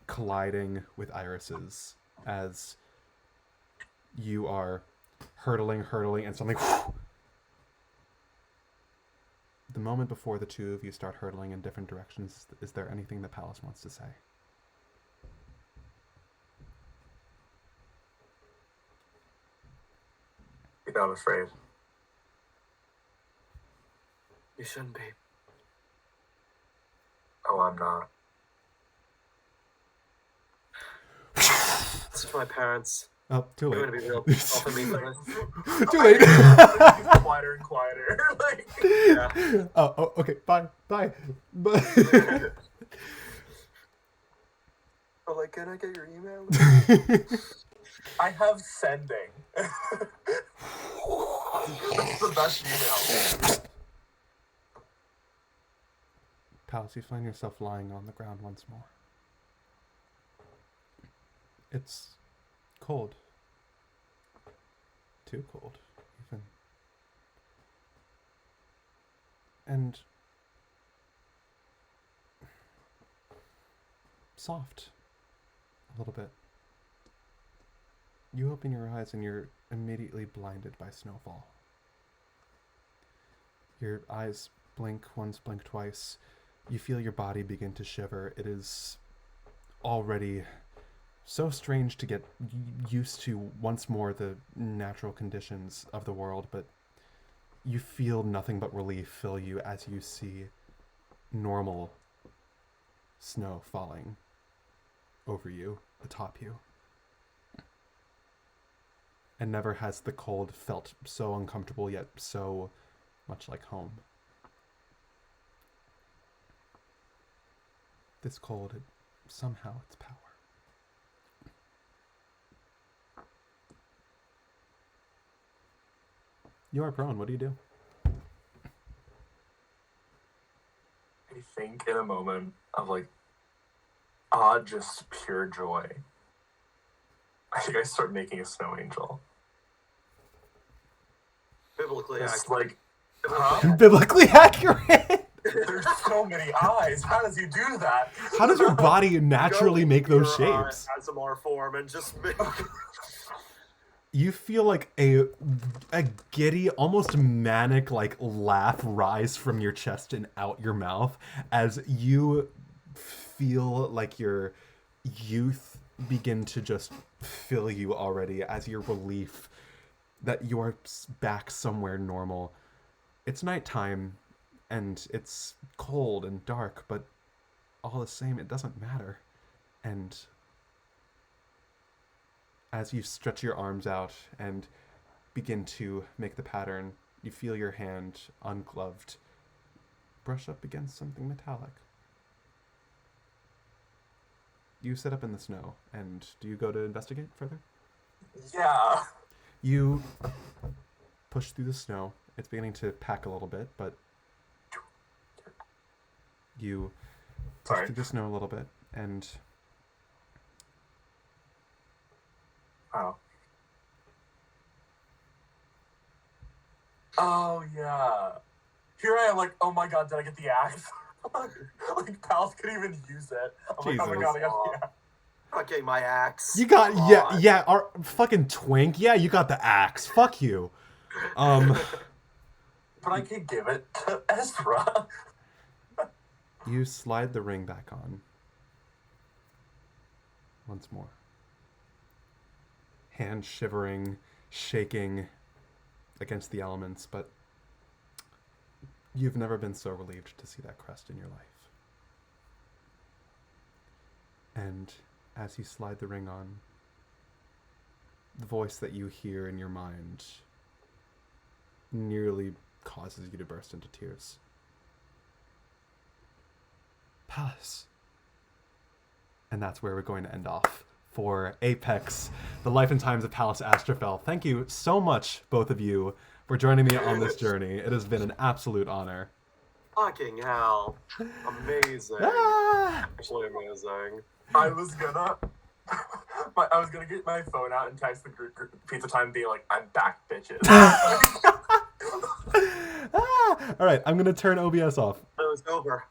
colliding with Iris's as you are hurtling, and something. The moment before the two of you start hurtling in different directions, is there anything that Pallas wants to say? You're not afraid. You shouldn't be. Oh, I'm not. This is my parents. Oh, too late. You're gonna be real tough for me for this. Too late. Quieter and quieter. Yeah. Oh, okay. Bye. Bye. Oh, like, can I get your email? I have sending. That's the best email. Pallas, you find yourself lying on the ground once more. It's cold. Too cold, even. And soft, a little bit. You open your eyes and you're immediately blinded by snowfall. Your eyes blink once, blink twice. You feel your body begin to shiver. It is already so strange to get used to once more the natural conditions of the world, but you feel nothing but relief fill you as you see normal snow falling over you, atop you. And never has the cold felt so uncomfortable yet so much like home. This cold, somehow its power. You are prone. What do you do? I think in a moment of just pure joy, I think I start making a snow angel. Biblically It's accurate. Biblically accurate. There's so many eyes. How does he do that? How does your body naturally make those shapes? ASMR form and just You feel like a giddy, almost manic laugh rise from your chest and out your mouth as you feel like your youth begin to just fill you already, as your relief that you're back somewhere normal. It's nighttime and it's cold and dark, but all the same, it doesn't matter. And as you stretch your arms out and begin to make the pattern, you feel your hand, ungloved, brush up against something metallic. You sit up in the snow, and do you go to investigate further? Yeah. You push through the snow. It's beginning to pack a little bit, but you push through the snow a little bit, And Oh. Oh yeah. Here I am, like, oh my god, did I get the axe? Like, Pallas couldn't even use it. I'm like, oh my god, I got the axe. Okay, my axe. you got Come yeah, on. yeah, our fucking twink. Yeah, you got the axe. Fuck you. But I can give it to Ezra. You slide the ring back on. Once more. Hand shivering, shaking against the elements, but you've never been so relieved to see that crest in your life. And as you slide the ring on, the voice that you hear in your mind nearly causes you to burst into tears. Pallas. And that's where we're going to end off for Apex, the life and times of Pallas Astrophel. Thank you so much, both of you, for joining me on this journey. It has been an absolute honor. Fucking hell. Amazing. Ah! Actually amazing. I was gonna get my phone out and text the group pizza time, being like, "I'm back, bitches." All right, I'm gonna turn OBS off. It was over.